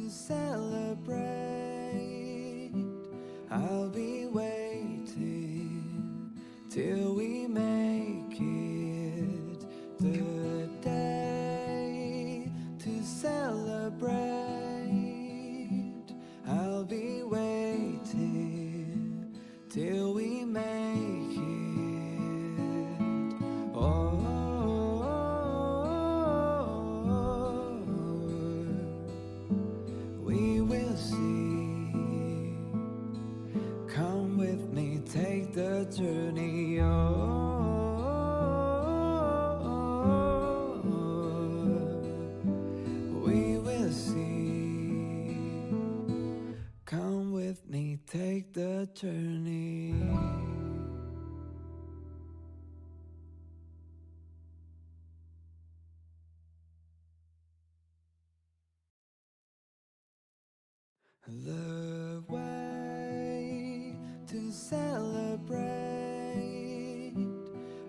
to celebrate. I'll be waiting till we make it the day to celebrate. I'll be waiting till we make it. Oh, we will see. Come with me, take the journey. We will see. Come with me, take the journey. The way to celebrate.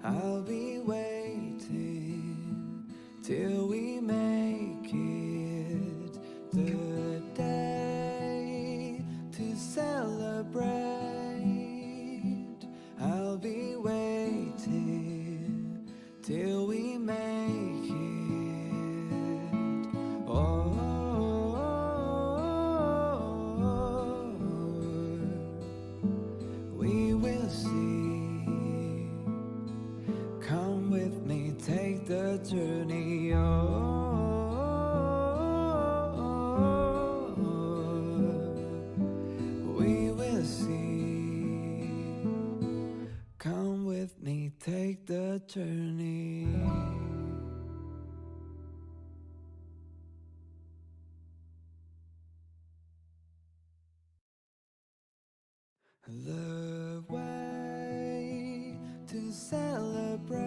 I'll be waiting till we make it the day to celebrate. I'll be waiting till we make it. Oh, we will see. Come with me, take the journey. We will see. Come with me, take the journey. The way to celebrate.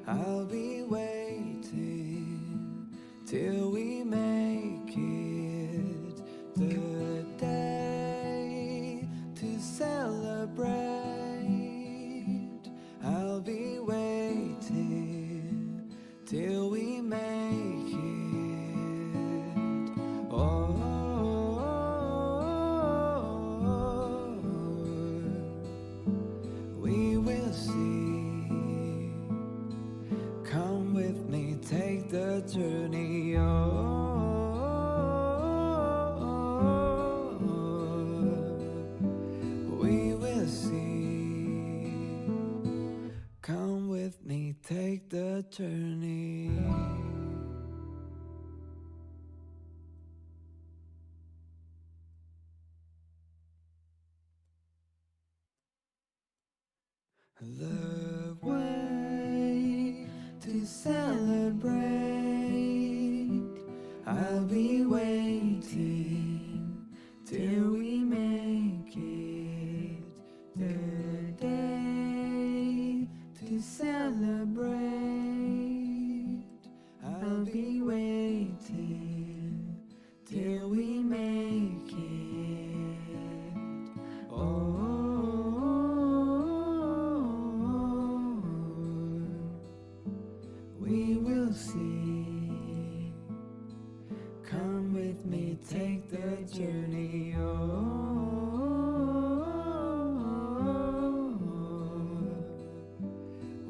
I'll be waiting till we make it the day to celebrate. I'll be waiting till we make it. Oh, we will see. Come with me, take the journey. We will see. Come with me, take the journey. The way to celebrate. I'll be waiting till we make it the day to celebrate. I'll be waiting till we make it. Oh, we will see. Come with me, take the journey.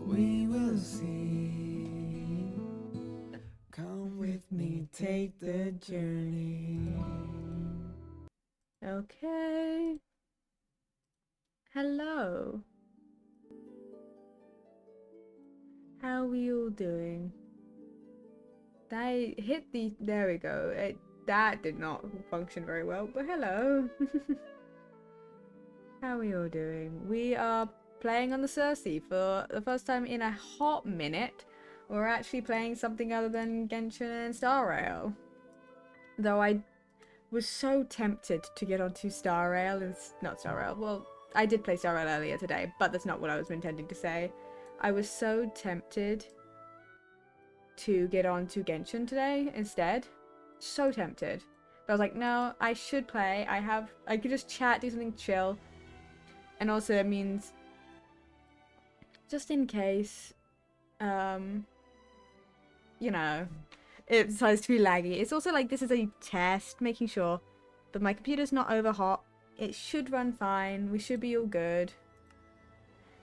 We will see. Come with me, take the journey. Okay. Hello. How are you all doing? I hit the... There we go. That did not function very well, but hello. How are you all doing? We are playing on the Circe for the first time in a hot minute. We're actually playing something other than Genshin and Star Rail. Though I was so tempted to get onto Star Rail. Not Star Rail. Well, I did play Star Rail earlier today, but that's not what I was intending to say. I was so tempted to get onto Genshin today instead. So tempted. But I was like, no, I should play. I could just chat, do something chill. And also it means, just in case, you know, it decides to be laggy. It's also like this is a test, making sure that my computer's not over hot. It should run fine. We should be all good.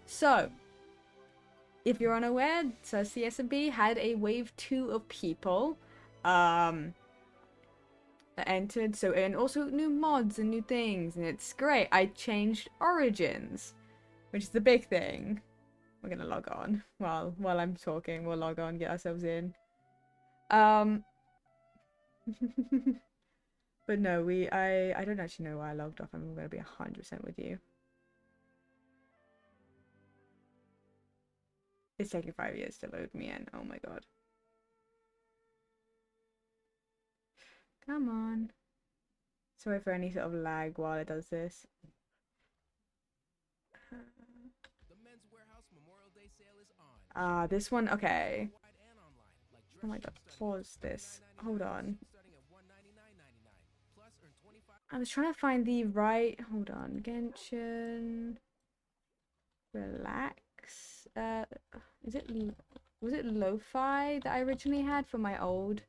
So, if you're unaware, so CirceSMP had a wave 2 of people that entered. So, and also new mods and new things, and it's great. I changed origins, which is the big thing. We're gonna log on while I'm talking. We'll log on, get ourselves in. But no, I don't actually know why I logged off. I'm gonna be 100% with you. It's taking 5 years to load me in. Oh my god. Come on. Sorry for any sort of lag while it does this. This one, okay. Oh my god, pause this. Hold on. I was trying to find the right, hold on, Genshin. Relax. Was it Lo-Fi that I originally had for my old?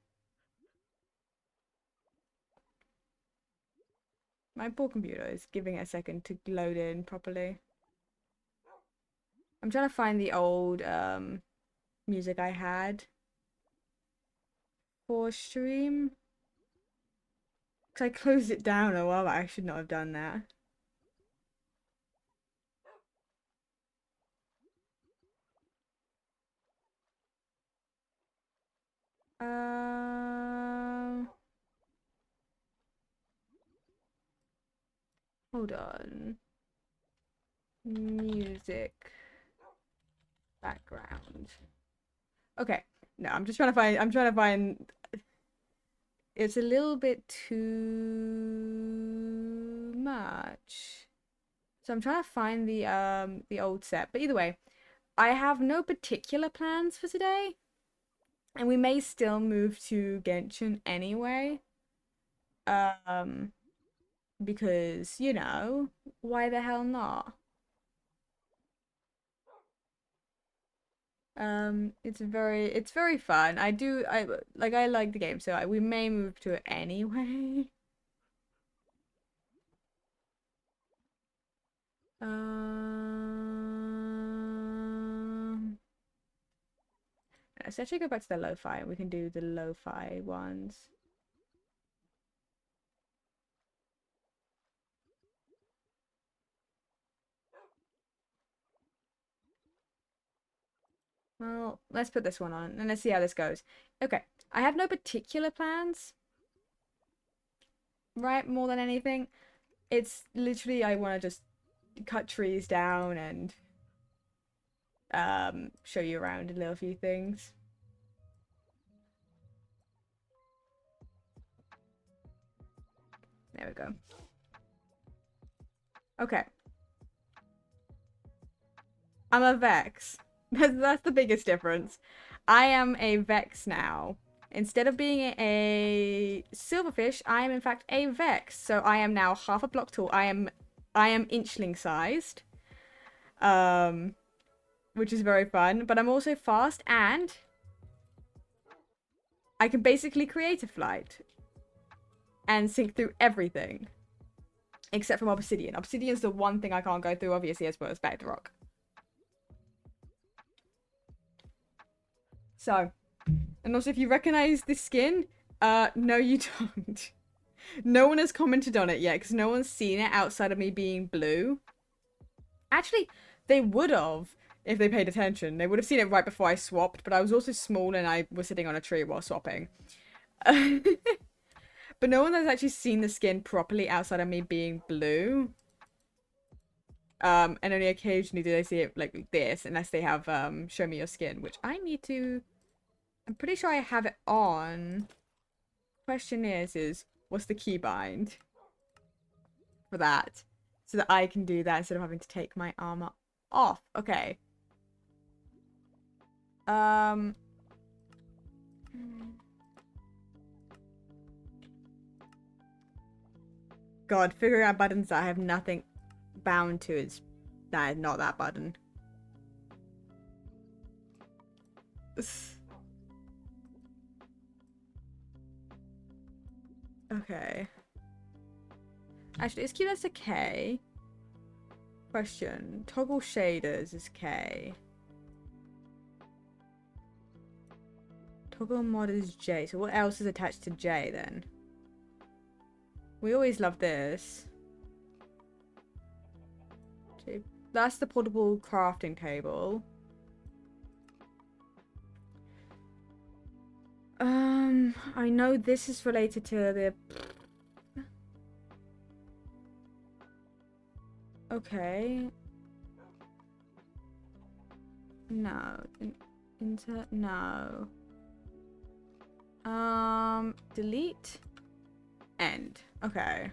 My poor computer is giving it a second to load in properly. I'm trying to find the old music I had for stream. Because I closed it down a while back. I should not have done that. Hold on. Music background. Okay. No, I'm trying to find it's a little bit too much. So I'm trying to find the old set. But either way, I have no particular plans for today. And we may still move to Genshin anyway. Because, you know, why the hell not? It's very fun. I like the game, so we may move to it anyway. Let's actually go back to the lo-fi and we can do the lo-fi ones. Well, let's put this one on and let's see how this goes. Okay, I have no particular plans, right? More than anything, it's literally I want to just cut trees down and show you around a little few things. There we go. Okay. I'm a Vex. That's the biggest difference. I am a Vex now. Instead of being a silverfish, I am in fact a Vex. So I am now half a block tall. I am inchling sized. Which is very fun. But I'm also fast and I can basically create a flight and sink through everything. Except from obsidian. Obsidian is the one thing I can't go through, obviously, as well as bedrock. So, and also if you recognize this skin, no you don't. No one has commented on it yet because no one's seen it outside of me being blue. Actually, they would have if they paid attention. They would have seen it right before I swapped, but I was also small and I was sitting on a tree while swapping. But no one has actually seen the skin properly outside of me being blue. And only occasionally do they see it like this, unless they have show me your skin, which I need to. I'm pretty sure I have it on. Question is what's the keybind for that, so that I can do that instead of having to take my armor off. Okay. God, figuring out buttons that I have nothing bound to is not that button. Okay. Actually, let's keep that to K. Question. Toggle shaders is K. Toggle mod is J. So what else is attached to J then? We always love this. J. That's the portable crafting table. I know this is related to the... Okay. No. No. Delete. End. Okay.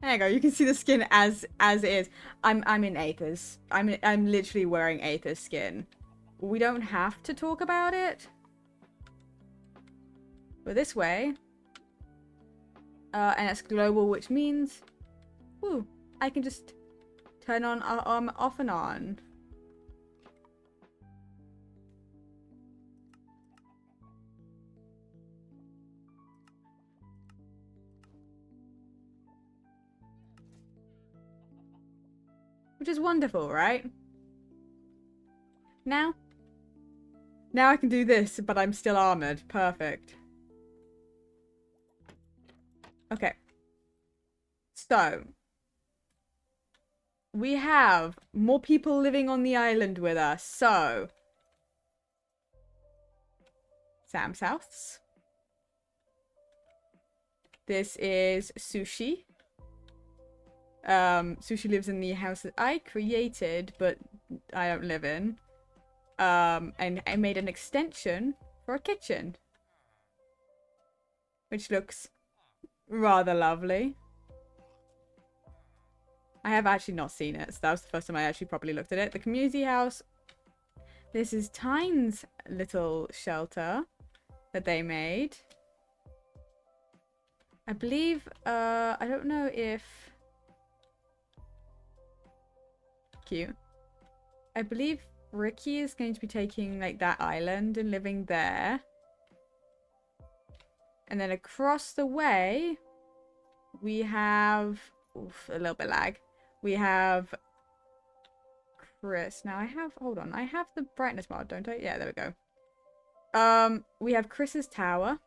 There you go. You can see the skin as it is. I'm in Aether's. I'm literally wearing Aether's skin. We don't have to talk about it. But this way. And it's global, which means, woo, I can just turn on off and on. Which is wonderful, right? Now I can do this, but I'm still armored. Perfect. Okay. So, we have more people living on the island with us. So, Sam's house. This is Sushi. Sushi lives in the house that I created, but I don't live in. And I made an extension for a kitchen. Which looks rather lovely. I have actually not seen it, so that was the first time I actually properly looked at it. The community house. This is Tyne's little shelter that they made. I believe, I don't know if... Cute. I believe Ricky is going to be taking, like, that island and living there. And then across the way, we have... Oof, a little bit lag. We have Chris. Now I have... Hold on. I have the brightness mod, don't I? Yeah, there we go. We have Chris's tower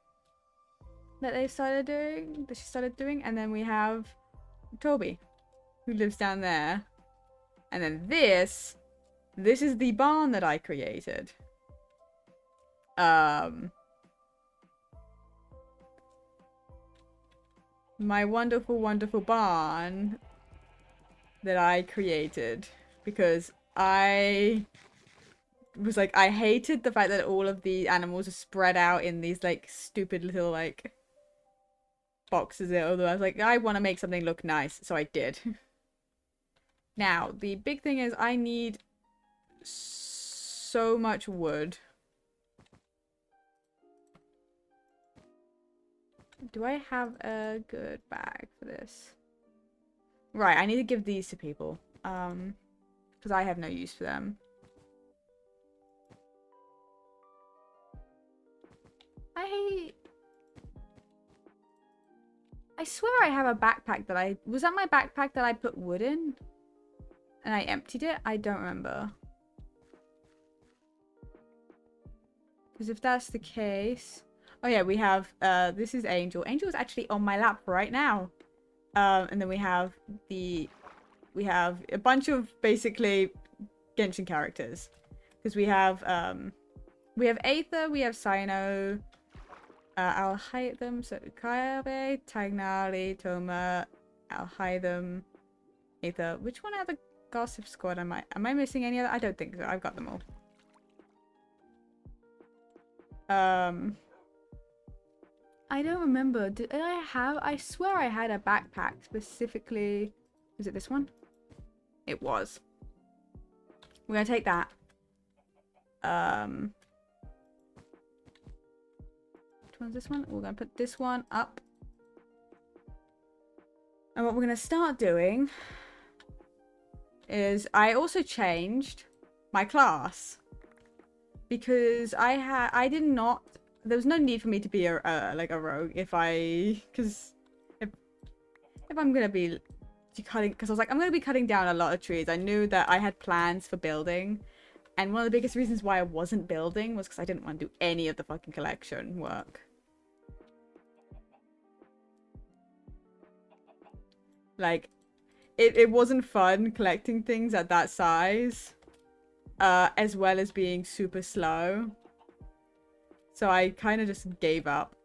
that they started doing. That she started doing. And then we have Toby, who lives down there. And then this is the barn that I created. My wonderful, wonderful barn that I created. Because I was like, I hated the fact that all of the animals are spread out in these, like, stupid little, like, boxes. Although I was like, I want to make something look nice. So I did. Now, the big thing is I need so much wood. Do I have a good bag for this? Right, I need to give these to people. Because I have no use for them. I swear I have a backpack that I... Was that my backpack that I put wood in? And I emptied it? I don't remember. Because if that's the case... Oh yeah, we have... this is Angel. Angel is actually on my lap right now. And then we have the... We have a bunch of, basically, Genshin characters. Because we have Aether, we have Sino... I'll hide them. So Kayabe, Tagnari, Toma, I'll hide them. Aether. Which one out of the Gossip Squad am I missing any other? I don't think so. I've got them all. I don't remember. Did I have? I swear I had a backpack specifically. Was it this one? It was. We're gonna take that. Which one's this one? We're gonna put this one up. And what we're gonna start doing is I also changed my class. because I did not. There was no need for me to be a like a rogue because if I'm gonna be cutting, because I was like, I'm gonna be cutting down a lot of trees. I knew that I had plans for building, and one of the biggest reasons why I wasn't building was because I didn't want to do any of the fucking collection work. Like, it wasn't fun collecting things at that size, as well as being super slow. So I kind of just gave up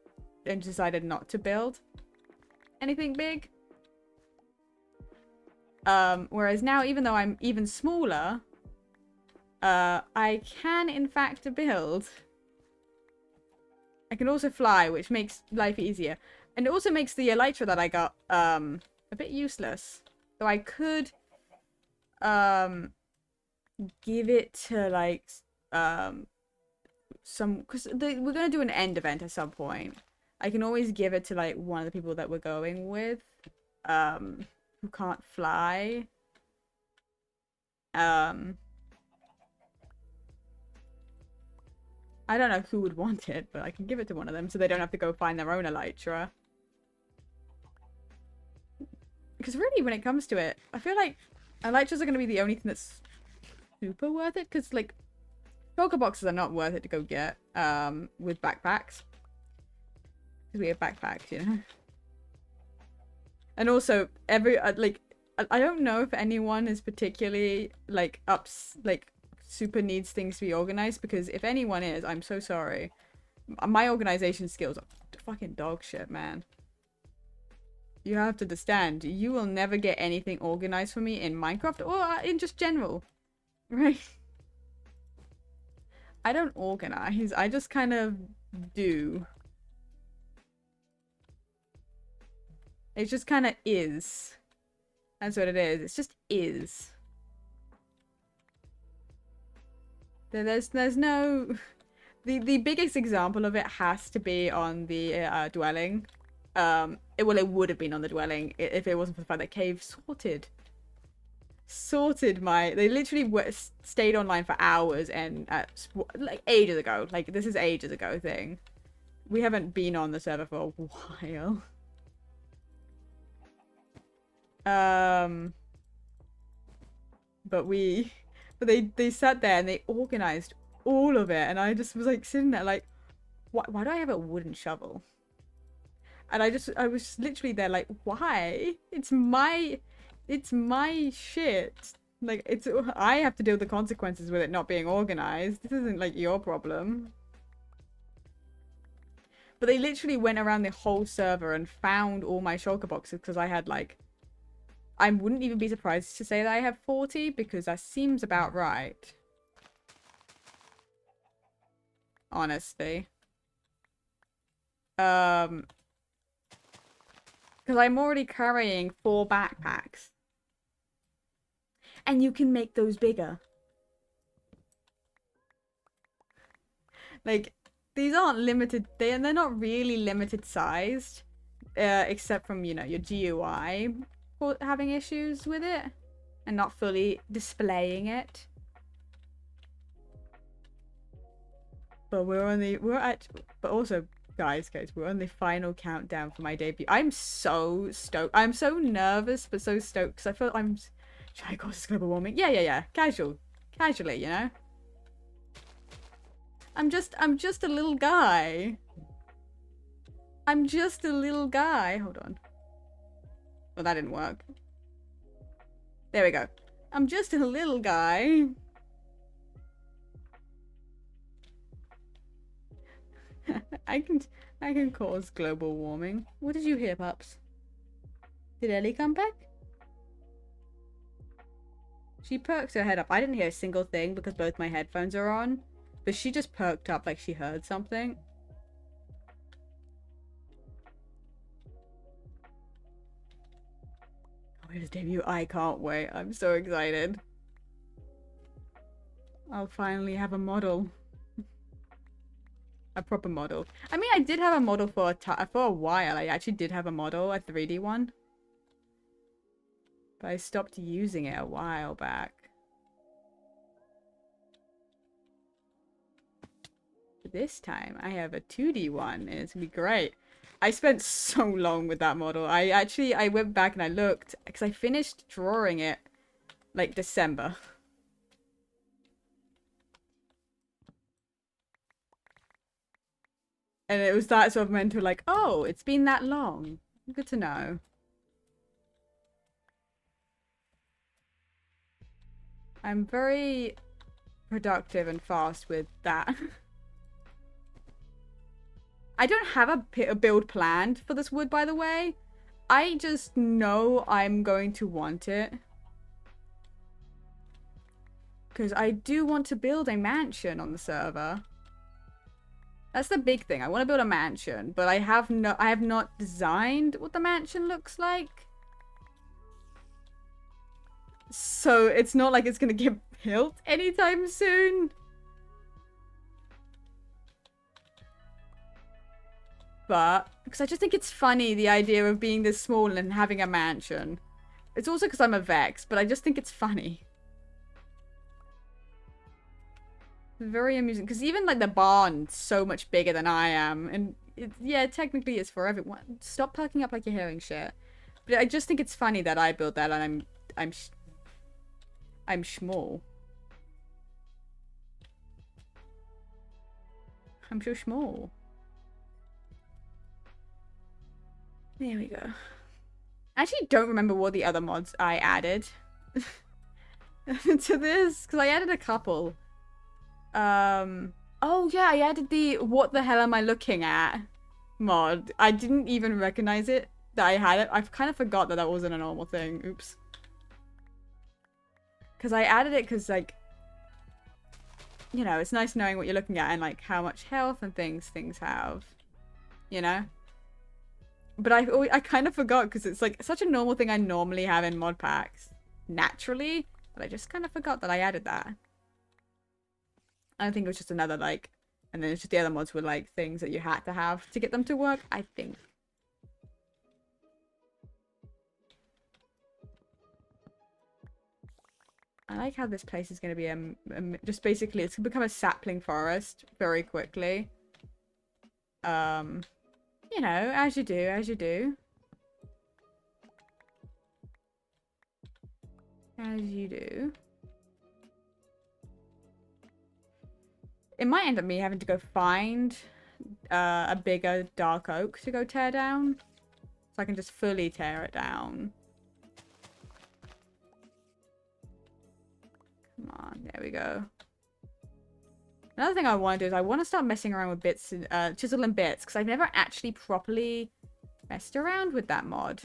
and decided not to build anything big. Whereas now, even though I'm even smaller, I can in fact build. I can also fly, which makes life easier. And it also makes the elytra that I got a bit useless. So I could give it to like because we're gonna do an end event at some point. I can always give it to like one of the people that we're going with, who can't fly. I don't know who would want it, but I can give it to one of them so they don't have to go find their own elytra. Because really, when it comes to it, I feel like elytras are going to be the only thing that's super worth it. Because, like, shulker boxes are not worth it to go get with backpacks. Because we have backpacks, you know? And also, I don't know if anyone is particularly, like, super needs things to be organized. Because if anyone is, I'm so sorry. My organization skills are fucking dog shit, man. You have to understand, you will never get anything organized for me in Minecraft or in just general, right? I don't organize, I just kind of do. It just kind of is. That's what it is. It just is. There's no... The biggest example of it has to be on the dwelling. It would have been on the dwelling if it wasn't for the fact that Cave sorted they literally stayed online for hours and like ages ago. Like, this is ages ago thing. We haven't been on the server for a while. But they sat there and they organized all of it, and I just was like sitting there like, why do I have a wooden shovel? And I was just literally there like, why? It's my shit. Like, I have to deal with the consequences with it not being organized. This isn't like your problem. But they literally went around the whole server and found all my shulker boxes because I had like, I wouldn't even be surprised to say that I have 40 because that seems about right. Honestly. Because I'm already carrying 4 backpacks. And you can make those bigger. Like, these aren't limited. They're not really limited sized. Except from, you know, your GUI having issues with it. And not fully displaying it. But but also... Guys, we're on the final countdown for my debut. I'm so stoked. I'm so nervous, but so stoked because I feel like should I cause global warming? Yeah. Casually, you know. I'm just a little guy. I'm just a little guy. Hold on. Well, that didn't work. There we go. I'm just a little guy. I can cause global warming. What did you hear, pups? Did Ellie come back? She perked her head up. I didn't hear a single thing because both my headphones are on. But she just perked up like she heard something. Oh, here's debut. I can't wait. I'm so excited. I'll finally have a model. A proper model. I mean, I did have a model for a while. I actually did have a model, a 3D one. But I stopped using it a while back. But this time I have a 2D one and it's gonna be great. I spent so long with that model. I went back and I looked because I finished drawing it like December. And it was that sort of mental like, oh, it's been that long. Good to know. I'm very productive and fast with that. I don't have a build planned for this wood, by the way. I just know I'm going to want it. Because I do want to build a mansion on the server. That's the big thing. I want to build a mansion, but I have not designed what the mansion looks like. So it's not like it's gonna get built anytime soon. But because I just think it's funny, the idea of being this small and having a mansion. It's also because I'm a Vex, but I just think it's funny. Very amusing, because even like the barn's so much bigger than I am, and yeah, technically it's for everyone. Stop perking up like you're hearing shit. But I just think it's funny that I built that, and I'm small. I'm so small. There we go. I actually don't remember what the other mods I added to this, because I added a couple. Oh yeah, I added the "what the hell am I looking at" mod. I didn't even recognize it that I had it. I've kind of forgot that that wasn't a normal thing. Oops. Because I added it because, like, you know, it's nice knowing what you're looking at and like how much health and things have, you know. But I kind of forgot because it's like such a normal thing I normally have in mod packs naturally, but I just kind of forgot that I added that. I think it was just another, like, and then it's just the other mods were like things that you had to have to get them to work, I think. I like how this place is going to be just basically, it's going to become a sapling forest very quickly. You know, as you do, as you do. As you do. It might end up me having to go find a bigger dark oak to go tear down. So I can just fully tear it down. Come on, there we go. Another thing I want to do is I want to start messing around with bits, chisel and bits, because I've never actually properly messed around with that mod.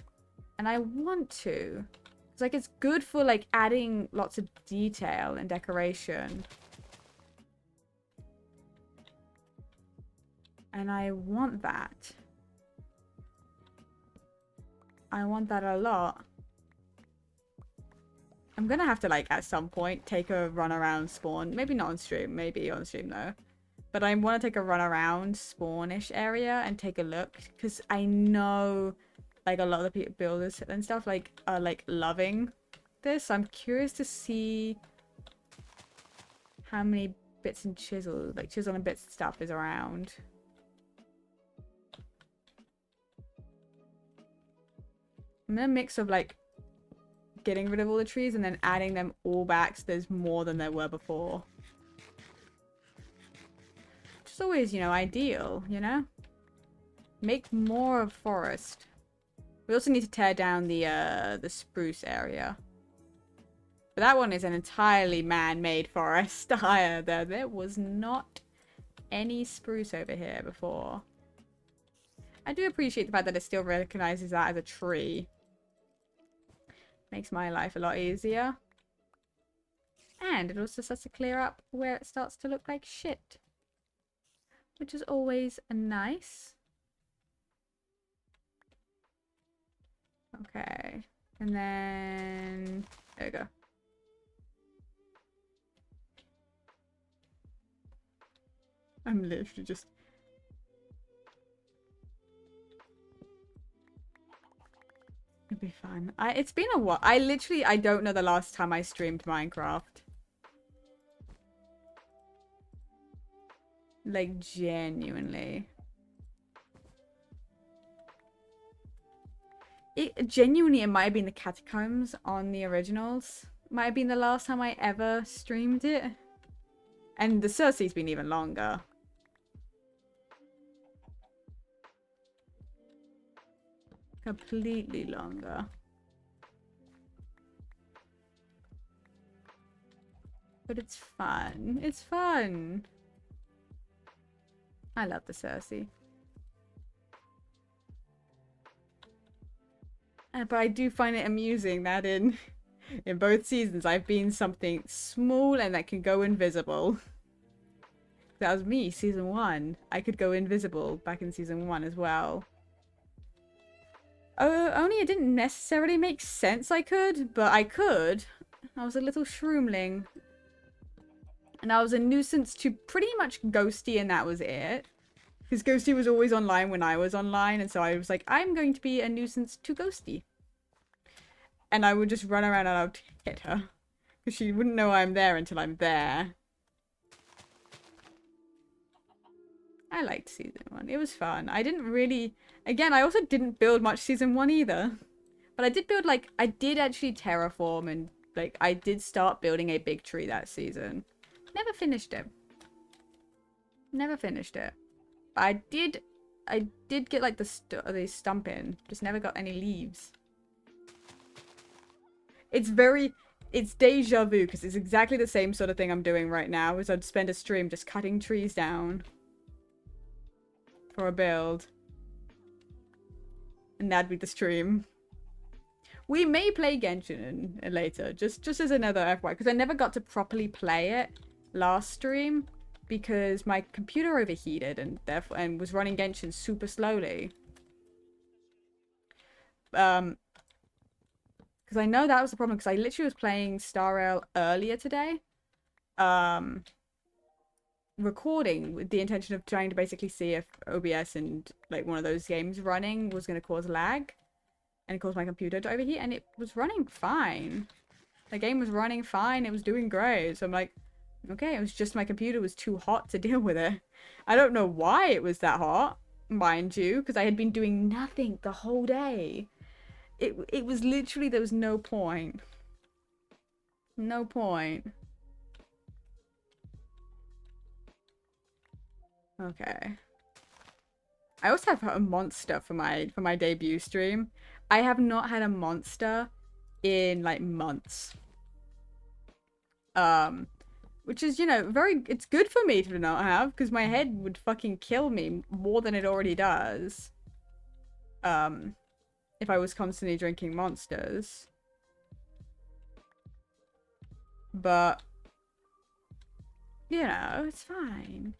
And I want to. It's like, it's good for like adding lots of detail and decoration. And I want that. I want that a lot. I'm gonna have to, like, at some point, take a run around spawn. Maybe not on stream. Maybe on stream, though. But I want to take a run around spawn-ish area and take a look. Because I know, like, a lot of the builders and stuff, like, are, like, loving this. I'm curious to see how many bits and chisel, like, chisel and bits stuff is around. I'm gonna mix of, like, getting rid of all the trees and then adding them all back so there's more than there were before. Which is always, you know, ideal, you know? Make more of forest. We also need to tear down the spruce area. But that one is an entirely man-made forest. There was not any spruce over here before. I do appreciate the fact that it still recognizes that as a tree. Makes my life a lot easier. And it also starts to clear up where it starts to look like shit. Which is always nice. Okay. And then... there we go. I'm literally just... it'll be fun. It's been a while. I don't know the last time I streamed Minecraft. Like, genuinely. Genuinely, it might have been the catacombs on the originals. Might have been the last time I ever streamed it. And the Circe's been even longer. Completely longer. But it's fun. It's fun. I love the Circe. But I do find it amusing that in both seasons I've been something small and that can go invisible. That was me, season 1. I could go invisible back in season 1 as well. Only it didn't necessarily make sense I could, but I could. I was a little shroomling. And I was a nuisance to pretty much Ghosty, and that was it. Because Ghosty was always online when I was online, and so I was like, I'm going to be a nuisance to Ghosty. And I would just run around and I would hit her. Because she wouldn't know I'm there until I'm there. I liked season 1. It was fun. I didn't really... Again, I also didn't build much season 1 either. But I did build, like... I did actually terraform and, like, I did start building a big tree that season. Never finished it. Never finished it. But I did get, like, the stump in. Just never got any leaves. It's deja vu, because it's exactly the same sort of thing I'm doing right now, is I'd spend a stream just cutting trees down. For a build. And that'd be the stream. We may play Genshin later, just as another FYI, because I never got to properly play it last stream because my computer overheated and therefore was running Genshin super slowly. Because I know that was the problem, because I literally was playing Star Rail earlier today. Recording with the intention of trying to basically see if OBS and like one of those games running was going to cause lag and cause my computer to overheat, and it was running fine. The game was running fine, it was doing great. So I'm like, okay, it was just my computer was too hot to deal with it. I don't know why it was that hot, mind you, because I had been doing nothing the whole day. It was literally, there was no point. No point. Okay. I also have a monster for my debut stream. I have not had a monster in like months. Which is, you know, it's good for me to not have, because my head would fucking kill me more than it already does. If I was constantly drinking monsters. But you know, it's fine.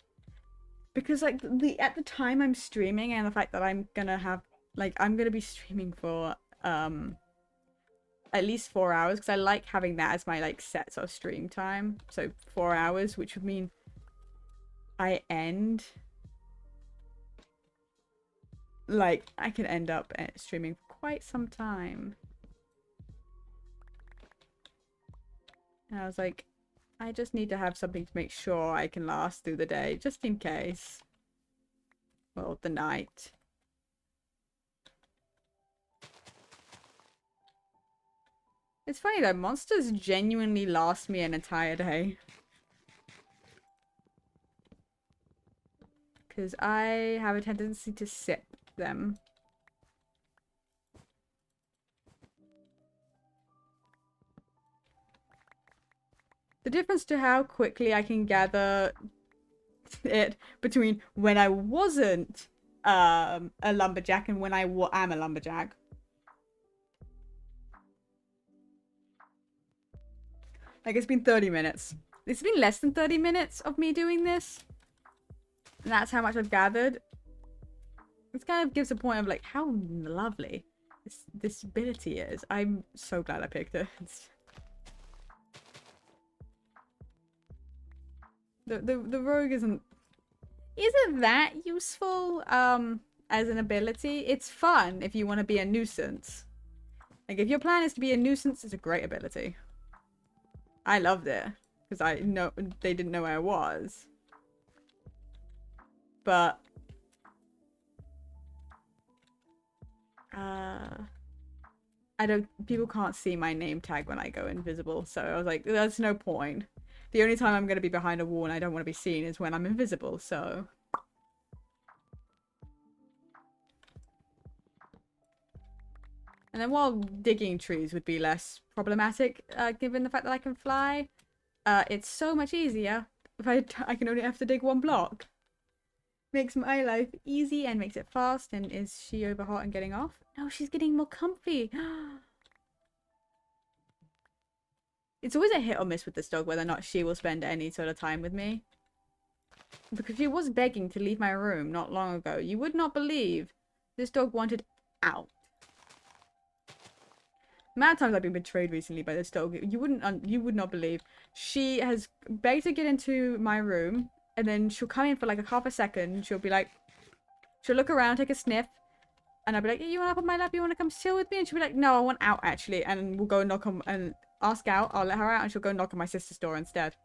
Because, like, at the time I'm streaming and the fact that I'm gonna have, like, I'm gonna be streaming for, at least 4 hours, because I like having that as my, like, set sort of stream time. So, 4 hours, which would mean I end, like, I could end up streaming for quite some time. And I was like, I just need to have something to make sure I can last through the day, just in case. Well, the night. It's funny though, monsters genuinely last me an entire day. Because I have a tendency to sip them. The difference to how quickly I can gather it between when I wasn't a lumberjack and when I am a lumberjack. Like, it's been 30 minutes. It's been less than 30 minutes of me doing this. And that's how much I've gathered. This kind of gives a point of, like, how lovely this ability is. I'm so glad I picked it. The rogue isn't that useful as an ability. It's fun if you want to be a nuisance. Like, if your plan is to be a nuisance, it's a great ability. I loved it because I know they didn't know where I was. but I don't. People can't see my name tag when I go invisible, so I was like, "There's no point." The only time I'm gonna be behind a wall and I don't want to be seen is when I'm invisible. So. And then while digging trees would be less problematic, given the fact that I can fly, it's so much easier if I can only have to dig one block. Makes my life easy and makes it fast. And is she overhot and getting off? No, she's getting more comfy. It's always a hit or miss with this dog whether or not she will spend any sort of time with me. Because she was begging to leave my room not long ago. You would not believe this dog wanted out. The amount of times I've been betrayed recently by this dog, you would not believe. She has begged to get into my room, and then she'll come in for like a half a second. She'll be like, she'll look around, take a sniff, and I'll be like, you want up on my lap? You want to come chill with me? And she'll be like, no, I want out actually. And we'll go knock on and ask out. I'll let her out, and she'll go knock on my sister's door instead.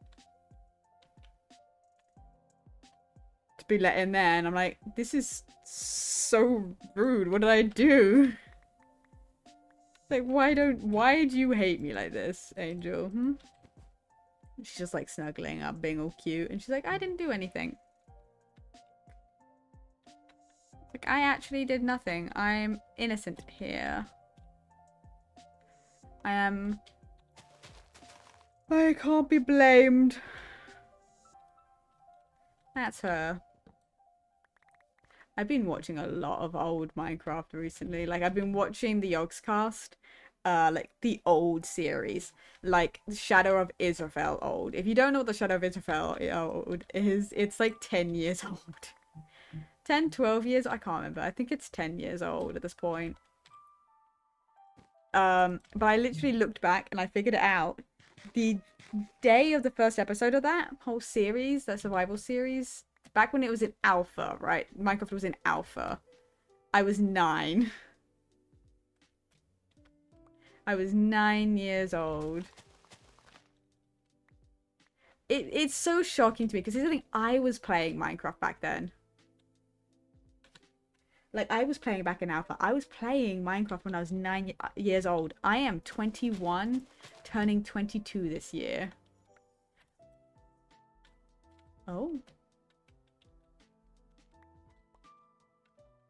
To be let in there, and I'm like, this is so rude. What did I do? Like, why do you hate me like this, Angel? She's just like snuggling up, being all cute, and she's like, I didn't do anything. Like, I actually did nothing. I'm innocent here. I can't be blamed. That's her. I've been watching a lot of old Minecraft recently. Like, I've been watching the Yogscast, like the old series, like Shadow of Israfel old. If you don't know what the Shadow of Israfel old is, it's like 10 years old. 10, 12 years? I can't remember. I think it's 10 years old at this point. But I literally looked back and I figured it out. The day of the first episode of that whole series, that survival series, back when it was in alpha, right? Minecraft was in alpha. I was 9. I was 9 years old. It's so shocking to me because I was playing Minecraft back then. Like, I was playing back in alpha. I was playing Minecraft when I was 9 years old. I am 21, turning 22 this year. Oh.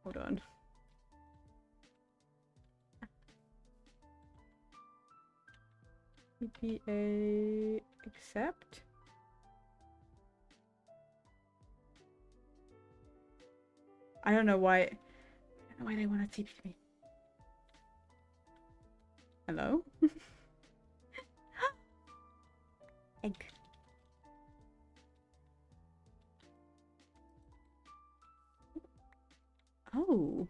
Hold on. PPA accept. I don't know why. I don't know why they want to TP me. Hello? Egg. Oh.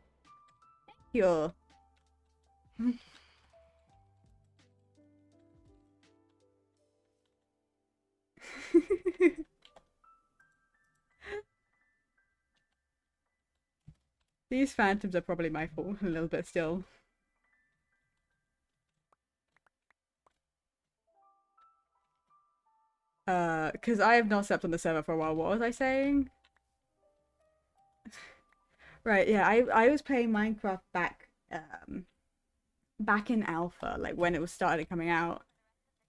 Thank you. These phantoms are probably my fault a little bit still. Because I have not slept on the server for a while. What was I saying? Right, yeah, I was playing Minecraft back in alpha, like when it was started coming out.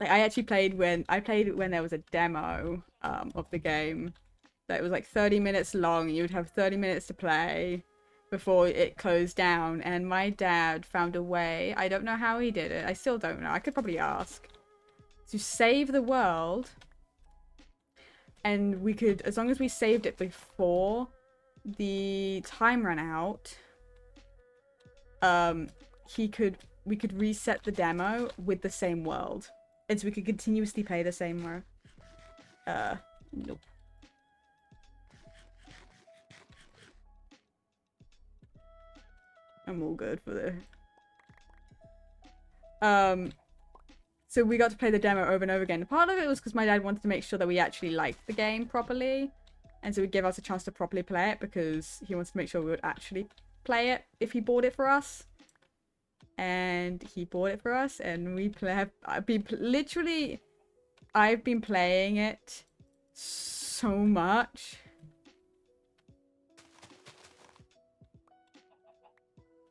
Like I actually played when there was a demo of the game that was like 30 minutes long. You would have 30 minutes to play before it closed down, and my dad found a way. I don't know how he did it. I still don't know. I could probably ask. To save the world, and we could, as long as we saved it before the time ran out, we could reset the demo with the same world. And so we could continuously play the same world. Nope. I'm all good for this. So we got to play the demo over and over again. Part of it was because my dad wanted to make sure that we actually liked the game properly. And so he gave us a chance to properly play it because he wants to make sure we would actually play it if he bought it for us. And he bought it for us, and I've been playing it so much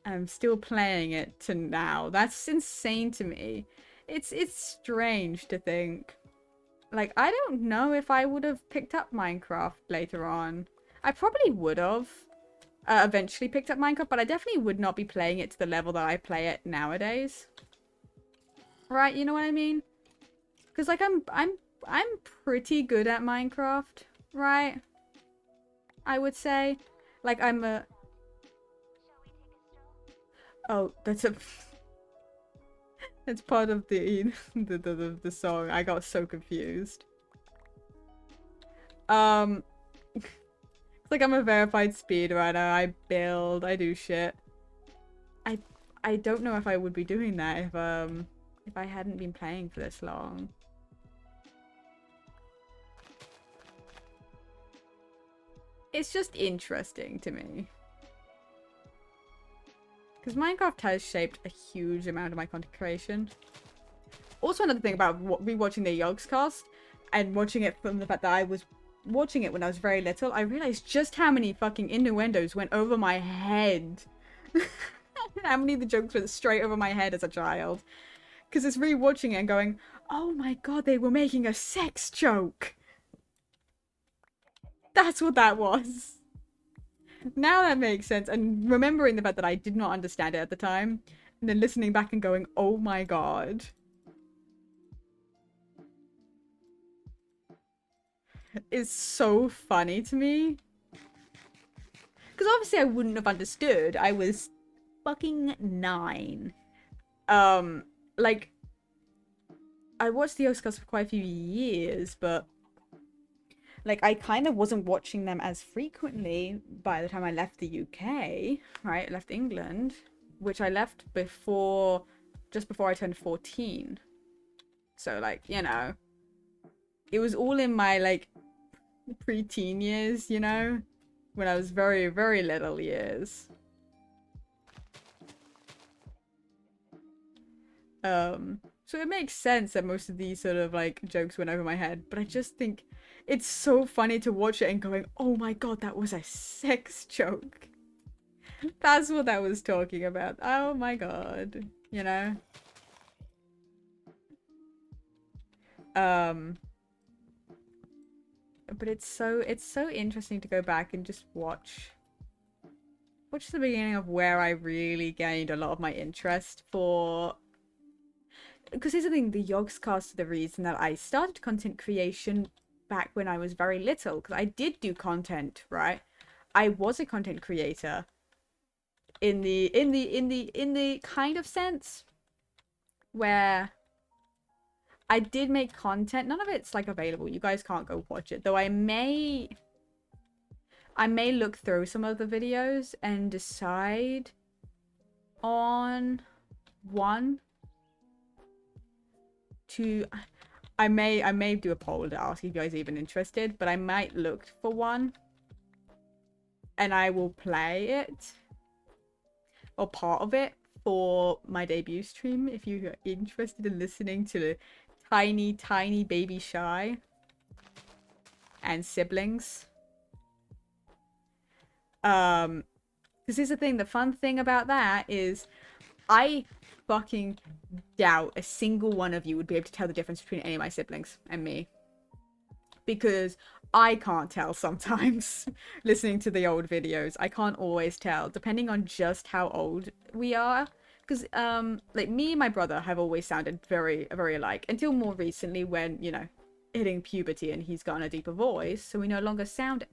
I'm still playing it to now. That's insane to me. It's strange to think. Like, I don't know if I would have picked up Minecraft later on. I probably would have eventually picked up Minecraft, but I definitely would not be playing it to the level that I play it nowadays. Right, you know what I mean? Because like I'm pretty good at Minecraft, right? I would say. Like I'm a Oh, that's a that's part of the the song. I got so confused. It's like I'm a verified speedrunner. I build, I do shit. I I don't know if I would be doing that if I hadn't been playing for this long. It's just interesting to me. Because Minecraft has shaped a huge amount of my content creation. Also, another thing about rewatching the Yogs cast and watching it from the fact that I was watching it when I was very little, I realized just how many fucking innuendos went over my head. How many of the jokes went straight over my head as a child. Because it's rewatching it and going, oh my god, they were making a sex joke. That's what that was. Now that makes sense. And remembering the fact that I did not understand it at the time, and then listening back and going, oh my god. Is so funny to me. Because obviously I wouldn't have understood. I was fucking 9. Like, I watched the Oscars for quite a few years, but like I kind of wasn't watching them as frequently by the time I left the UK, right? I left England, which I left just before I turned 14. So like, you know, it was all in my like pre-teen years, you know, when I was very, very little years. So it makes sense that most of these sort of like jokes went over my head, but I just think it's so funny to watch it and going, oh my god, that was a sex joke. That's what that was talking about. Oh my god, you know? But it's so interesting to go back and just watch the beginning of where I really gained a lot of my interest for. Because here's the thing, the Yogscast are the reason that I started content creation back when I was very little. Because I did do content, right? I was a content creator in the kind of sense where I did make content. None of it's like available. You guys can't go watch it. Though I may look through some of the videos and decide on one to I may do a poll to ask if you guys are even interested, but I might look for one and I will play it or part of it for my debut stream if you're interested in listening to the tiny baby Shy and siblings. Because here's the thing, the fun thing about that is I fucking doubt a single one of you would be able to tell the difference between any of my siblings and me. Because I can't tell sometimes listening to the old videos. I can't always tell, depending on just how old we are. Because, like, me and my brother have always sounded very, very alike. Until more recently when, you know, hitting puberty and he's gotten a deeper voice. So we no longer sound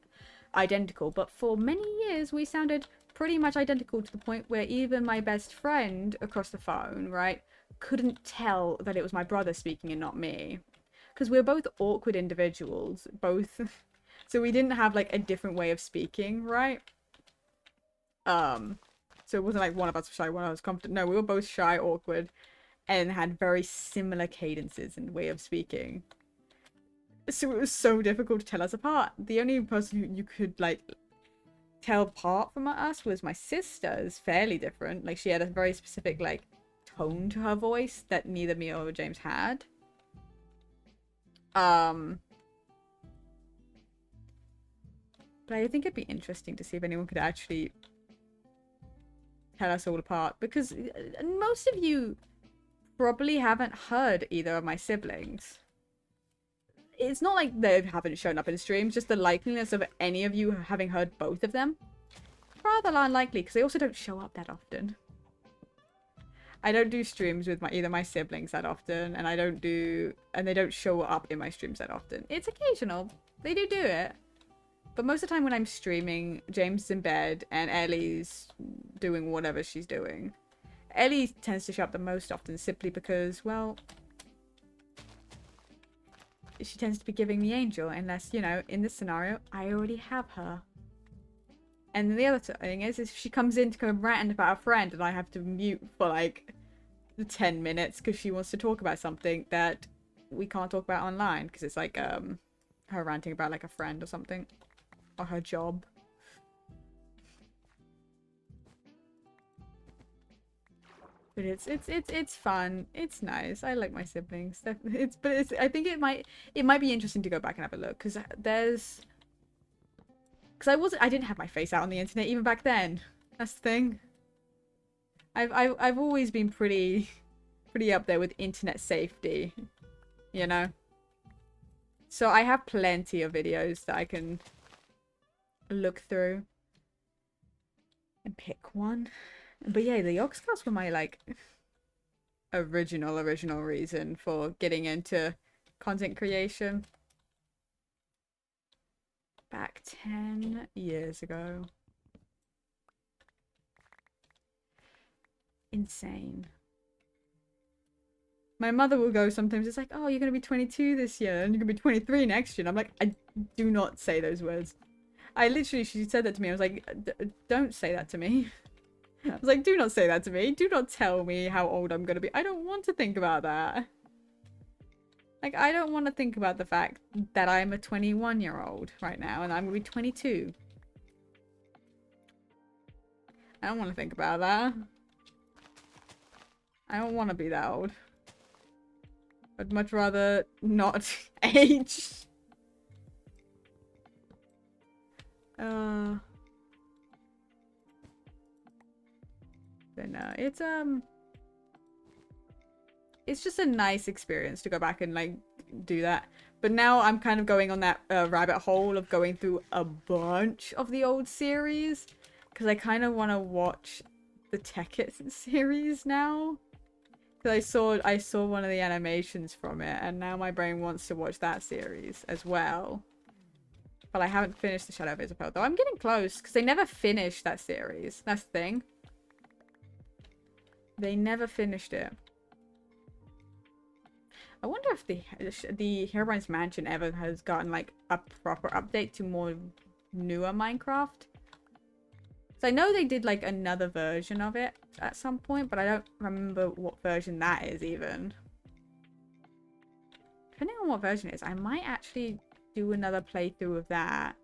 identical. But for many years, we sounded pretty much identical to the point where even my best friend across the phone, right, couldn't tell that it was my brother speaking and not me. Because we're both awkward individuals, both. So we didn't have like a different way of speaking, right? So it wasn't like one of us was shy, one of us was confident. No, we were both shy, awkward, and had very similar cadences and way of speaking. So it was so difficult to tell us apart. The only person who you could like tell apart from us was my sister. Is fairly different. Like she had a very specific like tone to her voice that neither me or James had. But I think it'd be interesting to see if anyone could actually tell us all apart, because most of you probably haven't heard either of my siblings. It's not like they haven't shown up in streams, just the likeliness of any of you having heard both of them. Rather unlikely, because they also don't show up that often. I don't do streams with either my siblings that often, and they don't show up in my streams that often. It's occasional. They do it. But most of the time when I'm streaming, James is in bed and Ellie's doing whatever she's doing. Ellie tends to show up the most often simply because, well, she tends to be giving the angel, unless, you know, in this scenario, I already have her. And the other thing is if she comes in to go rant about a friend and I have to mute for like 10 minutes because she wants to talk about something that we can't talk about online because it's like her ranting about like a friend or something, or her job. But it's fun. It's nice. I like my siblings. I think it might be interesting to go back and have a look because I didn't have my face out on the internet even back then. That's the thing. I've always been pretty up there with internet safety, you know. So I have plenty of videos that I can look through and pick one. But yeah, the Yogscast were my like original reason for getting into content creation. Back 10 years ago. Insane. My mother will go sometimes, it's like, oh, you're going to be 22 this year and you're going to be 23 next year. And I'm like, I do not say those words. She said that to me. I was like, don't say that to me. I was like, do not say that to me. Do not tell me how old I'm going to be. I don't want to think about that. Like, I don't want to think about the fact that I'm a 21-year-old right now and I'm going to be 22. I don't want to think about that. I don't want to be that old. I'd much rather not age. But no, it's just a nice experience to go back and like do that. But now I'm kind of going on that rabbit hole of going through a bunch of the old series because I kind of want to watch the Tekkit series now. Because I saw one of the animations from it, and now my brain wants to watch that series as well. But I haven't finished the Shadow of Isabel, though I'm getting close because they never finished that series. That's the thing. They never finished it. I wonder if the Herobrine's Mansion ever has gotten like a proper update to more newer Minecraft. So I know they did like another version of it at some point, but I don't remember what version that is even. Depending on what version it is, I might actually do another playthrough of that.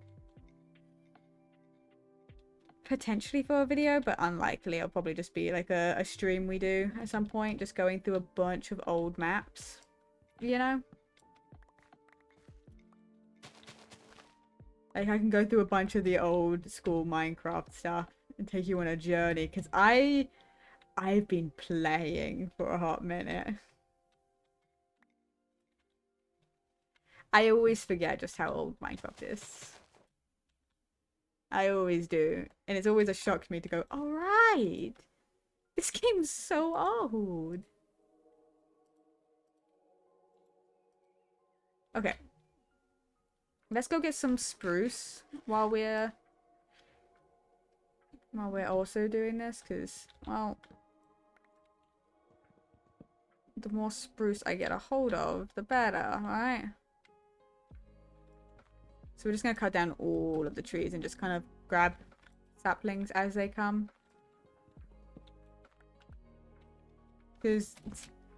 Potentially for a video, but unlikely. It'll probably just be like a stream we do at some point, just going through a bunch of old maps, you know? Like, I can go through a bunch of the old school Minecraft stuff and take you on a journey, because I've been playing for a hot minute. I always forget just how old Minecraft is. I always do. And it's always a shock to me to go, alright! This game's so old! Okay. Let's go get some spruce while we're also doing this, because, well, the more spruce I get a hold of, the better, alright? So we're just going to cut down all of the trees and just kind of grab saplings as they come. Because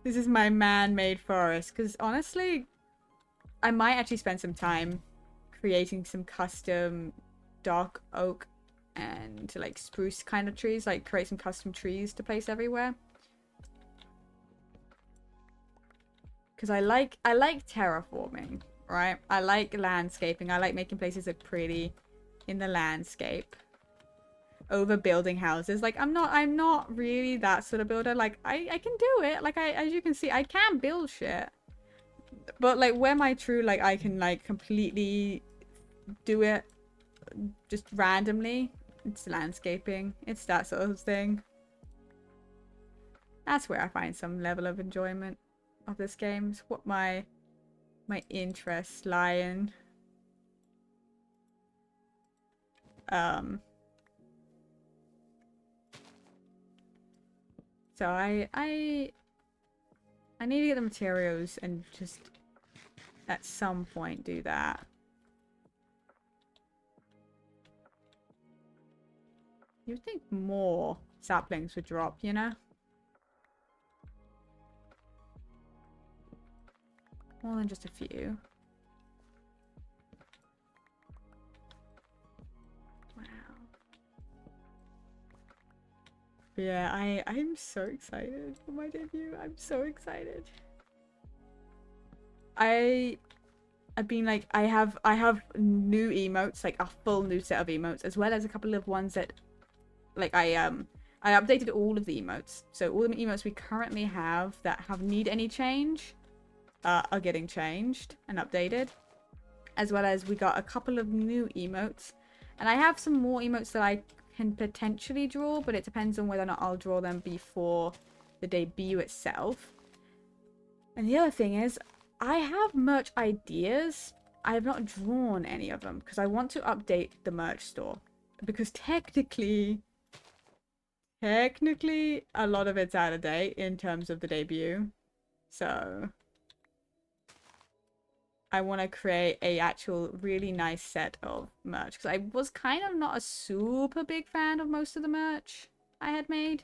this is my man-made forest. Because honestly, I might actually spend some time creating some custom dark oak and like spruce kind of trees. Like create some custom trees to place everywhere. Because I like terraforming. Right? I like landscaping. I like making places look pretty in the landscape. over building houses. Like I'm not really that sort of builder. Like I can do it. Like as you can see, I can build shit. But like where my true like I can like completely do it just randomly, it's landscaping. It's that sort of thing. That's where I find some level of enjoyment of this game. It's what my interests lie in. So I need to get the materials and just at some point do that. You'd think more saplings would drop, you know? More than just a few. Wow. But yeah, I'm so excited for my debut. I'm so excited. I've been like I have new emotes, like a full new set of emotes, as well as a couple of ones that like I updated all of the emotes. So all the emotes we currently have that need any change are getting changed and updated. As well as we got a couple of new emotes. And I have some more emotes that I can potentially draw, but it depends on whether or not I'll draw them before the debut itself. And the other thing is, I have merch ideas. I have not drawn any of them because I want to update the merch store. Because technically, a lot of it's out of date in terms of the debut. So I want to create a actual really nice set of merch because I was kind of not a super big fan of most of the merch I had made.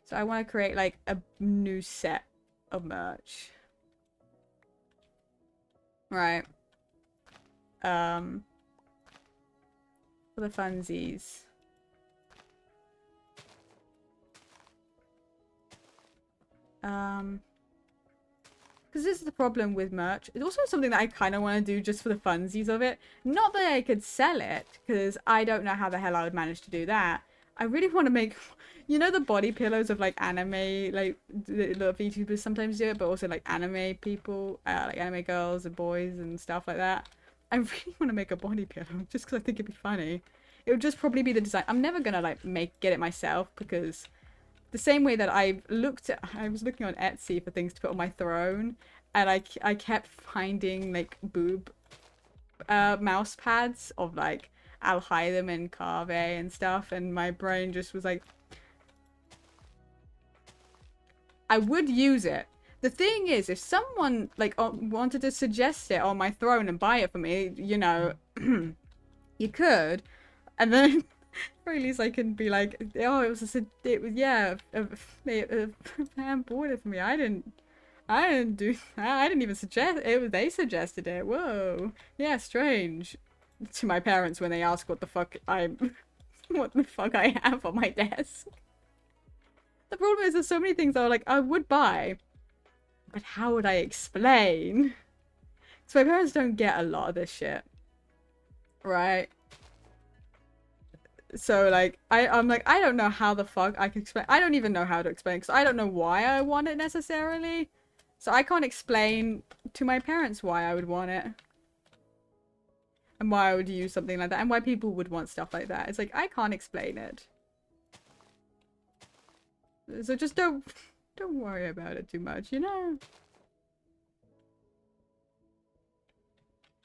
So I want to create like a new set of merch. Right. For the funsies. Because this is the problem with merch. It's also something that I kind of want to do just for the funsies of it. Not that I could sell it, because I don't know how the hell I would manage to do that. I really want to make, you know, the body pillows of like anime, like the VTubers sometimes do it, but also like anime people, like anime girls and boys and stuff like that. I really want to make a body pillow just because I think it'd be funny. It would just probably be the design. I'm never gonna like get it myself because the same way that I was looking on Etsy for things to put on my throne, and I kept finding like boob mouse pads of like Alhaitham and Kave and stuff, and my brain just was like, I would use it. The thing is, if someone like wanted to suggest it on my throne and buy it for me, you know, you could, and then or at least I can be like, oh, yeah, a fan bought it for me. I didn't do that. I didn't even suggest it. They suggested it. Whoa, yeah, strange. To my parents when they ask what the fuck I have on my desk. The problem is there's so many things I would buy, but how would I explain? Because my parents don't get a lot of this shit, right? So like I'm like, I don't know how the fuck I can explain. I don't even know how to explain because I don't know why I want it necessarily. So I can't explain to my parents why I would want it. And why I would use something like that. And why people would want stuff like that. It's like, I can't explain it. So just don't worry about it too much, you know?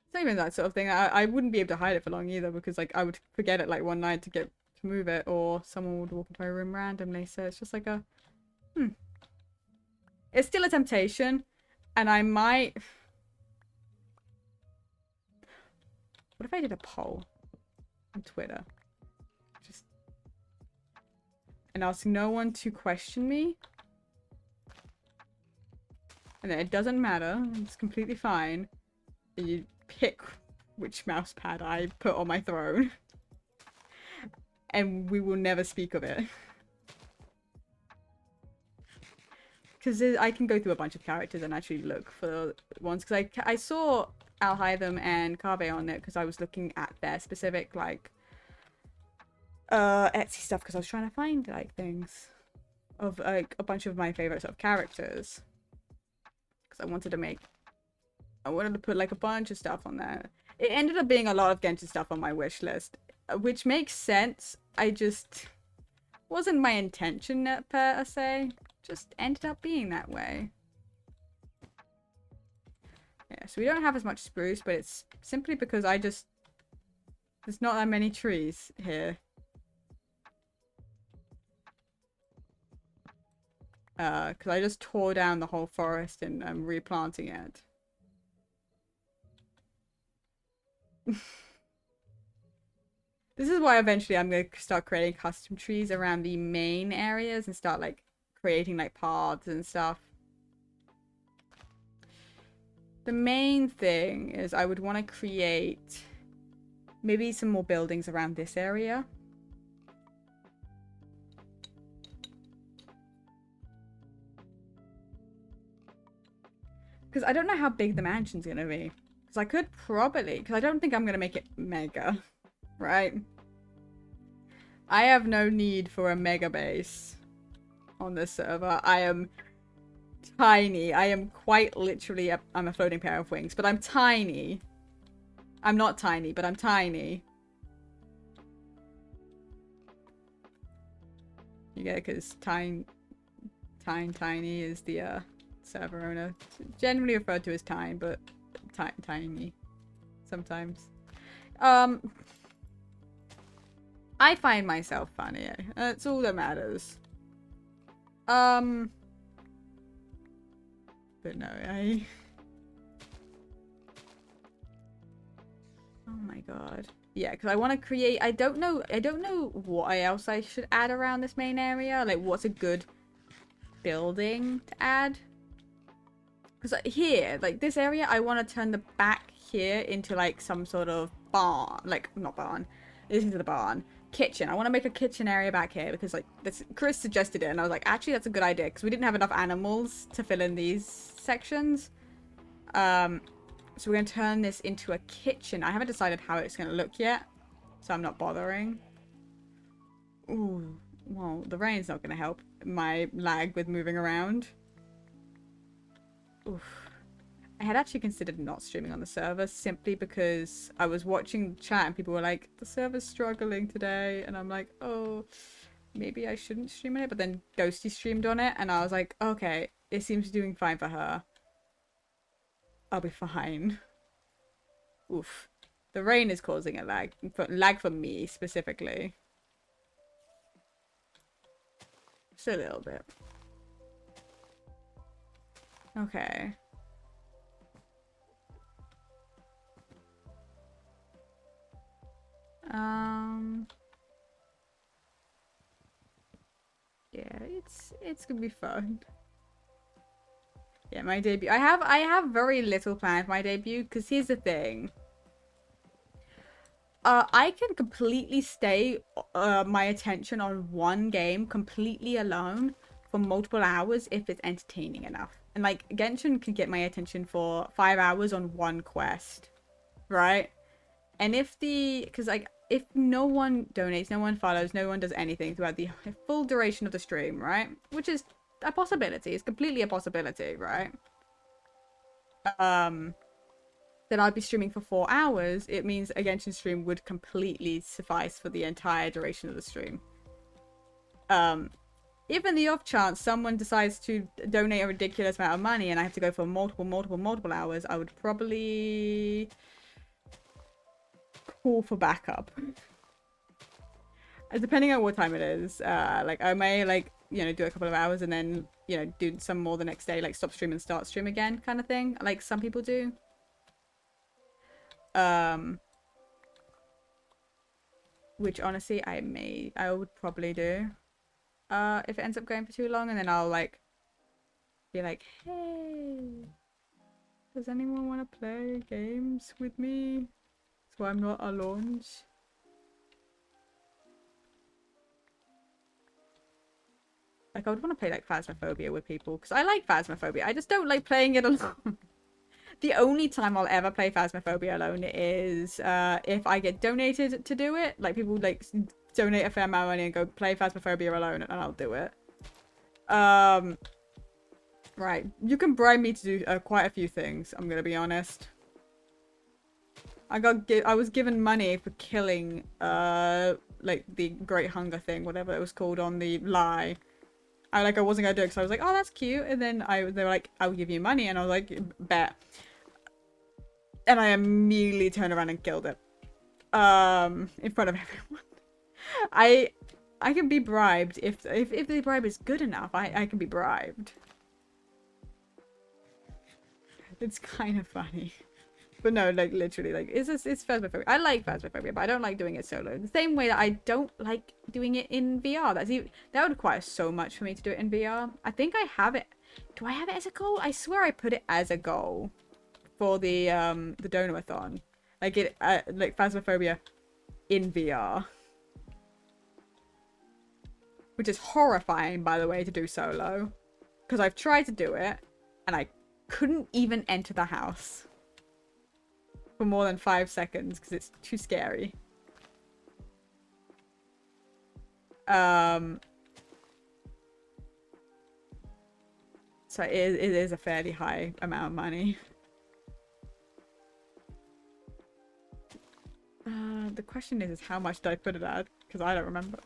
It's not even that sort of thing. I wouldn't be able to hide it for long either because like I would forget it like one night to move it, or someone would walk into my room randomly. So it's just like a it's still a temptation, and I might. What if I did a poll on Twitter? And ask no one to question me? And then it doesn't matter. It's completely fine. You pick which mouse pad I put on my throne. And we will never speak of it. Because I can go through a bunch of characters and actually look for ones. Because I saw Alhaitham and Kave on it because I was looking at their specific, like, Etsy stuff because I was trying to find like things of like a bunch of my favorite sort of characters because I wanted to put like a bunch of stuff on there. It ended up being a lot of Genshin stuff on my wish list, which makes sense. I just wasn't my intention per se. Just ended up being that way. Yeah, so we don't have as much spruce, but it's simply because there's not that many trees here. Because I just tore down the whole forest and I'm replanting it. This is why eventually I'm going to start creating custom trees around the main areas and start like creating like paths and stuff. The main thing is I would want to create maybe some more buildings around this area. Because I don't know how big the mansion's going to be. Because I could probably, because I don't think I'm going to make it mega, right? I have no need for a mega base on this server. I am tiny. I am quite literally, I'm a floating pair of wings, but I'm tiny. I'm not tiny, but I'm tiny. You get it? Because Tiny is the server owner. Generally referred to as Tine, but Tiny sometimes. I find myself funny. That's all that matters. But no, oh my god. Yeah, because I want to create. I don't know what else I should add around this main area. Like, what's a good building to add? Because here, like this area, I want to turn the back here into like some sort of barn. Like, not barn. This is the barn. Kitchen. I want to make a kitchen area back here because like this, Chris suggested it and I was like, actually that's a good idea because we didn't have enough animals to fill in these sections. So we're going to turn this into a kitchen. I haven't decided how it's going to look yet, so I'm not bothering. Ooh, well, the rain's not going to help my lag with moving around. Oof. I had actually considered not streaming on the server simply because I was watching the chat and people were like, the server's struggling today. And I'm like, oh, maybe I shouldn't stream on it. But then Ghosty streamed on it and I was like, okay, it seems doing fine for her. I'll be fine. Oof. The rain is causing a lag for me specifically. Just a little bit. Okay. Yeah, it's gonna be fun. Yeah, my debut. I have very little planned for my debut because here's the thing. I can completely stay my attention on one game completely alone for multiple hours if it's entertaining enough. And like Genshin can get my attention for 5 hours on one quest, right? And because like if no one donates, no one follows, no one does anything throughout the full duration of the stream, right? Which is a possibility. It's completely a possibility, right? That I'd be streaming for 4 hours, it means a Genshin stream would completely suffice for the entire duration of the stream. If in the off chance someone decides to donate a ridiculous amount of money and I have to go for multiple hours, I would probably call for backup. Depending on what time it is. Like I may like, you know, do a couple of hours and then, you know, do some more the next day, like stop stream and start stream again kind of thing. Like some people do. Which honestly I would probably do. If it ends up going for too long and then I'll like be like, hey, does anyone want to play games with me? So I'm not alone. Like I would want to play like Phasmophobia with people because I like Phasmophobia. I just don't like playing it alone. The only time I'll ever play Phasmophobia alone is if I get donated to do it. Like people like donate a fair amount of money and go play Phasmophobia alone, and I'll do it. Right. You can bribe me to do quite a few things, I'm gonna be honest. I was given money for killing, like, the Great Hunger thing, whatever it was called on the lie. I wasn't gonna do it because I was like, oh, that's cute. And then they were like, I'll give you money. And I was like, bet. And I immediately turned around and killed it. In front of everyone. I can be bribed if the bribe is good enough. I can be bribed. It's kind of funny. But no, like, literally, like, it's Phasmophobia. I like Phasmophobia, but I don't like doing it solo. The same way that I don't like doing it in VR. That would require so much for me to do it in VR. I think I have it. Do I have it as a goal? I swear I put it as a goal for the Donoathon. Like, like, Phasmophobia in VR. Which is horrifying, by the way, to do solo. Because I've tried to do it, and I couldn't even enter the house for more than 5 seconds because it's too scary. So it is a fairly high amount of money. The question is how much did I put it at? Because I don't remember.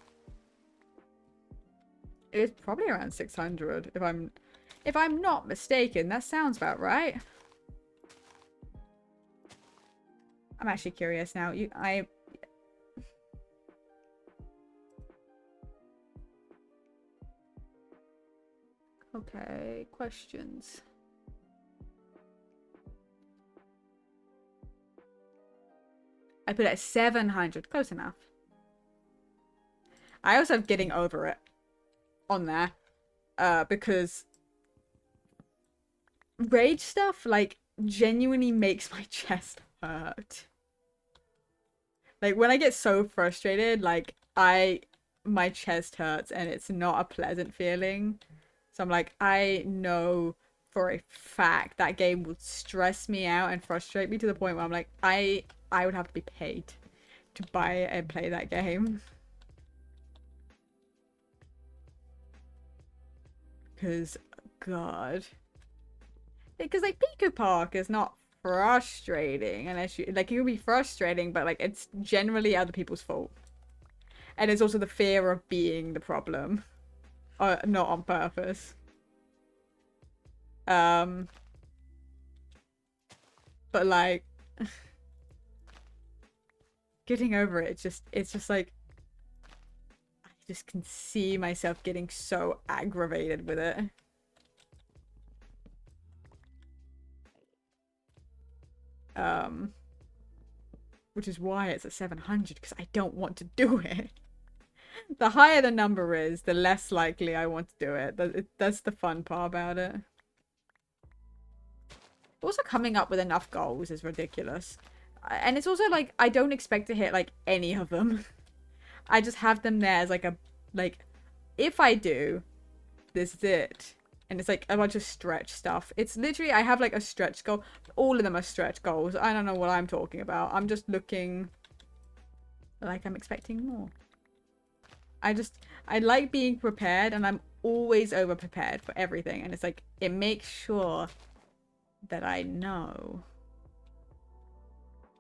It's probably around 600 if I'm not mistaken. That sounds about right. I'm actually curious now. Okay, questions. I put it at 700. Close enough. I also have getting over it on there. Because rage stuff, like, genuinely makes my chest hurt. Like, when I get so frustrated, like, my chest hurts and it's not a pleasant feeling. So I'm like, I know for a fact that game would stress me out and frustrate me to the point where I'm like, I would have to be paid to buy it and play that game. Because, God. Because, like, Piku Park is not frustrating unless you, like, it can be frustrating, but, like, it's generally other people's fault. And it's also the fear of being the problem. Not on purpose. But, like, getting over it, it's just like, I just can see myself getting so aggravated with it. Which is why it's at 700, because I don't want to do it. The higher the number is, the less likely I want to do it. That's the fun part about it. Also, coming up with enough goals is ridiculous. And it's also like, I don't expect to hit like any of them. I just have them there as like if I do, this is it. And it's like a bunch of stretch stuff. It's literally, I have like a stretch goal. All of them are stretch goals. I don't know what I'm talking about. I'm just looking like I'm expecting more. I like being prepared, and I'm always over prepared for everything. And it's like, it makes sure that I know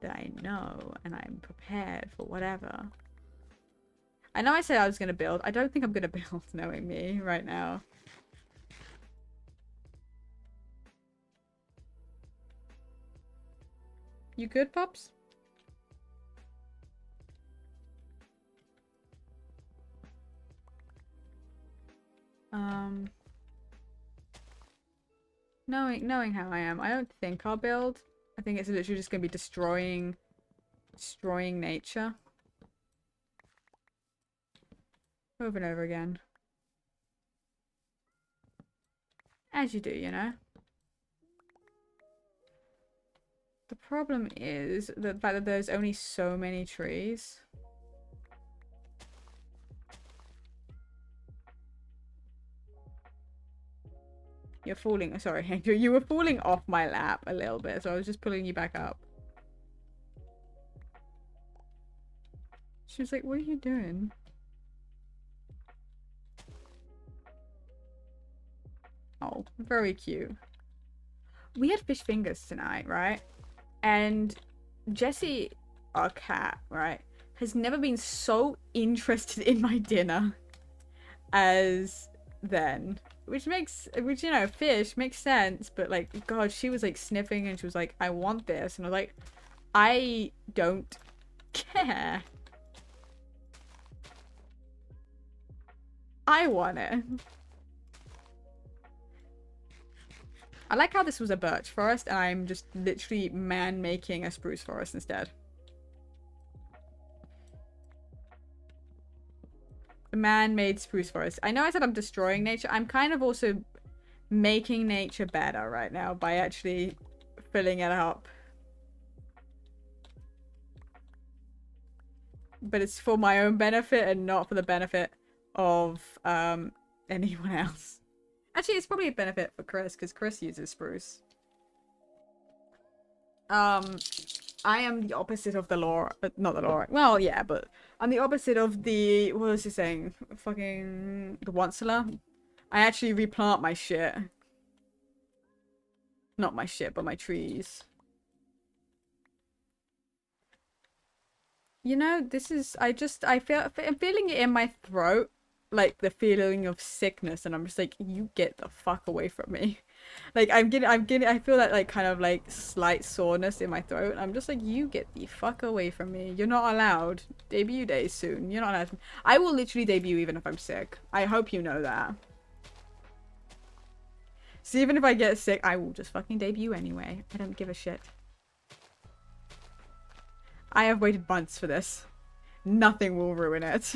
and I'm prepared for whatever. I know I said I was going to build. I don't think I'm going to build, knowing me right now. You good, pups? Knowing how I am, I don't think I'll build. I think it's literally just going to be destroying nature. Over and over again. As you do, you know? The problem is the fact that there's only so many trees. You're falling, sorry, you were falling off my lap a little bit, so I was just pulling you back up. She's like, what are you doing? Oh, very cute. We had fish fingers tonight, right? And Jessie, our cat, right, has never been so interested in my dinner as then. Which, you know, fish makes sense, but like, God, she was like sniffing and she was like, I want this. And I was like, I don't care. I want it. I like how this was a birch forest and I'm just literally man-making a spruce forest instead. A man-made spruce forest. I know I said I'm destroying nature. I'm kind of also making nature better right now by actually filling it up. But it's for my own benefit and not for the benefit of anyone else. Actually, it's probably a benefit for Chris, because Chris uses spruce. I am the opposite of the law. Not the law. Well, yeah, but I'm the opposite of the... What was he saying? Fucking... The Onceler. I actually replant my shit. Not my shit, but my trees. You know, this is... I'm feeling it in my throat. Like, the feeling of sickness. And I'm just like, you get the fuck away from me. Like, I feel that, like, kind of, like, slight soreness in my throat. I'm just like, you get the fuck away from me. You're not allowed. Debut day soon. You're not allowed. I will literally debut even if I'm sick. I hope you know that. So even if I get sick, I will just fucking debut anyway. I don't give a shit. I have waited months for this. Nothing will ruin it.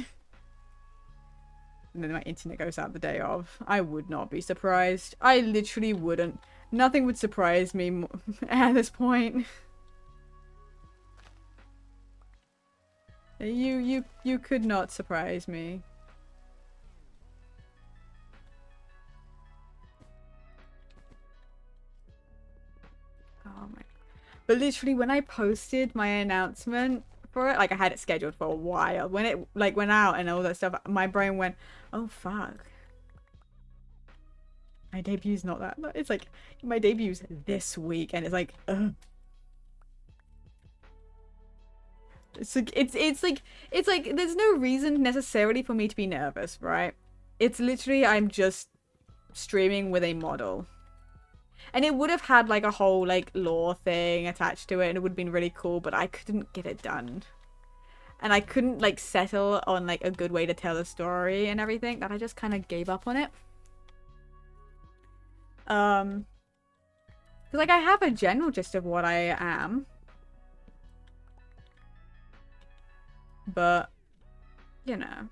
And then my internet goes out the day of. I would not be surprised. I literally wouldn't. Nothing would surprise me at this point. You could not surprise me. Oh my. But literally when I posted my announcement for it, like I had it scheduled for a while. When it like went out and all that stuff, my brain went, oh fuck. My debut's not that. It's like my debut's this week, and it's like, ugh. It's like there's no reason necessarily for me to be nervous, right? It's literally I'm just streaming with a model. And it would have had like a whole like lore thing attached to it, and it would have been really cool, but I couldn't get it done. And I couldn't like settle on like a good way to tell a story and everything, that I just kind of gave up on it. Because like I have a general gist of what I am. But, you know.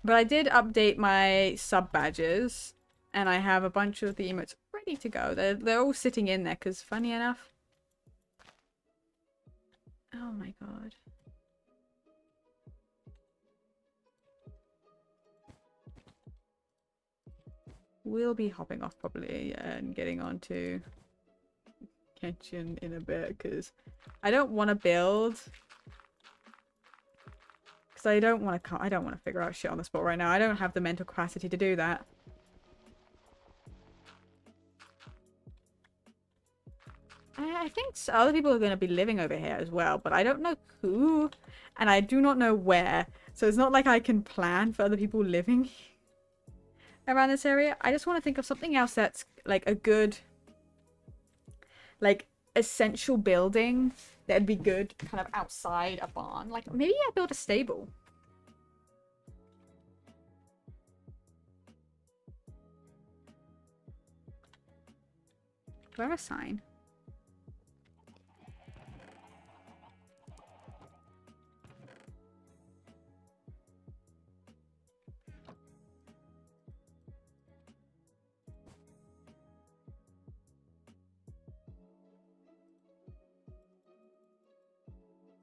But I did update my sub badges, and I have a bunch of the emotes ready to go. They're all sitting in there, because funny enough... Oh my god. We'll be hopping off probably and getting on to Genshin in a bit, because I don't want to build... Because I don't want to figure out shit on the spot right now. I don't have the mental capacity to do that. I think other people are going to be living over here as well, but I don't know who, and I do not know where. So it's not like I can plan for other people living around this area. I just want to think of something else that's like a good, like, essential building that'd be good kind of outside a barn. Like, maybe I build a stable. Do I have a sign?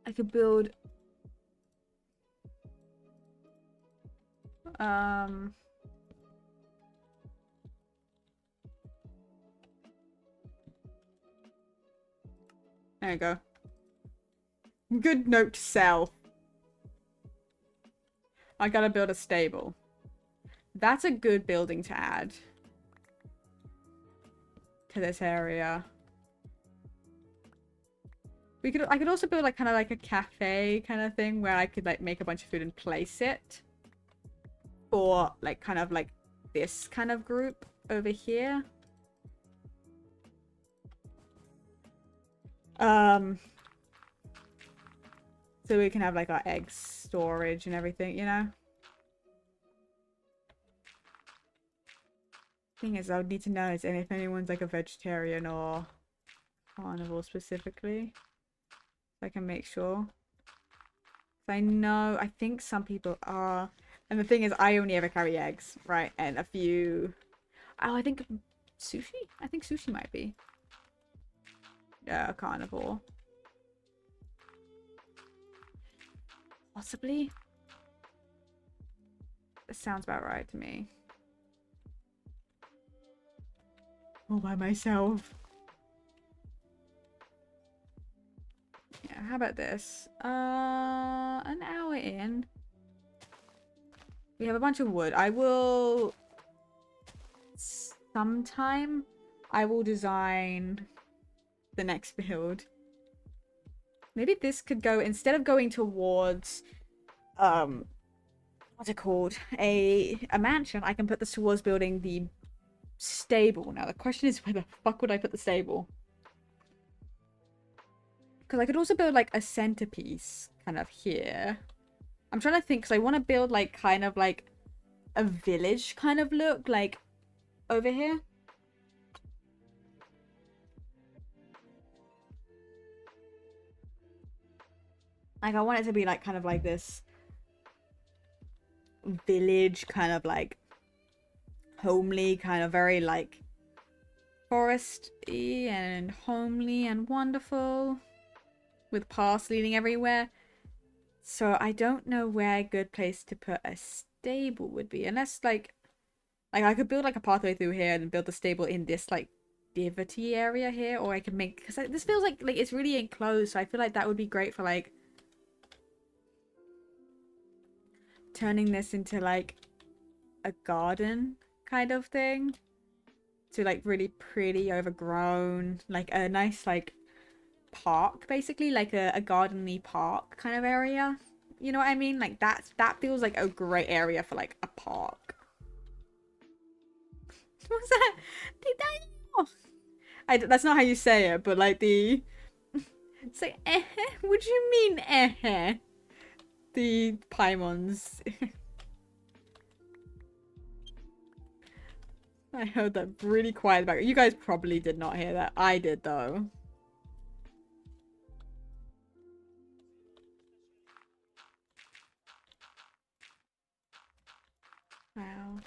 I could build There you go. Good note to self. I gotta build a stable. That's a good building to add to this area. I could also build like kind of like a cafe kind of thing where I could like make a bunch of food and place it for like kind of like this kind of group over here. So we can have like our egg storage and everything, you know? Thing is, I would need to know is if anyone's like a vegetarian or carnivore specifically. So I can make sure. I know, I think some people are. And the thing is, I only ever carry eggs, right? And a few... Oh, I think sushi? I think sushi might be. Yeah, a carnivore. Possibly? That sounds about right to me. All by myself. Yeah, how about this? An hour in. We have a bunch of wood. I will... Sometime, I will design the next build. Maybe this could go, instead of going towards, what's it called? A mansion, I can put this towards building the stable. Now, the question is, where the fuck would I put the stable? Because I could also build, like, a centerpiece kind of here. I'm trying to think, because I want to build, like, kind of, like, a village kind of look, like, over here. Like, I want it to be, like, kind of like this village, kind of, like, homely, kind of very, like, foresty and homely and wonderful. With paths leading everywhere. So I don't know where a good place to put a stable would be. Unless, like I could build, like, a pathway through here and build the stable in this, like, divotty area here. Or I can make... Because this feels like it's really enclosed. So I feel like that would be great for, like... turning this into, like, a garden kind of thing. To, like, really pretty, overgrown. Like, a nice, like, park, basically. Like, a garden-y park kind of area. You know what I mean? Like, that feels like a great area for, like, a park. What's that? That's not how you say it, but, like, the... It's like, eh? What do you mean, eh? The Paimons. I heard that really quiet back. You guys probably did not hear that. I did, though. Wow.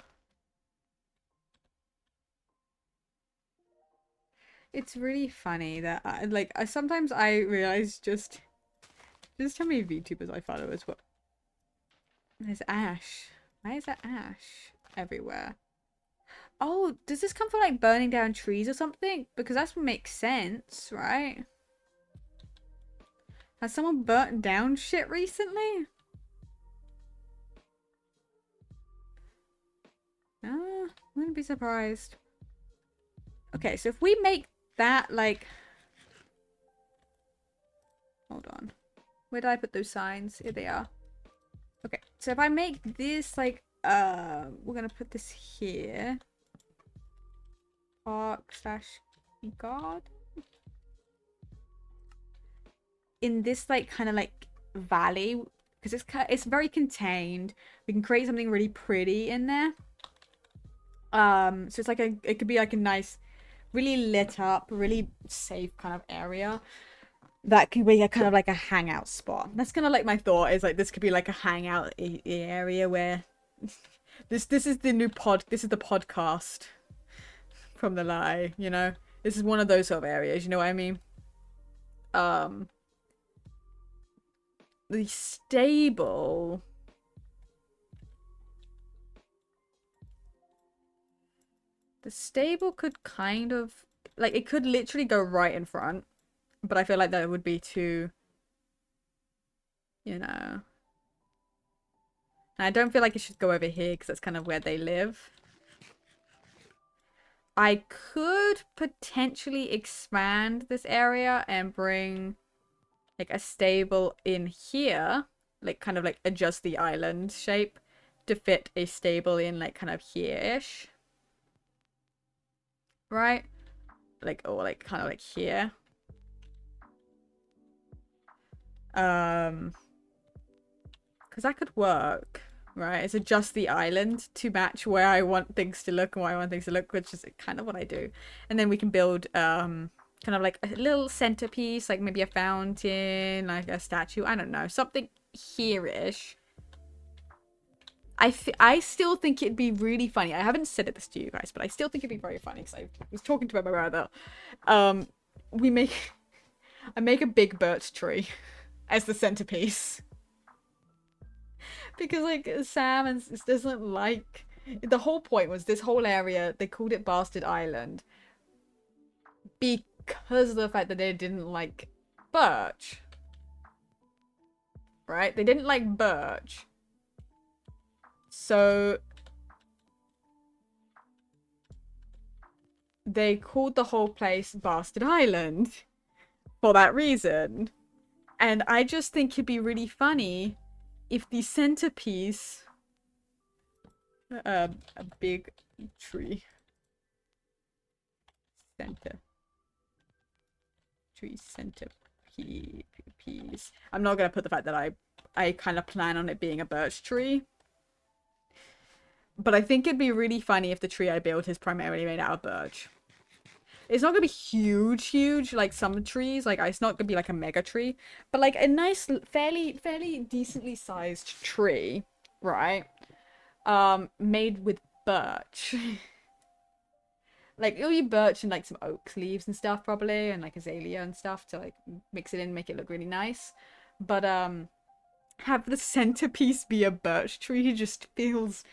It's really funny that sometimes I realize just how many VTubers I follow as well. There's ash. Why is there ash everywhere? Oh, does this come from, like, burning down trees or something? Because that would make sense, right? Has someone burnt down shit recently? Wouldn't be surprised. Okay, so if we make that, like... Hold on. Where did I put those signs? Here they are. Okay, so if I make this, like, we're gonna put this here. Park / garden? In this, like, kind of, like, valley. Because it's very contained. We can create something really pretty in there. So it's like it could be like a nice, really lit up, really safe kind of area. That could be a kind of like a hangout spot. That's kind of like my thought is, like, this could be like a hangout area where this is the new this is the podcast from the lie, you know? This is one of those sort of areas, you know what I mean? The stable. The stable could kind of, like, it could literally go right in front. But I feel like that would be too, you know. And I don't feel like it should go over here because that's kind of where they live. I could potentially expand this area and bring like a stable in here, like kind of like adjust the island shape to fit a stable in like kind of here-ish. Right? Like, or like kind of like here. Because that could work, right? It's adjust the island to match where I want things to look and where I want things to look, which is kind of what I do. And then we can build kind of like a little centerpiece, like maybe a fountain, like a statue. I don't know, something here-ish. I still think it'd be really funny. I haven't said this to you guys, but I still think it'd be very funny because I was talking to my brother. We make I make a big birch tree as the centerpiece because like Sam and doesn't like the whole point was this whole area they called it Bastard Island because of the fact that they didn't like birch. Right? They didn't like birch. So they called the whole place Bastard Island for that reason. And I just think it'd be really funny if the centerpiece a big tree centerpiece. I'm not gonna put the fact that I kind of plan on it being a birch tree. But I think it'd be really funny if the tree I built is primarily made out of birch. It's not gonna be huge like some trees. Like it's not gonna be like a mega tree, but like a nice, fairly decently sized tree, right? Made with birch. Like it'll be birch and like some oak leaves and stuff probably, and like azalea and stuff to like mix it in, make it look really nice. But have the centerpiece be a birch tree just feels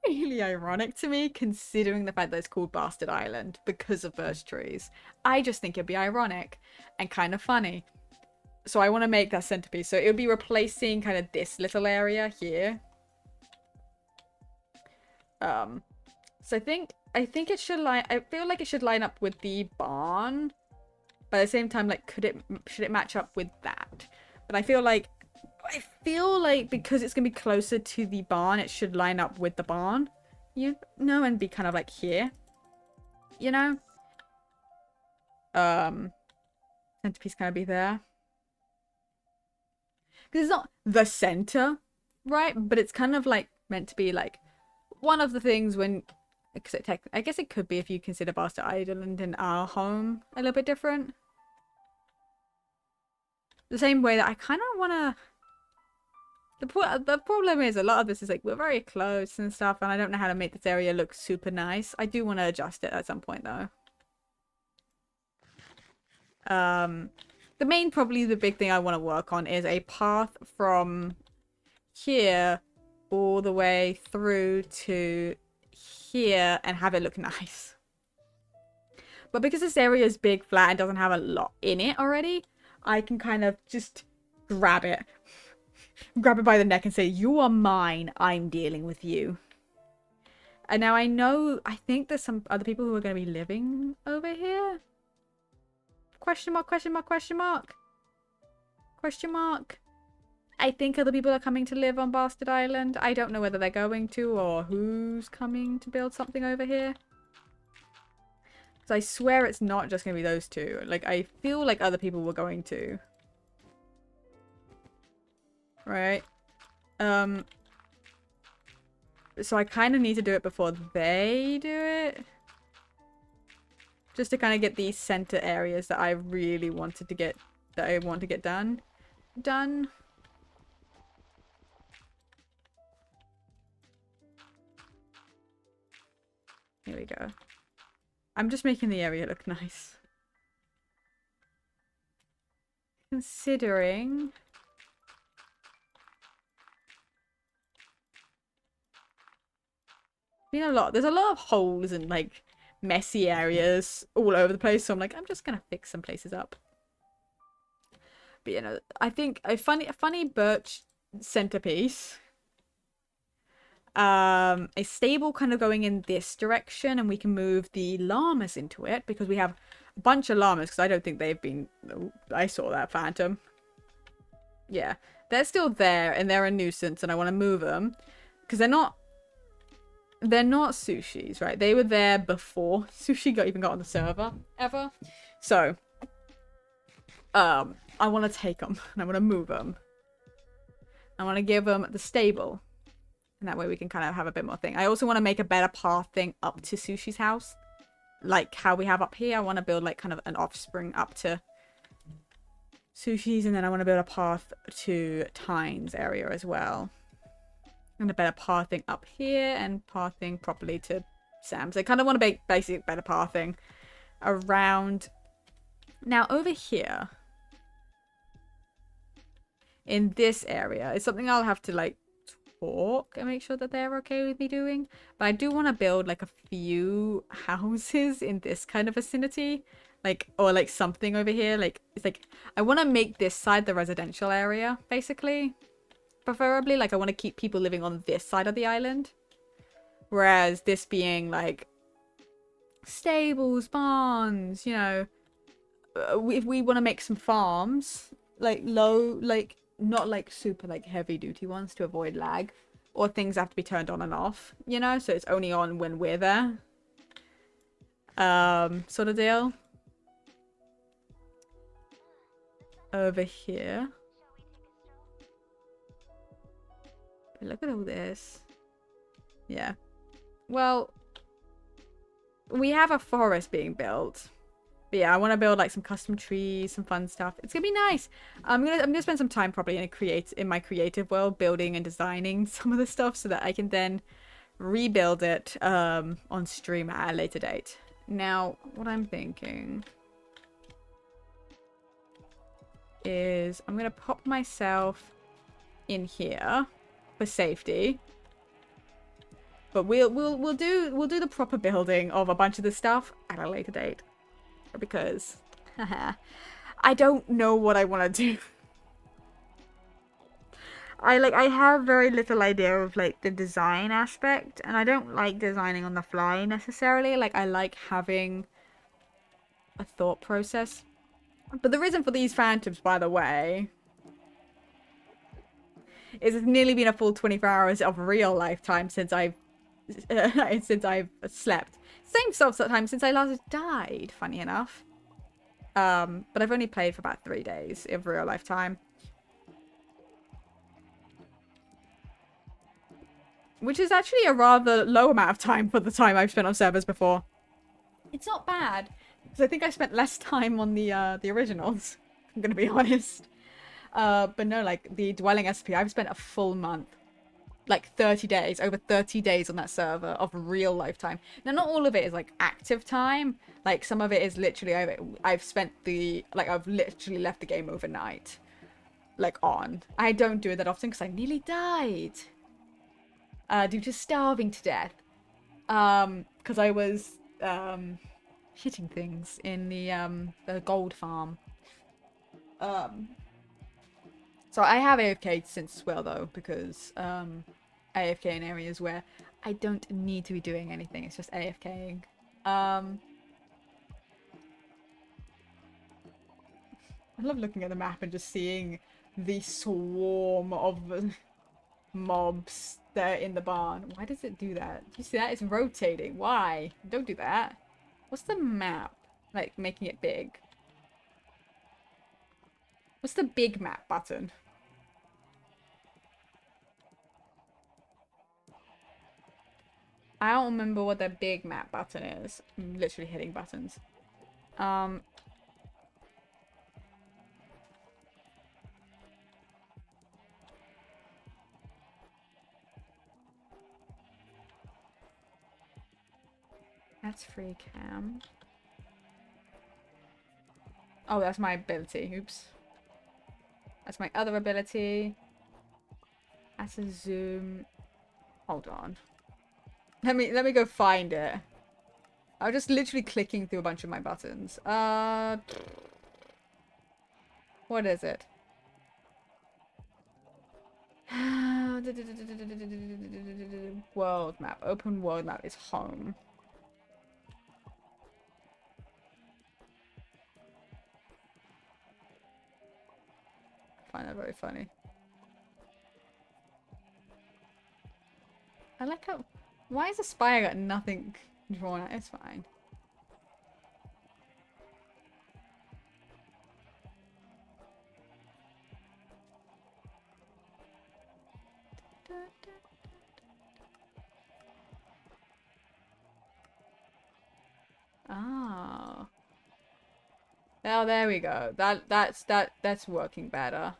really ironic to me, considering the fact that it's called Bastard Island because of birch trees. I just think it'd be ironic and kind of funny. So I want to make that centerpiece. So it would be replacing kind of this little area here. So I think it should I feel like it should line up with the barn. But at the same time, like, should it match up with that? But I feel like because it's gonna be closer to the barn, it should line up with the barn, you know, and be kind of like here, you know. Centerpiece kind of be there because it's not the center, right? But it's kind of like meant to be like one of the things when, because I guess it could be if you consider Bastard Island and our home a little bit different. The same way that I kind of want to. The problem is a lot of this is like we're very close and stuff, and I don't know how to make this area look super nice. I do want to adjust it at some point though. Probably the big thing I want to work on is a path from here all the way through to here and have it look nice. But because this area is big, flat, and doesn't have a lot in it already, I can kind of just grab it by the neck and say, you are mine, I'm dealing with you. And now I think there's some other people who are going to be living over here. Question mark, question mark, question mark. Question mark. I think other people are coming to live on Bastard Island. I don't know whether they're going to or who's coming to build something over here. Because I swear it's not just going to be those two. Like, I feel like other people were going to. Right? So I kind of need to do it before they do it. Just to kind of get these center areas that I really wanted to get, that I want to get done. Here we go. I'm just making the area look nice. Considering... there's a lot of holes and like messy areas all over the place, so I'm like, I'm just gonna fix some places up. But, you know, I think a funny birch centerpiece. A stable kind of going in this direction, and we can move the llamas into it because we have a bunch of llamas. Because I don't think they've been. Oh, I saw that phantom. Yeah, they're still there, and they're a nuisance, and I want to move them because they're not. They're not sushis, right? They were there before sushi even got on the server ever. So, I want to take them and I want to move them. I want to give them the stable. And that way we can kind of have a bit more thing. I also want to make a better path thing up to Sushi's house. Like how we have up here. I want to build like kind of an offspring up to Sushi's. And then I want to build a path to Tyne's area as well. And a better pathing up here. And pathing properly to Sam's. I kind of want to make basic better pathing around. Now over here. In this area. It's something I'll have to like and make sure that they're okay with me doing. But I do want to build like a few houses in this kind of vicinity, like, or like something over here. Like, it's like I want to make this side the residential area, basically, preferably. Like I want to keep people living on this side of the island, whereas this being like stables, barns, you know, if we want to make some farms, like low, like not like super like heavy duty ones to avoid lag, or things have to be turned on and off, you know, so it's only on when we're there, sort of deal. Over here, but look at all this. Yeah, well, we have a forest being built. But yeah, I want to build like some custom trees, some fun stuff. It's gonna be nice. I'm gonna spend some time probably in my creative world, building and designing some of the stuff so that I can then rebuild it on stream at a later date. Now, what I'm thinking is I'm gonna pop myself in here for safety. But we'll do the proper building of a bunch of this stuff at a later date. Because I don't know what I want to do. I have very little idea of like the design aspect, and I don't like designing on the fly necessarily. Like I like having a thought process. But the reason for these phantoms, by the way, is it's nearly been a full 24 hours of real life time since I've slept. Same sort of time since I last died, funny enough. But I've only played for about 3 days of real life time. Which is actually a rather low amount of time for the time I've spent on servers before. It's not bad. Because I think I spent less time on the originals. I'm gonna be honest. But no, like, the Dwelling SP, I've spent a full month. Like 30 days, over 30 days on that server of real lifetime. Now, not all of it is like active time. Like some of it is literally, I've spent I've literally left the game overnight. Like on. I don't do it that often because I nearly died. Due to starving to death. Because I was, hitting things in the gold farm. So I have AFK'd since as well though, because AFK in areas where I don't need to be doing anything, it's just AFKing. I love looking at the map and just seeing the swarm of mobs there in the barn. Why does it do that? Do you see that? It's rotating. Why? Don't do that. What's the map? Like, making it big. What's the big map button? I don't remember what the big map button is. I'm literally hitting buttons. That's free cam. Oh, that's my ability. Oops. That's my other ability. That's a zoom. Hold on. Let me go find it. I'm just literally clicking through a bunch of my buttons. What is it? World map. Open world map is home. I find that very funny. I like how... Why is the spire got nothing drawn out? It's fine. Oh. Oh, there we go. That's working better.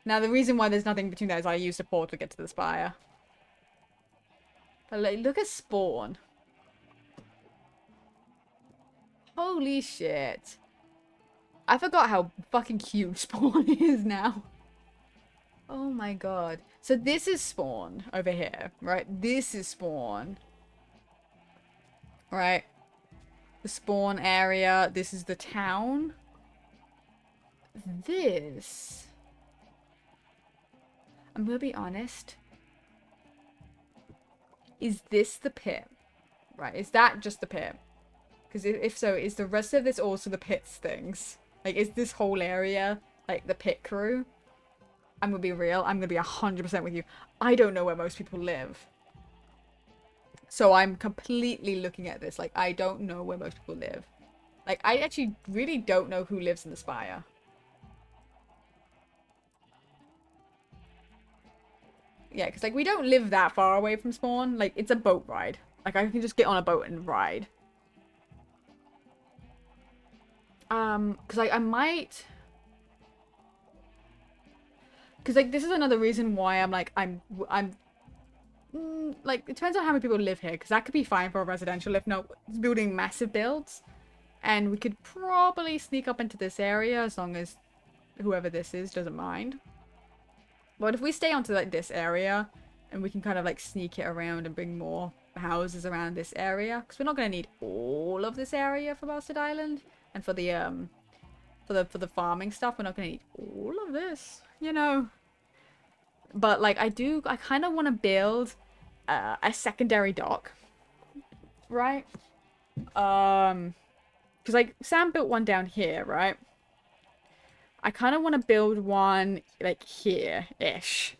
Now the reason why there's nothing between there is I used a portal to get to the spire. But like, look at spawn. Holy shit. I forgot how fucking huge spawn is now. Oh my god. So this is spawn over here, right? This is spawn. Right? The spawn area. This is the town. This... I'm gonna be honest. Is this the pit? Right, is that just the pit? Because if so, is the rest of this also the pits things? Like, is this whole area, like, the pit crew? I'm gonna be real. I'm gonna be 100% with you. I don't know where most people live. So I'm completely looking at this. Like, I don't know where most people live. Like, I actually really don't know who lives in the spire. Yeah, because, like, we don't live that far away from spawn. Like, it's a boat ride. Like, I can just get on a boat and ride. Because I might... Because, like, this is another reason why I'm, like, like, it depends on how many people live here. Because that could be fine for a residential if not building massive builds. And we could probably sneak up into this area as long as whoever this is doesn't mind. But if we stay onto like this area and we can kind of like sneak it around and bring more houses around this area, because we're not going to need all of this area for Bastard Island and for the farming stuff. We're not going to need all of this, you know. But like I kind of want to build a secondary dock, right? Because like Sam built one down here, right? I kind of want to build one like here-ish.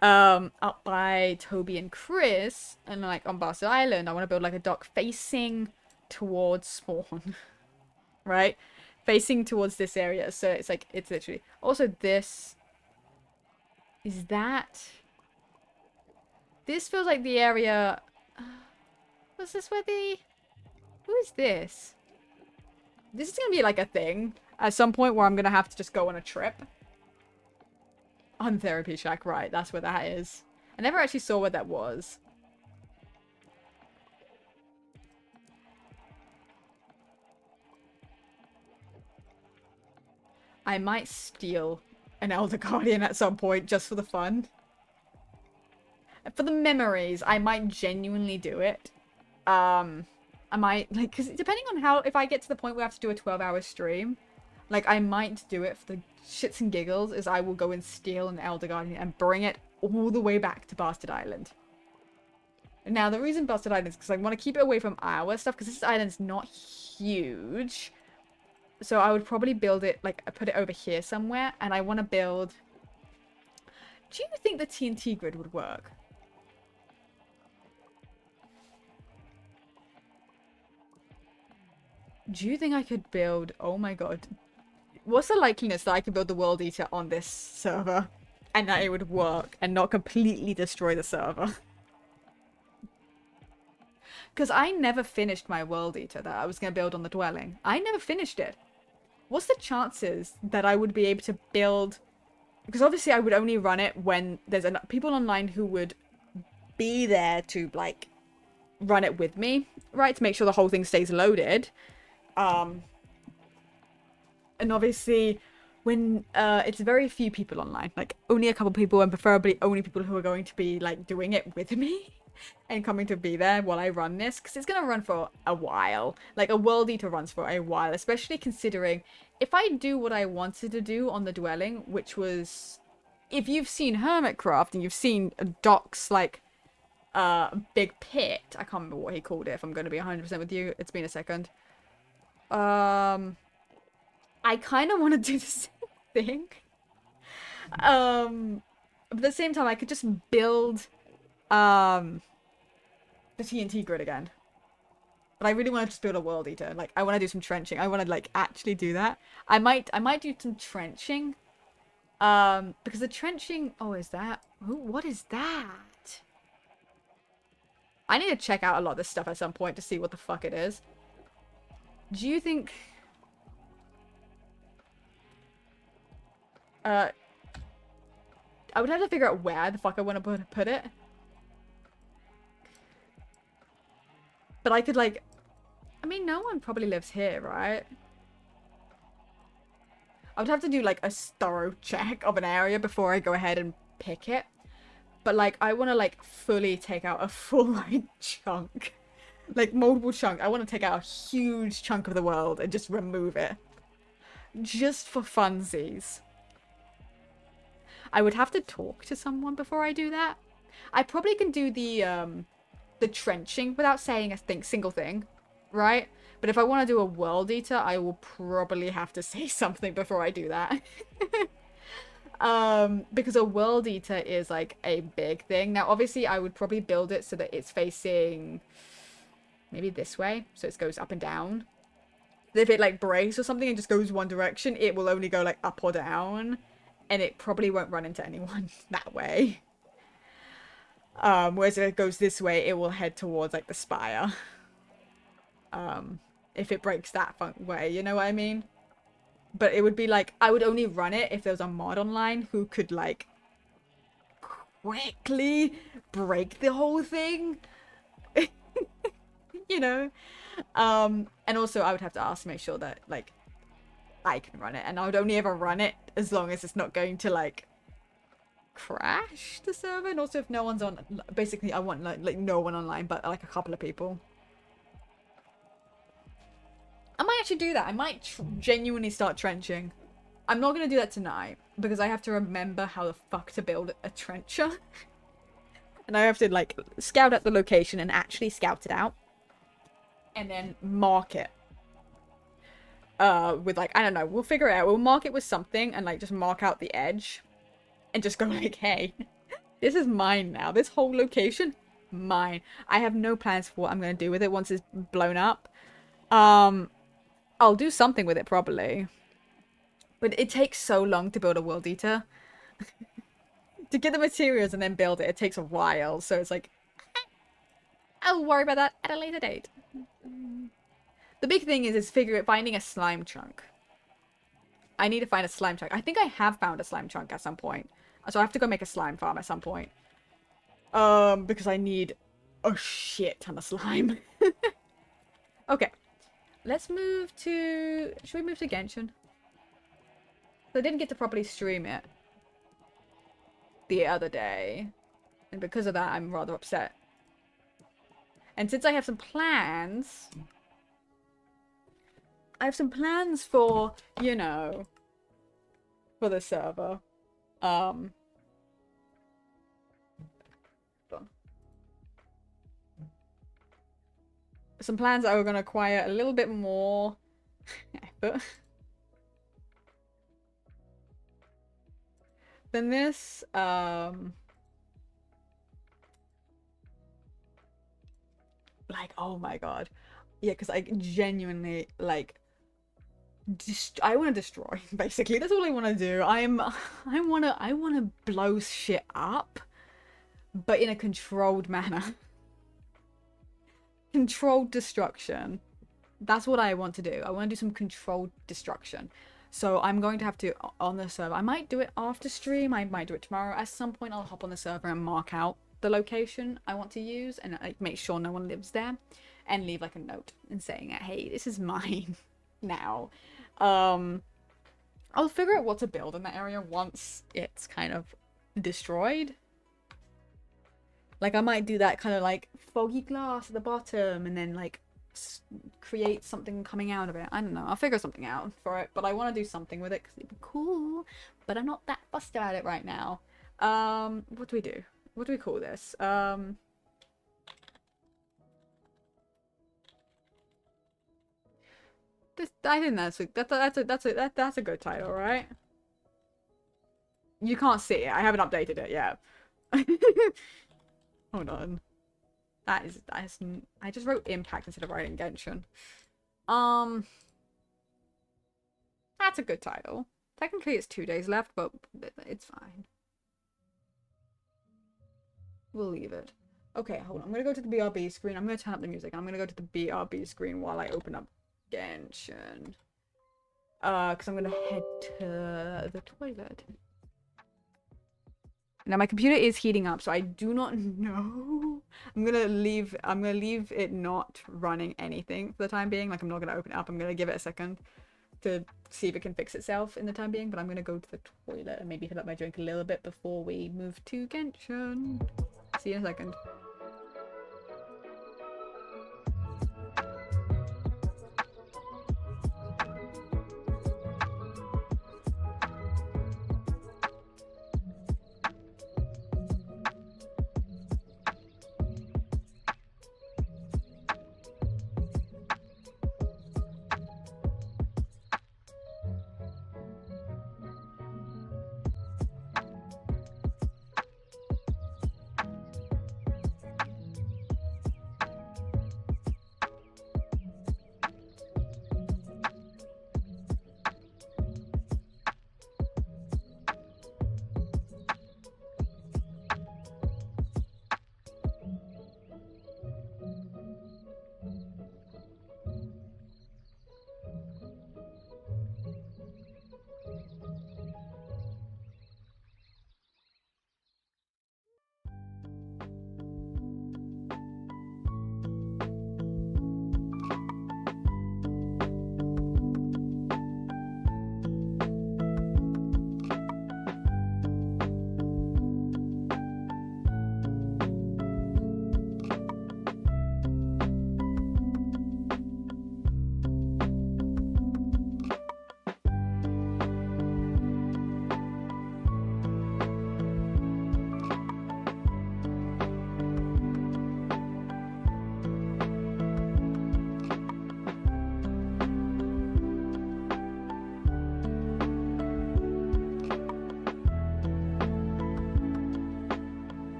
Up by Toby and Chris, and like on Bastard Island, I want to build like a dock facing towards spawn, right? Facing towards this area, so it's like, it's literally... Also this... Is that... This feels like the area... Was this where the... Who is this? This is gonna be like a thing at some point where I'm gonna have to just go on a trip. On Therapy Shack, right, that's where that is. I never actually saw what that was. I might steal an Elder Guardian at some point just for the fun. For the memories, I might genuinely do it. I might, like, because depending on how, if I get to the point where I have to do a 12-hour stream, like, I might do it for the shits and giggles, is I will go and steal an Elder Guardian and bring it all the way back to Bastard Island. Now, the reason Bastard Island is because I want to keep it away from our stuff, because this island's not huge. So I would probably build it, like, put it over here somewhere, and I want to build... Do you think the TNT grid would work? Do you think I could build... Oh my god. What's the likeliness that I could build the World Eater on this server? And that it would work and not completely destroy the server? Because I never finished my World Eater that I was going to build on the dwelling. I never finished it. What's the chances that I would be able to build... Because obviously I would only run it when there's enough people online who would be there to, like, run it with me, right? To make sure the whole thing stays loaded. And obviously when it's very few people online, like only a couple people, and preferably only people who are going to be like doing it with me and coming to be there while I run this, because it's gonna run for a while. Like a World Eater runs for a while, especially considering if I do what I wanted to do on the dwelling, which was if you've seen Hermitcraft and you've seen Doc's like big pit, I can't remember what he called it, if I'm going to be 100% with you. It's been a second. I kind of want to do the same thing. But at the same time, I could just build the TNT grid again. But I really want to just build a world eater. Like, I want to do some trenching. I want to like actually do that. I might do some trenching. Because the trenching. Oh, is that? Ooh, what is that? I need to check out a lot of this stuff at some point to see what the fuck it is. Do you think? I would have to figure out where the fuck I want to put it. But I could like, I mean, no one probably lives here, right? I would have to do like a thorough check of an area before I go ahead and pick it. But like, I want to like fully take out a full like chunk. Like multiple chunks. I want to take out a huge chunk of the world and just remove it. Just for funsies. I would have to talk to someone before I do that. I probably can do the trenching without saying a single thing, right? But if I want to do a world eater, I will probably have to say something before I do that. Because a world eater is like a big thing. Now, obviously, I would probably build it so that it's facing maybe this way, so it goes up and down. If it like breaks or something and just goes one direction, it will only go like up or down, and it probably won't run into anyone that way. Whereas if it goes this way, it will head towards like the spire. If it breaks that way, you know what I mean? But it would be like, I would only run it if there was a mod online who could like quickly break the whole thing. You know? And also I would have to ask to make sure that like I can run it, and I would only ever run it as long as it's not going to like crash the server. And also if no one's on, basically I want like no one online but like a couple of people. I might actually do that. I might genuinely start trenching. I'm not going to do that tonight because I have to remember how the fuck to build a trencher. And I have to like scout out the location and actually scout it out. And then mark it. With like, I don't know, we'll figure it out. We'll mark it with something and like just mark out the edge. And just go like, hey, this is mine now. This whole location, mine. I have no plans for what I'm going to do with it once it's blown up. I'll do something with it probably. But it takes so long to build a world eater. To get the materials and then build it, it takes a while. So it's like, I'll worry about that at a later date. The big thing is finding a slime chunk. I need to find a slime chunk. I think I have found a slime chunk at some point. So I have to go make a slime farm at some point. Because I need a shit ton of slime. Okay. Let's move to... Should we move to Genshin? So I didn't get to properly stream it the other day. And because of that, I'm rather upset. And since I have some plans... I have some plans for, you know, for the server. Hold on. Some plans that are going to require a little bit more effort than this. Like, oh my god. Yeah, because I genuinely, like... I want to destroy, basically. That's all I want to do. I want to blow shit up, but in a controlled manner. Controlled destruction. That's what I want to do. I want to do some controlled destruction. So I'm going to have to, on the server, I might do it after stream, I might do it tomorrow. At some point I'll hop on the server and mark out the location I want to use and like make sure no one lives there and leave like a note and saying, hey, this is mine now. I'll figure out what to build in that area once it's kind of destroyed. Like I might do that kind of like foggy glass at the bottom and then like create something coming out of it. I don't know. I'll figure something out for it, but I want to do something with it because it'd be cool. But I'm not that fussed about it right now. What do we do? What do we call this? I think that's a good title, right? You can't see it. I haven't updated it yet. Hold on. That is I just wrote impact instead of writing Genshin. That's a good title. Technically it's 2 days left, but it's fine. We'll leave it. Okay, hold on. I'm gonna go to the BRB screen. I'm gonna turn up the music. I'm gonna go to the BRB screen while I open up Genshin. Because I'm gonna head to the toilet. Now my computer is heating up, so I do not know. I'm gonna leave it not running anything for the time being. Like, I'm not gonna open it up. I'm gonna give it a second to see if it can fix itself in the time being, but I'm gonna go to the toilet and maybe fill up my drink a little bit before we move to Genshin. See you in a second.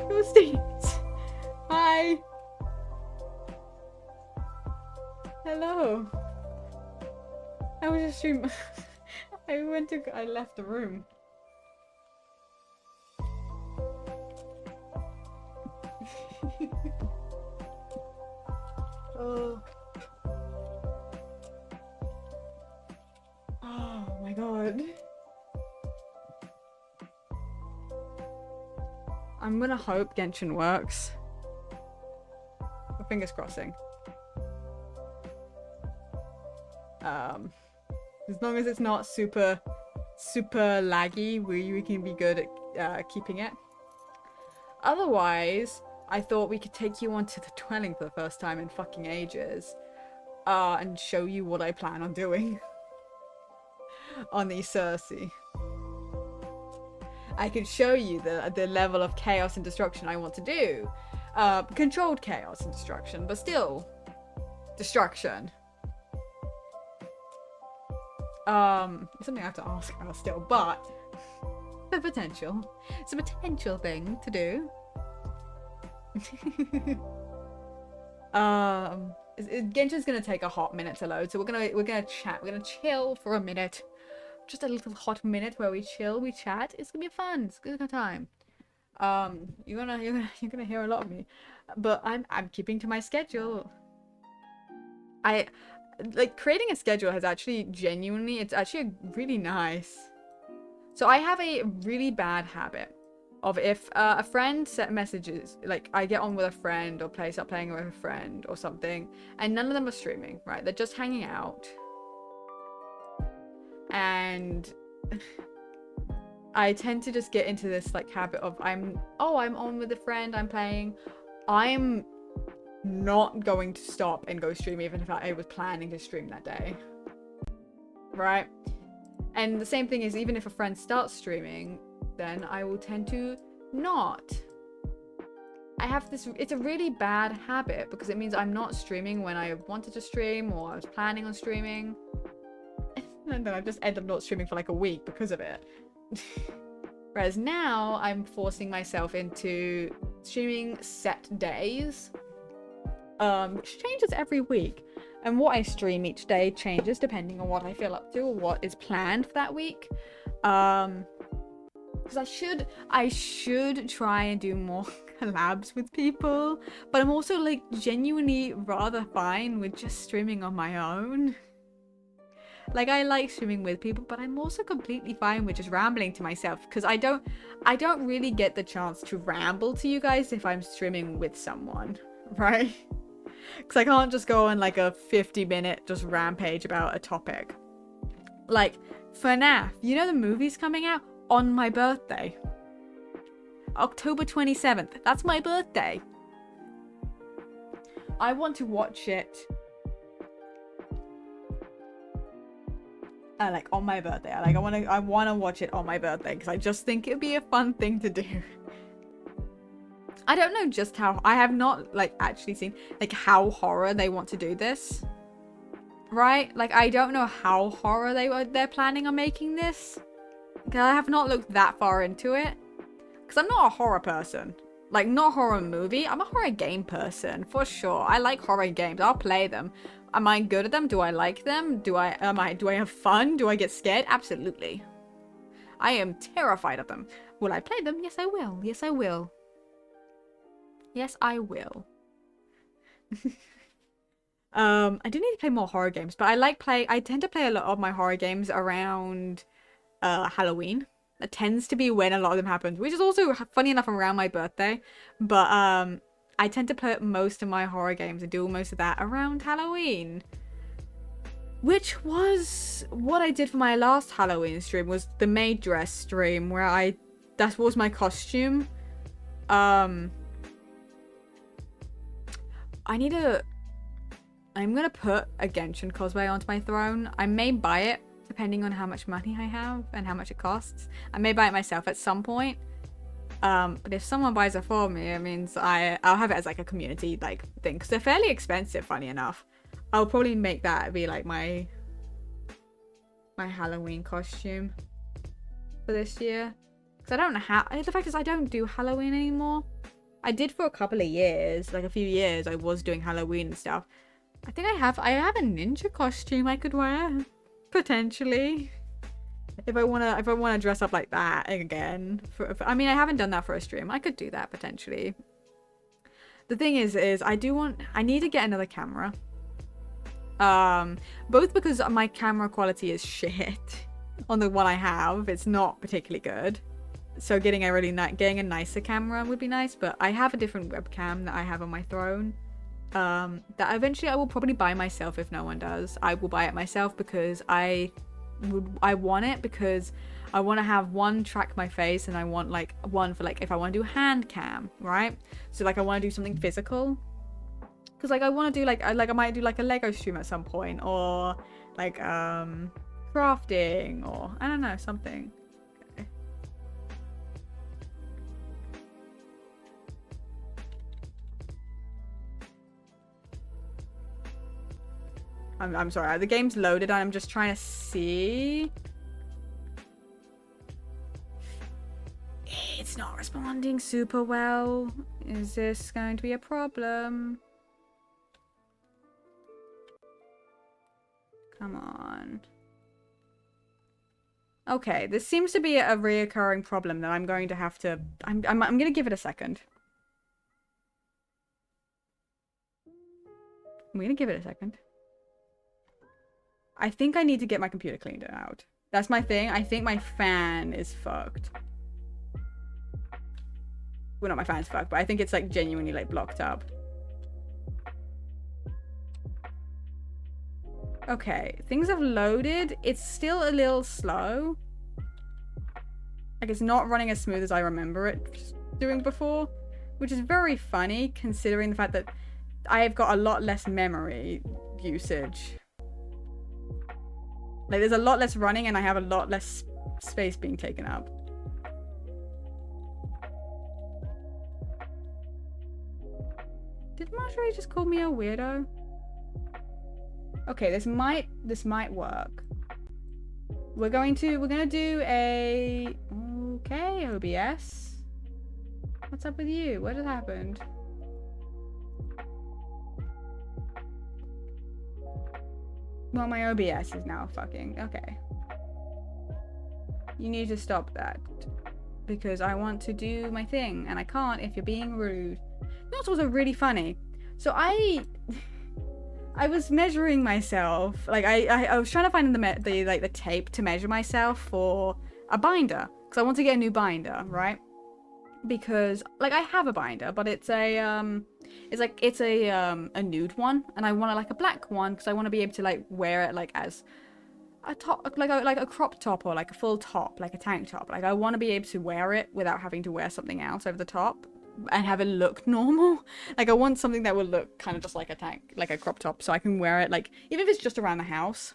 Ghosties! Hi! Hello! I was just streaming. I left the room. Oh. Oh my god. I'm gonna hope Genshin works. Fingers crossing. As long as it's not super laggy, we can be good at keeping it. Otherwise, I thought we could take you onto the dwelling for the first time in fucking ages, and show you what I plan on doing on the Circe. I could show you the level of chaos and destruction I want to do. Controlled chaos and destruction, but still destruction. It's something I have to ask about still, but the potential. It's a potential thing to do. Genshin's gonna take a hot minute to load, so we're gonna chat. We're gonna chill for a minute. Just a little hot minute where we chill, we chat. It's gonna be fun. It's a good time. You're gonna hear a lot of me, but I'm keeping to my schedule. Like, creating a schedule has actually genuinely, it's actually really nice. So I have a really bad habit of, if a friend messages, like I get on with a friend or start playing with a friend or something, and none of them are streaming, right? They're just hanging out. And I tend to just get into this like habit of I'm on with a friend, I'm playing. I'm not going to stop and go stream even if I was planning to stream that day. Right? And the same thing is, even if a friend starts streaming, then I will tend to not. I have this, it's a really bad habit because it means I'm not streaming when I wanted to stream or I was planning on streaming. And then I just end up not streaming for like a week because of it. Whereas now I'm forcing myself into streaming set days, which changes every week. And what I stream each day changes depending on what I feel up to or what is planned for that week. Because I should try and do more collabs with people, but I'm also like genuinely rather fine with just streaming on my own. Like, I like streaming with people, but I'm also completely fine with just rambling to myself, because I don't really get the chance to ramble to you guys if I'm streaming with someone, right? Because I can't just go on like a 50-minute just rampage about a topic. Like, FNAF, you know the movie's coming out on my birthday. October 27th. That's my birthday. I want to watch it like on my birthday. I want to watch it on my birthday because I just think it'd be a fun thing to do. I don't know just how, I have not like actually seen like how horror they want to do this, right? Like, I don't know how horror they're planning on making this, because I have not looked that far into it, because I'm not a horror person. Like, not horror movie, I'm a horror game person for sure. I like horror games. I'll play them. Am I good at them? Do I like them? Do I have fun? Do I get scared? Absolutely. I am terrified of them. Will I play them? Yes, I will. Yes, I will. Yes, I will. I do need to play more horror games, but I tend to play a lot of my horror games around Halloween. That tends to be when a lot of them happen, which is also funny enough around my birthday. But I tend to play most of my horror games and do most of that around Halloween. Which was what I did for my last Halloween stream, was the maid dress stream, where that was my costume. I'm gonna put a Genshin cosplay onto my throne. I may buy it, depending on how much money I have and how much it costs. I may buy it myself at some point. But if someone buys it for me, it means I'll have it as like a community like thing, because they're fairly expensive, funny enough. I'll probably make that be like my Halloween costume for this year. Because I don't know how, the fact is I don't do Halloween anymore. I did for a couple of years, like a few years I was doing Halloween and stuff. I think I have a ninja costume I could wear, potentially. If I wanna dress up like that again. I mean, I haven't done that for a stream. I could do that potentially. The thing is I need to get another camera. Both because my camera quality is shit on the one I have. It's not particularly good. So getting a nicer camera would be nice, but I have a different webcam that I have on my throne. that eventually I will probably buy myself if no one does. I will buy it myself because I want it because I want to have one track my face, and I want like one for like if I want to do hand cam, right? So like I want to do something physical, because like I want to do like I might do like a Lego stream at some point, or like crafting, or I don't know, something. Okay. I'm sorry, the game's loaded and I'm just trying to see. It's not responding super well. Is this going to be a problem? Come on. Okay, this seems to be a reoccurring problem that I'm going to have to... I'm going to give it a second. I'm going to give it a second. I think I need to get my computer cleaned out. That's my thing. I think my fan is fucked. Well, not my fan's fucked, but I think it's like genuinely like blocked up. Okay, things have loaded. It's still a little slow. Like it's not running as smooth as I remember it doing before, which is very funny considering the fact that I've got a lot less memory usage. Like there's a lot less running and I have a lot less space being taken up. Did Marjorie just call me a weirdo? Okay, this might work. We're gonna do a okay, OBS. What's up with you? What has happened? Well, my OBS is now fucking okay. You need to stop that because I want to do my thing and I can't if you're being rude. That's also really funny. So I was measuring myself. Like I was trying to find the tape to measure myself for a binder because I want to get a new binder, right? Because like I have a binder, but it's a nude one, and I want like a black one because I want to be able to like wear it like as a top, like a crop top or like a full top, like a tank top. Like I want to be able to wear it without having to wear something else over the top and have it look normal. Like I want something that will look kind of just like a tank, like a crop top, so I can wear it like even if it's just around the house.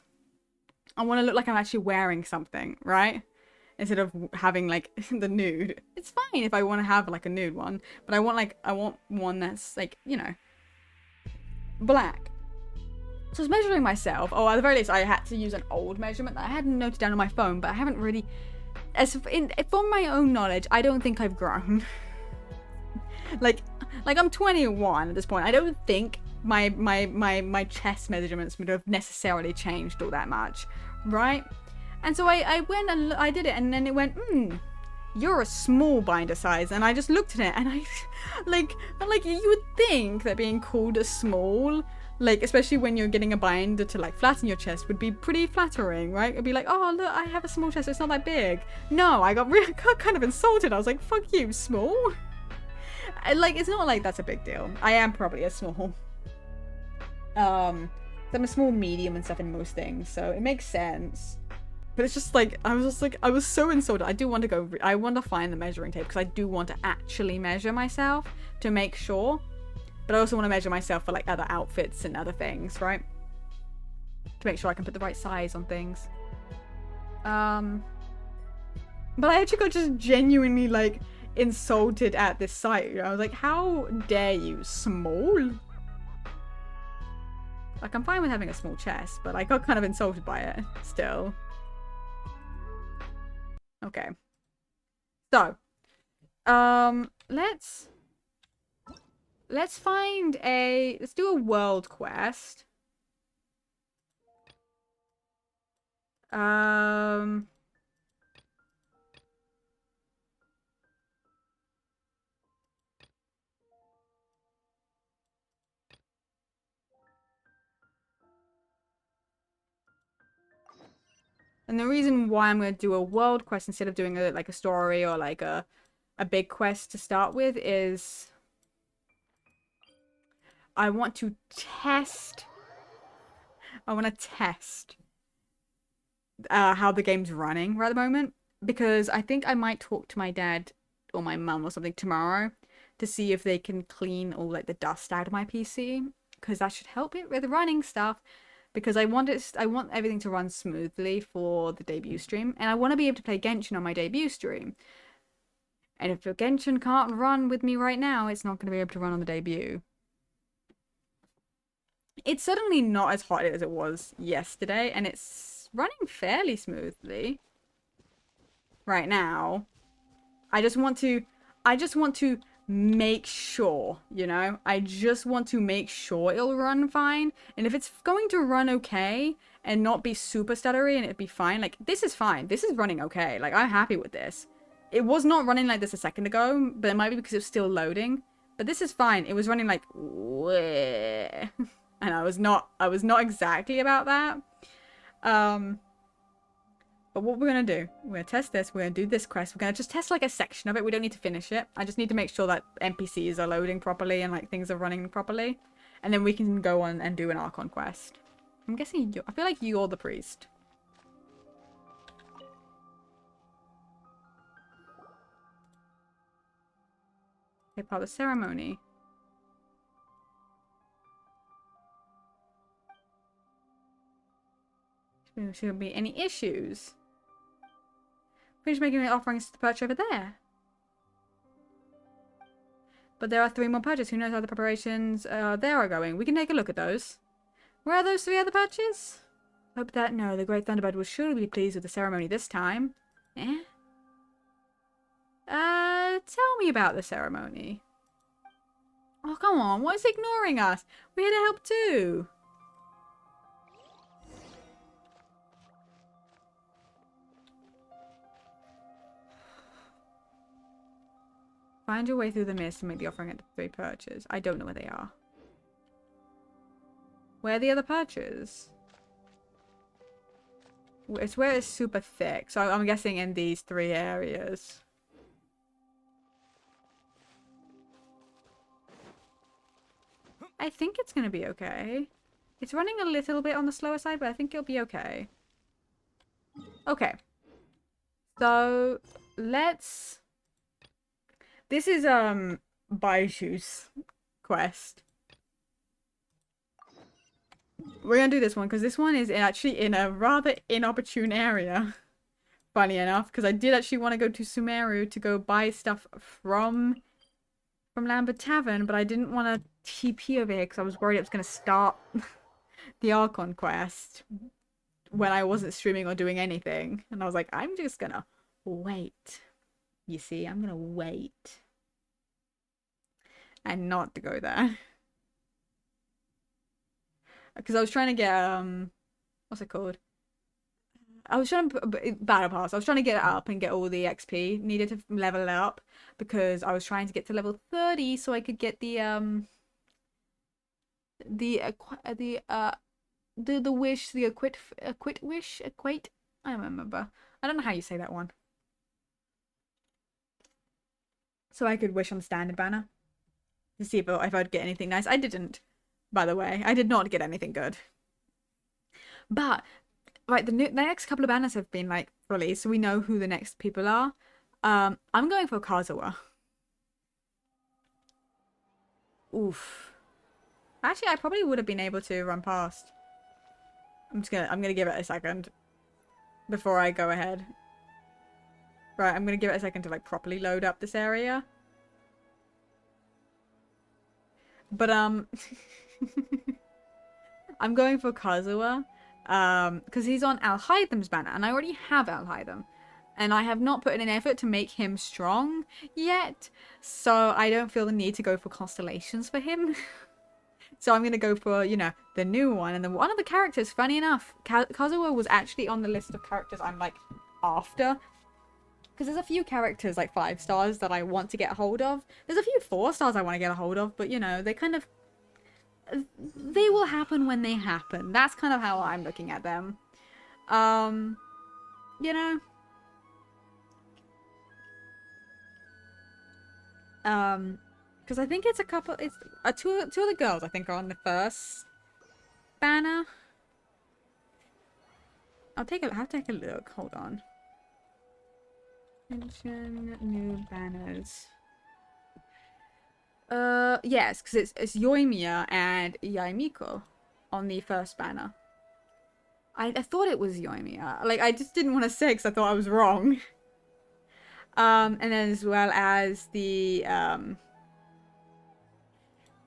I want to look like I'm actually wearing something, right? Instead of having like the nude. It's fine if I want to have like a nude one, but I want one that's like, you know, black. So I was measuring myself. Oh, at the very least I had to use an old measurement that I hadn't noted down on my phone, but I haven't really, from my own knowledge, I don't think I've grown. like I'm 21 at this point. I don't think my chest measurements would have necessarily changed all that much, right? And so I went and I did it, and then it went, you're a small binder size. And I just looked at it, and I, like you would think that being called a small, like, especially when you're getting a binder to like flatten your chest, would be pretty flattering, right? It'd be like, oh, look, I have a small chest, it's not that big. No, I got kind of insulted. I was like, fuck you, small? Like, it's not like that's a big deal. I am probably a small. I'm a small medium and stuff in most things, so it makes sense. But it's just like, I was so insulted. I do want to go, I want to find the measuring tape because I do want to actually measure myself to make sure. But I also want to measure myself for like other outfits and other things, right? To make sure I can put the right size on things. But I actually got just genuinely like insulted at this site. I was like, how dare you, small? Like, I'm fine with having a small chest, but I got kind of insulted by it still. Okay. So, let's do a world quest. And the reason why I'm going to do a world quest instead of doing like a story or like a big quest to start with is I want to test. I want to test how the game's running right at the moment, because I think I might talk to my dad or my mum or something tomorrow to see if they can clean all like the dust out of my PC, because that should help it with running stuff. Because I want everything to run smoothly for the debut stream, and I want to be able to play Genshin on my debut stream. And if the Genshin can't run with me right now, it's not going to be able to run on the debut. It's certainly not as hot as it was yesterday, and it's running fairly smoothly right now. I just want to make sure, you know? I just want to make sure it'll run fine. And if it's going to run okay and not be super stuttery and it'd be fine, like, this is fine. This is running okay. Like, I'm happy with this. It was not running like this a second ago, but it might be because it was still loading. But this is fine. It was running like, where? And I was not exactly about that. But what we're going to do, we're going to test this, we're going to do this quest, we're going to just test like a section of it, we don't need to finish it. I just need to make sure that NPCs are loading properly and like things are running properly. And then we can go on and do an Archon quest. I'm guessing I feel like you're the priest. Okay, part of the ceremony. Shouldn't be any issues. Finish making the offerings to the perch over there. But there are 3 more perches. Who knows how the preparations there are going? We can take a look at those. Where are those 3 other perches? Hope that no, the Great Thunderbird will surely be pleased with the ceremony this time. Eh? Tell me about the ceremony. Oh, come on. What is ignoring us? We're here to help too. Find your way through the mist and make the offering at the 3 perches. I don't know where they are. Where are the other perches? It's where it's super thick. So I'm guessing in these 3 areas. I think it's going to be okay. It's running a little bit on the slower side, but I think it'll be okay. Okay. So let's... This is Baiju's quest. We're gonna do this one because this one is actually in a rather inopportune area. Funny enough, because I did actually want to go to Sumeru to go buy stuff from Lambert Tavern, but I didn't want to TP over here because I was worried it was gonna start the Archon quest when I wasn't streaming or doing anything, and I was like, I'm just gonna wait. You see, I'm gonna wait. And not to go there. Because I was trying to get, what's it called? I was trying to, Battle Pass, I was trying to get it up and get all the XP needed to level it up. Because I was trying to get to level 30 so I could get the wish, the equate, I don't remember. I don't know how you say that one. So I could wish on the standard banner. To see if I'd get anything nice. I didn't, by the way. I did not get anything good. But, right, the next couple of banners have been, like, released, so we know who the next people are. I'm going for Kazuha. Oof. Actually, I probably would have been able to run past. I'm gonna give it a second before I go ahead. Right, I'm gonna give it a second to, like, properly load up this area. But, I'm going for Kazuha, because he's on Alhaitham's banner, and I already have Alhaitham. And I have not put in an effort to make him strong yet, so I don't feel the need to go for constellations for him. So I'm going to go for, you know, the new one. And then one of the characters, funny enough, Kazuha was actually on the list of characters I'm, like, after. Because there's a few characters, like 5 stars, that I want to get a hold of. There's a few 4 stars I want to get a hold of, but, you know, they kind of... They will happen when they happen. That's kind of how I'm looking at them. You know? Because I think it's a couple. It's two of the girls. I think are on the first banner. I'll take a look. Hold on. Mention new banners. Yes, because it's Yoimiya and Yaimiko on the first banner. I thought it was Yoimiya. Like, I just didn't want to say because I thought I was wrong. And then as well as the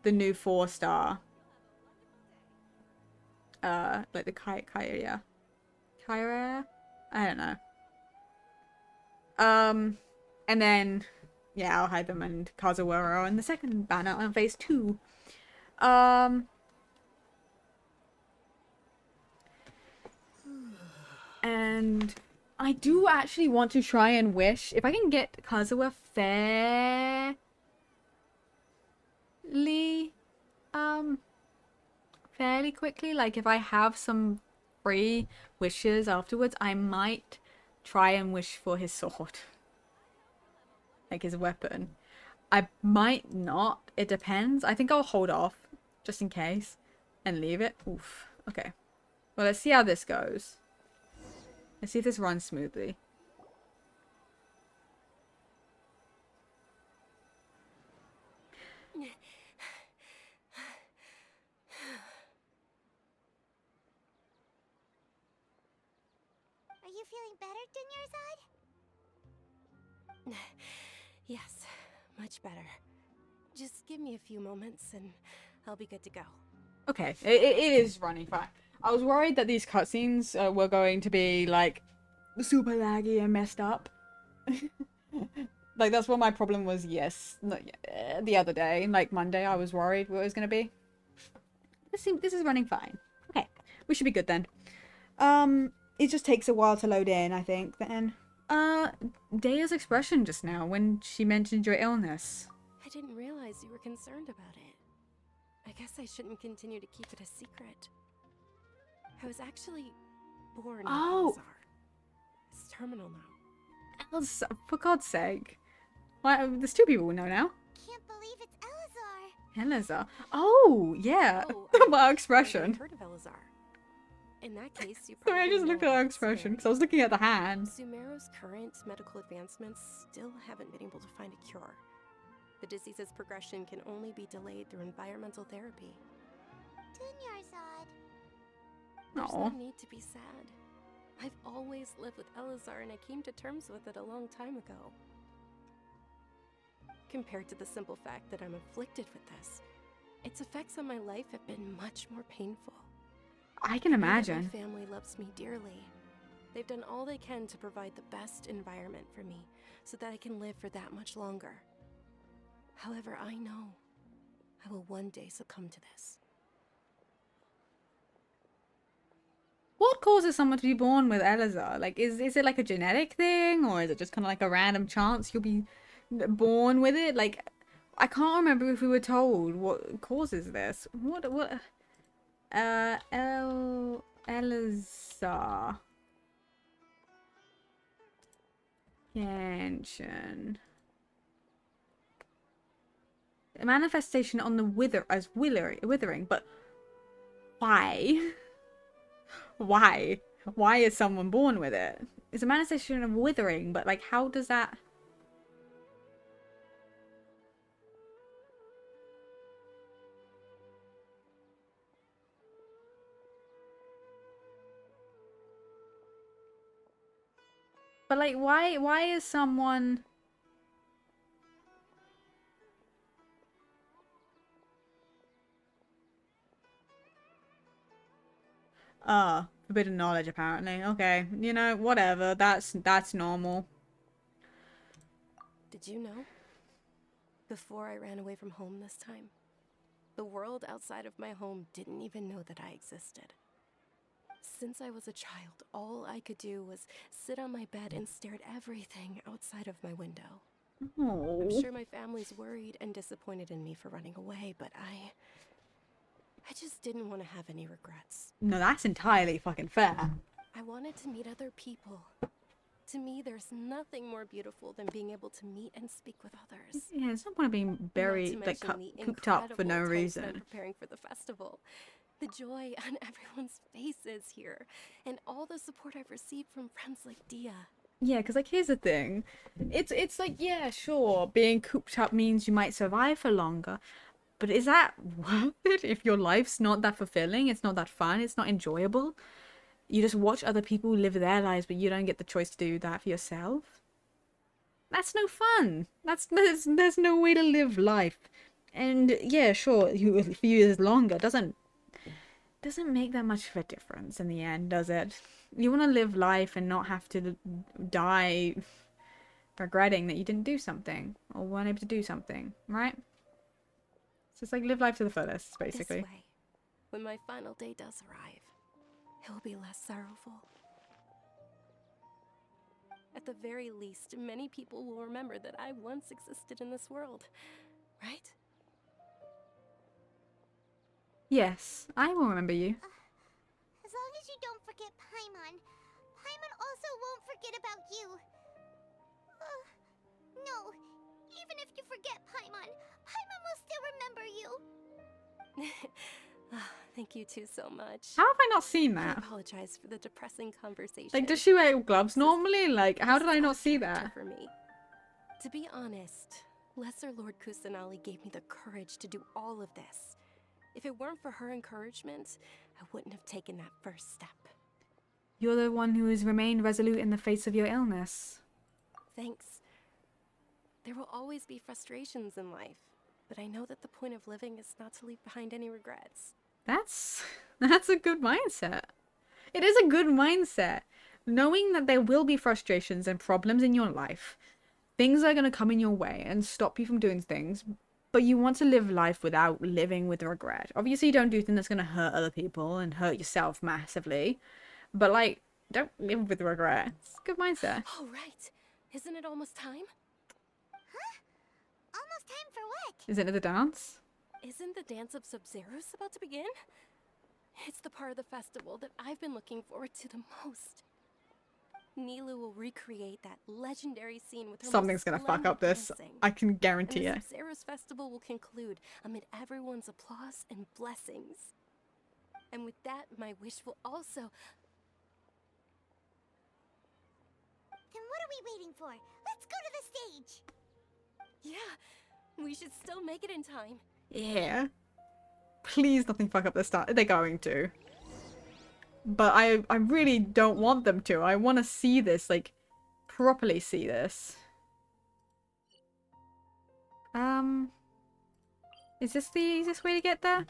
new 4-star. Like the Kyria. Kyria? I don't know. And then, yeah, I'll hide them and Kazuha are on the second banner on phase 2. And I do actually want to try and wish if I can get Kazuha fairly quickly. Like if I have some free wishes afterwards, I might try and wish for his sword. Like his weapon. I might not. It depends. I think I'll hold off just in case and leave it. Oof. Okay. Well, let's see how this goes. Let's see if this runs smoothly. Are you feeling better, Dunyarzad? Yes, much better. Just give me a few moments and I'll be good to go. Okay, it is running fine. I was worried that these cutscenes were going to be like super laggy and messed up. Like that's what my problem was. Yes, the other day, like Monday, I was worried what it was going to be. This is running fine. Okay, we should be good then. It just takes a while to load in, I think. Then, Daya's expression just now when she mentioned your illness. I didn't realize you were concerned about it. I guess I shouldn't continue to keep it a secret. I was actually born in Elazar. It's terminal now. For God's sake. Why, there's 2 people we know now. Can't believe it's Elazar. Elazar. Oh, yeah. My expression. I've heard of Elazar. In that case, you Sorry, I probably just looked know at our about expression Sumeru. because I was looking at the hand. Sumeru's current medical advancements still haven't been able to find a cure. The disease's progression can only be delayed through environmental therapy. Dunyarzad. There's no need to be sad. I've always lived with Elazar and I came to terms with it a long time ago. Compared to the simple fact that I'm afflicted with this, its effects on my life have been much more painful. I can imagine. My family loves me dearly. They've done all they can to provide the best environment for me so that I can live for that much longer. However, I know I will one day succumb to this. What causes someone to be born with Elazar? Like, is it like a genetic thing, or is it just kind of like a random chance you'll be born with it? Like, I can't remember if we were told what causes this. Elazar. Genshin. A manifestation on the withering, but why? Why? Why is someone born with it? It's a manifestation of withering, but like, how does that? But like, why is someone? Forbidden knowledge apparently. Okay, you know, whatever. That's normal. Did you know? Before I ran away from home this time, the world outside of my home didn't even know that I existed. Since I was a child, all I could do was sit on my bed and stare at everything outside of my window. Oh. I'm sure my family's worried and disappointed in me for running away, but I just didn't want to have any regrets. No, that's entirely fucking fair. I wanted to meet other people, To me, there's nothing more beautiful than being able to meet and speak with others. Yeah, it's not point of being Not to buried, like, mention the cooped up for no incredible time spent reason. preparing for the festival. The joy on everyone's faces here, and all the support I've received from friends like Dia. Yeah, because, like, here's the thing. It's like, yeah, sure, being cooped up means you might survive for longer. But is that worth it if your life's not that fulfilling? It's not that fun? It's not enjoyable? You just watch other people live their lives, but you don't get the choice to do that for yourself? That's no fun. There's no way to live life. And yeah, sure, a few years longer doesn't make that much of a difference in the end, does it? You want to live life and not have to die regretting that you didn't do something or weren't able to do something, right? So it's like live life to the fullest, basically. This way, when my final day does arrive, it will be less sorrowful. At the very least, many people will remember that I once existed in this world, right? Yes, I will remember you. As long as you don't forget Paimon, Paimon also won't forget about you. No, even if you forget Paimon, Paimon will still remember you. Thank you two so much. How have I not seen I that? apologize for the depressing conversation. Like, does she wear gloves normally? Like, how did I not see that? For me. To be honest, Lesser Lord Kusanali gave me the courage to do all of this. If it weren't for her encouragement, I wouldn't have taken that first step. You're the one who has remained resolute in the face of your illness. Thanks. There will always be frustrations in life, but I know that the point of living is not to leave behind any regrets. That's a good mindset. It is a good mindset. Knowing that there will be frustrations and problems in your life. Things are going to come in your way and stop you from doing things. But you want to live life without living with regret. Obviously, you don't do things that's going to hurt other people and hurt yourself massively. But, like, don't live with regret. It's a good mindset. Oh, right. Isn't it almost time? Huh? Almost time for what? Isn't it the dance? Isn't the dance of Sub-Zeros about to begin? It's the part of the festival that I've been looking forward to the most. Nilu will recreate that legendary scene with her Something's gonna fuck up this. I can guarantee and it. the Sub-Zeros festival will conclude amid everyone's applause and blessings. And with that, my wish will also... Then what are we waiting for? Let's go to the stage! Yeah, we should still make it in time. Yeah. Please nothing fuck up the start. They're going to. But I really don't want them to. I want to see this, like, properly see this. Is this the easiest way to get there?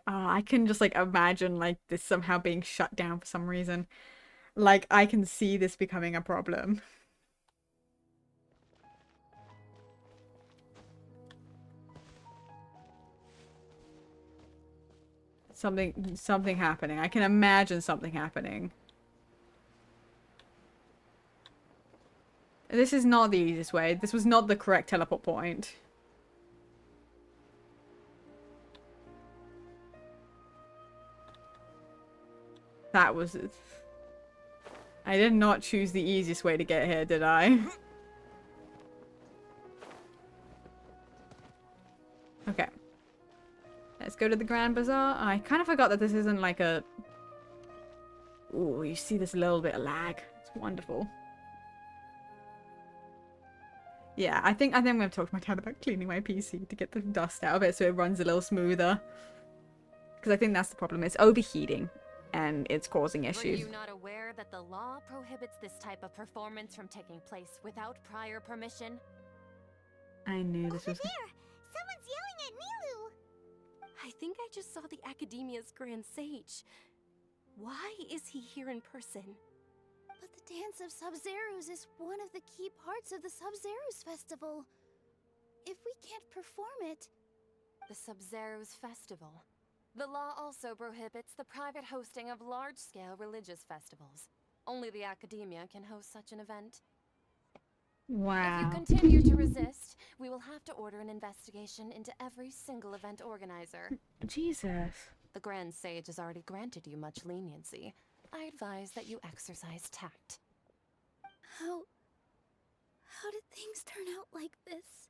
I can just, like, imagine, like, this somehow being shut down for some reason. Like, I can see this becoming a problem. Something happening. I can imagine something happening. This is not the easiest way. This was not the correct teleport point. That was it. I did not choose the easiest way to get here, did I? Okay. Let's go to the Grand Bazaar. I kind of forgot that this isn't like a... Ooh, you see this little bit of lag. It's wonderful. Yeah, I think I'm going to talk to my dad about cleaning my PC to get the dust out of it so it runs a little smoother. Because I think that's the problem. It's overheating and it's causing issues. Were you not aware that the law prohibits this type of performance from taking place without prior permission? I knew this Over was... there! Someone's yelling at Nilu! I think I just saw the Academia's Grand Sage. Why is he here in person? But the Dance of Sub-Zeros is one of the key parts of the Sub-Zeros Festival. If we can't perform it... The Sub-Zeros Festival. The law also prohibits the private hosting of large-scale religious festivals. Only the Academia can host such an event. Wow. If you continue to resist, we will have to order an investigation into every single event organizer. Jesus. The Grand Sage has already granted you much leniency. I advise that you exercise tact. How did things turn out like this?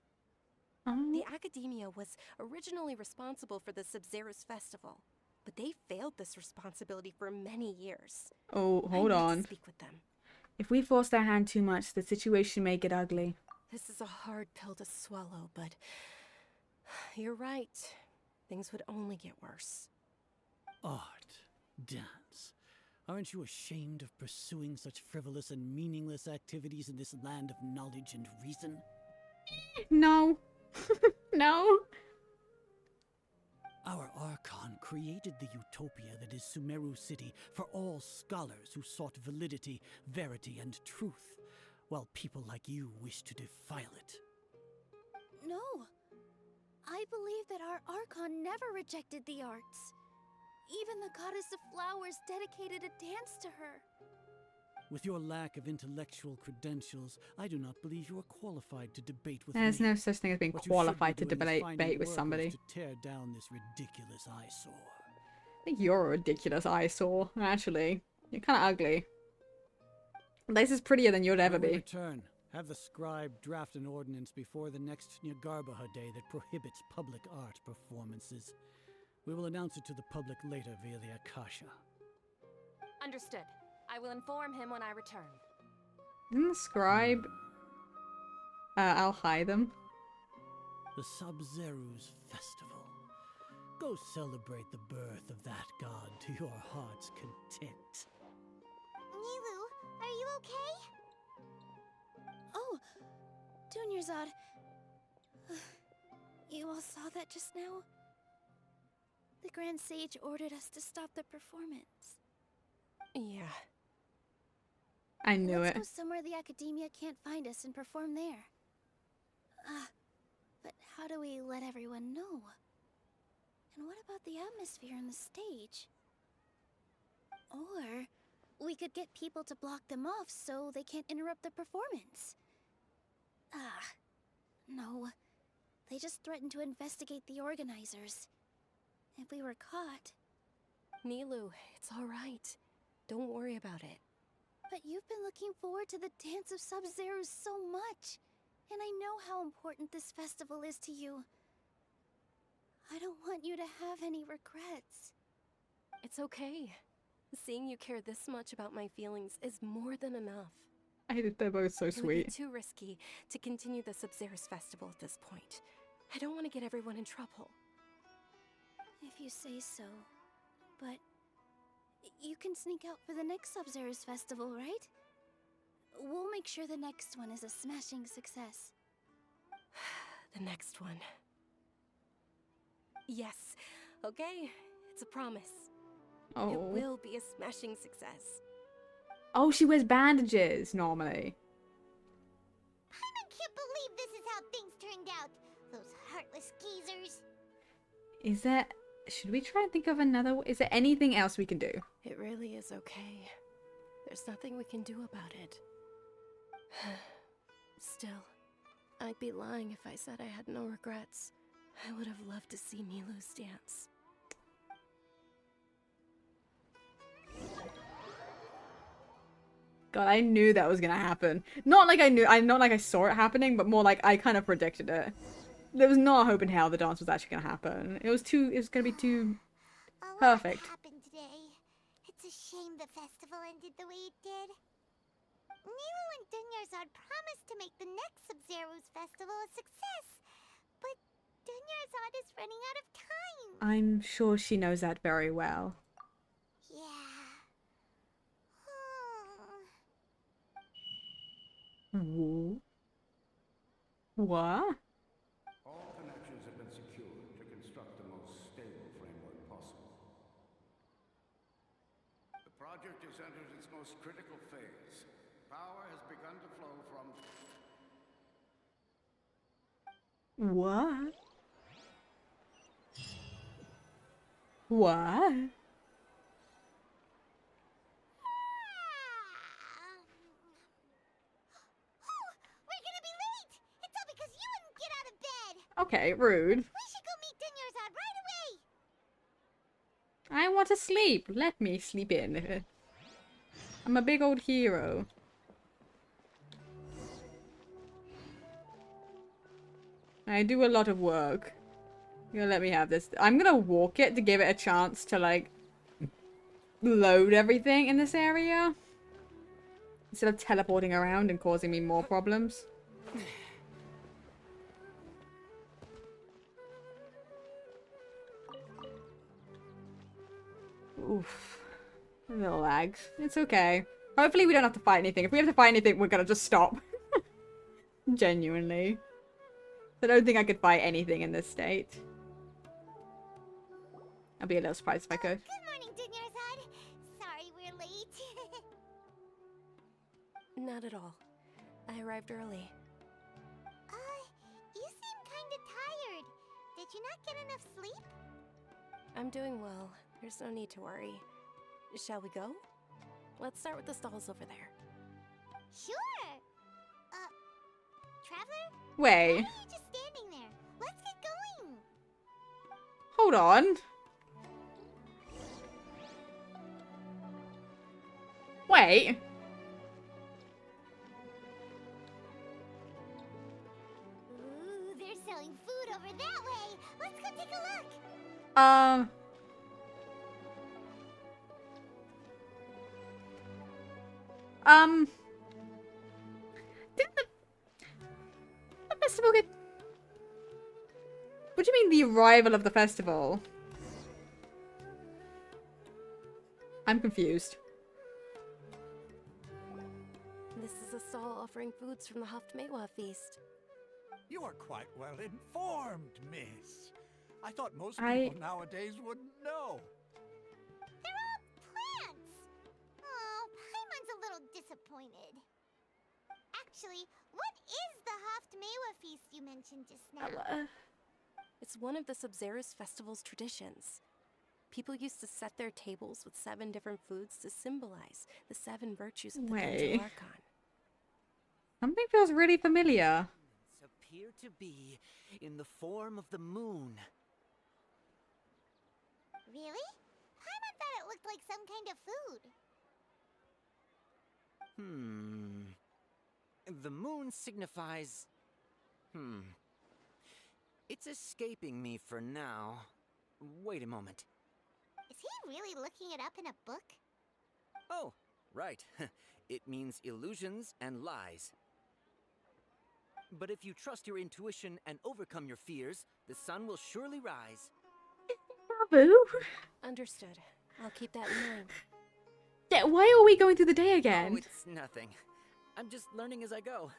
The Academia was originally responsible for the Sub-Zero's festival, but they failed this responsibility for many years. Oh, hold I need on. to speak with them. If we force their hand too much, the situation may get ugly. This is a hard pill to swallow, but you're right. Things would only get worse. Art, dance. Aren't you ashamed of pursuing such frivolous and meaningless activities in this land of knowledge and reason? No. No. Our Archon created the utopia that is Sumeru City for all scholars who sought validity, verity, and truth, while people like you wish to defile it. No. I believe that our Archon never rejected the arts. Even the goddess of flowers dedicated a dance to her. With your lack of intellectual credentials, I do not believe you are qualified to debate with There's me. no such thing as being What you should be qualified to doing is finding debate with workers somebody. to tear down this ridiculous eyesore. I think you're a ridiculous eyesore, actually. You're kind of ugly. This is prettier than you'd ever When we be. return, have the scribe draft an ordinance before the next Nyargarbaha Day that prohibits public art performances. We will announce it to the public later via the Akasha. Understood. I will inform him when I return. Didn't the scribe... I'll hide them. The Sub-Zeru's festival. Go celebrate the birth of that god to your heart's content. Nilu, are you okay? Oh, Dunyarzad. You all saw that just now? The Grand Sage ordered us to stop the performance. Yeah. I knew Let's it. go somewhere the Academia can't find us and perform there. But how do we let everyone know? And what about the atmosphere on the stage? Or we could get people to block them off so they can't interrupt the performance. No. They just threatened to investigate the organizers. If we were caught... Nilu, it's all right. Don't worry about it. But you've been looking forward to the Dance of Sub-Zeros so much. And I know how important this festival is to you. I don't want you to have any regrets. It's okay. Seeing you care this much about my feelings is more than enough. They're both so It would be sweet. too risky to continue the Sub-Zero's festival at this point. I don't want to get everyone in trouble. If you say so. But you can sneak out for the next Sub-Zero's festival, right? We'll make sure the next one is a smashing success. The next one. Yes. Okay. It's a promise. It Oh. will be a smashing success. Oh, she wears bandages normally. I can't believe this is how things turned out. Those heartless geezers. Is there... Should we try and think of another... Is there anything else we can do? It really is okay. There's nothing we can do about it. Still, I'd be lying if I said I had no regrets. I would have loved to see Milu's dance. God, I knew that was gonna happen. Not like I knew... not like I saw it happening, but more like I kind of predicted it. There was not a hope in hell the dance was actually gonna happen. It was gonna be too... perfect. A lot happened today. It's a shame the festival ended the way it did. Nilu and Dunyarzad promised to make the next Sub-Zero's festival a success. But Dunyarzad is running out of time. I'm sure she knows that very well. Yeah. Whoa. What? All connections have been secured to construct the most stable framework possible. The project has entered its most critical phase. Power has begun to flow from... What? What? We're gonna be late! It's all because you wouldn't get out of bed! Okay, rude. We should go meet Dunyarzad right away! I want to sleep. Let me sleep in. I'm a big old hero. I do a lot of work. You're gonna let me have this. I'm gonna walk it to give it a chance to, like, load everything in this area. Instead of teleporting around and causing me more problems. Oof. A little lags. It's okay. Hopefully we don't have to fight anything. If we have to fight anything, we're gonna just stop. Genuinely. I don't think I could fight anything in this state. I'd be a little surprised if I could. Good morning, Dunyarzad. Sorry we're late. Not at all. I arrived early. You seem kinda tired. Did you not get enough sleep? I'm doing well. There's no need to worry. Shall we go? Let's start with the stalls over there. Sure. Traveler? Wait. Why are you just standing there? Let's get going. Hold on. Wait. Ooh, they're selling food over that way. Let's go take a look. Didn't the festival get... What do you mean the arrival of the festival? I'm confused. This is a stall offering foods from the Haftmewa feast. You are quite well informed, miss. I thought most people nowadays wouldn't know. They're all plants. Oh, Paimon's a little disappointed. Actually, what is the Haftmewa feast you mentioned just now? It's one of the Sabzerus festival's traditions. People used to set their tables with 7 different foods to symbolize the 7 virtues of the Council Archon. Something feels really familiar. Appear to be in the form of the moon. Really? Paimon thought it looked like some kind of food. The moon signifies... It's escaping me for now. Wait a moment. Is he really looking it up in a book? Oh, right. It means illusions and lies. But if you trust your intuition and overcome your fears, the sun will surely rise. Babu? Understood. I'll keep that in mind. Yeah, why are we going through the day again? Oh, it's nothing. I'm just learning as I go.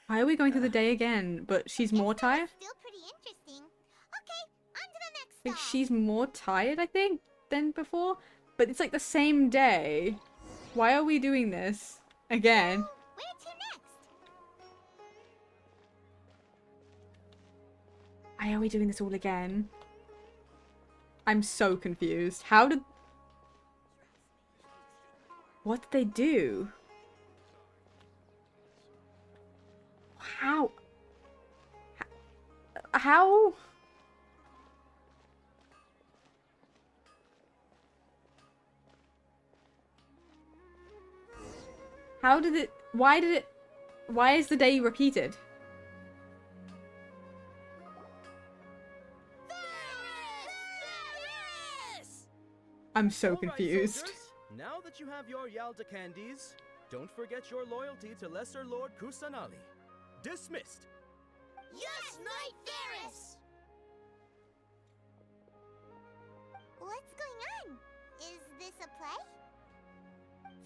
Why are we going through the day again? But she's more tired? Still pretty interesting. Okay, on to the next Like, stall. she's more tired, I think, than before. But it's like the same day. Why are we doing this again? Where to next? Why are we doing this all again? I'm so confused. How did... What did they do? How? How? How did it... Why did it... Why is the day repeated? I'm so confused. Soldiers, now that you have your Yalda candies, don't forget your loyalty to Lesser Lord Kusanali. Dismissed. Yes, Knight Ferris! What's going on? Is this a play?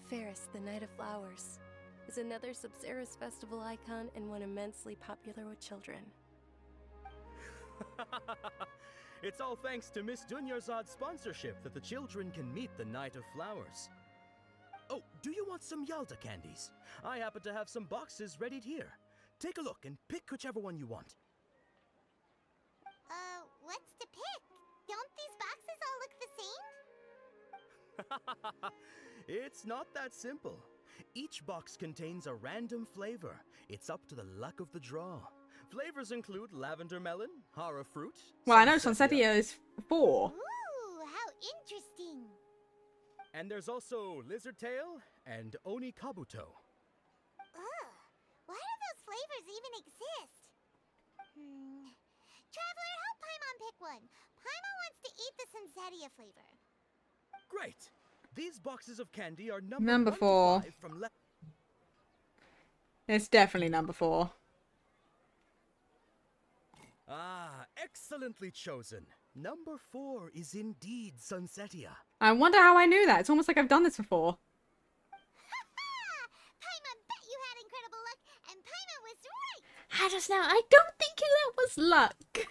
Ferris, the Knight of Flowers, is another Sabzerus festival icon and one immensely popular with children. It's all thanks to Miss Dunyarzad's sponsorship that the children can meet the Knight of Flowers. Oh, do you want some Yalda candies? I happen to have some boxes ready here. Take a look and pick whichever one you want. What's to pick? Don't these boxes all look the same? It's not that simple. Each box contains a random flavor. It's up to the luck of the draw. Flavors include lavender melon, hara fruit. Well, I know Sunsettia. Sunsettia is 4. Ooh, how interesting. And there's also Lizard Tail and Oni Kabuto. Ugh. Why do those flavors even exist? Traveler, help Paimon pick one. Paimon wants to eat the Sunsetia flavor. Great! These boxes of candy are Number 1 to 4. 5 from left. It's definitely number 4. Ah, excellently chosen. Number 4 is indeed Sunsetia. I wonder how I knew that. It's almost like I've done this before. Paimon bet you had incredible luck, and Paimon was right. How just now? I don't think that was luck.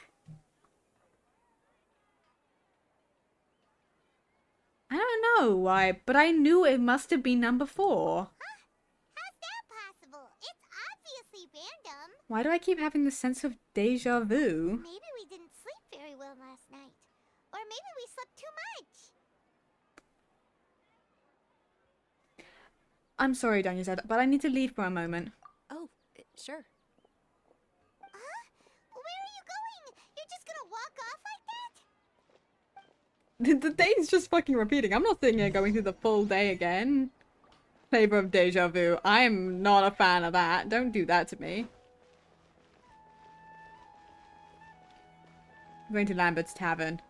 I don't know why, but I knew it must have been number 4. How's that possible? It's obviously random. Why do I keep having this sense of deja vu? Maybe we didn't sleep very well last night. Or maybe we slept too much. I'm sorry, Daniel, but I need to leave for a moment. Oh, sure. Huh? Where are you going? You're just gonna walk off like that? The day's just fucking repeating. I'm not sitting here going through the full day again. Flavor of deja vu. I'm not a fan of that. Don't do that to me. I'm going to Lambert's Tavern.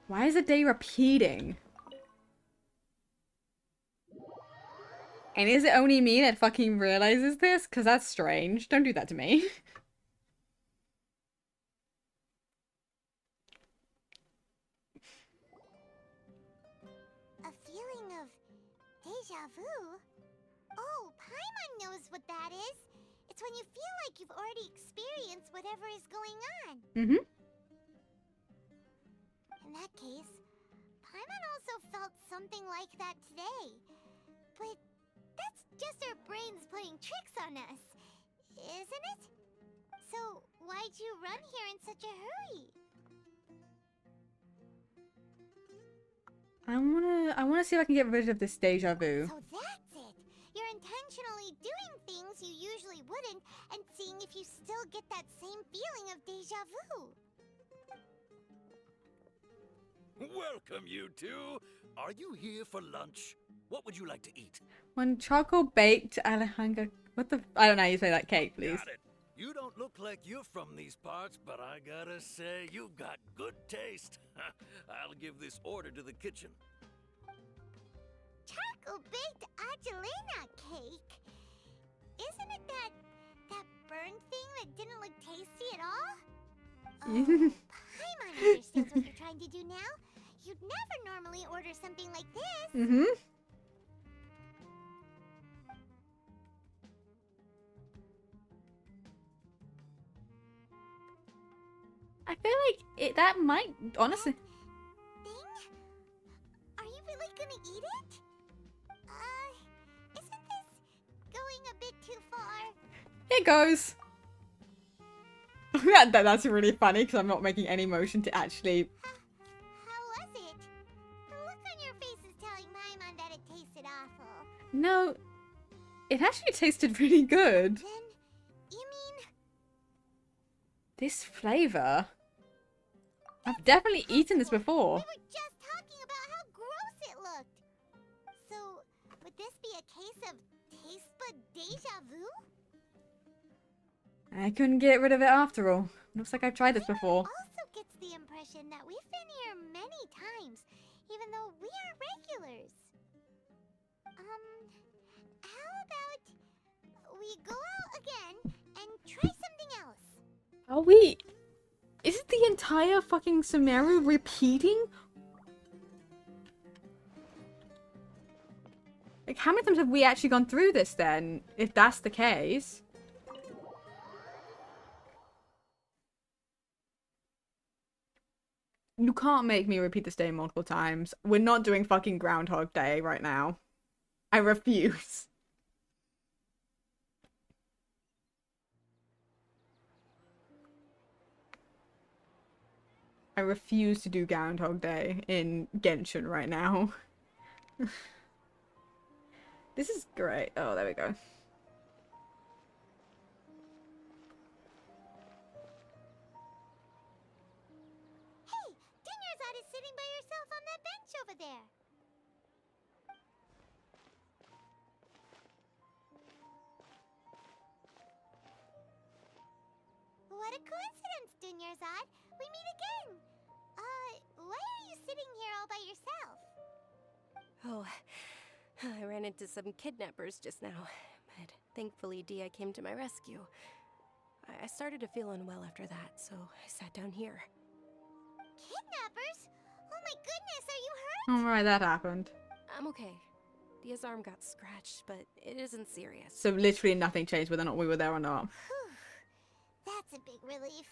Why is the day repeating? And is it only me that fucking realizes this? Because that's strange. Don't do that to me. A feeling of deja vu? Oh, Paimon knows what that is. It's when you feel like you've already experienced whatever is going on. Mm-hmm. In that case, Paimon also felt something like that today. But that's just our brains playing tricks on us, isn't it? So why'd you run here in such a hurry? I wanna see if I can get rid of this deja vu. So that's it. You're intentionally doing things you usually wouldn't and seeing if you still get that same feeling of deja vu. Welcome, you two. Are you here for lunch? What would you like to eat? One charcoal baked Alejandro. What the? I don't know how you say that cake, please. Got it. You don't look like you're from these parts, but I gotta say, you've got good taste. I'll give this order to the kitchen. Charcoal baked Angelina cake? Isn't it that burned thing that didn't look tasty at all? Oh, Paimon understands what you're trying to do now. You'd never normally order something like this. Mm-hmm. I feel like that might honestly. Thing? Are you really gonna eat it? Isn't this going a bit too far? Here goes. That's really funny because I'm not making any motion to actually. How was it? The look on your face is telling Paimon that it tasted awful. No, it actually tasted really good. Then, you mean... This flavor. I've definitely eaten this before. We were just talking about how gross it looked. So, would this be a case of taste bud deja vu? I couldn't get rid of it after all. Looks like I've tried this before. Also gets the impression that we've been here many times, even though we are regulars. How about we go out again and try something else? Are we? Is it the entire fucking Sumeru repeating? Like, how many times have we actually gone through this then, if that's the case? You can't make me repeat this day multiple times. We're not doing fucking Groundhog Day right now. I refuse. I refuse to do Groundhog Day in Genshin right now. This is great. Oh, there we go. Hey, Dunyarzad is sitting by herself on that bench over there. all by yourself? Oh, I ran into some kidnappers just now, but thankfully Dia came to my rescue. I started to feel unwell after that, so I sat down here. Kidnappers? Oh my goodness, are you hurt? Alright, that happened. I'm okay. Dia's arm got scratched, but it isn't serious. So literally nothing changed whether or not we were there or not. Whew. That's a big relief.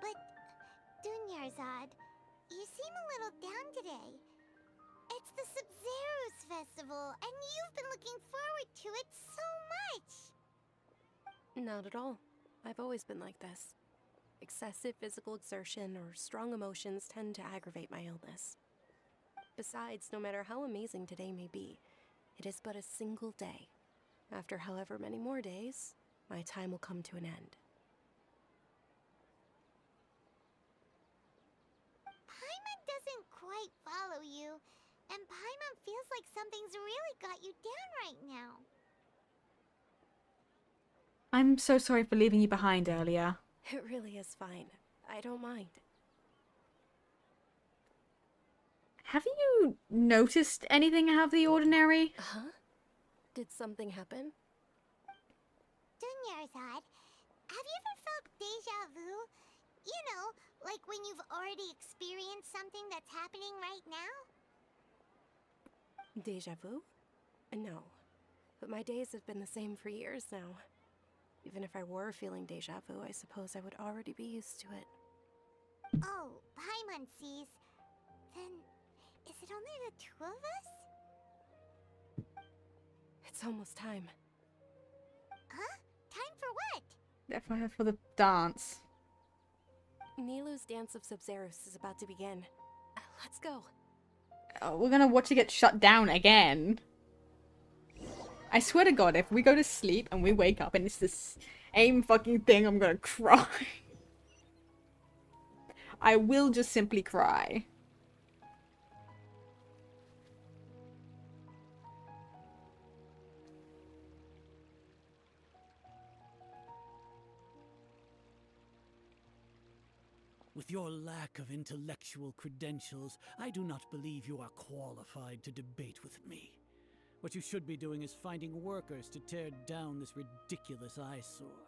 But, Dunyarzad, you seem a little down today. It's the Sub-Zero's festival, and you've been looking forward to it so much! Not at all. I've always been like this. Excessive physical exertion or strong emotions tend to aggravate my illness. Besides, no matter how amazing today may be, it is but a single day. After however many more days, my time will come to an end. Paimon doesn't quite follow you, and Paimon feels like something's really got you down right now. I'm so sorry for leaving you behind earlier. It really is fine. I don't mind. Have you noticed anything out of the ordinary? Huh? Did something happen? Dunyarzad, have you ever felt deja vu? You know, like when you've already experienced something that's happening right now? Deja vu? No. But my days have been the same for years now. Even if I were feeling deja vu, I suppose I would already be used to it. Oh, Paimon sees. Then, is it only the two of us? It's almost time. Huh? Time for what? For the dance. Nilou's Dance of Sub-Zeros is about to begin. Let's go. Oh, we're gonna watch it get shut down again. I swear to God, if we go to sleep and we wake up and it's the same fucking thing, I'm gonna cry. I will just simply cry. With your lack of intellectual credentials, I do not believe you are qualified to debate with me. What you should be doing is finding workers to tear down this ridiculous eyesore.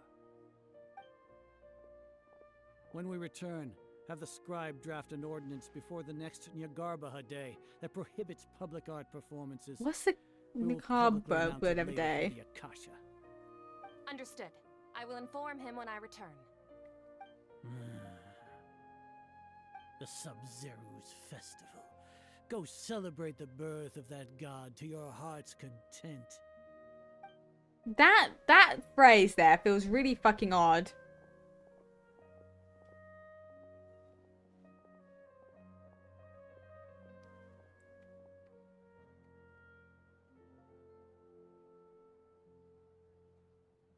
When we return, have the scribe draft an ordinance before the next Nyagarbaha Day that prohibits public art performances. What's the We will macabre publicly announce it whatever later day? for the Akasha. Understood. I will inform him when I return. The Sub-Zero's festival. Go celebrate the birth of that god to your heart's content. That phrase there feels really fucking odd.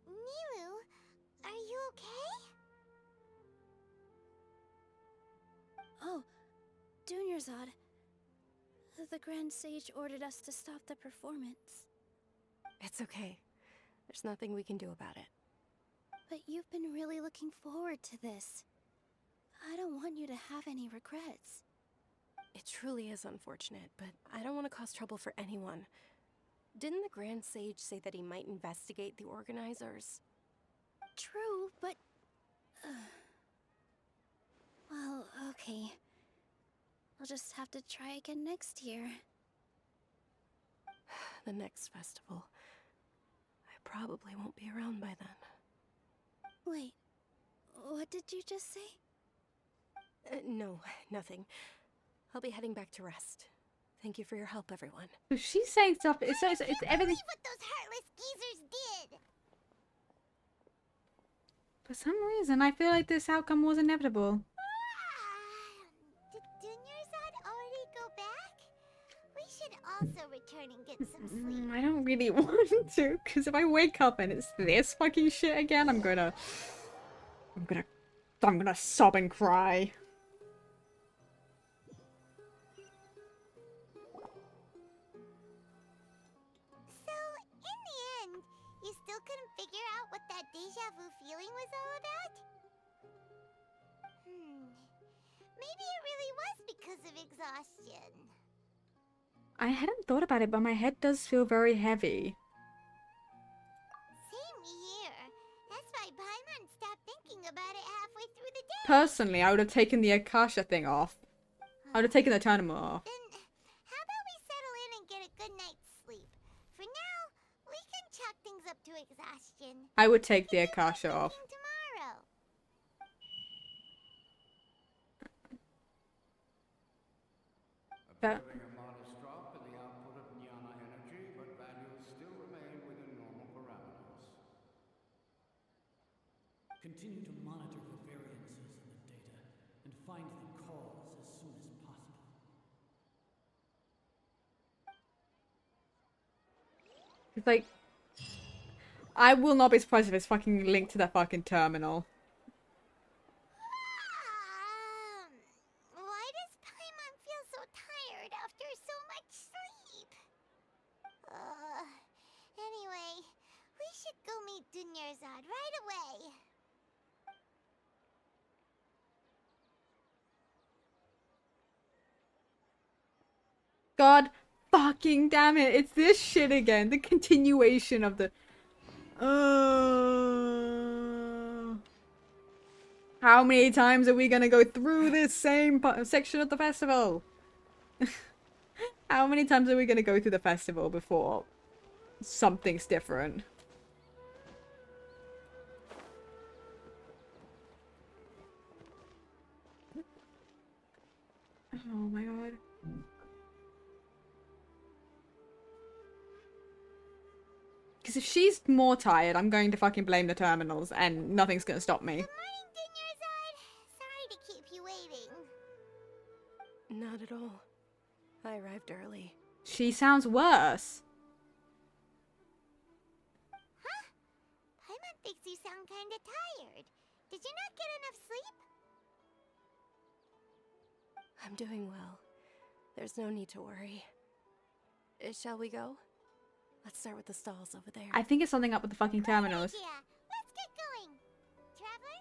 Nilou, are you okay? Oh, Dunyarzad. The Grand Sage ordered us to stop the performance. It's okay. There's nothing we can do about it. But you've been really looking forward to this. I don't want you to have any regrets. It truly is unfortunate, but I don't want to cause trouble for anyone. Didn't the Grand Sage say that he might investigate the organizers? True, but... well, okay. I'll just have to try again next year. The next festival. I probably won't be around by then. Wait, what did you just say? No, nothing. I'll be heading back to rest. Thank you for your help, everyone. So she's saying stuff. It's everything. Believe what those heartless geezers did! For some reason, I feel like this outcome was inevitable. Did Dunyarzad already go back? We should also return and get some sleep. I don't really want to, because if I wake up and it's this fucking shit again, I'm gonna sob and cry. So, in the end, you still couldn't figure out what that deja vu feeling was all about? Maybe it really was because of exhaustion. I hadn't thought about it, but my head does feel very heavy. Same here. That's why Paimon stopped thinking about it halfway through the day. Personally, I would have taken the Akasha thing off. I would have taken the tournament off. Then, how about we settle in and get a good night's sleep? For now, we can chalk things up to exhaustion. I would take the Akasha off. Tomorrow. Observing a modest drop in the output of jnana energy, but values still remain within normal parameters. Continue to monitor for variances in the data and find the cause as soon as possible. It's like, I will not be surprised if it's fucking linked to that fucking terminal. Why does Paimon feel so tired after so much sleep? Anyway, we should go meet Dunyarzad right away. God fucking damn it, it's this shit again. The continuation of the... How many times are we gonna go through this same section of the festival? How many times are we gonna go through the festival before something's different? Oh my god. Because if she's more tired, I'm going to fucking blame the terminals and nothing's gonna stop me. Good morning, Dunyarzad. Sorry to keep you waiting. Not at all. I arrived early. She sounds worse. Huh? Paimon thinks you sound kinda tired. Did you not get enough sleep? I'm doing well. There's no need to worry. Shall we go? Let's start with the stalls over there. I think it's something up with the fucking terminals. Yeah, let's get going. Traveler?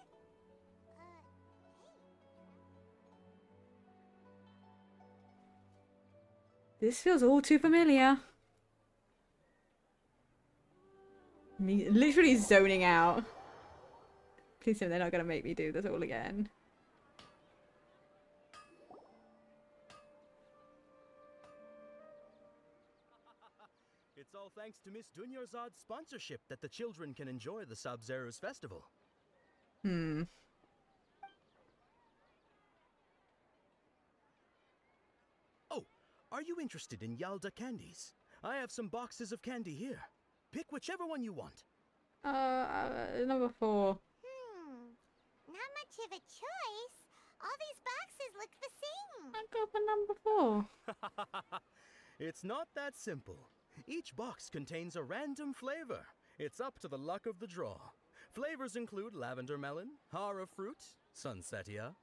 This feels all too familiar. Me literally zoning out. Please tell me they're not gonna make me do this all again. It's all thanks to Miss Dunyarzad's sponsorship that the children can enjoy the Sub-Zero's festival. Oh, are you interested in Yalda candies? I have some boxes of candy here. Pick whichever one you want. Number 4. Not much of a choice. All these boxes look the same. I'll go for number 4. It's not that simple. Each box contains a random flavor. It's up to the luck of the draw. Flavors include lavender melon, hara fruit, sunsetia.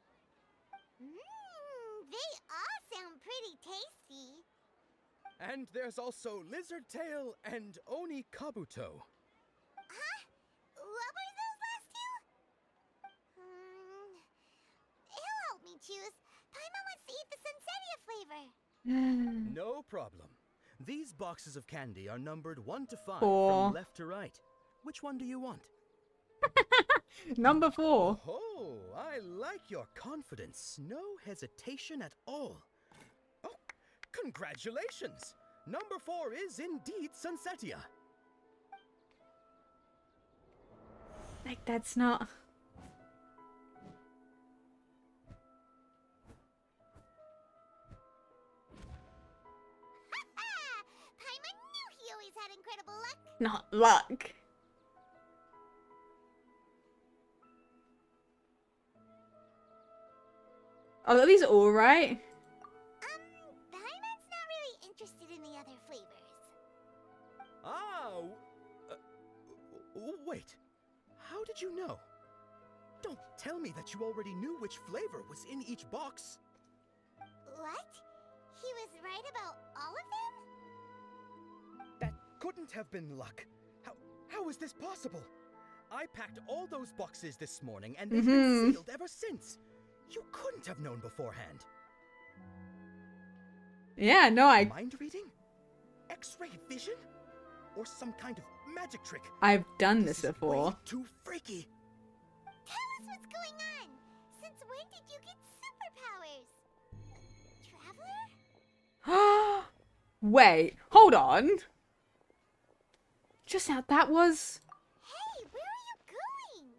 They all sound pretty tasty. And there's also lizard tail and oni kabuto. Huh? What were those last two? He'll help me choose. Paimon wants to eat the sunsetia flavor. No problem. These boxes of candy are numbered 1 to 5 4. from left to right. Which one do you want? Number 4. Oh, I like your confidence. No hesitation at all. Oh, congratulations! Number 4 is indeed Sunsetia. Like, that's not... Paimon knew he always had incredible luck. Not luck. Oh, are these all right? Paimon's not really interested in the other flavors. Ah, wait. How did you know? Don't tell me that you already knew which flavor was in each box. What? He was right about all of them? That couldn't have been luck. How is this possible? I packed all those boxes this morning and they've been sealed ever since. You couldn't have known beforehand. Yeah, no, Mind reading? X-ray vision? Or some kind of magic trick? I've done this is before. way too freaky. Tell us what's going on. Since when did you get superpowers? Traveler? Wait, hold on. Just now, that was... Hey, where are you going?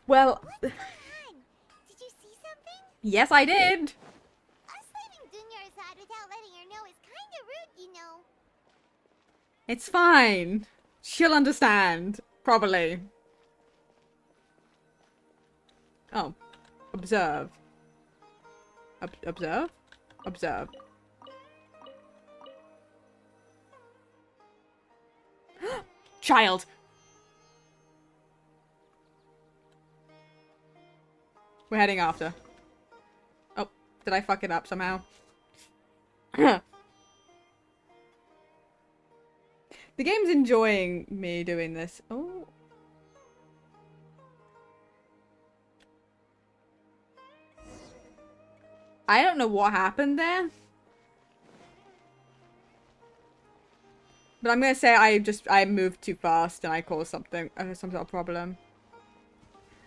Well... What's going on? Did you see something? Yes, I did. Us leaving Dunyarzad without letting her know is kinda rude, you know. It's fine. She'll understand. Probably. Oh. Observe. Observe? Observe. Child! We're heading after. Oh, did I fuck it up somehow? The game's enjoying me doing this. Oh. I don't know what happened there. But I'm gonna say I moved too fast and I caused something, some sort of problem.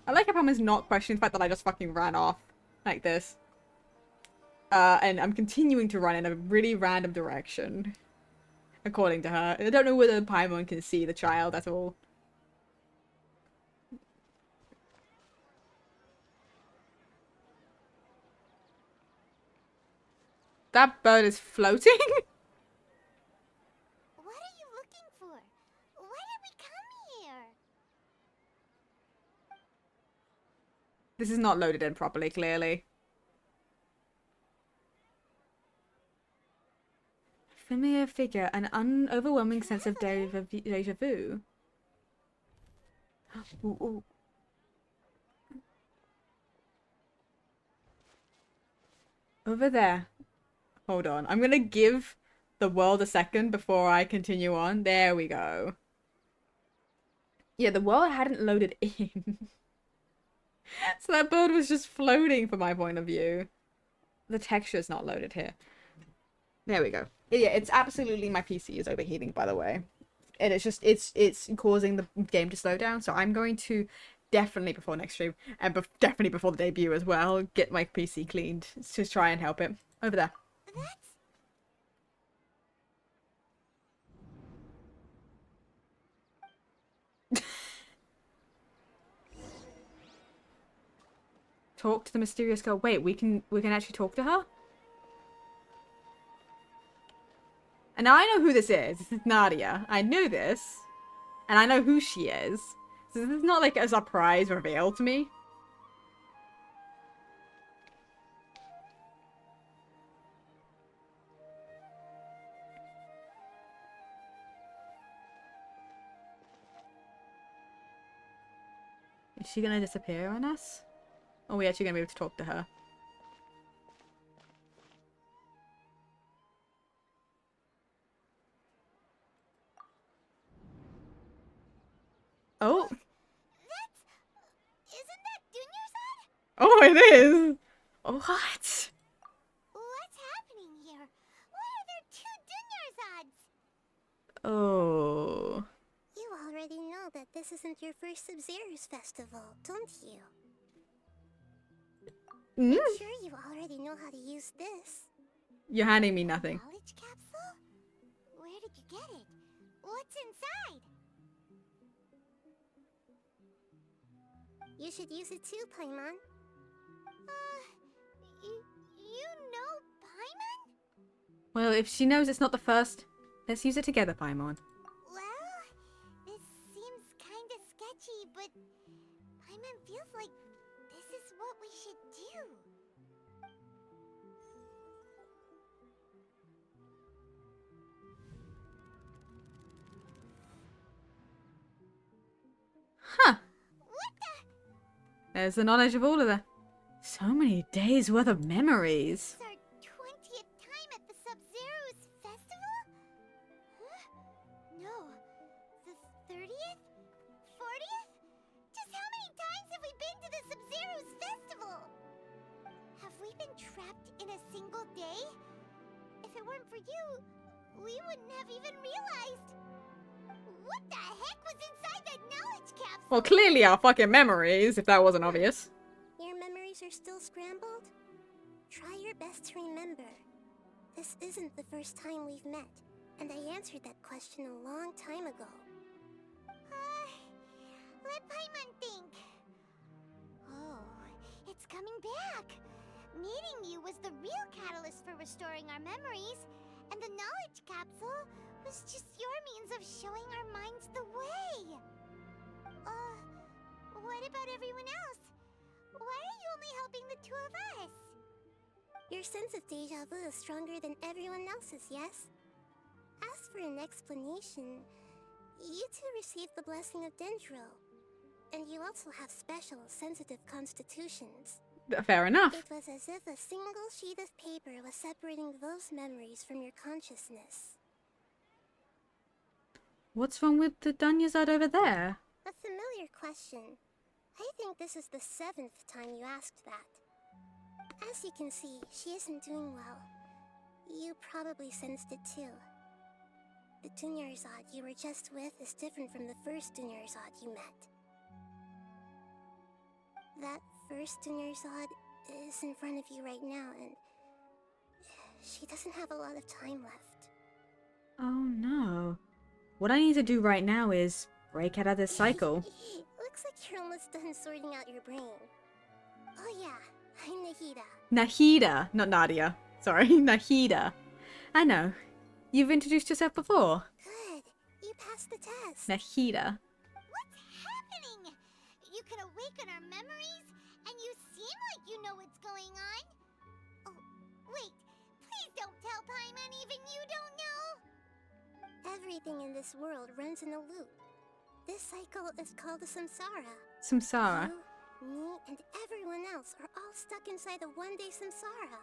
I like how Palmer's not questioning the fact that I just fucking ran off like this. And I'm continuing to run in a really random direction. According to her. I don't know whether Paimon can see the child at all. That bird is floating? What are you looking for? Why did we come here? This is not loaded in properly, clearly. Familiar figure, an overwhelming sense of deja vu. Ooh, ooh. Over there. Hold on. I'm gonna give the world a second before I continue on. There we go. Yeah, the world hadn't loaded in. So that bird was just floating from my point of view. The texture is not loaded here. There we go. Yeah, it's absolutely my PC is overheating, by the way. And it's just, it's causing the game to slow down. So I'm going to definitely before next stream, and definitely before the debut as well, get my PC cleaned to try and help it. Over there. Talk to the mysterious girl. Wait, we can actually talk to her? And now I know who this is. This is Nadia. I knew this. And I know who she is. So this is not like a surprise reveal to me. Is she gonna disappear on us? Or are we actually gonna be able to talk to her? Oh! Isn't that Dunyarzad? Oh, it is! What? What's happening here? Why are there two Dunyarzads? Oh. You already know that this isn't your first Sub-Zero's festival, don't you? I'm sure you already know how to use this. You're handing me nothing. Knowledge capsule? Where did you get it? What's inside? You should use it too, Paimon. You know Paimon? Well, if she knows it's not the first, let's use it together, Paimon. Well, this seems kinda sketchy, but Paimon feels like this is what we should do. Huh. What the? There's the knowledge of all of them. So many days worth of memories. It's our 20th time at the Sub-Zero's festival? Huh? No. The 30th? 40th? Just how many times have we been to the Sub-Zero's festival! Have we been trapped in a single day? If it weren't for you, we wouldn't have even realized. What the heck was inside that knowledge capsule? Well, clearly our fucking memories, if that wasn't obvious. Your memories are still scrambled? Try your best to remember. This isn't the first time we've met, and I answered that question a long time ago. Let Paimon think. Oh, it's coming back. Meeting you was the real catalyst for restoring our memories, and the knowledge capsule was just your means of showing our minds the way. What about everyone else? Why are you only helping the two of us? Your sense of deja vu is stronger than everyone else's, yes? As for an explanation, you two received the blessing of Dendro. And you also have special, sensitive constitutions. Fair enough. It was as if a single sheet of paper was separating those memories from your consciousness. What's wrong with the Dunyazad over there? A familiar question. I think this is the 7th time you asked that. As you can see, she isn't doing well. You probably sensed it too. The Dunyarzad you were just with is different from the first Dunyarzad you met. That first Dunyarzad is in front of you right now, and she doesn't have a lot of time left. Oh no. What I need to do right now is break out of this cycle. Looks like you're almost done sorting out your brain. Oh yeah, I'm Nahida. Nahida, not Nadia. Sorry, Nahida. I know. You've introduced yourself before. Good. You passed the test. Nahida. What's happening? You can awaken our memories, and you seem like you know what's going on. Oh, wait. Please don't tell Paimon even you don't know. Everything in this world runs in a loop. This cycle is called the samsara. Samsara. You, me, and everyone else are all stuck inside the one-day samsara.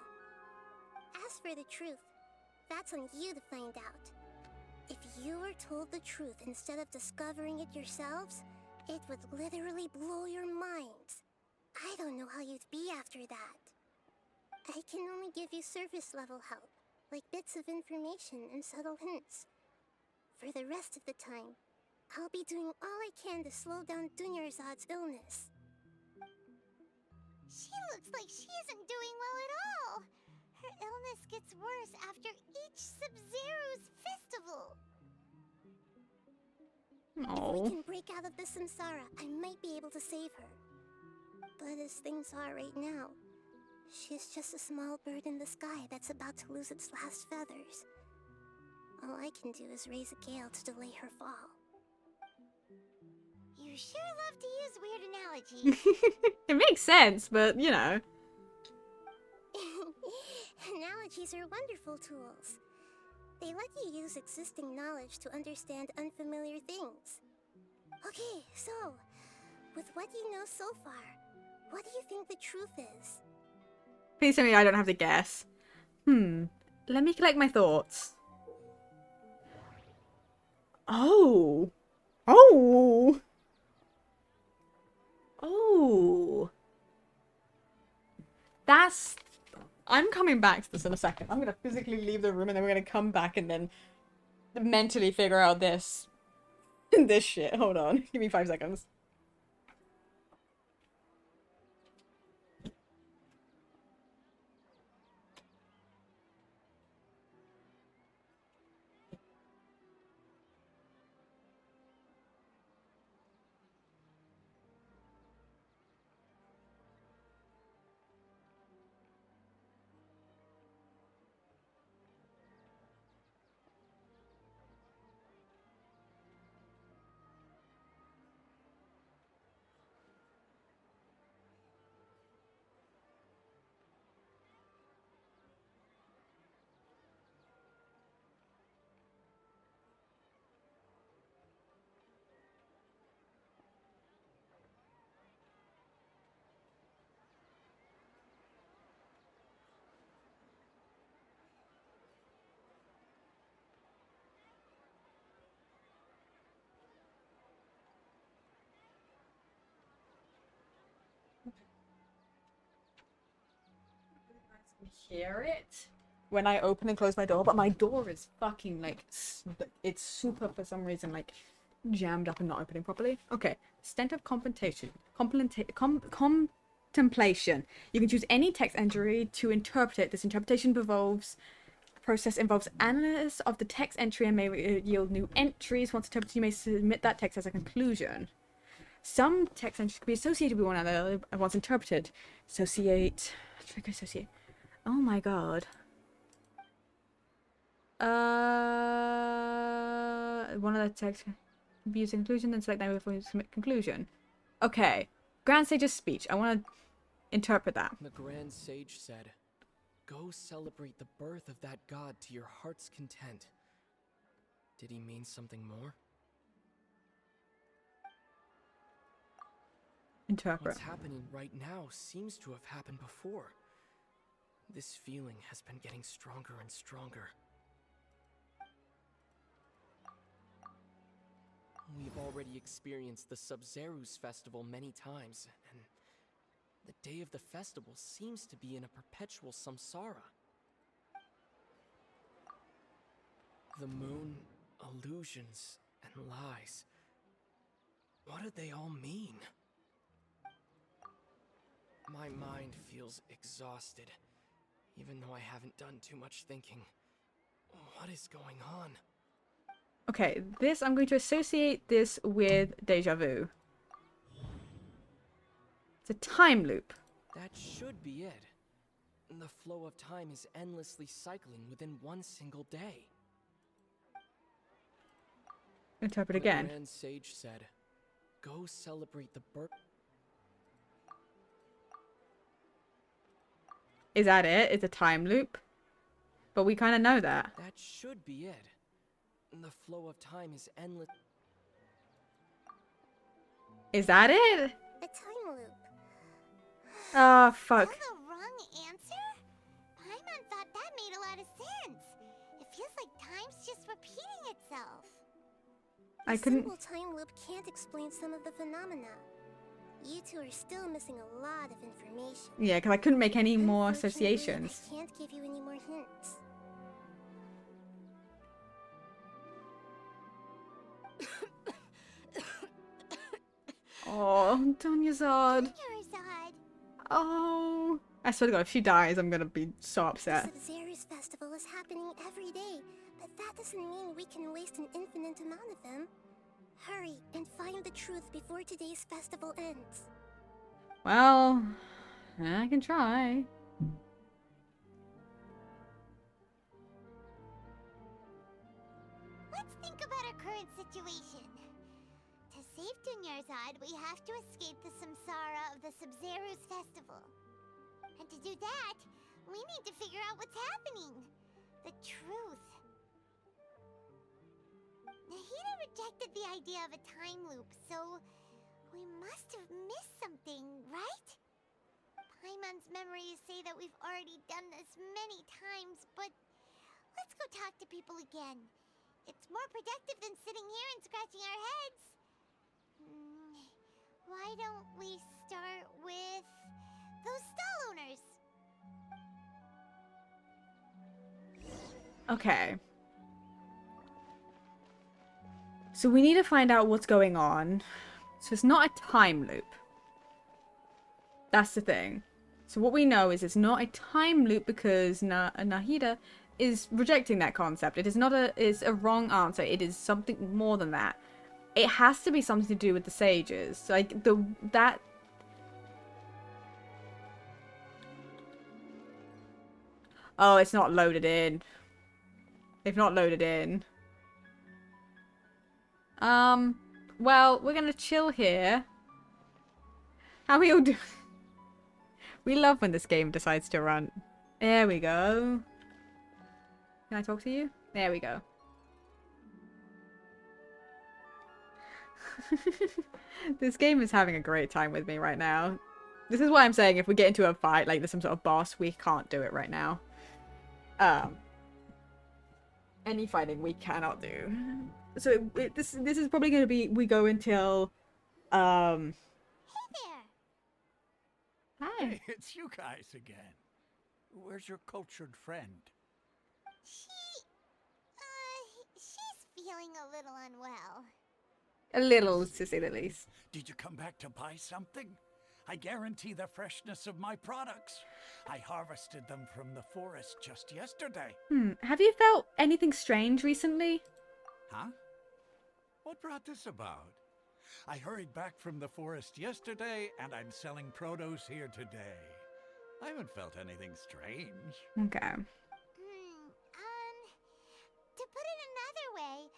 As for the truth, that's on you to find out. If you were told the truth instead of discovering it yourselves, it would literally blow your minds. I don't know how you'd be after that. I can only give you surface-level help, like bits of information and subtle hints. For the rest of the time, I'll be doing all I can to slow down Dunyarzad's illness. She looks like she isn't doing well at all. Her illness gets worse after each Sub-Zero's festival. Oh. If we can break out of the samsara, I might be able to save her. But as things are right now, she's just a small bird in the sky that's about to lose its last feathers. All I can do is raise a gale to delay her fall. You sure love to use weird analogies. It makes sense, but you know. Analogies are wonderful tools. They let you use existing knowledge to understand unfamiliar things. Okay, so, with what you know so far, what do you think the truth is? Please tell me I don't have to guess. Let me collect my thoughts. Oh. Oh. Oh. That's... I'm coming back to this in a second. I'm going to physically leave the room and then we're going to come back and then mentally figure out this. This shit. Hold on. Give me 5 seconds. hear it when I open and close my door, but my door is fucking like it's super for some reason like jammed up and not opening properly. Okay, stent of contemplation. Contemplation. You can choose any text entry to interpret it. This interpretation process involves analysis of the text entry and may yield new entries. Once interpreted, you may submit that text as a conclusion. Some text entries can be associated with one another once interpreted. Associate. Trigger associate. Oh my god. One of the texts can be used in conclusion, then select that before you submit conclusion. Okay. Grand Sage's speech. I want to interpret that. The Grand Sage said, "Go celebrate the birth of that god to your heart's content." Did he mean something more? Interpret. What's happening right now seems to have happened before. This feeling has been getting stronger and stronger. We've already experienced the Sub-Zerus festival many times, and the day of the festival seems to be in a perpetual samsara. The moon, illusions, and lies. What do they all mean? My mind feels exhausted, even though I haven't done too much thinking. What is going on? Okay, this, I'm going to associate this with deja vu. It's a time loop. That should be it. The flow of time is endlessly cycling within one single day. Interpret again. The Grand Sage said, "Go celebrate the birth." Is that it? It's a time loop? But we kind of know that. That should be it. The flow of time is endless. Is that it? A time loop. Oh, fuck. Still the wrong answer? Paimon thought that made a lot of sense. It feels like time's just repeating itself. I couldn't. A simple time loop can't explain some of the phenomena. You two are still missing a lot of information. Yeah, because I couldn't make any more associations. I can't give you any more hints. Oh, Dunyazad. Dunyazad. Oh. I swear to God, if she dies, I'm gonna be so upset. The Sub-Zerus festival is happening every day, but that doesn't mean we can waste an infinite amount of them. Hurry and find the truth before today's festival ends. Well, I can try. Let's think about our current situation. To save Dunyarzad, we have to escape the samsara of the Sub-Zerus festival. And to do that, we need to figure out what's happening. The truth. Nahida rejected the idea of a time loop, so we must have missed something, right? Paimon's memories say that we've already done this many times, but let's go talk to people again. It's more productive than sitting here and scratching our heads. Why don't we start with those stall owners? Okay. So we need to find out what's going on. So it's not a time loop. That's the thing. So what we know is it's not a time loop because Nahida is rejecting that concept. It is not it's a wrong answer. It is something more than that. It has to be something to do with the sages. Like that. Oh, it's not loaded in. They've not loaded in. Well, we're gonna chill here. How are we all doing? We love when this game decides to run. There we go. Can I talk to you? There we go. This game is having a great time with me right now. This is why I'm saying if we get into a fight, like there's some sort of boss, we can't do it right now. Any fighting we cannot do. So this is probably going to be, we go until, Hey there! Hi. Hey, it's you guys again. Where's your cultured friend? She's feeling a little unwell. A little, to say the least. Did you come back to buy something? I guarantee the freshness of my products. I harvested them from the forest just yesterday. Have you felt anything strange recently? Huh? What brought this about? I hurried back from the forest yesterday, and I'm selling produce here today. I haven't felt anything strange. Okay. To put it another way,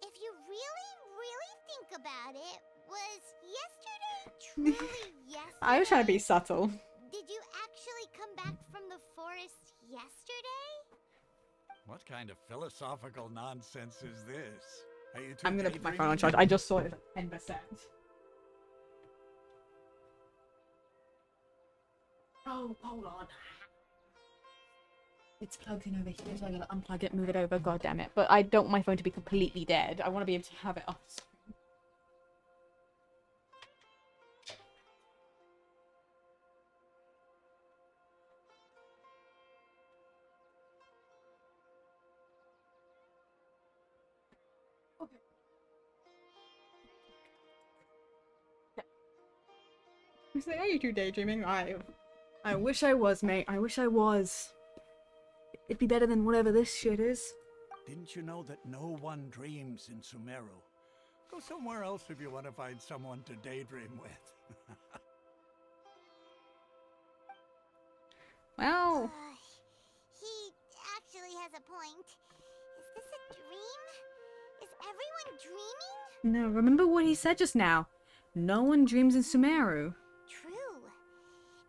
if you really think about it, was yesterday truly yesterday? I was trying to be subtle. Did you actually come back from the forest yesterday? What kind of philosophical nonsense is this? Are you I'm gonna put my phone on daydreaming? charge. I just saw it at 10%. Oh, hold on. It's plugged in over here, so I gotta unplug it, move it over. God damn it! But I don't want my phone to be completely dead. I want to be able to have it off screen. Okay. You say, are you two daydreaming? I wish I was, mate. I wish I was. It'd be better than whatever this shit is. Didn't you know that no one dreams in Sumeru? Go somewhere else if you want to find someone to daydream with. Well. He actually has a point. Is this a dream? Is everyone dreaming? No, remember what he said just now. No one dreams in Sumeru. True.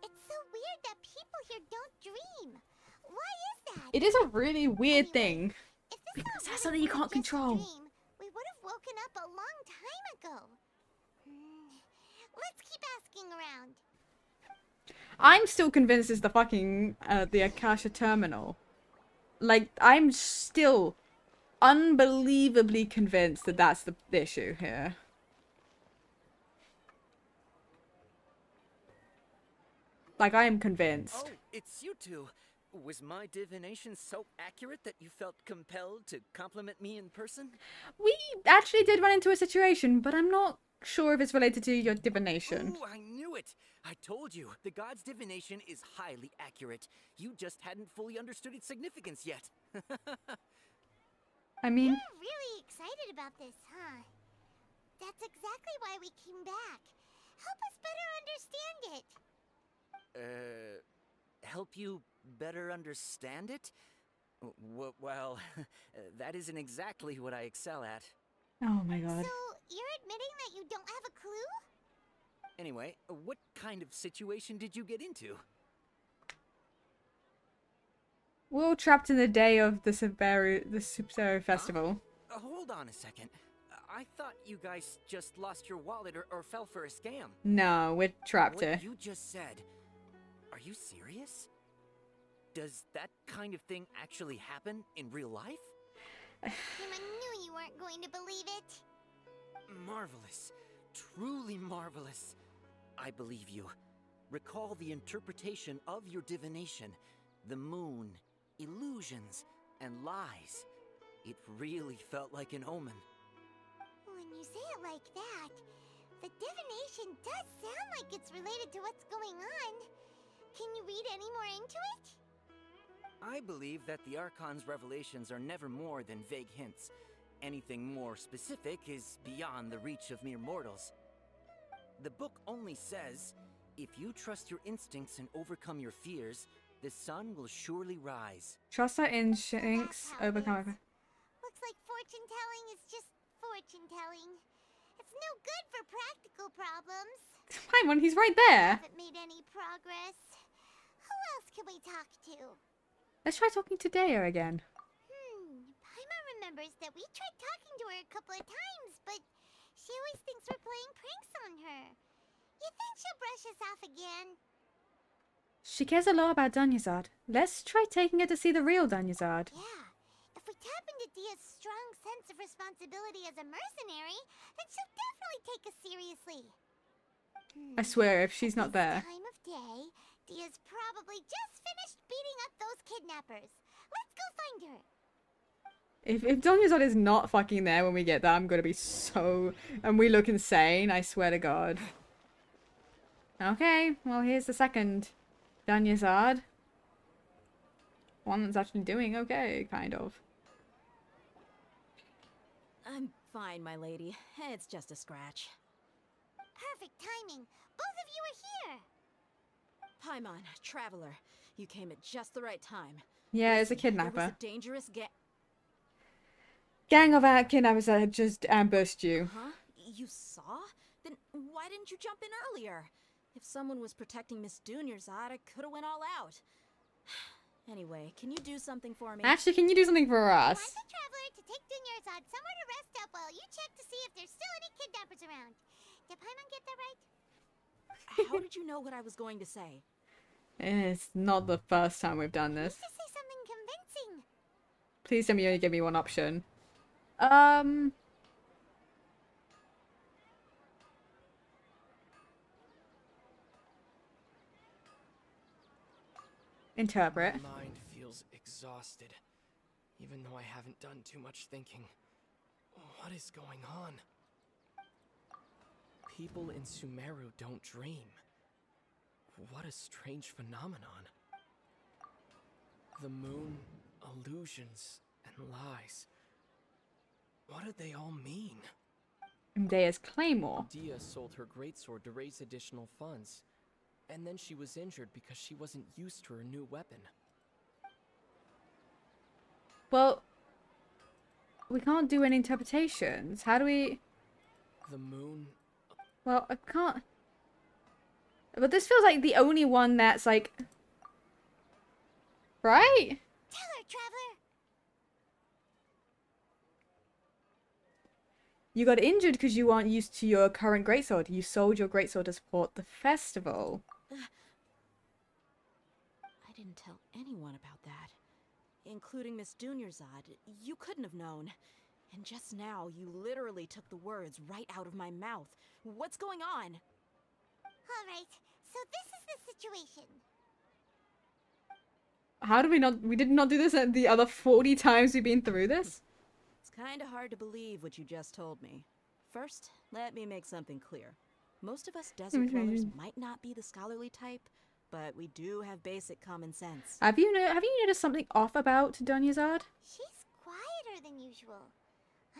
It's so weird that people here don't dream. Why is that? It is a really weird thing. If this Because all that's really something you were can't just a control. dream, we would have woken up a long time ago. Let's keep asking around. I'm still convinced it's the fucking, the Akasha Terminal. Like, I'm still unbelievably convinced that that's the issue here. Like, I am convinced. Oh, it's you two. Was my divination so accurate that you felt compelled to compliment me in person? We actually did run into a situation, but I'm not sure if it's related to your divination. Ooh, I knew it! I told you, the god's divination is highly accurate. You just hadn't fully understood its significance yet. I mean... You're really excited about this, huh? That's exactly why we came back. Help us better understand it. Help you better understand it? Well, that isn't exactly what I excel at. Oh my god. So, you're admitting that you don't have a clue? Anyway, what kind of situation did you get into? We're all trapped in the day of the Sub-Zero Festival. Hold on a second. I thought you guys just lost your wallet or fell for a scam. No, we're trapped here. What you just said, are you serious? Does that kind of thing actually happen in real life? I knew you weren't going to believe it. Marvelous. Truly marvelous. I believe you. Recall the interpretation of your divination. The moon, illusions, and lies. It really felt like an omen. When you say it like that, the divination does sound like it's related to what's going on. Can you read any more into it? I believe that the Archon's revelations are never more than vague hints. Anything more specific is beyond the reach of mere mortals. The book only says, if you trust your instincts and overcome your fears, the sun will surely rise. Trust our instincts, overcome... Looks like fortune-telling is just fortune-telling. It's no good for practical problems. Paimon, he's right there. Haven't made any progress. Who else can we talk to? Let's try talking to Dea again. Paimon remembers that we tried talking to her a couple of times, but she always thinks we're playing pranks on her. You think she'll brush us off again? She cares a lot about Dunyazad. Let's try taking her to see the real Dunyazad. Yeah. If we tap into Dia's strong sense of responsibility as a mercenary, then she'll definitely take us seriously. I swear, if she's not there. Time of day, Dia's probably just finished beating up those kidnappers. Let's go find her. If Donyazad is not fucking there when we get there, I'm gonna be so... And we look insane, I swear to God. Okay, well here's the second Donyazad. One that's actually doing okay, kind of. I'm fine, my lady. It's just a scratch. Perfect timing. Both of you are here. Paimon, Traveler, you came at just the right time. Yeah, it's a Listen, kidnapper. There was a dangerous Gang of kidnappers that had just ambushed you. Huh? You saw? Then why didn't you jump in earlier? If someone was protecting Miss Dunyarzad, I could have went all out. Anyway, can you do something for me? Actually, can you do something for us? I want the Traveler to take Dunyarzad somewhere to rest up while you check to see if there's still any kidnappers around. Did Paimon get that right? How did you know what I was going to say? It's not the first time we've done this. Just say something convincing. Please tell me you only give me one option. Interpret. My mind feels exhausted, even though I haven't done too much thinking. What is going on? People in Sumeru don't dream. What a strange phenomenon. The moon, illusions, and lies. What do they all mean? Mdea's claymore. Dia sold her greatsword to raise additional funds. And then she was injured because she wasn't used to her new weapon. Well, we can't do any interpretations. How do we... The moon... Well, I can't... But this feels like the only one that's like... Right? Tell her, Traveler. You got injured because you aren't used to your current greatsword. You sold your greatsword to support the festival. I didn't tell anyone about that. Including Miss Dunyarzad. You couldn't have known. And just now, you literally took the words right out of my mouth. What's going on? Alright, so this is the situation. How did we not... We did not do this at the other 40 times we've been through this? It's kinda hard to believe what you just told me. First, let me make something clear. Most of us desert dwellers might not be the scholarly type, but we do have basic common sense. Have you noticed something off about Donyazad? She's quieter than usual.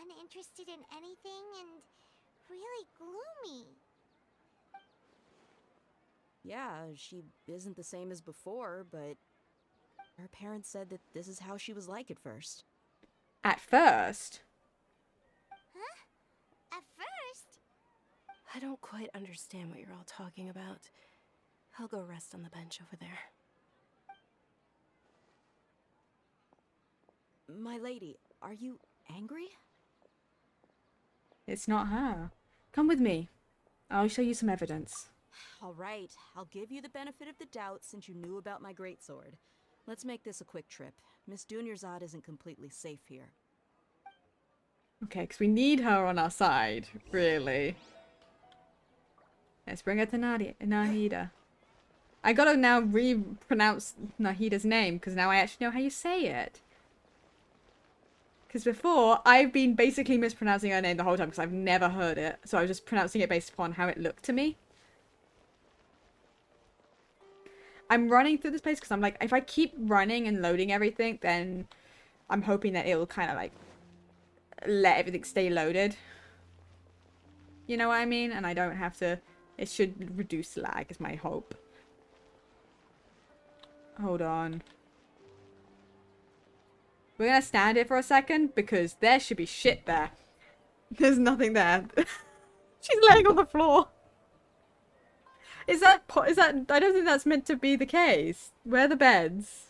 Uninterested in anything and really gloomy. Yeah, she isn't the same as before, but her parents said that this is how she was like at first. At first? Huh? At first? I don't quite understand what you're all talking about. I'll go rest on the bench over there. My lady, are you angry? It's not her. Come with me. I'll show you some evidence. All right, I'll give you the benefit of the doubt since you knew about my greatsword. Let's make this a quick trip. Miss Dunyarzad isn't completely safe here. Okay, because we need her on our side, really. Let's bring her to Nahida. I gotta now re-pronounce Nahida's name, because now I actually know how you say it. Because before, I've been basically mispronouncing her name the whole time, because I've never heard it. So I was just pronouncing it based upon how it looked to me. I'm running through this place because I'm like, if I keep running and loading everything, then I'm hoping that it'll kind of like let everything stay loaded. You know what I mean? And I don't have to, it should reduce lag is my hope. Hold on. We're gonna stand here for a second because there should be shit there. There's nothing there. She's laying on the floor. Is that, I don't think that's meant to be the case. Where are the beds?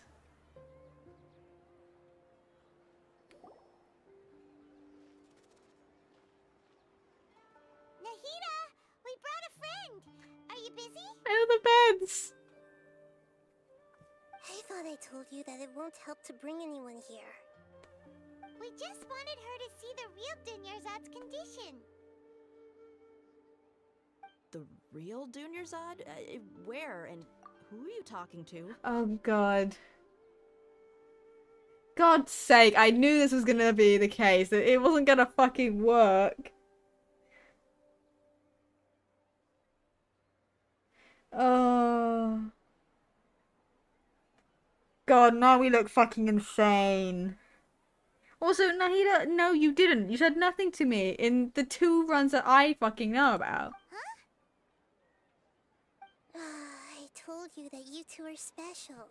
Nahida, we brought a friend. Are you busy? Where are the beds? I thought I told you that it won't help to bring anyone here. We just wanted her to see the real Dunyarzad's condition. The real Dunyarzad? Where and Who are you talking to? Oh god. God's sake, I knew this was gonna be the case. That it wasn't gonna fucking work. Oh. God, now we look fucking insane. Also, Nahida, no, you didn't. You said nothing to me in the 2 runs that I fucking know about. I told you that you two are special.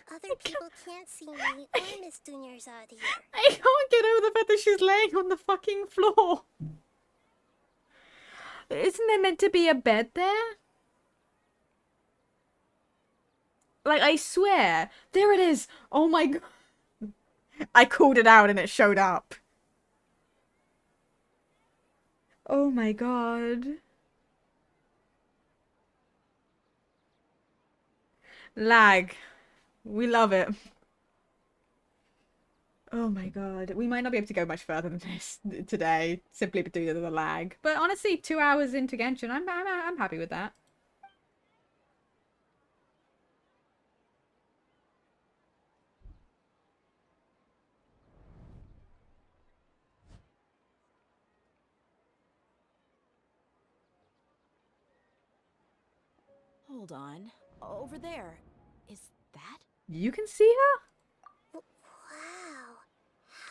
Other people can't see me or Miss Dunyarzad here. I can't get over the fact that she's laying on the fucking floor. Isn't there meant to be a bed there? Like, I swear. There it is. Oh my god. I called it out and it showed up. Oh my god. Lag. We love it. Oh my god. We might not be able to go much further than this today, simply due to the lag. But honestly, 2 hours into Genshin, I'm happy with that. Hold on. Over there. Is that? You can see her? Wow.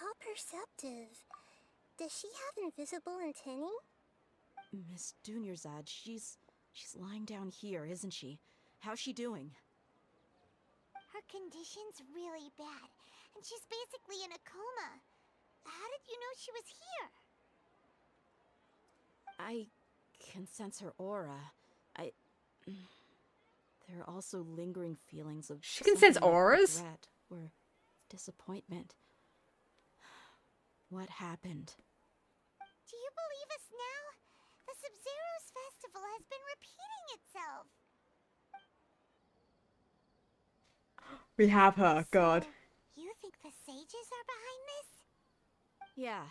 How perceptive. Does she have invisible antennae? Miss Dunyarzad, she's lying down here, isn't she? How's she doing? Her condition's really bad, and she's basically in a coma. How did you know she was here? I can sense her aura. There are also lingering feelings of She can sense something like auras? regret or disappointment. What happened? Do you believe us now? The Sub-Zero's festival has been repeating itself. We have her, god. You think the sages are behind this? Yeah,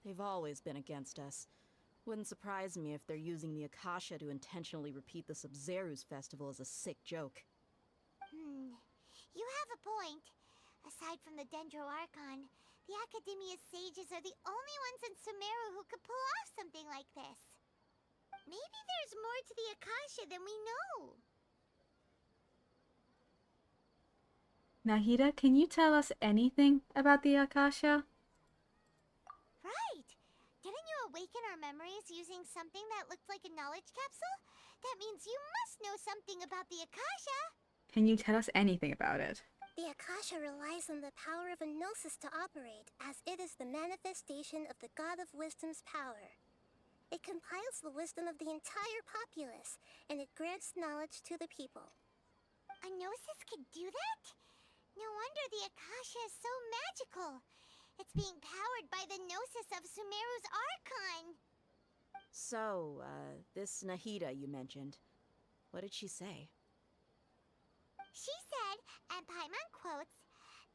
they've always been against us. Wouldn't surprise me if they're using the Akasha to intentionally repeat the Sub-Zero's festival as a sick joke. You have a point. Aside from the Dendro Archon, the Academia's sages are the only ones in Sumeru who could pull off something like this. Maybe there's more to the Akasha than we know. Nahida, can you tell us anything about the Akasha? Right! Didn't you awaken our memories using something that looked like a knowledge capsule? That means you must know something about the Akasha! Can you tell us anything about it? The Akasha relies on the power of a gnosis to operate, as it is the manifestation of the God of Wisdom's power. It compiles the wisdom of the entire populace, and it grants knowledge to the people. A gnosis could do that? No wonder the Akasha is so magical. It's being powered by the gnosis of Sumeru's Archon. So, this Nahida you mentioned, what did she say? She said, and Paimon quotes,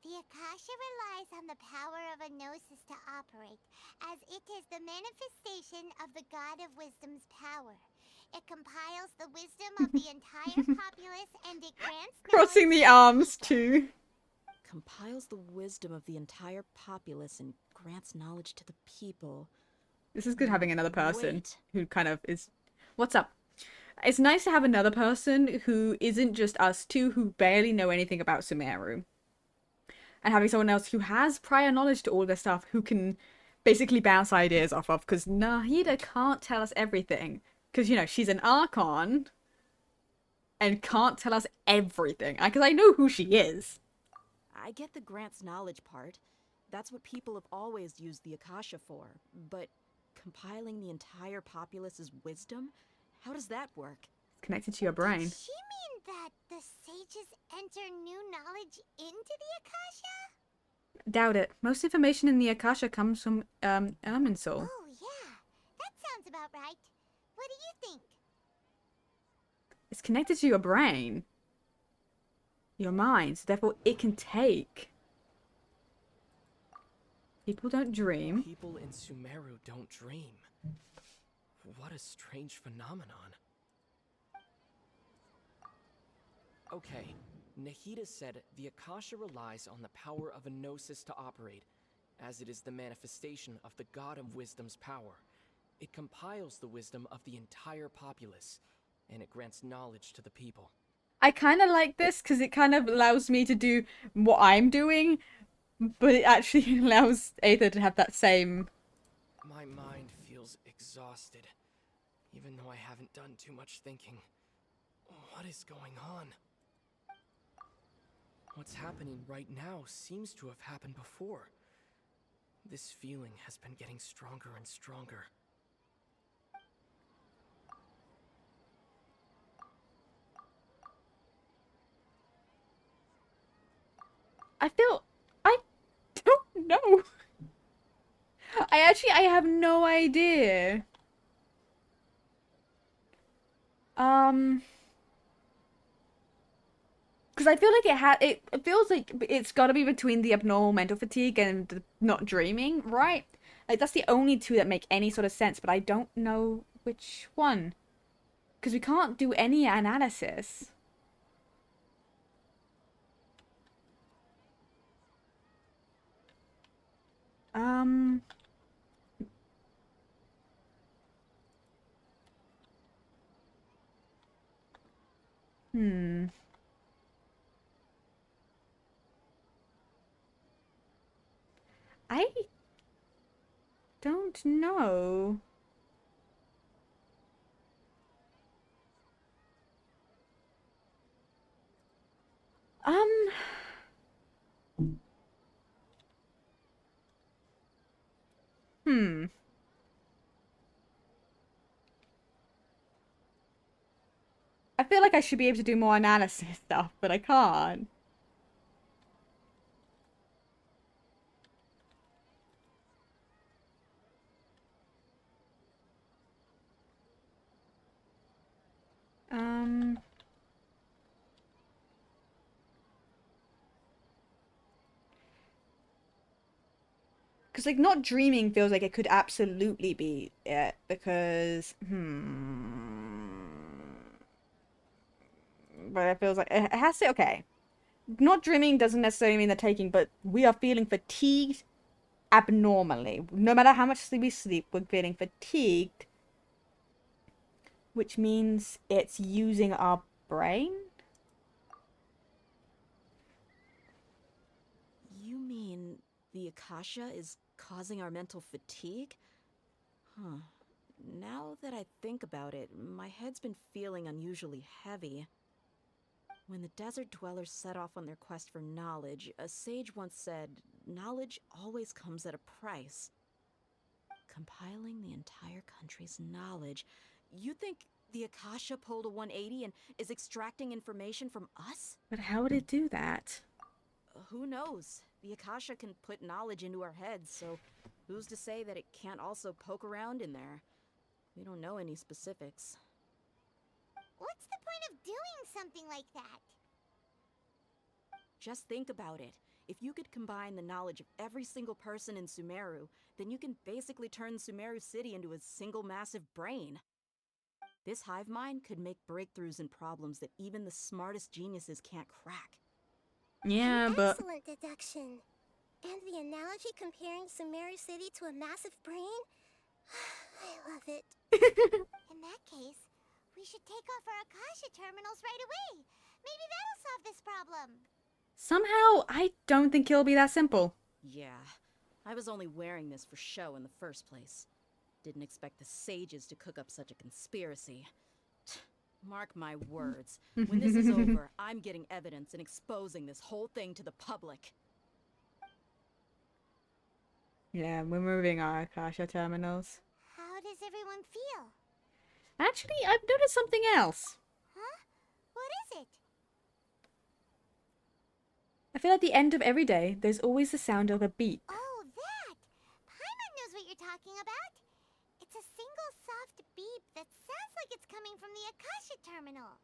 "The Akasha relies on the power of a gnosis to operate, as it is the manifestation of the God of Wisdom's power. It compiles the wisdom of the entire populace and it grants Crossing the arms too. Compiles the wisdom of the entire populace and grants knowledge to the people. This is good having another person Wait. who kind of is... What's up? It's nice to have another person who isn't just us two who barely know anything about Sumeru. And having someone else who has prior knowledge to all this stuff who can basically bounce ideas off of. Because Nahida can't tell us everything. Because, you know, she's an Archon and can't tell us everything. Because I know who she is. I get the grants knowledge part. That's what people have always used the Akasha for. But compiling the entire populace's wisdom? How does that work? It's connected to your brain. Does she mean that the sages enter new knowledge into the Akasha? Doubt it. Most information in the Akasha comes from, Irminsul. Oh, yeah. That sounds about right. What do you think? It's connected to your brain. Your mind. So therefore, it can take. People don't dream. People in Sumeru don't dream. What a strange phenomenon. Okay, Nahida said the Akasha relies on the power of a gnosis to operate, as it is the manifestation of the God of Wisdom's power. It compiles the wisdom of the entire populace, and it grants knowledge to the people. I kind of like this because it kind of allows me to do what I'm doing, but it actually allows Aether to have that same... My mind feels exhausted, even though I haven't done too much thinking. What is going on? What's happening right now seems to have happened before. This feeling has been getting stronger and stronger. I don't know. I have no idea. Because I feel like it feels like it's got to be between the abnormal mental fatigue and the not dreaming, right? Like that's the only two that make any sort of sense, but I don't know which one. Because we can't do any analysis. Um... I don't know. Um... I feel like I should be able to do more analysis stuff, but I can't. Because, like, not dreaming feels like it could absolutely be it, because, But it feels like, it has to, okay. Not dreaming doesn't necessarily mean they're taking, but we are feeling fatigued abnormally. No matter how much we sleep, we're feeling fatigued. Which means it's using our brain? You mean the Akasha is causing our mental fatigue? Huh. Now that I think about it, my head's been feeling unusually heavy. When the desert dwellers set off on their quest for knowledge, a sage once said, knowledge always comes at a price. Compiling the entire country's knowledge. You think the Akasha pulled a 180 and is extracting information from us? But how would it do that? Who knows? The Akasha can put knowledge into our heads, so who's to say that it can't also poke around in there? We don't know any specifics. What's the point of doing something like that? Just think about it. If you could combine the knowledge of every single person in Sumeru, then you can basically turn Sumeru City into a single massive brain. This hive mind could make breakthroughs in problems that even the smartest geniuses can't crack. Yeah, but... Excellent deduction. And the analogy comparing Sumeru City to a massive brain? I love it. In that case, we should take off our Akasha terminals right away. Maybe that'll solve this problem. Somehow, I don't think it'll be that simple. Yeah, I was only wearing this for show in the first place. Didn't expect the sages to cook up such a conspiracy. Mark my words, when this is over, I'm getting evidence and exposing this whole thing to the public. Yeah, we're moving our Akasha terminals. How does everyone feel? Actually, I've noticed something else. Huh? What is it? I feel at the end of every day, there's always the sound of a beep. Oh, that! Paimon knows what you're talking about. It's a single soft beep that sounds like it's coming from the Akasha terminal.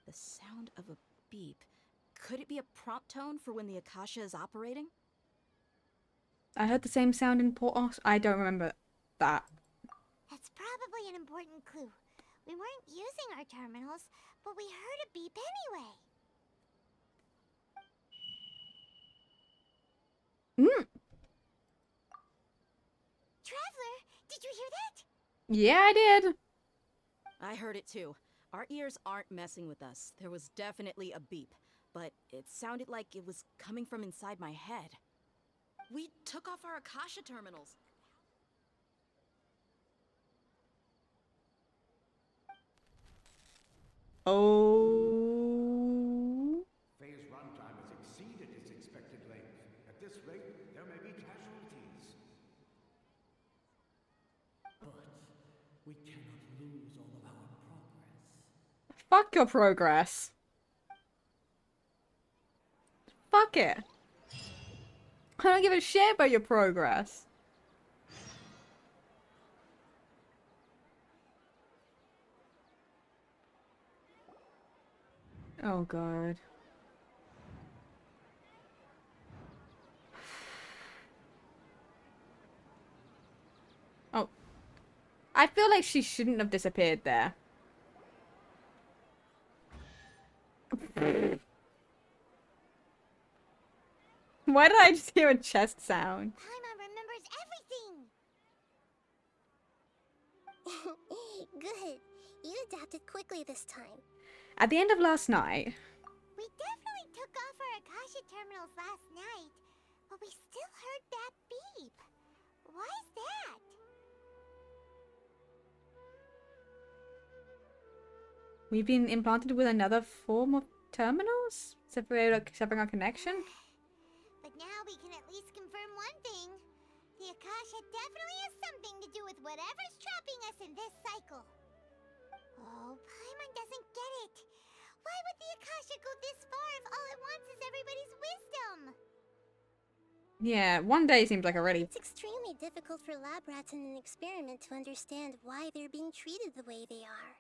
The sound of a beep. Could it be a prompt tone for when the Akasha is operating? I heard the same sound in Port Os. I don't remember that. That's probably an important clue. We weren't using our terminals, but we heard a beep anyway. Traveler, did you hear that? Yeah, I did. I heard it too. Our ears aren't messing with us. There was definitely a beep, but it sounded like it was coming from inside my head. We took off our Akasha terminals. Oh. Phase runtime has exceeded its expected length. At this rate, there may be casualties. But we cannot lose all of our progress. Fuck your progress. Fuck it. I don't give a shit about your progress. Oh god. Oh. I feel like she shouldn't have disappeared there. Why did I just hear a chest sound? Paimon remembers everything! Good. You adapted quickly this time. At the end of last night, We definitely took off our Akasha terminals last night, but we still heard that beep. Why is that? we've been implanted with another form of terminals? Severing our connection? But now we can at least confirm one thing. The Akasha definitely has something to do with whatever's trapping us in this cycle. Oh, Paimon doesn't get it. Why would the Akasha go this far if all it wants is everybody's wisdom? Yeah, one day seems like a really... It's extremely difficult for lab rats in an experiment to understand why they're being treated the way they are.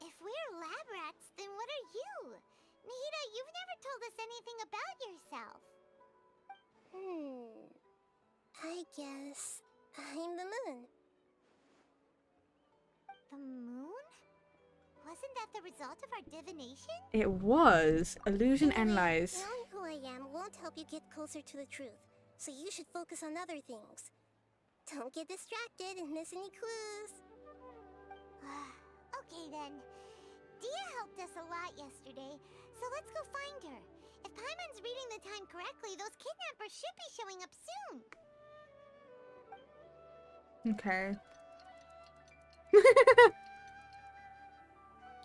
If we're lab rats, then what are you? Nahida, you've never told us anything about yourself. I guess I'm the moon. The moon? Wasn't that the result of our divination? It was. Illusion and lies. Knowing who I am won't help you get closer to the truth, so you should focus on other things. Don't get distracted and miss any clues. Okay then. Dia helped us a lot yesterday, so let's go find her. If Paimon's reading the time correctly, those kidnappers should be showing up soon. Okay.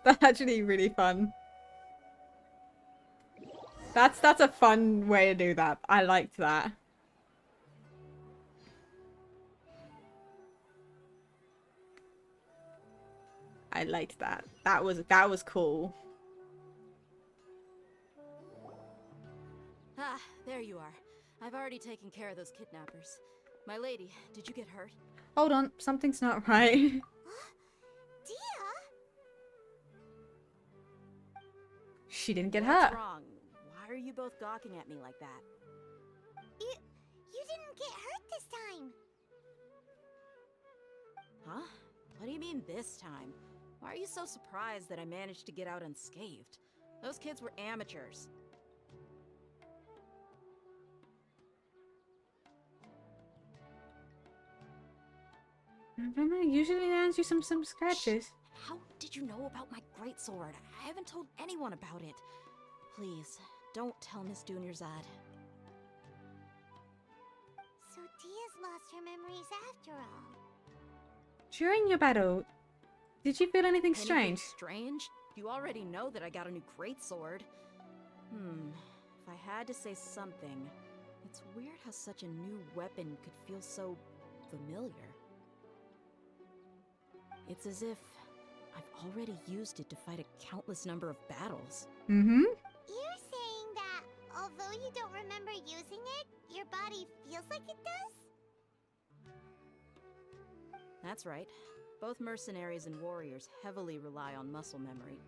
That's actually really fun. That's a fun way to do that. I liked that. I liked that. That was cool. Ah, there you are. I've already taken care of those kidnappers. My lady, did you get hurt? Hold on, something's not right. Dia? She didn't get What's hurt. wrong? Why are you both gawking at me like that? You didn't get hurt this time. Huh? What do you mean this time? Why are you so surprised that I managed to get out unscathed? Those kids were amateurs. Remember, usually lands you some scratches. How did you know about my greatsword? I haven't told anyone about it. Please, don't tell Miss Dunyarzad. So Dia's lost her memories after all. During your battle, did you feel anything strange? Strange? You already know that I got a new greatsword. If I had to say something, it's weird how such a new weapon could feel so familiar. It's as if I've already used it to fight a countless number of battles. Mm-hmm. You're saying that although you don't remember using it, your body feels like it does? That's right. Both mercenaries and warriors heavily rely on muscle memory.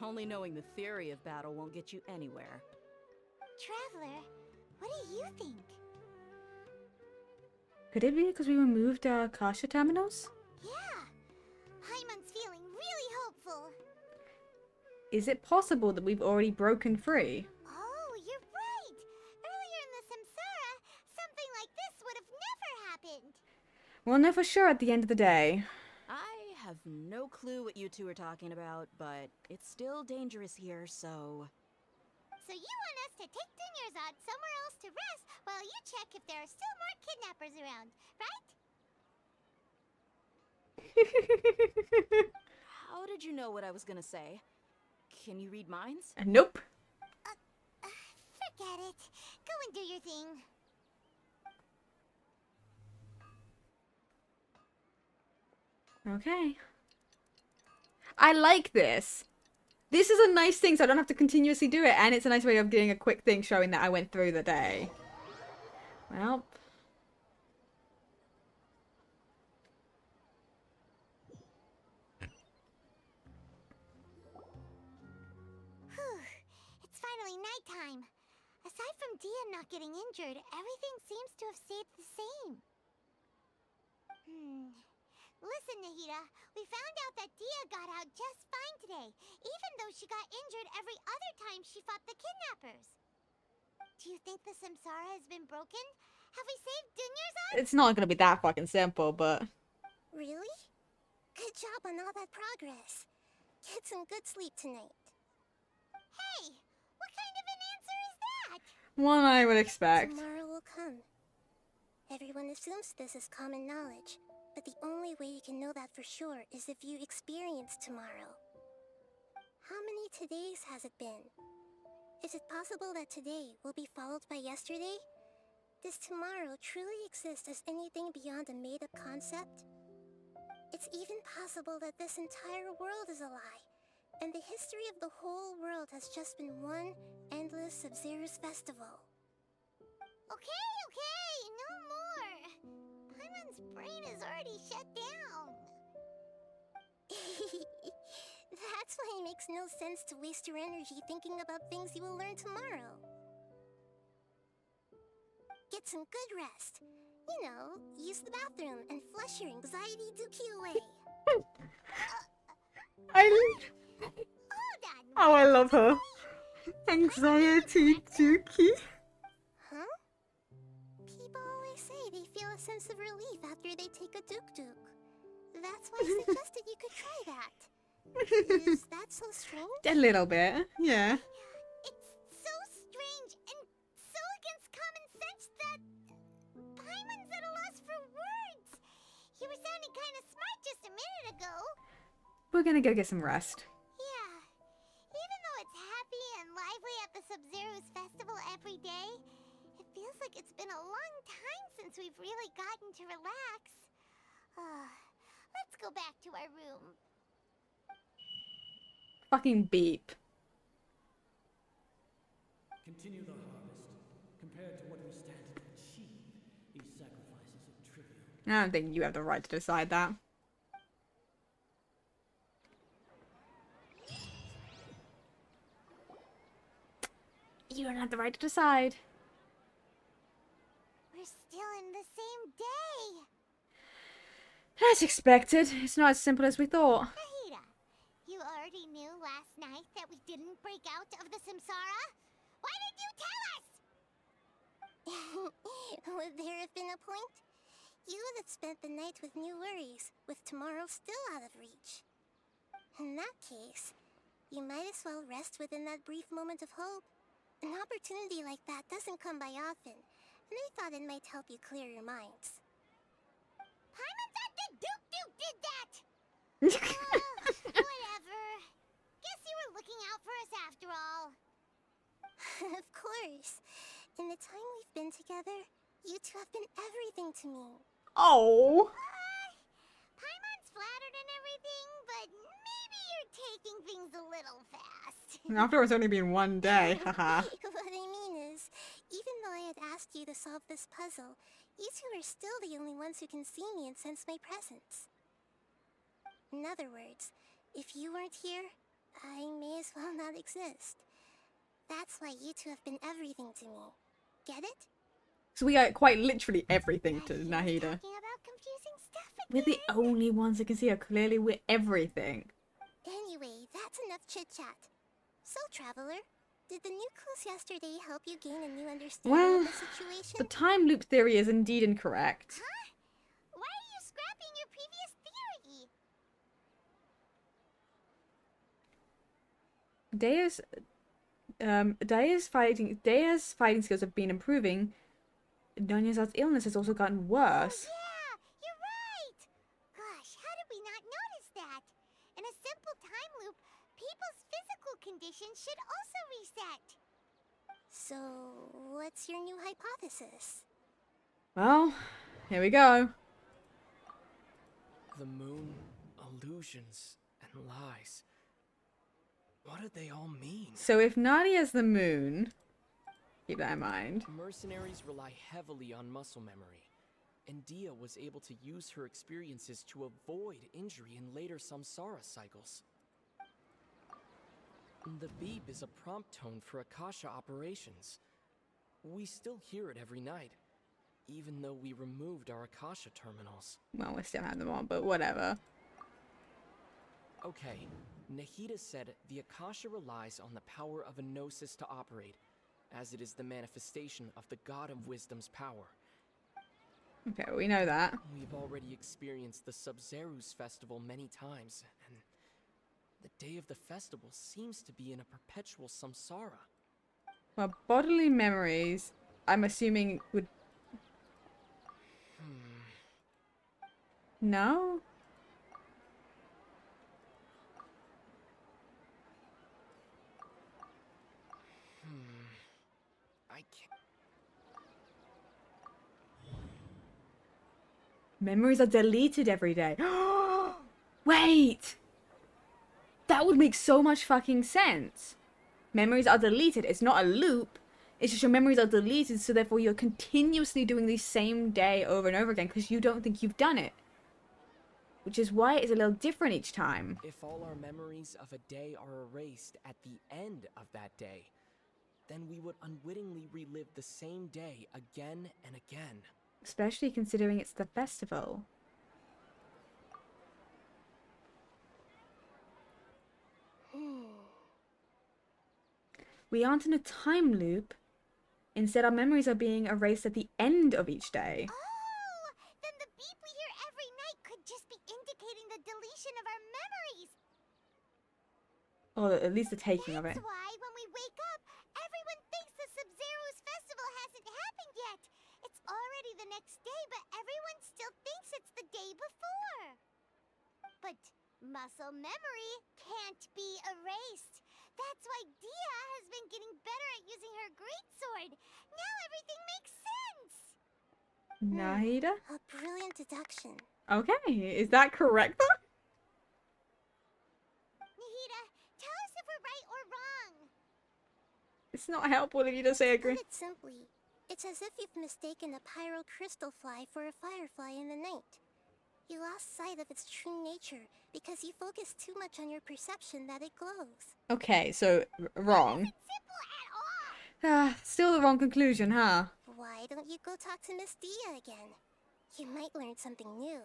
Only knowing the theory of battle won't get you anywhere. Traveler, what do you think? Could it be because we removed our Akasha terminals? Yeah, Paimon's feeling Is it possible that we've already broken free? Oh, you're right! Earlier in the Samsara, something like this would have never happened! We'll know for sure at the end of the day. I have no clue what you two are talking about, but it's still dangerous here, so... So you want us to take Dunyarzad somewhere else to rest while you check if there are still more kidnappers around, right? How did you know what I was gonna say? Can you read minds? Nope. Forget it. Go and do your thing. Okay. I like this. This is a nice thing, so I don't have to continuously do it, and it's a nice way of getting a quick thing showing that I went through the day. Well. Whew. It's finally nighttime. Aside from Dia not getting injured, everything seems to have stayed the same. Listen, Nahida, we found out that Dia got out just fine today, even though she got injured every other time she fought the kidnappers. Do you think the Samsara has been broken? Have we saved Dunyarzad? It's not gonna be that fucking simple, but... Really? Good job on all that progress. Get some good sleep tonight. Hey, what kind of an answer is that? One I would expect. Tomorrow will come. Everyone assumes this is common knowledge, but the only way you can know that for sure is if you experience tomorrow. How many todays has it been? Is it possible that today will be followed by yesterday? Does tomorrow truly exist as anything beyond a made-up concept? It's even possible that this entire world is a lie, and the history of the whole world has just been one endless Sub-Zero's festival. Okay, no more. Paimon's brain is already shut down. That's why it makes no sense to waste your energy thinking about things you will learn tomorrow. Get some good rest. You know, use the bathroom and flush your anxiety dookie away. Oh, I love her. Anxiety dookie. Huh? People always say they feel a sense of relief after they take a duk-duk. That's why I suggested you could try that. Is that so strange? A little bit, yeah. It's so strange and so against common sense that Paimon's at a loss for words. You were sounding kind of smart just a minute ago. We're gonna go get some rest. Yeah. Even though it's happy and lively at the Sub-Zero's festival every day, it feels like it's been a long time since we've really gotten to relax. Let's go back to our room. Fucking beep. Continue the harvest. Compared to what we stand to achieve, these sacrifices are trivial. I don't think you have the right to decide that. You don't have the right to decide. We're still in the same day. As expected, it's not as simple as we thought. Nahida, you already knew last night that we didn't break out of the Samsara? Why did you tell us? Would there have been a point? You would have spent the night with new worries, with tomorrow still out of reach. In that case, you might as well rest within that brief moment of hope. An opportunity like that doesn't come by often, and I thought it might help you clear your minds. Paimon's at the Duke did that! Whatever. Guess you were looking out for us after all. Of course. In the time we've been together, you two have been everything to me. Oh. Paimon's flattered and everything, but maybe you're taking things a little fast. After it's only been one day, haha. What I mean is, even though I had asked you to solve this puzzle, you two are still the only ones who can see me and sense my presence. In other words, if you weren't here, I may as well not exist. That's why you two have been everything to me. Get it? So we are quite literally everything to Nahida. Talking about confusing stuff We're the only ones that can see her clearly. We're everything. Anyway, that's enough chit-chat. So, Traveler, did the new clues yesterday help you gain a new understanding Well, of the situation? the time loop theory is indeed incorrect. Huh? Why are you scrapping your previous theory? Daya's fighting skills have been improving. Nonya's illness has also gotten worse. Yeah, you're right! Gosh, how did we not notice that? In a simple time loop, people's physical condition should also reset. So, what's your new hypothesis? Well, here we go. The moon, illusions, and lies. What do they all mean? So if Nadia's the moon, keep that in mind. Mercenaries rely heavily on muscle memory, and Dia was able to use her experiences to avoid injury in later samsara cycles. The beep is a prompt tone for Akasha operations. We still hear it every night, even though we removed our Akasha terminals. Well, we still have them on, but whatever. Okay, Nahida said the Akasha relies on the power of a gnosis to operate, as it is the manifestation of the God of Wisdom's power. Okay, we know that. We've already experienced the Sub-Zerus festival many times, and the day of the festival seems to be in a perpetual samsara. Well, bodily memories, I'm assuming would... No? I can't... Memories are deleted every day. Wait! That would make so much fucking sense. Memories are deleted. It's not a loop. It's just your memories are deleted, so therefore you're continuously doing the same day over and over again because you don't think you've done it. Which is why it's a little different each time. If all our memories of a day are erased at the end of that day, then we would unwittingly relive the same day again and again. Especially considering it's the festival. We aren't in a time loop. Instead, our memories are being erased at the end of each day. Oh, then the beep we hear every night could just be indicating the deletion of our memories. Or at least the taking of it. That's why when we wake up, everyone thinks the Sub-Zero's festival hasn't happened yet. It's already the next day, but everyone still thinks it's the day before. But muscle memory can't be erased. That's why Dia has been getting better at using her greatsword. Now everything makes sense. Nahida? A brilliant deduction. Okay, is that correct though? Nahida, tell us if we're right or wrong. It's not helpful if you just say agree. Put it simply, it's as if you've mistaken a pyro crystal fly for a firefly in the night. You lost sight of its true nature because you focused too much on your perception that it glows. Okay, so wrong. Still the wrong conclusion, huh? Why don't you go talk to Miss Dia again? You might learn something new.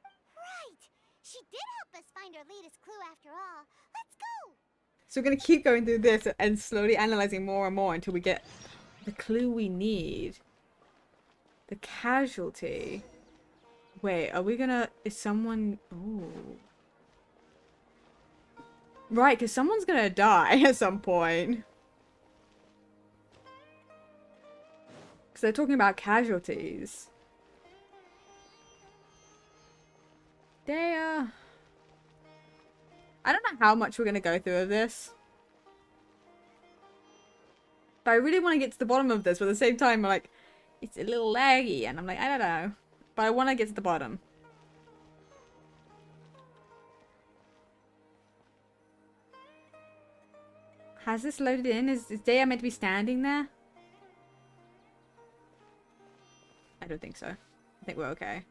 Right! She did help us find our latest clue after all. Let's go! So we're gonna keep going through this and slowly analyzing more and more until we get the clue we need. The casualty. Wait, are we gonna... Is someone... Ooh. Right, because someone's gonna die at some point. Because they're talking about casualties. I don't know how much we're gonna go through of this. But I really want to get to the bottom of this, but at the same time, like, it's a little laggy, and I'm like, I don't know. But I want to get to the bottom. Has this loaded in? Is Daya meant to be standing there? I don't think so. I think we're okay.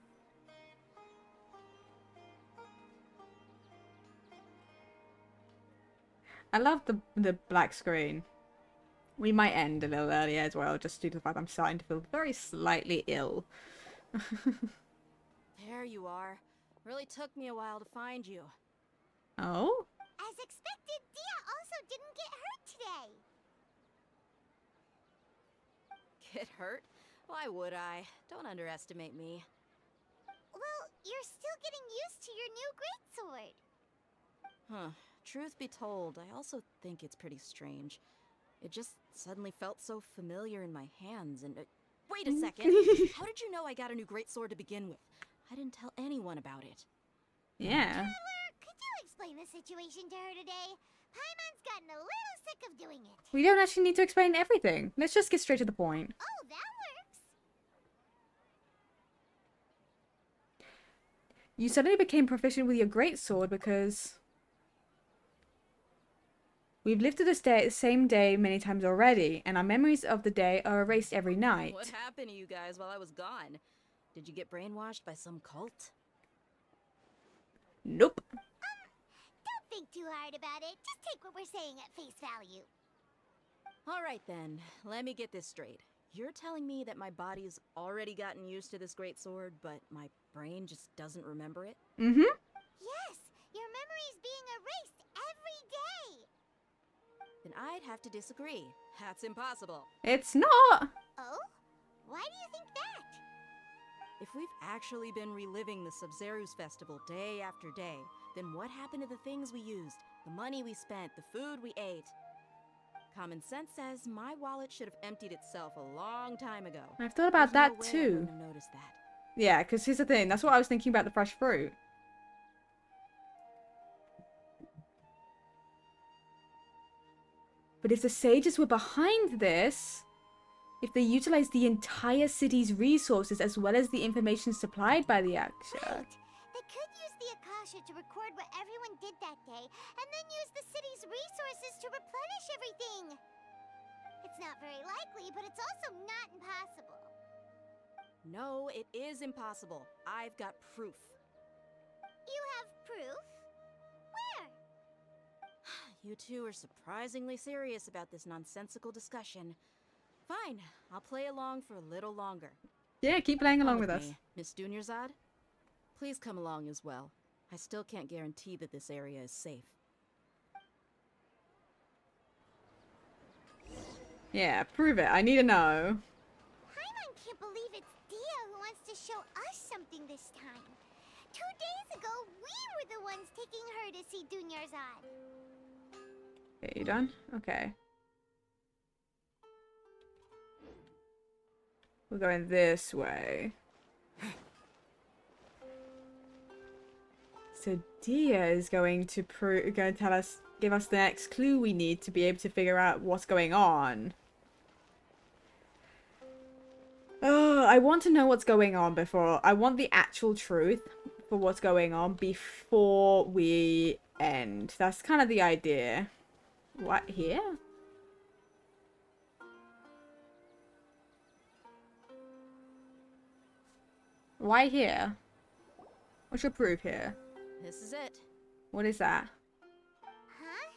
I love the black screen. We might end a little earlier as well, just due to the fact I'm starting to feel very slightly ill. There you are. Really took me a while to find you. Oh? As expected, Dia also didn't get hurt today. Get hurt? Why would I? Don't underestimate me. Well, you're still getting used to your new greatsword. Huh. Truth be told, I also think it's pretty strange. It just suddenly felt so familiar in my hands and... wait a second! How did you know I got a new greatsword to begin with? I didn't tell anyone about it. Yeah. Traveler, could you explain the situation to her today? Paimon's gotten a little sick of doing it. We don't actually need to explain everything. Let's just get straight to the point. Oh, that works. You suddenly became proficient with your greatsword because... we've lived to this day, same day many times already, and our memories of the day are erased every night. What happened to you guys while I was gone? Did you get brainwashed by some cult? Nope. Don't think too hard about it. Just take what we're saying at face value. Alright then, let me get this straight. You're telling me that my body's already gotten used to this greatsword, but my brain just doesn't remember it? Mm-hmm. Yes, your memory's being erased every day. Then I'd have to disagree. That's impossible. It's not. Oh? Why do you think that? If we've actually been reliving the Sub-Zeru's festival day after day, then what happened to the things we used, the money we spent, the food we ate? Common sense says my wallet should have emptied itself a long time ago. I've thought about There's that no way I too. wouldn't have noticed that. Yeah, because here's the thing. That's what I was thinking about the fresh fruit. But if the sages were behind this, if they utilized the entire city's resources as well as the information supplied by the Aksha. Right. They could use the Akasha to record what everyone did that day, and then use the city's resources to replenish everything. It's not very likely, but it's also not impossible. No, it is impossible. I've got proof. You have proof? Where? You two are surprisingly serious about this nonsensical discussion. Fine, I'll play along for a little longer. Yeah, keep playing along Come with us. me, Miss Dunyarzad. Please come along as well. I still can't guarantee that this area is safe. Yeah, prove it. I need to know. Paimon can't believe it's Dia who wants to show us something this time. 2 days ago, we were the ones taking her to see Dunyarzad. Okay, you done? Okay. We're going this way. So Dia is going to tell us, give us the next clue we need to be able to figure out what's going on. Oh, I want to know what's going on before. I want the actual truth for what's going on before we end. That's kind of the idea. What, here? Why here? What's your proof here? This is it. What is that? Huh?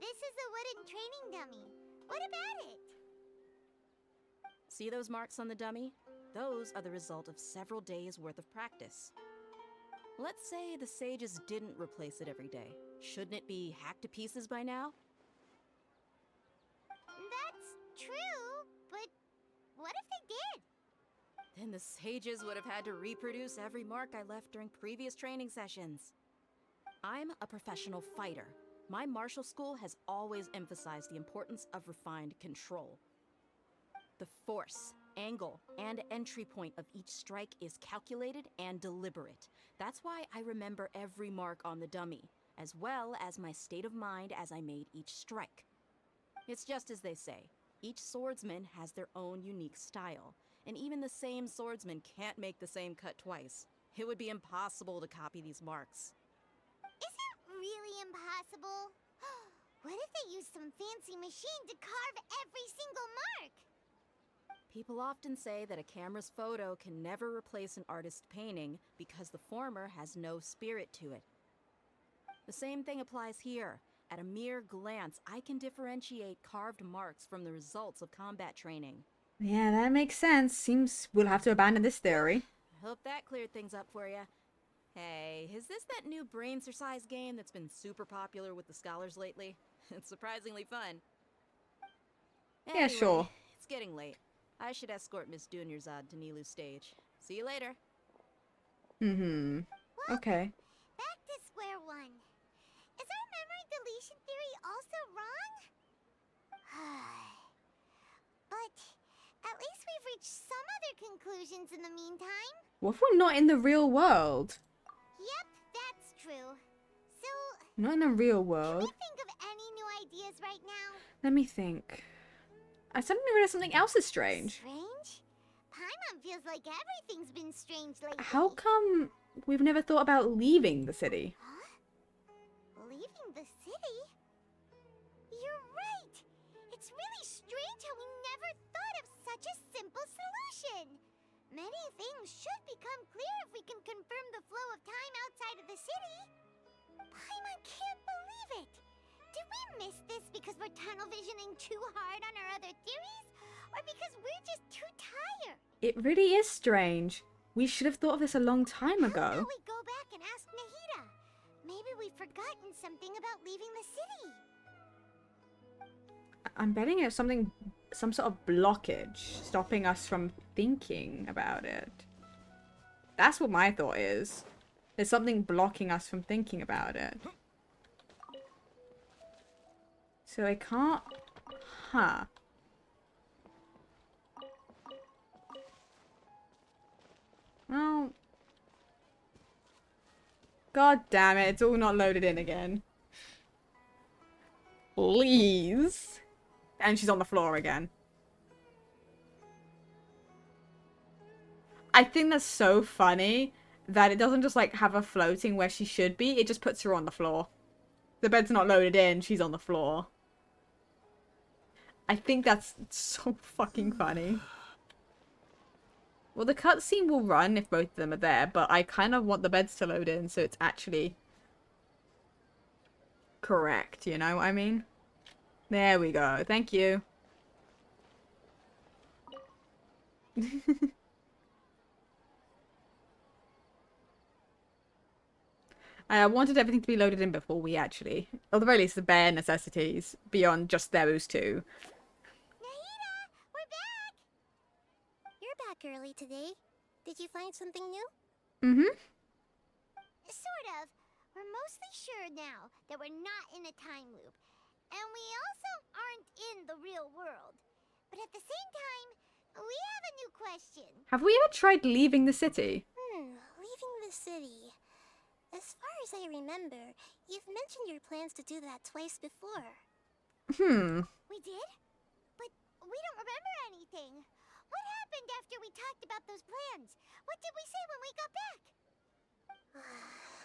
This is a wooden training dummy. What about it? See those marks on the dummy? Those are the result of several days' worth of practice. Let's say the sages didn't replace it every day. Shouldn't it be hacked to pieces by now? That's true, but what if they did? Then the sages would have had to reproduce every mark I left during previous training sessions. I'm a professional fighter. My martial school has always emphasized the importance of refined control. The force, angle, and entry point of each strike is calculated and deliberate. That's why I remember every mark on the dummy, as well as my state of mind as I made each strike. It's just as they say, each swordsman has their own unique style, and even the same swordsman can't make the same cut twice. It would be impossible to copy these marks. Is it really impossible? What if they use some fancy machine to carve every single mark? People often say that a camera's photo can never replace an artist's painting because the former has no spirit to it. The same thing applies here. At a mere glance, I can differentiate carved marks from the results of combat training. Yeah, that makes sense. Seems we'll have to abandon this theory. I hope that cleared things up for you. Hey, is this that new brain-exercise game that's been super popular with the scholars lately? It's surprisingly fun. Yeah, Anyway, sure. it's getting late. I should escort Miss Dunyarzad to Nilu's stage. See you later. Mm-hmm. Okay. Back to square one. Is our memory deletion theory also wrong? But at least we've reached some other conclusions in the meantime. What if we're not in the real world? Yep, that's true. So, Not in the real can we world. think of any new ideas right now? Let me think. I suddenly realized something else is strange. Strange? Paimon feels like everything's been strange lately. How come we've never thought about leaving the city? Huh? Leaving the city? You're right! It's really strange how we never thought of such a simple solution! Many things should become clear if we can confirm the flow of time outside of the city. Paimon can't believe it! Did we miss this because we're tunnel visioning too hard on our other theories? Or because we're just too tired? It really is strange. We should have thought of this a long time How ago. about we go back and ask Nahida? Maybe we've forgotten something about leaving the city. I'm betting it's something, some sort of blockage stopping us from thinking about it. That's what my thought is. There's something blocking us from thinking about it. So I can't... Huh. Well... God damn it, it's all not loaded in again. Please. And she's on the floor again. I think that's so funny that it doesn't just like have her floating where she should be, it just puts her on the floor. The bed's not loaded in, she's on the floor. I think that's so fucking funny. Well, the cutscene will run if both of them are there, but I kind of want the beds to load in so it's actually correct, you know what I mean? There we go. Thank you. I wanted everything to be loaded in before we actually, or at the very least, the bare necessities beyond just those two. Nahida, we're back! You're back early today. Did you find something new? Mm-hmm. Sort of. We're mostly sure now that we're not in a time loop. And we also aren't in the real world. But at the same time, we have a new question. Have we ever tried leaving the city? Leaving the city. As far as I remember, you've mentioned your plans to do that twice before. We did? But we don't remember anything. What happened after we talked about those plans? What did we say when we got back?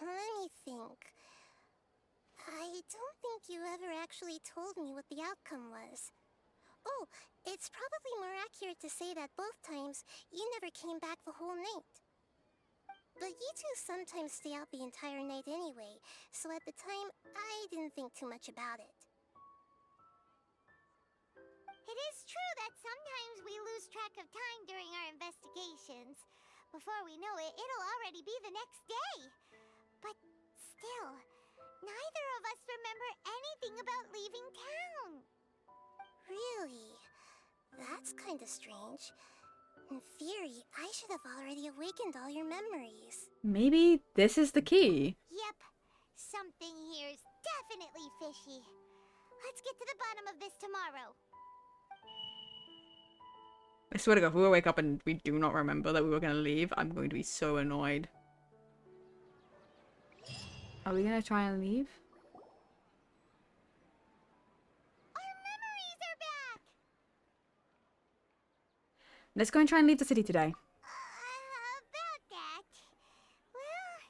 Let me think. I don't think you ever actually told me what the outcome was. Oh, it's probably more accurate to say that both times you never came back the whole night. But you two sometimes stay out the entire night anyway, so at the time, I didn't think too much about it. It is true that sometimes we lose track of time during our investigations. Before we know it, it'll already be the next day. But still, neither of us remember anything about leaving town. Really? That's kinda strange. In theory, I should have already awakened all your memories. Maybe this is the key. Yep, something here's definitely fishy. Let's get to the bottom of this tomorrow. I swear to God, if we wake up and we do not remember that we were going to leave, I'm going to be so annoyed. Are we going to try and leave? Our memories are back! Let's go and try and leave the city today. About that. Well,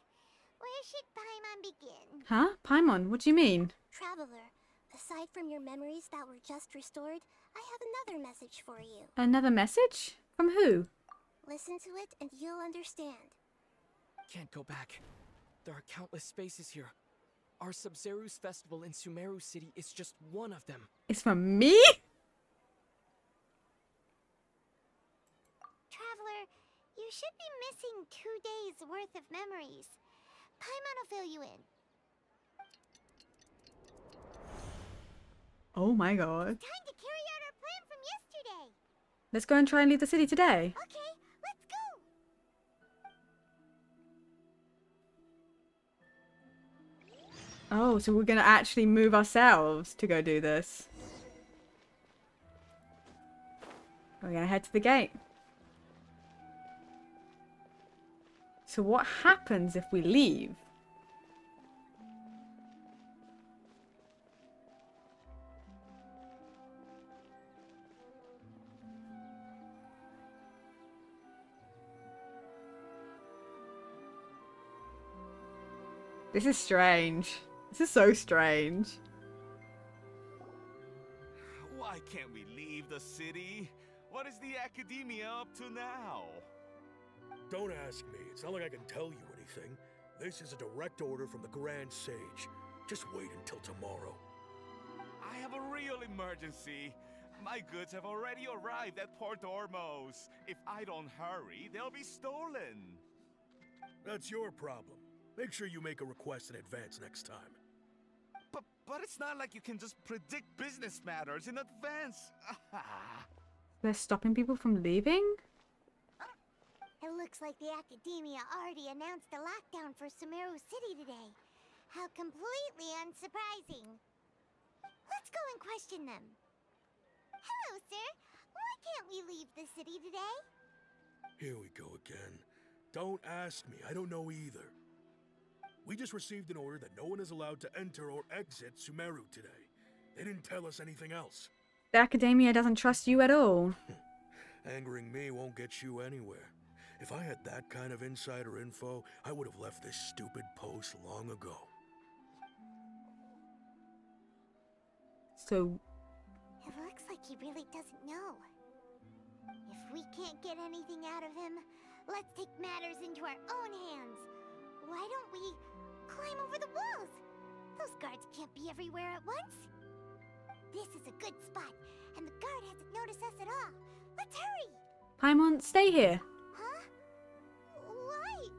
where should Paimon begin? Huh? Paimon, what do you mean? Traveler, aside from your memories that were just restored, I have another message for you. Another message? From who? Listen to it and you'll understand. Can't go back. There are countless spaces here. Our Sub-Zeru's festival in Sumeru City is just one of them. It's from me? Traveler, you should be missing 2 days worth of memories. Paimon will fill you in. Oh my god. Time to carry out our plan from yesterday. Let's go and try and leave the city today. Okay, let's go. Oh, so we're gonna actually move ourselves to go do this. We're gonna head to the gate. So what happens if we leave? This is strange. This is so strange. Why can't we leave the city? What is the Academia up to now? Don't ask me. It's not like I can tell you anything. This is a direct order from the Grand Sage. Just wait until tomorrow. I have a real emergency. My goods have already arrived at Port Ormos. If I don't hurry, they'll be stolen. That's your problem. Make sure you make a request in advance next time. But it's not like you can just predict business matters in advance. They're stopping people from leaving? It looks like the Academia already announced a lockdown for Sumeru City today. How completely unsurprising. Let's go and question them. Hello, sir. Why can't we leave the city today? Here we go again. Don't ask me. I don't know either. We just received an order that no one is allowed to enter or exit Sumeru today. They didn't tell us anything else. The Academia doesn't trust you at all. Angering me won't get you anywhere. If I had that kind of insider info, I would have left this stupid post long ago. So... It looks like he really doesn't know. If we can't get anything out of him, let's take matters into our own hands. Why don't we climb over the walls? Those guards can't be everywhere at once. This is a good spot, and the guard hasn't noticed us at all. Let's hurry! Paimon, stay here. Huh? Why?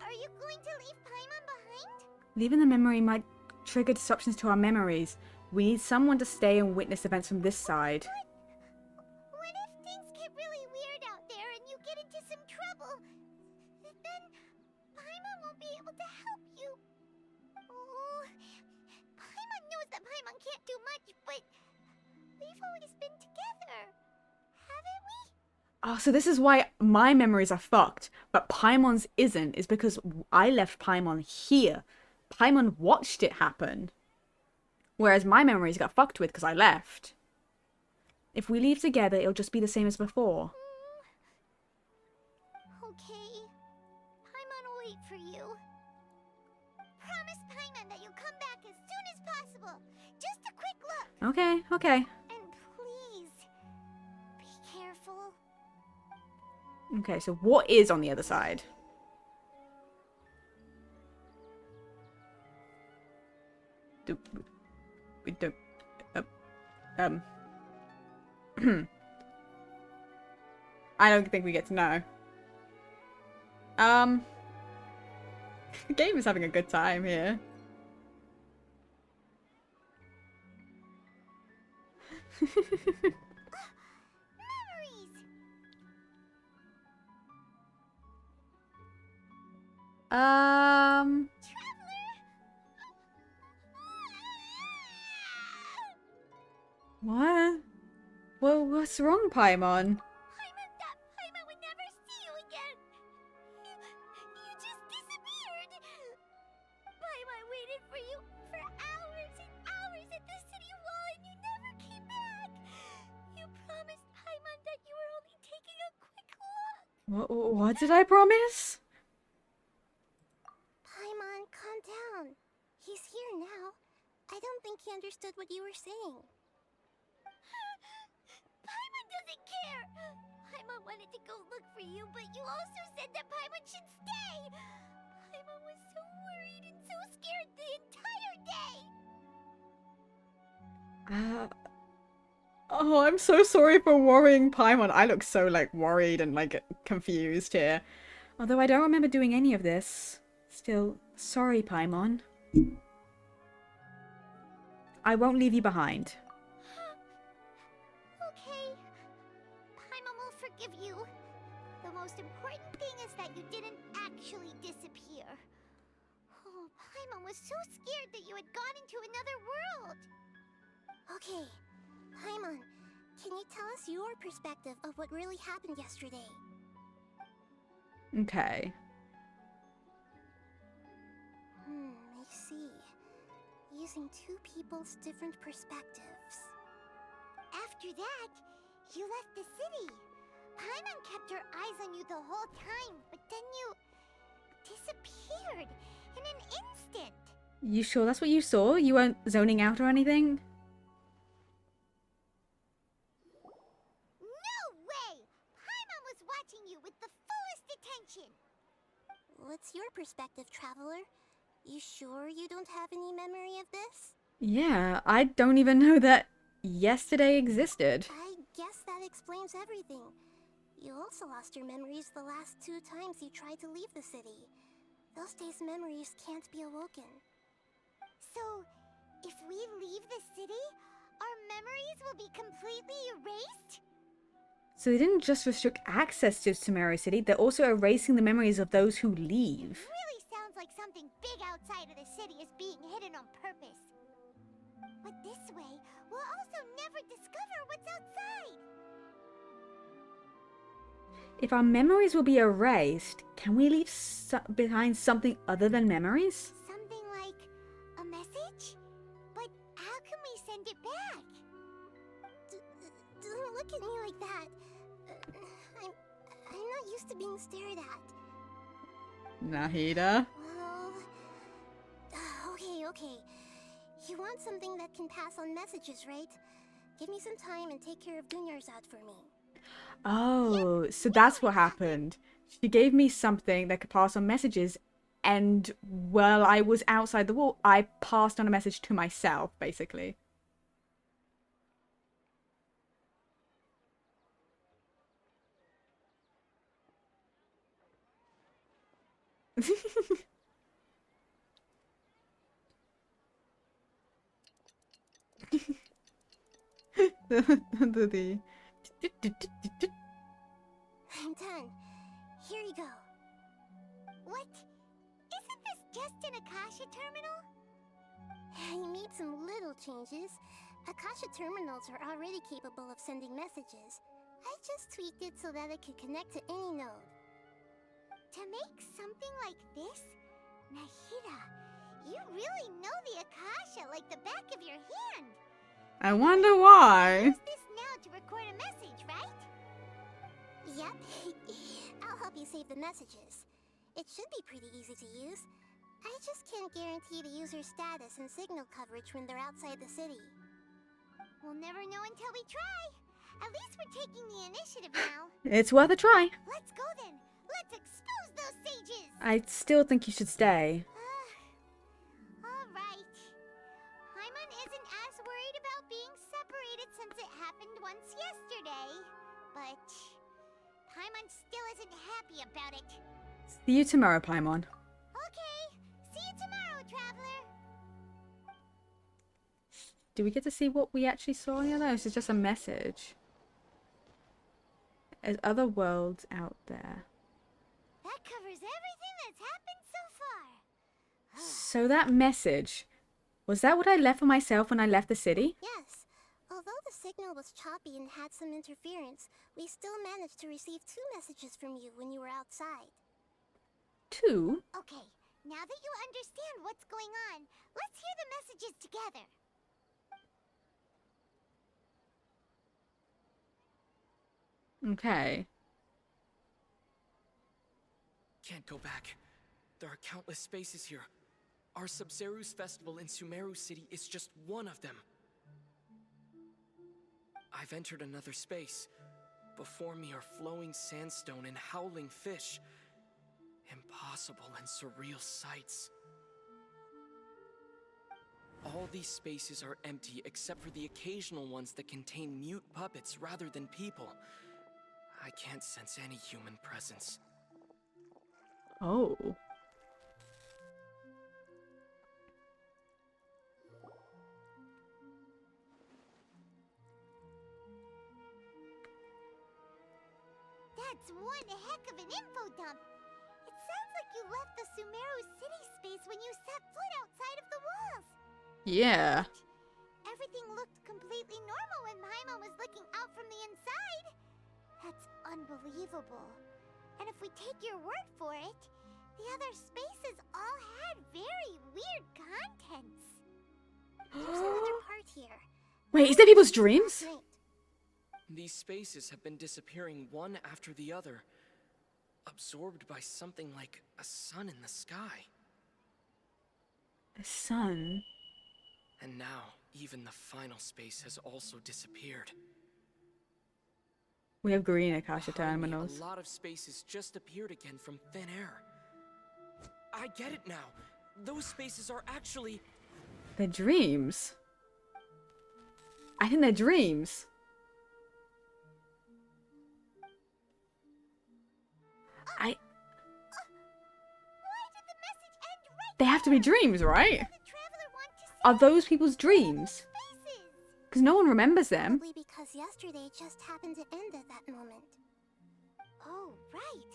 Are you going to leave Paimon behind? Leaving the memory might trigger disruptions to our memories. We need someone to stay and witness events from this side. What if things get really weird out there and you get into some trouble? Then Paimon won't be able to help you. Oh, Paimon knows that Paimon can't do much, but we've always been together, haven't we? Oh, so this is why my memories are fucked, but Paimon's isn't, is because I left Paimon here. Paimon watched it happen. Whereas my memories got fucked with because I left. If we leave together, it'll just be the same as before. Okay. Paimon will wait for you. Promise Paimon that you'll come back as soon as possible. Just a quick look. Okay, okay. And please, be careful. Okay, so what is on the other side? We don't... I don't think we get to know. The game is having a good time here. What? Well, what's wrong, Paimon? Paimon would never see you again. You just disappeared. Paimon waited for you for hours and hours at the city wall and you never came back. You promised Paimon that you were only taking a quick look. What did I promise? Paimon, calm down. He's here now. I don't think he understood what you were saying. Paimon doesn't care. Paimon wanted to go look for you, but you also said that Paimon should stay. Paimon was so worried and so scared the entire day. Oh, I'm so sorry for worrying Paimon. I look so, like, worried and, like, confused here. Although I don't remember doing any of this. Still, Sorry, Paimon. I won't leave you behind. Okay. Paimon will forgive you. The most important thing is that you didn't actually disappear. Oh, Paimon was so scared that you had gone into another world. Okay, Paimon, can you tell us your perspective of what really happened yesterday? Okay. I see. Using two people's different perspectives. After that, you left the city. Paimon kept her eyes on you the whole time, but then you disappeared in an instant. You sure that's what you saw? You weren't zoning out or anything? No way! Paimon was watching you with the fullest attention. What's your perspective, Traveler? You sure you don't have any memory of this? Yeah, I don't even know that yesterday existed. I guess that explains everything. You also lost your memories the last 2 times you tried to leave the city. Those days' memories can't be awoken. So, if we leave the city, our memories will be completely erased? So they didn't just restrict access to Sumeru City, they're also erasing the memories of those who leave. Really sounds like something big outside of the city is being hidden on purpose. But this way, we'll also never discover what's outside. If our memories will be erased, can we leave behind something other than memories? Something like a message? But how can we send it back? Don't look at me like that. I'm not used to being stared at. Nahida? Well, okay. You want something that can pass on messages, right? Give me some time and take care of Dunyarzad for me. Oh, so that's what happened. She gave me something that could pass on messages, and while I was outside the wall, I passed on a message to myself, basically. I'm done. Here you go. What? Isn't this just an Akasha terminal? You made some little changes. Akasha terminals are already capable of sending messages. I just tweaked it so that it could connect to any node. To make something like this? Nahida, you really know the Akasha like the back of your hand. I wonder why. Use this now to record a message, right? Yep. I'll help you save the messages. It should be pretty easy to use. I just can't guarantee the user's status and signal coverage when they're outside the city. We'll never know until we try. At least we're taking the initiative now. It's worth a try. Let's go then. Let's expose those sages. I still think you should stay. Alright. Paimon isn't as worried about being separated since it happened once yesterday. But Paimon still isn't happy about it. See you tomorrow, Paimon. Okay. See you tomorrow, Traveler. Do we get to see what we actually saw? Yeah, no, this is just a message. There's other worlds out there. That covers everything that's happened so far. So that message, was that what I left for myself when I left the city? Yes. Although the signal was choppy and had some interference, we still managed to receive 2 messages from you when you were outside. 2? Okay, now that you understand what's going on, let's hear the messages together. Okay. Can't go back. There are countless spaces here. Our Sub-Zeru's festival in Sumeru City is just one of them. I've entered another space. Before me are flowing sandstone and howling fish. Impossible and surreal sights. All these spaces are empty except for the occasional ones that contain mute puppets rather than people. I can't sense any human presence. Oh. one heck of an info dump. It sounds like you left the Sumeru city space when you set foot outside of the walls. Yeah. Everything looked completely normal when Paimon was looking out from the inside. That's unbelievable. And if we take your word for it, the other spaces all had very weird contents. There's another part here. Wait, is that people's dreams? These spaces have been disappearing one after the other, absorbed by something like a sun in the sky. A sun? And now, even the final space has also disappeared. We have green Akasha Behind me, terminals. a lot of spaces just appeared again from thin air. I get it now. Those spaces are actually... They're dreams. I think they're dreams. Why did the message end right They have to be dreams, right? the traveler want to say? Are those people's dreams? Because no one remembers them. Probably because yesterday just happened to end at that moment. Oh, right.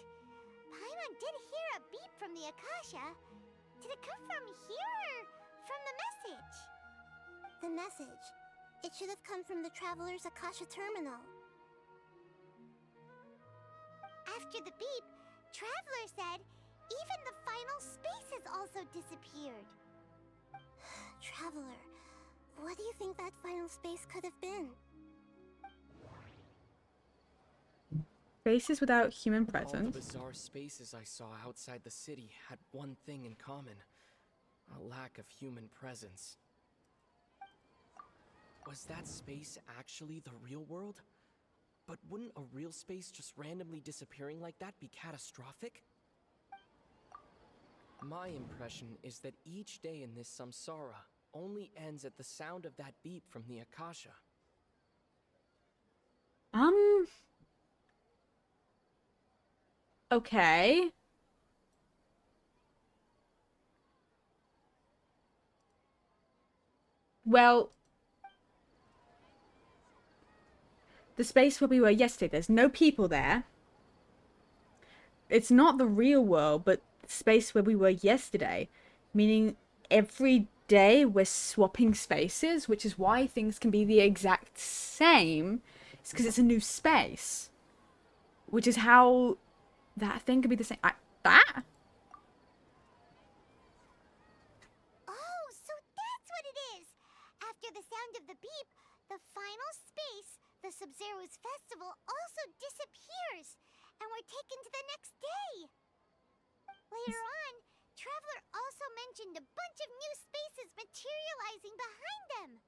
Paimon did hear a beep from the Akasha. Did it come from here or from the message? The message. It should have come from the Traveler's Akasha terminal. After the beep, Traveler said even the final spaces also disappeared. Traveler, what do you think that final space could have been? Spaces without human All the presence. bizarre spaces I saw outside the city had one thing in common. A lack of human presence. Was that space actually the real world? But wouldn't a real space just randomly disappearing like that be catastrophic? My impression is that each day in this samsara only ends at the sound of that beep from the Akasha. Okay. Well, the space where we were yesterday, there's no people there. It's not the real world, but the space where we were yesterday. Meaning every day we're swapping spaces, which is why things can be the exact same. It's because it's a new space. Which is how that thing could be the same. That? Oh, so that's what it is! After the sound of the beep, the final space, the Sub-Zero's festival, also disappears, and we're taken to the next day. Later on, Traveler also mentioned a bunch of new spaces materializing behind them.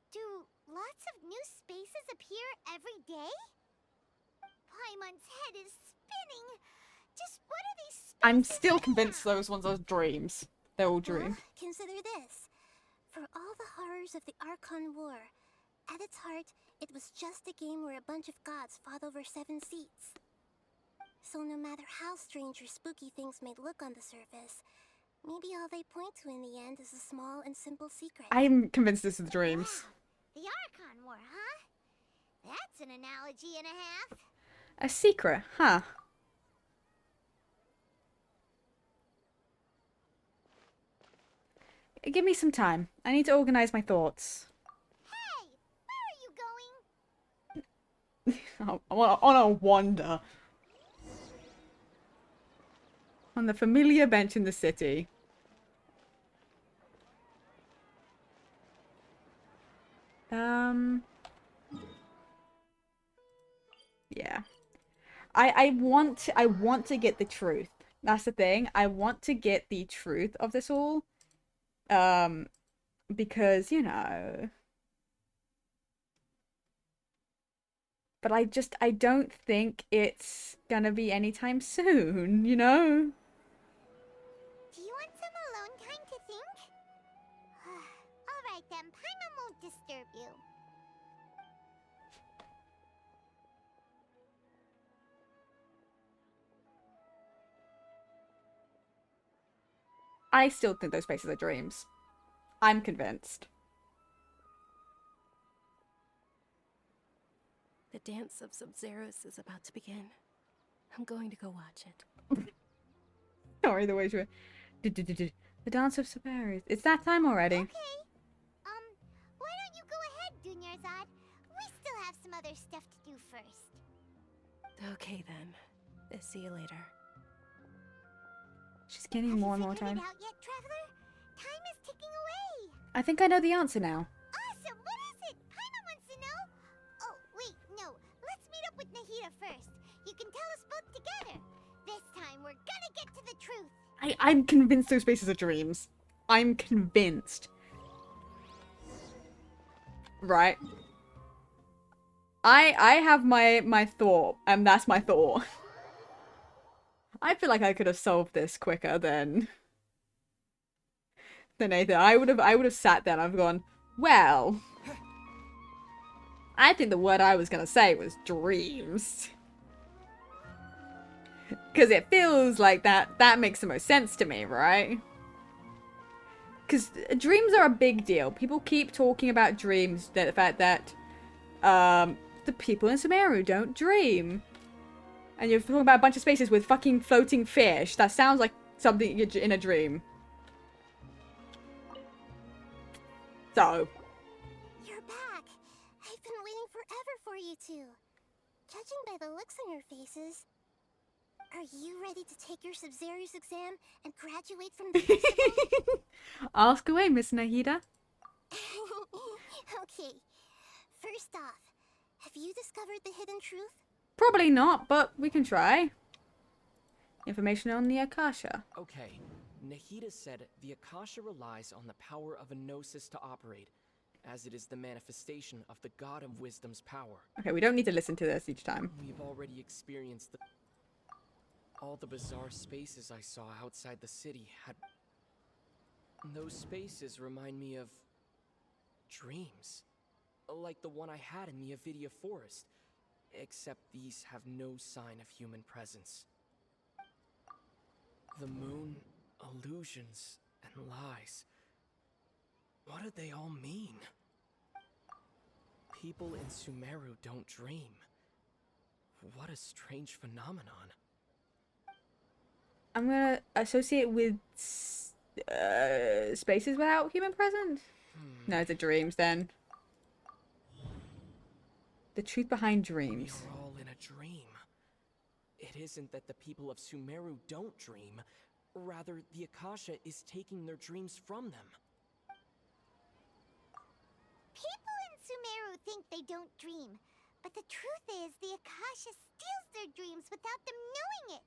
Do lots of new spaces appear every day? Paimon's head is spinning. Just what are these spaces? I'm still convinced those ones are dreams. They're all dreams. Well, consider this. For all the horrors of the Archon War, at its heart, it was just a game where a bunch of gods fought over 7 seats. So no matter how strange or spooky things may look on the surface, maybe all they point to in the end is a small and simple secret. I'm convinced this is dreams. The Archon War, huh? That's an analogy and a half. A secret, huh? Give me some time. I need to organize my thoughts. Hey, where are you going? On a wander. On the familiar bench in the city. Yeah. I want to get the truth. That's the thing. I want to get the truth of this all. Because, you know. But I don't think it's gonna be anytime soon, you know? Do you want some alone time to think? Alright then, Paimon won't disturb you. I still think those spaces are dreams. I'm convinced. The dance of Sub-Zeros is about to begin. I'm going to go watch it. Sorry, the way she went. The Dance of Sabaris. It's that time already. Okay. Why don't you go ahead, Dunyarzad? We still have some other stuff to do first. Okay then. See you later. She's getting more and more time. Have you figured it out yet, Traveler? Time is ticking away. I think I know the answer now. Awesome! What is it? Paimon wants to know. Oh, wait, no. Let's meet up with Nahida first. You can tell us both together. This time, we're gonna get to the truth. I'm convinced those spaces are dreams. I'm convinced. Right. I have my thought, and that's my thought. I feel like I could have solved this quicker than Nathan. I would have sat there and I've gone, well, I think the word I was gonna say was dreams. Because it feels like that makes the most sense to me, right? Because dreams are a big deal. People keep talking about dreams, the fact that the people in Sumeru don't dream. And you're talking about a bunch of spaces with fucking floating fish. That sounds like something you're in a dream. So. You're back. I've been waiting forever for you two. Judging by the looks on your faces, are you ready to take your Sub-Zero's exam and graduate from the festival? Ask away, Miss Nahida. Okay. First off, have you discovered the hidden truth? Probably not, but we can try. Information on the Akasha. Okay. Nahida said the Akasha relies on the power of a gnosis to operate, as it is the manifestation of the God of Wisdom's power. Okay, we don't need to listen to this each time. We've already experienced all the bizarre spaces I saw outside the city had... Those spaces remind me of... dreams. Like the one I had in the Avidia Forest. Except these have no sign of human presence. The moon, illusions, and lies. What do they all mean? People in Sumeru don't dream. What a strange phenomenon. I'm gonna associate with spaces without human presence. No, it's a dreams then. The truth behind dreams. We are all in a dream. It isn't that the people of Sumeru don't dream. Rather, the Akasha is taking their dreams from them. People in Sumeru think they don't dream, but the truth is the Akasha steals their dreams without them knowing it.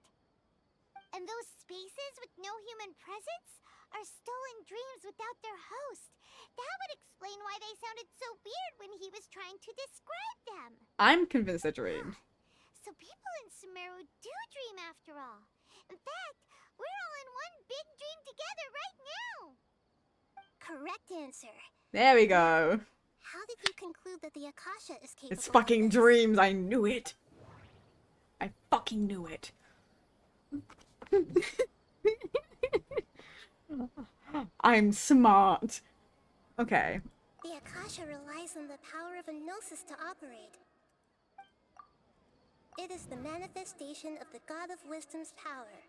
And those spaces with no human presence are stolen dreams without their host. That would explain why they sounded so weird when he was trying to describe them. I'm convinced they're dreams. So people in Sumeru do dream after all. In fact, we're all in one big dream together right now. Correct answer. There we go. How did you conclude that the Akasha is capable It's fucking dreams. I knew it. I fucking knew it. I'm smart. Okay. The Akasha relies on the power of a gnosis to operate. It is the manifestation of the God of Wisdom's power.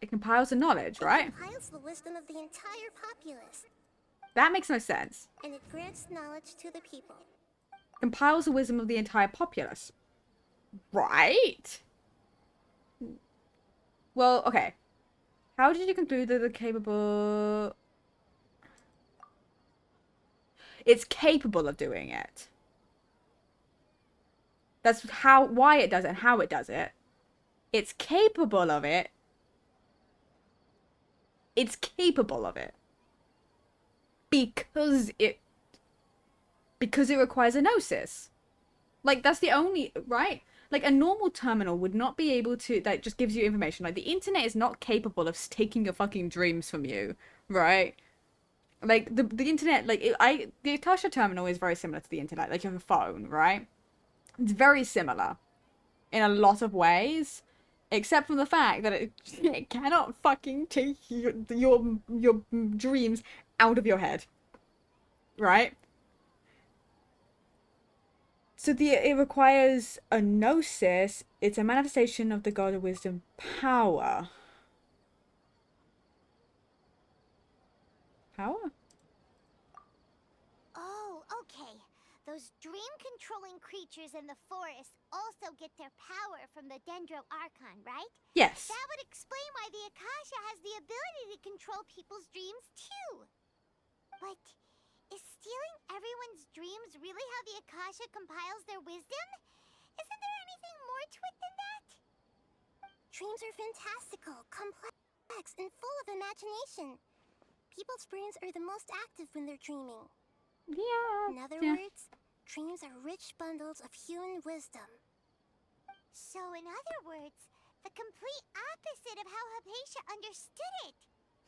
It compiles the knowledge, right? It compiles the wisdom of the entire populace. That makes no sense. And it grants knowledge to the people. Compiles the wisdom of the entire populace. Right? Well, okay. How did you conclude that the capable... It's capable of doing it. That's why it does it and how it does it. It's capable of it. It's capable of it. Because it requires a gnosis. Like, that's the only... Right? Like, a normal terminal would not be able to... That just gives you information. Like, the internet is not capable of taking your fucking dreams from you. Right? Like, the internet... Like, the Akasha terminal is very similar to the internet. Like, you have a phone, right? It's very similar. In a lot of ways. Except for the fact that it cannot fucking take your dreams out of your head. Right? So it requires a gnosis. It's a manifestation of the god of wisdom power. Power? Oh, okay. Those dream-controlling creatures in the forest also get their power from the Dendro Archon, right? Yes. That would explain why the Akasha has the ability to control people's dreams, too. But is stealing everyone's dreams really how the Akasha compiles their wisdom? Isn't there anything more to it than that? Dreams are fantastical, complex, and full of imagination. People's brains are the most active when they're dreaming. Yeah. In other words, dreams are rich bundles of human wisdom. So in other words, the complete opposite of how Hypatia understood it.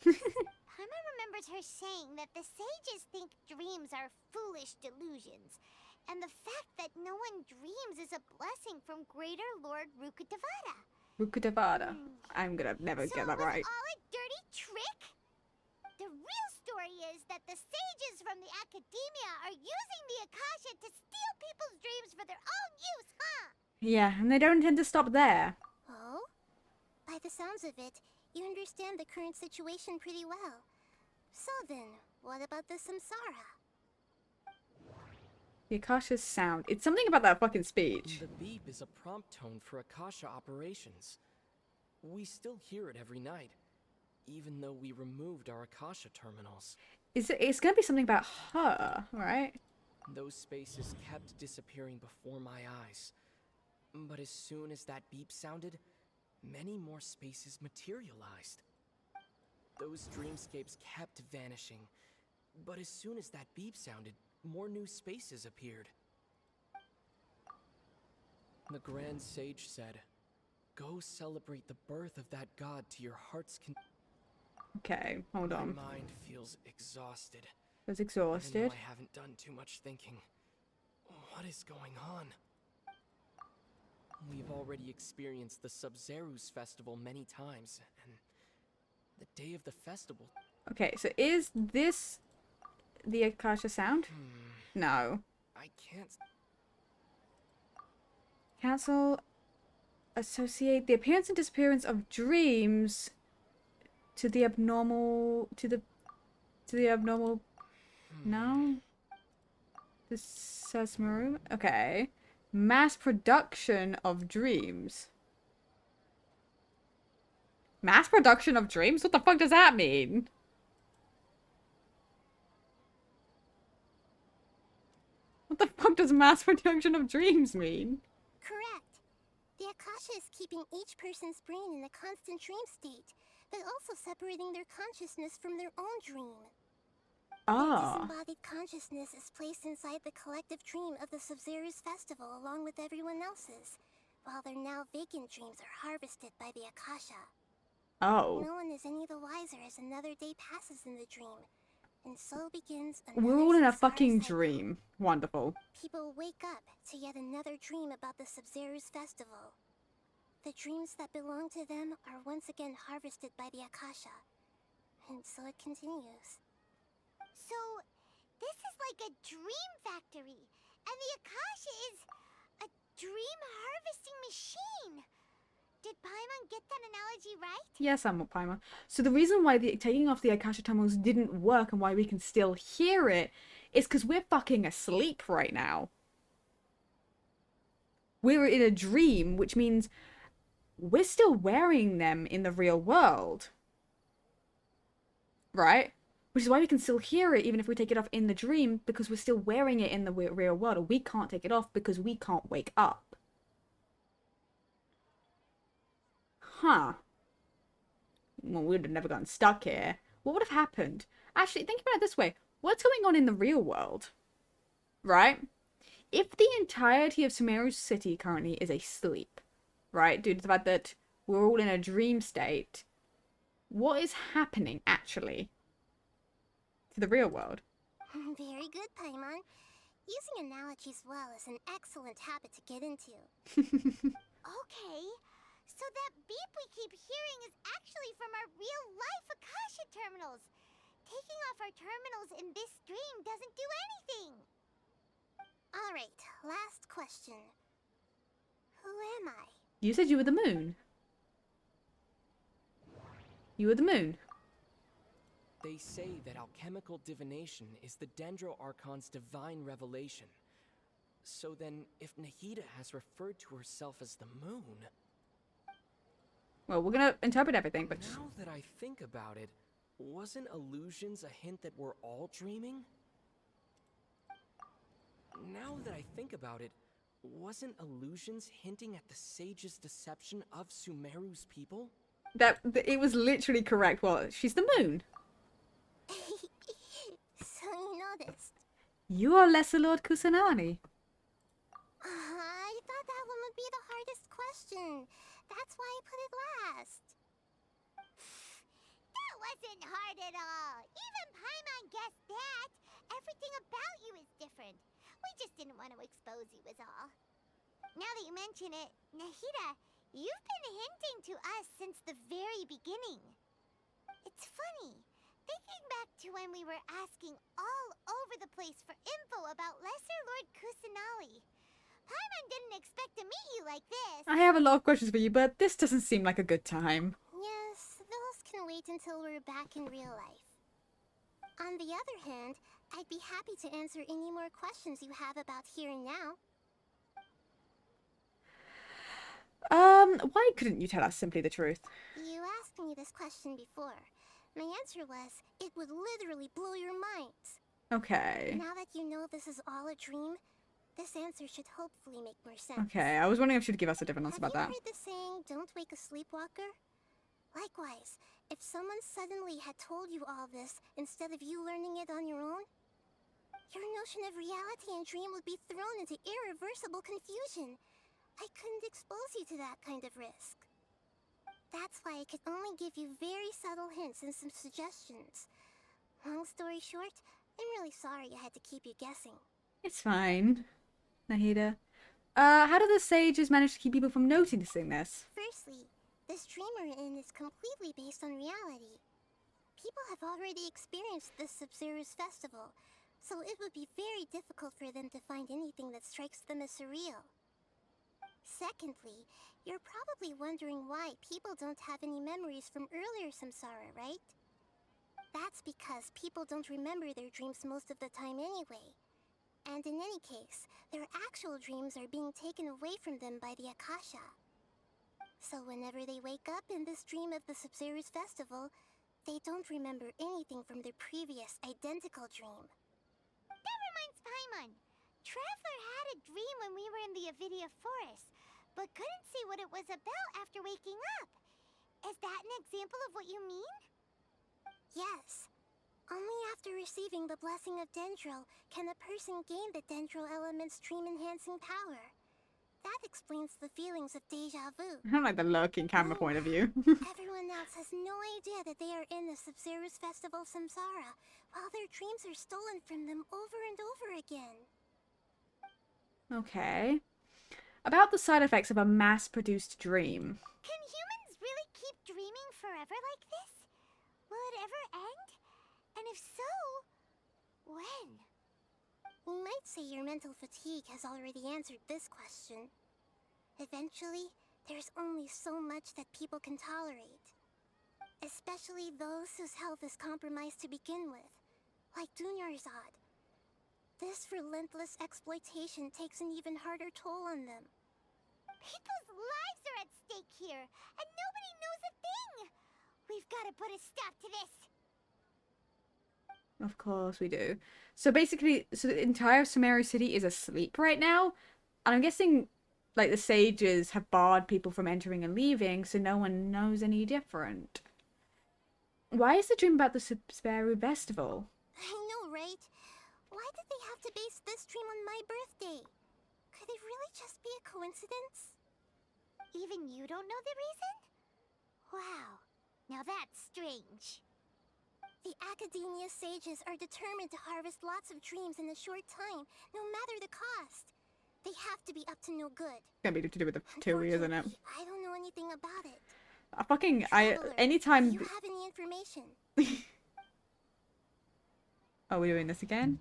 Paima remembers her saying that the sages think dreams are foolish delusions, and the fact that no one dreams is a blessing from Greater Lord Rukkhadevata. Rukkhadevata. I'm gonna never get that right. So all a dirty trick? The real story is that the sages from the academia are using the Akasha to steal people's dreams for their own use, huh? Yeah, and they don't intend to stop there. Oh? By the sounds of it, you understand the current situation pretty well. So then, what about the Samsara? The Akasha's sound. It's something about that fucking speech. The beep is a prompt tone for Akasha operations. We still hear it every night, even though we removed our Akasha terminals. It's gonna be something about her, right? Those spaces kept disappearing before my eyes. But as soon as that beep sounded, many more spaces materialized. Those dreamscapes kept vanishing, but as soon as that beep sounded, more new spaces appeared. The Grand Sage said, "Go celebrate the birth of that god to your heart's Okay, hold on. My mind feels exhausted. I was exhausted. Even though I haven't done too much thinking. What is going on? We've already experienced the Sub-Zerus festival many times, and the day of the festival... Okay, so is this the Akasha sound? No. I can't... Council associate the appearance and disappearance of dreams to the abnormal... to the abnormal... No? The CirceSMP? Okay. Mass production of dreams. Mass production of dreams? What the fuck does that mean? What the fuck does mass production of dreams mean? Correct. The Akasha is keeping each person's brain in a constant dream state, but also separating their consciousness from their own dream. Ah. Disembodied consciousness is placed inside the collective dream of the Sub-Zerus festival along with everyone else's, while their now vacant dreams are harvested by the Akasha. Oh. No one is any the wiser as another day passes in the dream, and so begins another We're all in a samsara fucking cycle. dream. Wonderful. People wake up to yet another dream about the Sub-Zerus festival. The dreams that belong to them are once again harvested by the Akasha, and so it continues. So, this is like a dream factory, and the Akasha is a dream harvesting machine. Did Paimon get that analogy right? Yes, I'm Paima. So the reason why the taking off the Akasha terminals didn't work and why we can still hear it is because we're fucking asleep right now. We're in a dream, which means we're still wearing them in the real world. Right? Which is why we can still hear it even if we take it off in the dream, because we're still wearing it in the real world. We can't take it off because we can't wake up. Huh. Well, we'd have never gotten stuck here. What would have happened? Actually, think about it this way. What's going on in the real world? Right? If the entirety of Sumeru's city currently is asleep, right? Due to the fact that we're all in a dream state, what is happening actually to the real world? Very good, Paimon. Using analogies well is an excellent habit to get into. Okay, so that beep we keep hearing is actually from our real-life Akasha terminals. Taking off our terminals in this dream doesn't do anything. Alright, last question. Who am I? You said you were the moon. You were the moon. They say that alchemical divination is the Dendro Archon's divine revelation. So then, if Nahida has referred to herself as the moon... Well, we're gonna interpret everything, but... Now that I think about it, wasn't illusions a hint that we're all dreaming? Now that I think about it, wasn't illusions hinting at the sage's deception of Sumeru's people? It was literally correct. Well, she's the moon. So you noticed. You are Lesser Lord Kusanani. I thought that one would be the hardest question. That's why I put it last. That wasn't hard at all. Even Paimon guessed that. Everything about you is different. We just didn't want to expose you is all. Now that you mention it, Nahida, you've been hinting to us since the very beginning. It's funny. Thinking back to when we were asking all over the place for info about Lesser Lord Kusanali. Paimon didn't expect to meet you like this. I have a lot of questions for you, but this doesn't seem like a good time. Yes, those can wait until we're back in real life. On the other hand, I'd be happy to answer any more questions you have about here and now. Why couldn't you tell us simply the truth? You asked me this question before. My answer was, it would literally blow your minds. Okay. Now that you know this is all a dream, this answer should hopefully make more sense. Okay, I was wondering if she'd give us a different answer about that. Have you heard the saying, don't wake a sleepwalker? Likewise, if someone suddenly had told you all this instead of you learning it on your own, your notion of reality and dream would be thrown into irreversible confusion. I couldn't expose you to that kind of risk. That's why I could only give you very subtle hints and some suggestions. Long story short, I'm really sorry I had to keep you guessing. It's fine, Nahida. How do the sages manage to keep people from noticing this? Firstly, this dream we're in is completely based on reality. People have already experienced this Sub-Zero's festival, so it would be very difficult for them to find anything that strikes them as surreal. Secondly, you're probably wondering why people don't have any memories from earlier samsara, right? That's because people don't remember their dreams most of the time anyway. And in any case, their actual dreams are being taken away from them by the Akasha. So whenever they wake up in this dream of the Sub-Zero's festival, they don't remember anything from their previous identical dream. That reminds Paimon. Traveler had a dream when we were in the Avidia Forest, but couldn't see what it was about after waking up. Is that an example of what you mean? Yes. Only after receiving the blessing of Dendro can a person gain the Dendro element's dream-enhancing power. That explains the feelings of deja vu. I don't like the lurking camera point of view. Everyone else has no idea that they are in the Sub-Zero's festival samsara, while their dreams are stolen from them over and over again. Okay. About the side effects of a mass-produced dream. Can humans really keep dreaming forever like this? Will it ever end? And if so, when? We might say your mental fatigue has already answered this question. Eventually, there's only so much that people can tolerate. Especially those whose health is compromised to begin with, like Dunyarzad. This relentless exploitation takes an even harder toll on them. People's lives are at stake here, and nobody knows a thing! We've got to put a stop to this! Of course we do. So basically, the entire Sumeru city is asleep right now. And I'm guessing, like, the sages have barred people from entering and leaving, so no one knows any different. Why is the dream about the Sumeru festival? I know, right? Why did they have to base this dream on my birthday? Could it really just be a coincidence? Even you don't know the reason? Wow, now that's strange. The Academia sages are determined to harvest lots of dreams in a short time, no matter the cost. They have to be up to no good. It's gonna be to do with the Tui, isn't it? I don't know anything about it. Anytime. Do you have any information? Are we doing this again?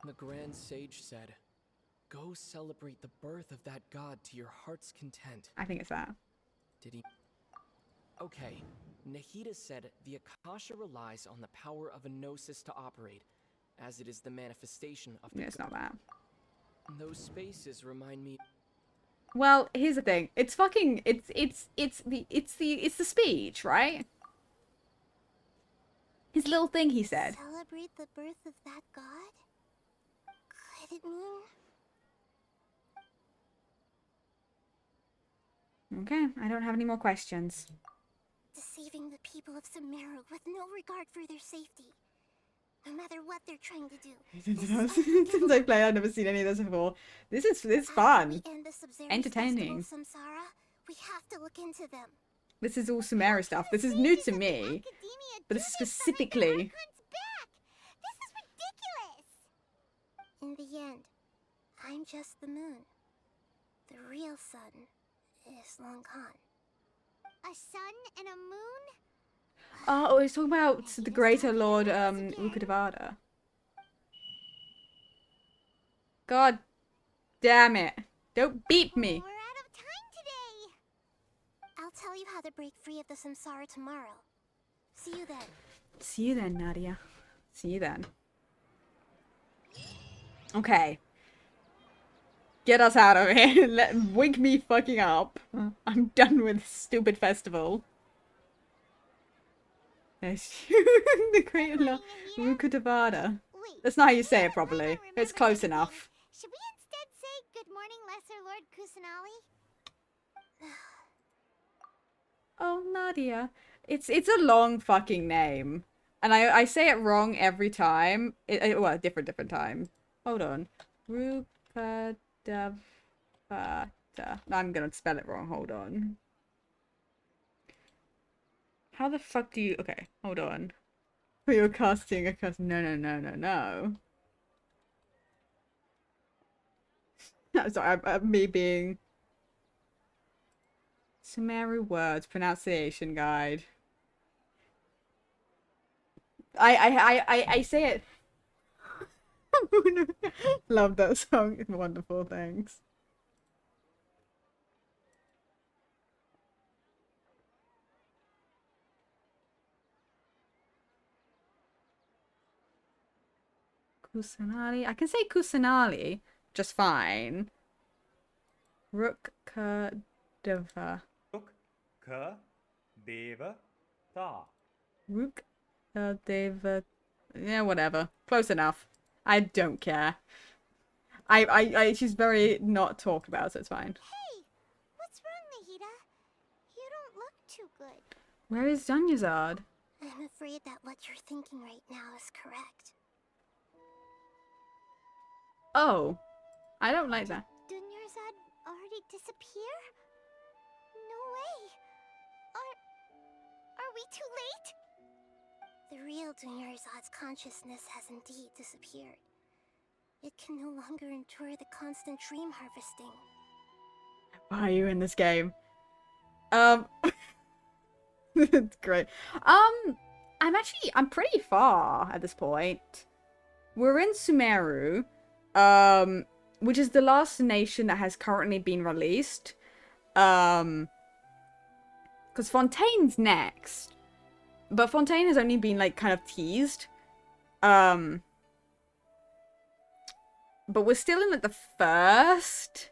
The Grand Sage said, "Go celebrate the birth of that god to your heart's content." I think it's that. Did he? Okay. Nahida said the Akasha relies on the power of a gnosis to operate, as it is the manifestation of the. Yeah, it's not that. Those spaces remind me. Well, here's the thing. It's fucking. It's the speech, right? His little thing he said. Celebrate the birth of that god? Could it mean? Okay, I don't have any more questions. Deceiving the people of Sumeru with no regard for their safety. No matter what they're trying to do. Since I play, I've never seen any of this before. This is fun. Entertaining. Samsara, we have to look into them. This is all Sumeru stuff. This is new to me. But this is specifically... This is ridiculous! In the end, I'm just the moon. The real sun is long gone. A sun and a moon? Oh, he's talking about the greater Lord Ukudavada. God damn it. Don't beat me. We're out of time today! I'll tell you how to break free of the samsara tomorrow. See you then. See you then, Nadia. See you then. Okay. Get us out of here. Wake me fucking up. I'm done with this stupid festival. The great Rukudavada. That's not how you say it properly. It's close enough. Should we instead say good morning, Lesser Lord Kusanali? Oh, Nadia. It's a long fucking name. And I say it wrong every time. Well, different time. Hold on. Rukadavada. I'm gonna spell it wrong. Hold on. How the fuck do you... Okay, hold on. You're casting a cast... No. No, sorry, me being... Sumeru words, pronunciation guide. I say it... Love that song. It's wonderful, thanks. Kusanali. I can say Kusanali just fine. Rukadeva. Rukadeva Ta. Rukadeva. Yeah, whatever. Close enough. I don't care. She's very not talked about, so it's fine. Hey! What's wrong, Nahida? You don't look too good. Where is Dunyazad? I'm afraid that what you're thinking right now is correct. Oh. I don't like that. Did Dunyazad already disappear? No way. Are we too late? The real Dunyazad's consciousness has indeed disappeared. It can no longer endure the constant dream harvesting. Why are you in this game? It's great. I'm pretty far at this point. We're in Sumeru, which is the last nation that has currently been released. Because Fontaine's next. But Fontaine has only been, like, kind of teased. But we're still in, like, the first...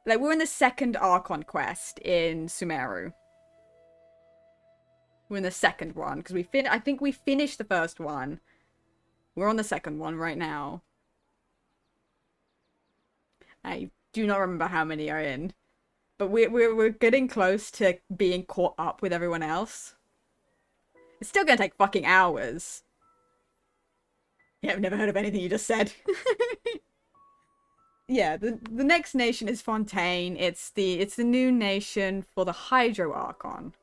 Like, we're in the second Archon quest in Sumeru. We're in the second one, because I think we finished the first one. We're on the second one right now. I do not remember how many are in. But we're getting close to being caught up with everyone else. It's still gonna take fucking hours. Yeah, I've never heard of anything you just said. Yeah, the next nation is Fontaine. It's the new nation for the Hydro Archon.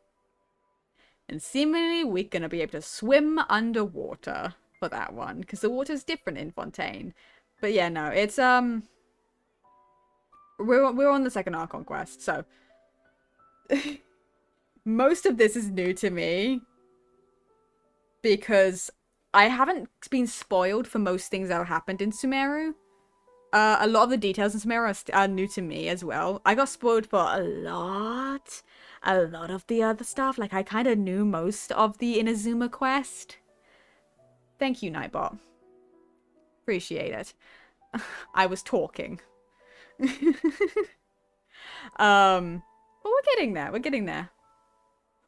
And seemingly we're gonna be able to swim underwater for that one, because the water's different in Fontaine. But yeah, no, it's we're on the second Archon quest, so most of this is new to me. Because I haven't been spoiled for most things that have happened in Sumeru. A lot of the details in Sumeru are new to me as well. I got spoiled for a lot of the other stuff. Like, I kind of knew most of the Inazuma quest. Thank you, Nightbot. Appreciate it. I was talking. But we're getting there. We're getting there.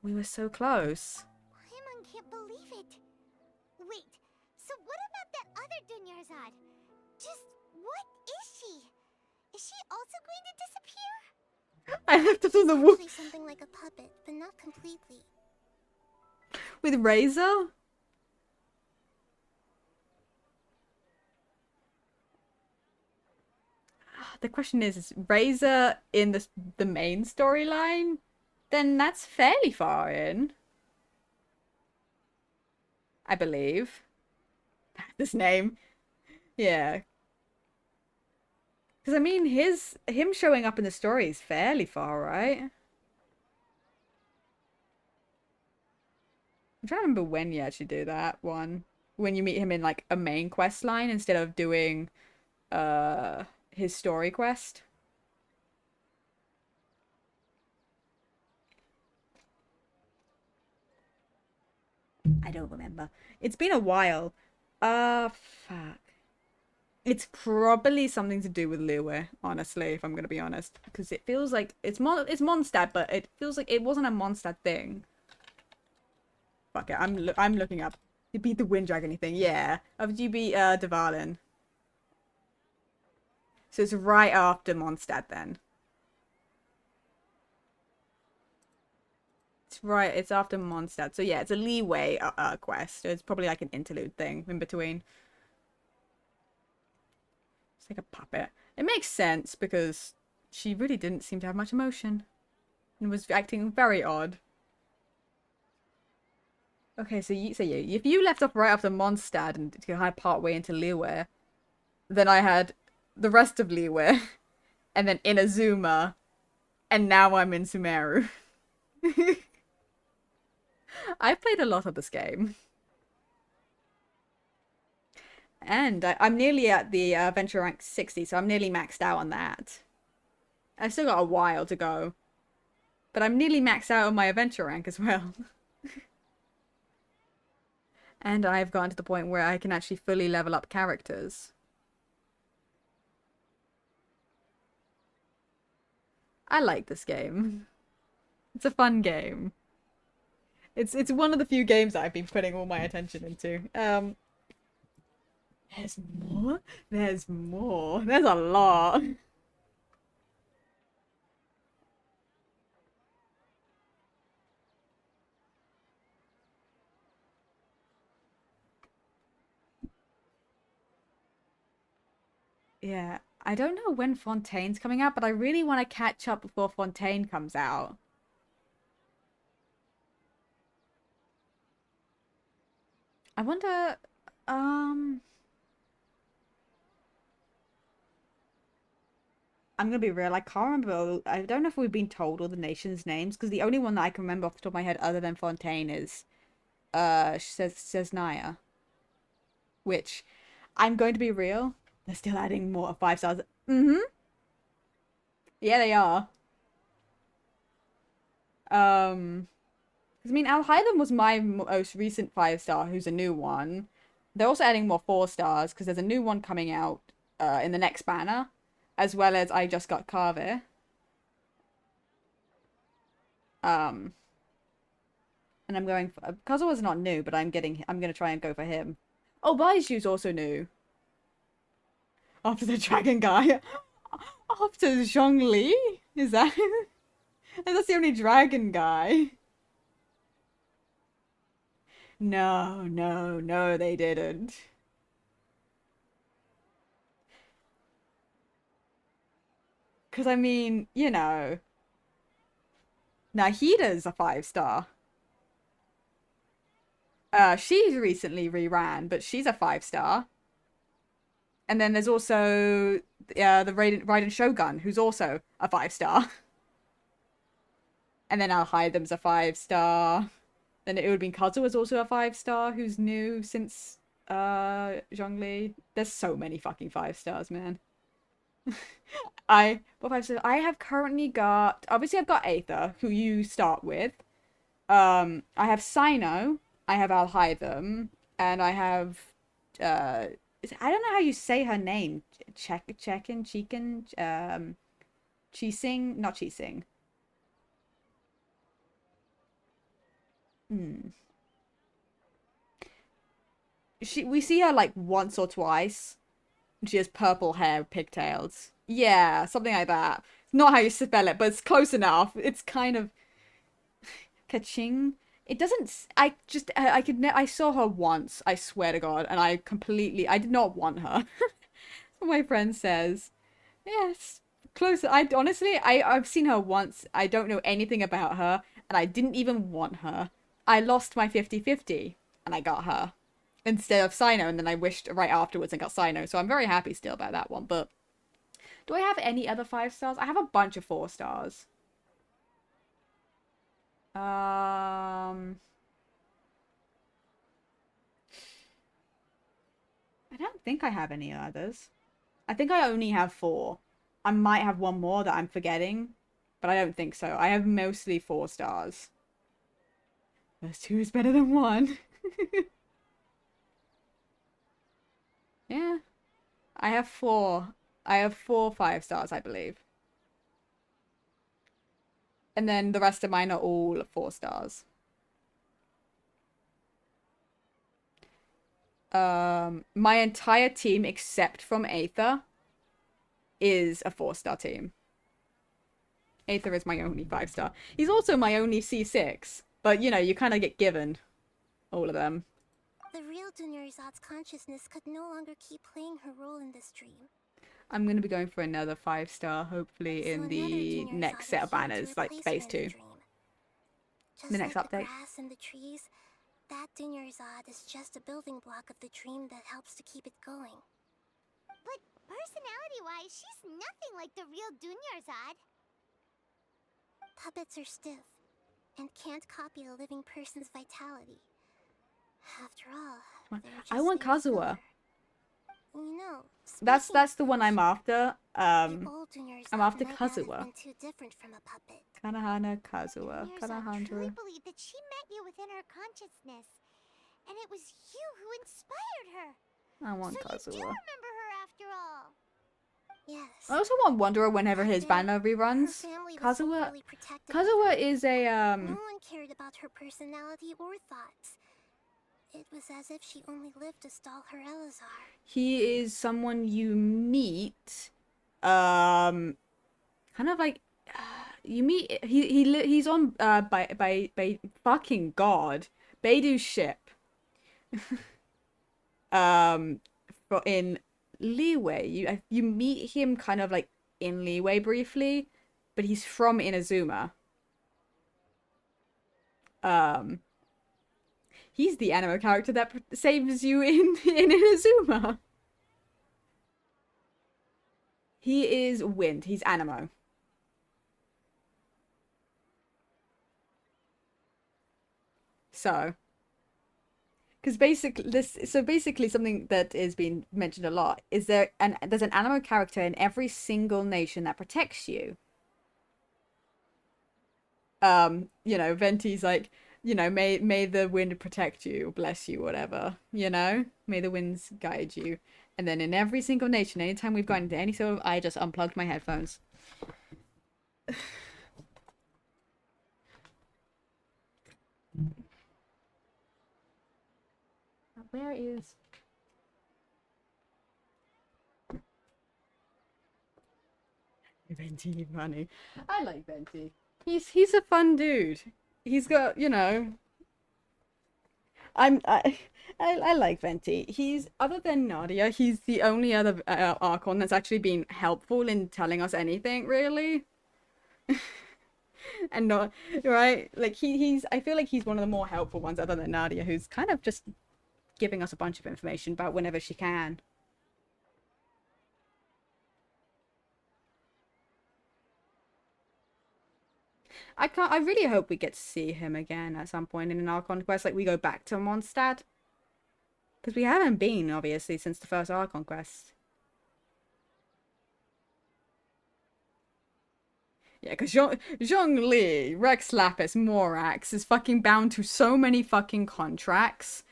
We were so close. Paimon can't believe it. Wait, so what about that other Dunyarzad? Just what is she? Is she also going to disappear? I left it on the wall. Actually something like a puppet, but not completely. With Razor? The question is Razor in the main storyline? Then that's fairly far in. I believe. This name. Yeah. Because, I mean, him showing up in the story is fairly far, right? I'm trying to remember when you actually do that one. When you meet him in, like, a main quest line instead of doing, his story quest. I don't remember. It's been a while. Fuck. It's probably something to do with Liyue, honestly, if I'm gonna be honest. Because it feels like it's Mondstadt, but it feels like it wasn't a Mondstadt thing. Fuck it, I'm looking up. You beat the Wind Dragon thing, yeah. How did you beat Dvalin? So it's right after Mondstadt then. It's after Mondstadt. So yeah, it's a Liyue quest. So it's probably like an interlude thing in between. It's like a puppet. It makes sense because she really didn't seem to have much emotion. And was acting very odd. Okay, so if you left off right after Mondstadt and kind of part way into Liyue, then I had the rest of Liyue, and then Inazuma, and now I'm in Sumeru. I've played a lot of this game. And I'm nearly at the adventure rank 60, so I'm nearly maxed out on that. I've still got a while to go. But I'm nearly maxed out on my adventure rank as well. And I've gotten to the point where I can actually fully level up characters. I like this game. It's a fun game. It's one of the few games that I've been putting all my attention into. There's more? There's more. There's a lot. Yeah, I don't know when Fontaine's coming out, but I really want to catch up before Fontaine comes out. I wonder, I'm gonna be real, I can't remember, I don't know if we've been told all the nations' names, because the only one that I can remember off the top of my head other than Fontaine is, says Naya. Which, I'm going to be real, they're still adding more 5 stars. Mm-hmm. Yeah, they are. Because, I mean, Alhaitham was my most recent 5-star, who's a new one. They're also adding more 4 stars, because there's a new one coming out in the next banner, as well as I just got Kave. And I'm going for... Kazuha's not new, but I'm gonna try and go for him. Oh, Baiju's also new. After the dragon guy. After Zhongli? Is that... That's the only dragon guy. No, no, no, they didn't. Because, I mean, you know... Nahida's a 5-star. She's recently reran, but she's a 5-star. And then there's also the Raiden Shogun, who's also a 5-star. And then Alhaitham's a 5-star. Then it would have been Kazuha's also a 5-star who's new since Zhongli. There's so many fucking 5 stars, man. What 5 stars? I have currently got, obviously I've got Aether, who you start with. I have Sino, I have Alhaitham, and I have I don't know how you say her name. Chising, not Chising. We see her like once or twice. She has purple hair, pigtails. Yeah, something like that. Not how you spell it, but it's close enough. It's kind of Kaching. It doesn't. I saw her once. I swear to God, and I did not want her. My friend says, yes, close. I've seen her once. I don't know anything about her, and I didn't even want her. I lost my 50-50, and I got her instead of Sino, and then I wished right afterwards and got Sino. So I'm very happy still about that one. But do I have any other 5 stars? I have a bunch of 4 stars. I don't think I have any others. I think I only have 4. I might have one more that I'm forgetting, but I don't think so. I have mostly 4 stars. There's 2 is better than 1. Yeah. I have 4. I have 4 5 stars, I believe. And then the rest of mine are all 4 stars. My entire team, except from Aether, is a 4-star team. Aether is my only 5-star. He's also my only C6. But, you know, you kind of get given all of them. The real Dunyarzad's consciousness could no longer keep playing her role in this dream. I'm going to be going for another 5-star, hopefully, in the next set of banners, like phase 2. The next update. The grass and the trees, that Dunyarzad is just a building block of the dream that helps to keep it going. But personality-wise, she's nothing like the real Dunyarzad. Puppets are stiff and can't copy a living person's vitality. After all, I want Kazuha. You know, That's the one I'm after. I'm after Kazuha. Too different from a puppet. Kanahana Kazuha. I truly believe that she met you within her consciousness, and it was you who inspired her. I want Kazuha. So you do remember her after all. Yes. I also want Wanderer whenever his banner reruns. Kazuha is a No one cared about her personality or thoughts. It was as if she only lived to stall her Elazar. He is someone you meet, kind of like you meet. He's on by fucking God, Baidu's ship. In Leeway, you meet him kind of like in Leeway briefly, but he's from Inazuma. He's the anime character that saves you in Inazuma. He is Wind. He's Animo. So, because basically something that is being mentioned a lot is there's an Animo character in every single nation that protects you. You know, Venti's like, you know, may the wind protect you, bless you, whatever, you know? May the winds guide you. And then in every single nation, anytime we've gone into any sort of... I just unplugged my headphones. Where is... Venti funny. I like Venti. He's a fun dude. He's got, you know, I like Venti. He's, other than Nadia, he's the only other Archon that's actually been helpful in telling us anything, really. And not, right? Like, he's, I feel like he's one of the more helpful ones other than Nadia, who's kind of just giving us a bunch of information about whenever she can. I really hope we get to see him again at some point in an Archon quest. Like, we go back to Mondstadt. Because we haven't been, obviously, since the first Archon quest. Yeah, because Zhongli, Rex Lapis, Morax is fucking bound to so many fucking contracts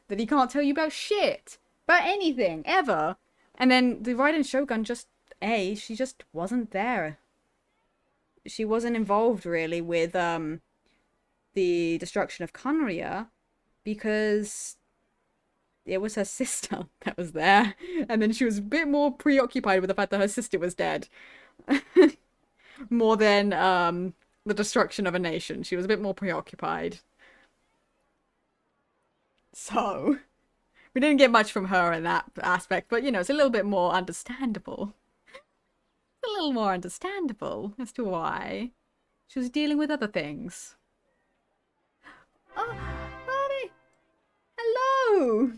that he can't tell you about shit. About anything, ever. And then the Raiden Shogun just, she just wasn't there. She wasn't involved, really, with, the destruction of Conria because it was her sister that was there. And then she was a bit more preoccupied with the fact that her sister was dead. More than the destruction of a nation. She was a bit more preoccupied. So, we didn't get much from her in that aspect, but, you know, it's a little bit more understandable. It's a little more understandable as to why. She was dealing with other things. Oh, honey! Hello!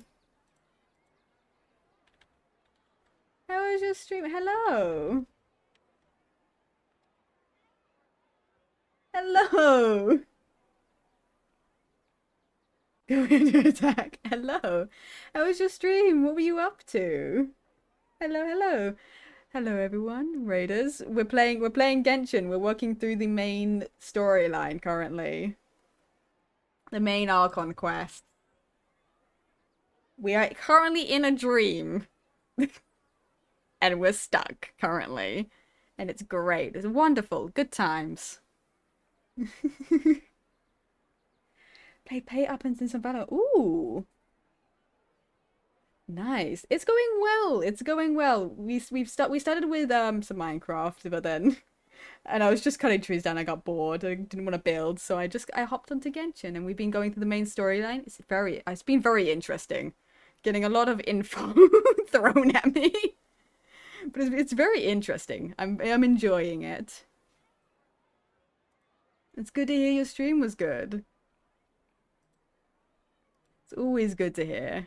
How was your stream? Hello! Hello! Go into attack. Hello. How was your stream? What were you up to? Hello, hello. Hello everyone. Raiders. We're playing Genshin. We're working through the main storyline currently. The main Archon quest. We are currently in a dream. And we're stuck currently. And it's great. It's wonderful. Good times. Play up and some valor. Ooh. Nice. It's going well. It's going well. We started with some Minecraft, but then and I was just cutting trees down. I got bored. I didn't want to build, so I hopped onto Genshin and we've been going through the main storyline. It's been very interesting. Getting a lot of info thrown at me. But it's very interesting. I'm enjoying it. It's good to hear your stream was good. It's always good to hear.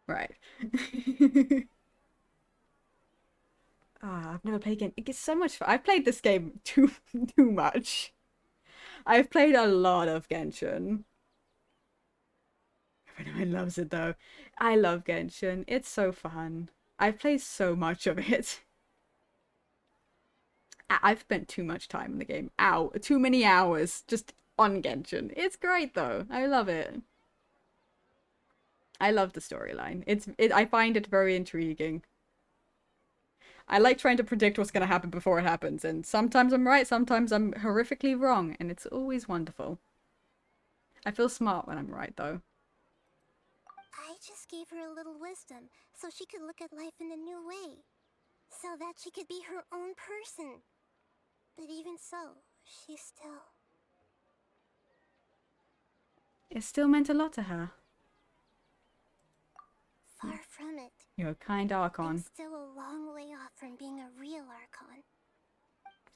Right. I've never played again. It gets so much fun. I've played this game too much. I've played a lot of Genshin. Everyone loves it though. I love Genshin. It's so fun. I've played so much of it. I've spent too much time in the game. Too many hours just on Genshin. It's great though. I love it. I love the storyline. I find it very intriguing. I like trying to predict what's going to happen before it happens, and sometimes I'm right, sometimes I'm horrifically wrong, and it's always wonderful. I feel smart when I'm right, though. I just gave her a little wisdom, so she could look at life in a new way. So that she could be her own person. But even so, she's still... It still meant a lot to her. Far from it. You're a kind Archon. I'm still a long way off from being a real Archon.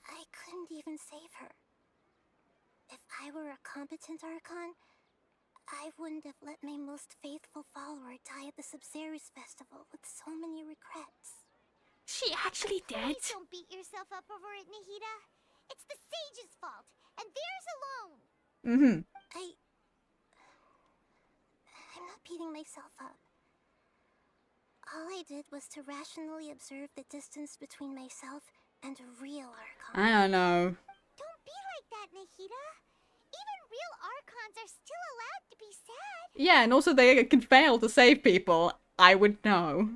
I couldn't even save her. If I were a competent Archon, I wouldn't have let my most faithful follower die at the Sub-Zerus festival with so many regrets. She actually did? Please don't beat yourself up over it, Nahida. It's the sage's fault, and theirs alone. Mm-hmm. I'm not beating myself up. All I did was to rationally observe the distance between myself and a real Archon. I don't know. Don't be like that, Nahida. Even real Archons are still allowed to be sad. Yeah, and also they can fail to save people. I would know.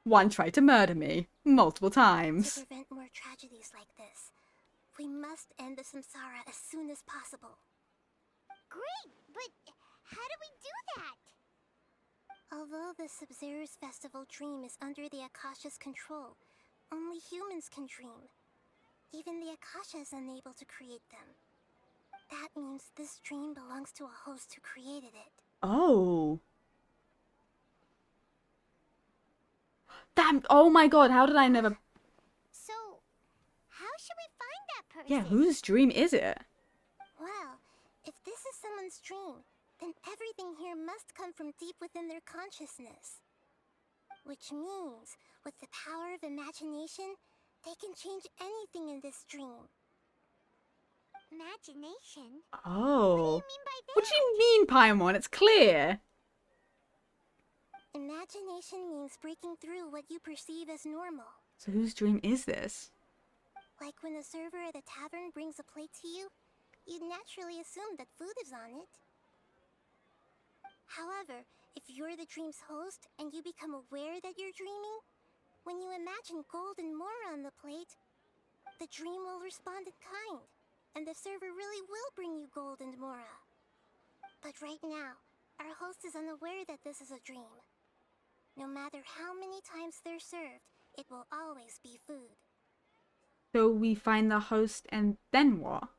One tried to murder me multiple times. To prevent more tragedies like this, we must end the samsara as soon as possible. Great, but how do we do that? Although the Sub-Zerus festival dream is under the Akasha's control, only humans can dream. Even the Akasha is unable to create them. That means this dream belongs to a host who created it. Oh. Damn, oh my god, how did I never... So, how should we find that person? Yeah, whose dream is it? Well, if this is someone's dream, then everything here must come from deep within their consciousness. Which means, with the power of imagination, they can change anything in this dream. Imagination? Oh. What do you mean, Paimon? It's clear. Imagination means breaking through what you perceive as normal. So whose dream is this? Like when the server at a tavern brings a plate to you, you'd naturally assume that food is on it. However, if you're the dream's host and you become aware that you're dreaming, when you imagine gold and more on the plate, the dream will respond in kind, and the server really will bring you gold and mora. But right now, our host is unaware that this is a dream. No matter how many times they're served, it will always be food. So we find the host and then what?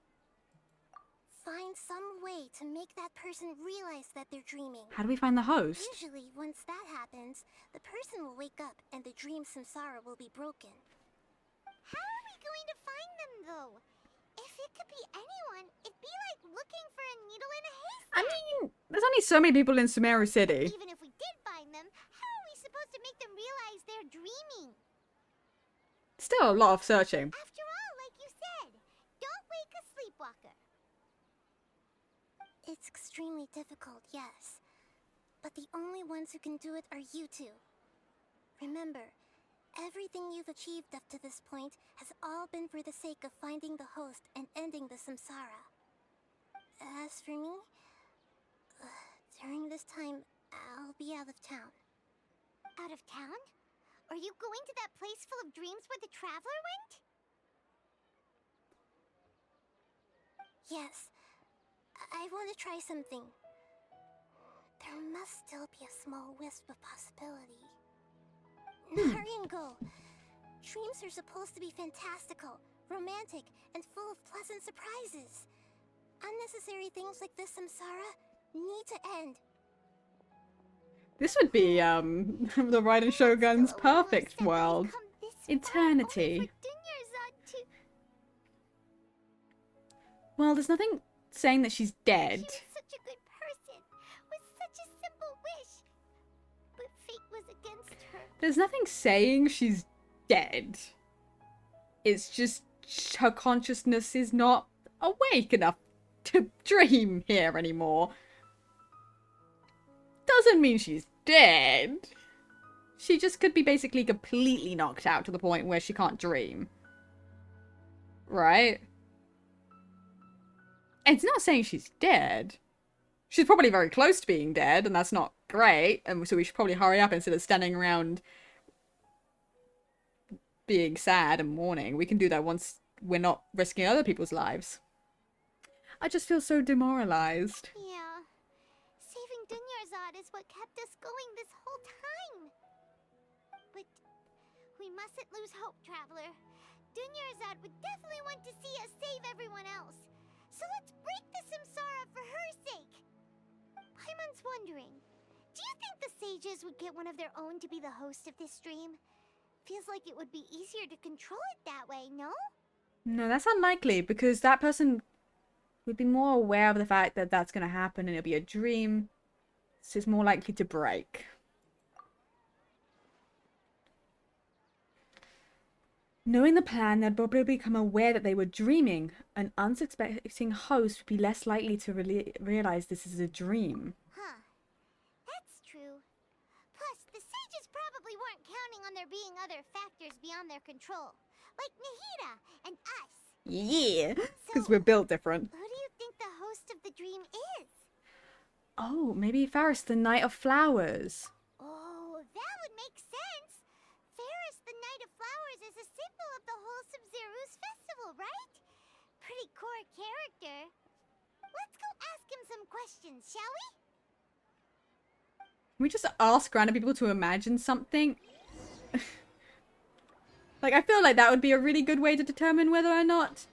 Find some way to make that person realize that they're dreaming. How do we find the host? Usually, once that happens, the person will wake up and the dream samsara will be broken. How are we going to find them, though? If it could be anyone, it'd be like looking for a needle in a haystack. I mean, there's only so many people in Sumeru City. Even if we did find them, how are we supposed to make them realize they're dreaming? Still a lot of searching. After all, like you said, don't wake a sleepwalker. It's extremely difficult, yes. But the only ones who can do it are you two. Remember, everything you've achieved up to this point has all been for the sake of finding the host and ending the samsara. As for me, during this time, I'll be out of town. Out of town? Are you going to that place full of dreams where the traveler went? Yes. I want to try something. There must still be a small wisp of possibility. Hurry and go. Dreams are supposed to be fantastical, romantic, and full of pleasant surprises. Unnecessary things like this samsara need to end. This would be, the Raiden Shogun's perfect world. Eternity. Well, there's nothing saying that she's dead. She was such a good person, with such a simple wish. But fate was against her. There's nothing saying she's dead. It's just her consciousness is not awake enough to dream here anymore. Doesn't mean she's dead. She just could be basically completely knocked out to the point where she can't dream. Right? It's not saying she's dead. She's probably very close to being dead, and that's not great, and so we should probably hurry up instead of standing around being sad and mourning. We can do that once we're not risking other people's lives. I just feel so demoralized. Yeah. Saving Dunyarzad is what kept us going this whole time. But we mustn't lose hope, Traveler. Dunyarzad would definitely want to see us save everyone else. So let's break the samsara for her sake. Paimon's wondering, do you think the sages would get one of their own to be the host of this stream? Feels like it would be easier to control it that way, no? No, that's unlikely, because that person would be more aware of the fact that that's going to happen and it'll be a dream. So it's more likely to break. Knowing the plan, they'd probably become aware that they were dreaming. An unsuspecting host would be less likely to realize this is a dream. Huh. That's true. Plus, the sages probably weren't counting on there being other factors beyond their control. Like Nahida and us. Yeah, because we're built different. Who do you think the host of the dream is? Oh, maybe Faris, the Knight of Flowers. Oh, that would make sense. Faris, the Knight of Flowers, is a symbol of the whole Sub-Zero's festival, right? Pretty core character. Let's go ask him some questions, shall we? Can we just ask random people to imagine something? Like, I feel like that would be a really good way to determine whether or not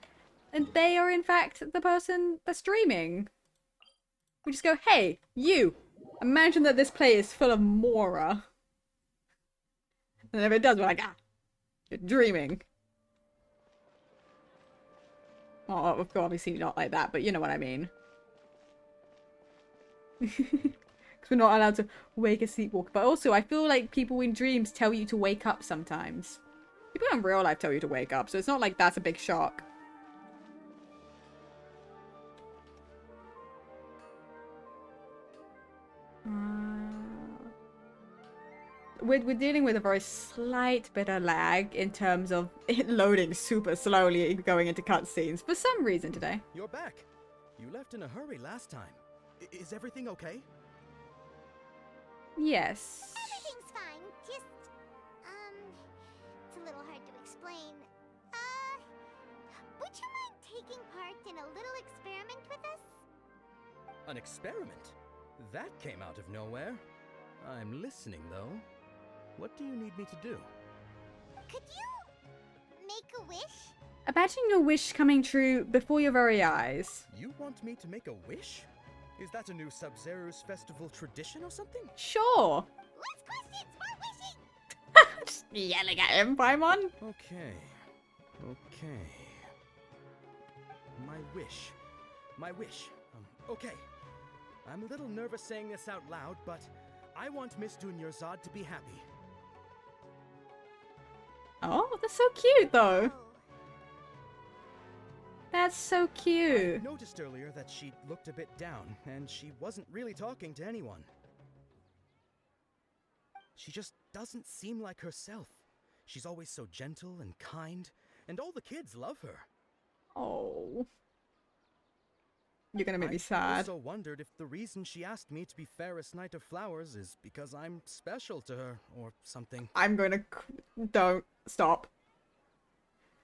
they are in fact the person that's dreaming. We just go, hey, you, imagine that this plate is full of mora. And if it does, we're like, ah, you're dreaming. Well, obviously not like that, but you know what I mean. Because we're not allowed to wake a sleepwalker. But also, I feel like people in dreams tell you to wake up sometimes. People in real life tell you to wake up, so it's not like that's a big shock. We're dealing with a very slight bit of lag in terms of it loading super slowly going into cutscenes for some reason today. You're back. You left in a hurry last time. Is everything okay? Yes. Everything's fine. Just, it's a little hard to explain. Would you mind taking part in a little experiment with us? An experiment? That came out of nowhere. I'm listening, though. What do you need me to do? Could you make a wish? Imagine your wish coming true before your very eyes. You want me to make a wish? Is that a new Sub-Zero's festival tradition or something? Sure. Less questions, more wishing! Just yelling at him, Paimon. Okay. My wish. Okay. I'm a little nervous saying this out loud, but I want Miss Dunyarzad to be happy. Oh, that's so cute, though. That's so cute. I noticed earlier that she looked a bit down, and she wasn't really talking to anyone. She just doesn't seem like herself. She's always so gentle and kind, and all the kids love her. Oh. You're gonna make me sad. I also wondered if the reason she asked me to be fairest Knight of Flowers is because I'm special to her, or something. I'm gonna... Don't. Stop.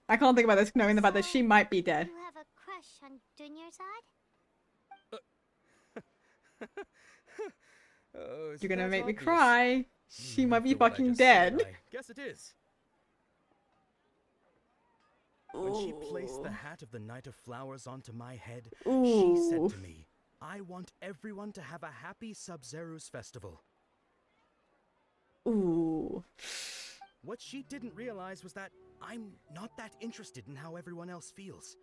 I can't think about this knowing the fact that she might be dead. You have a crush on Dunyarzad? You're gonna make me cry. She might be fucking dead. Guess it is. When she placed the hat of the Knight of Flowers onto my head, she said to me, I want everyone to have a happy Sub-Zero's festival. Ooh. What she didn't realize was that I'm not that interested in how everyone else feels.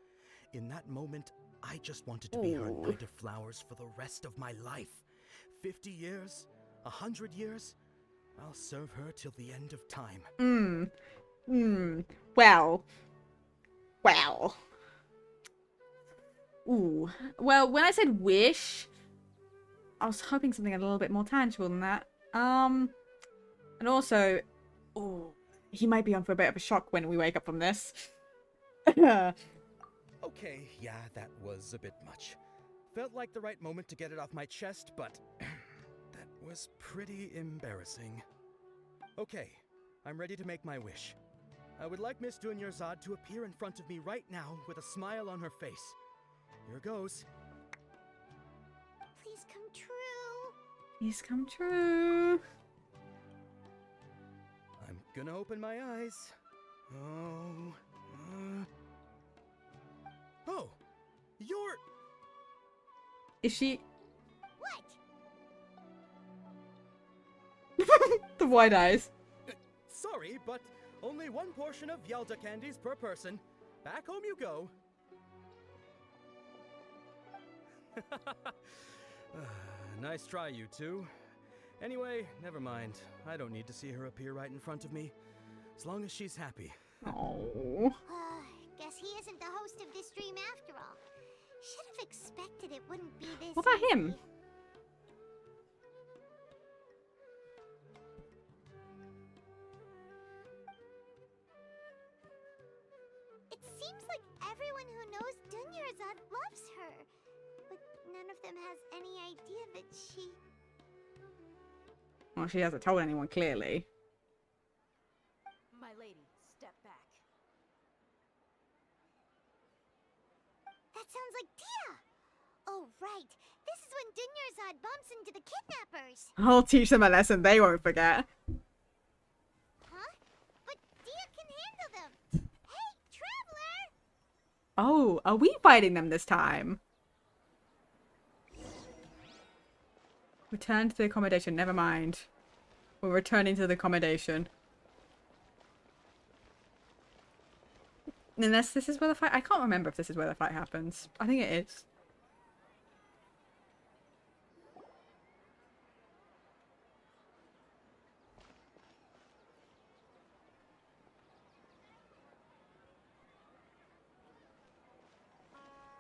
In that moment, I just wanted to be her Knight of Flowers for the rest of my life. 50 years, 100 years, I'll serve her till the end of time. Well. Ooh. Well, when I said wish, I was hoping something a little bit more tangible than that. And also, he might be on for a bit of a shock when we wake up from this. Okay, yeah, that was a bit much. Felt like the right moment to get it off my chest, but that was pretty embarrassing. Okay, I'm ready to make my wish. I would like Miss Dunyarzad to appear in front of me right now with a smile on her face. Here goes. Please come true. Please come true. I'm gonna open my eyes. Oh, you're... Is she... What? The wide eyes. Sorry, but only one portion of Yalda candies per person. Back home you go. Nice try, you two. Anyway, never mind. I don't need to see her appear right in front of me. As long as she's happy. Oh. Guess he isn't the host of this stream after all. Should have expected it wouldn't be this. What about him? It seems like everyone who knows Dunyarzad loves her, but none of them has any idea that she... Well, she hasn't told anyone, clearly. My lady, step back. That sounds like Tia! Oh, right. This is when Dunyarzad bumps into the kidnappers. I'll teach them a lesson they won't forget. Huh? But Tia can handle them. Hey, Traveler! Oh, are we fighting them this time? Return to the accommodation. Never mind. We're returning to the accommodation. Unless this is where the fight... I can't remember if this is where the fight happens. I think it is.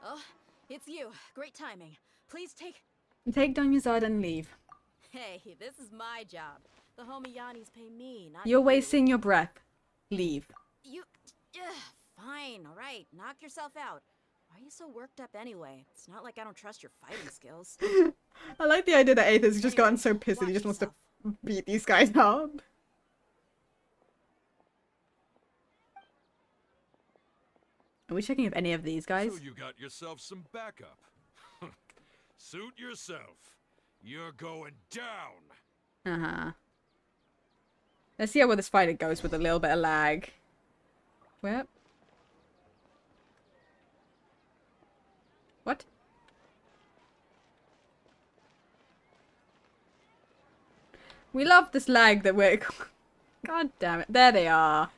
Oh, it's you. Great timing. Please take... Take down your Zod and leave. Hey, this is my job. The homie Yannis pay me, not You're you. wasting your breath. Leave. You... Fine, alright. Knock yourself out. Why are you so worked up anyway? It's not like I don't trust your fighting skills. I like the idea that Aether's just gotten so pissed that he just wants to beat these guys up. Are we checking if any of these guys? So you got yourself some backup. Suit yourself. You're going down. Uh-huh. Let's see how well this fight goes with a little bit of lag. Where? What? We love this lag that we're... God damn it. There they are.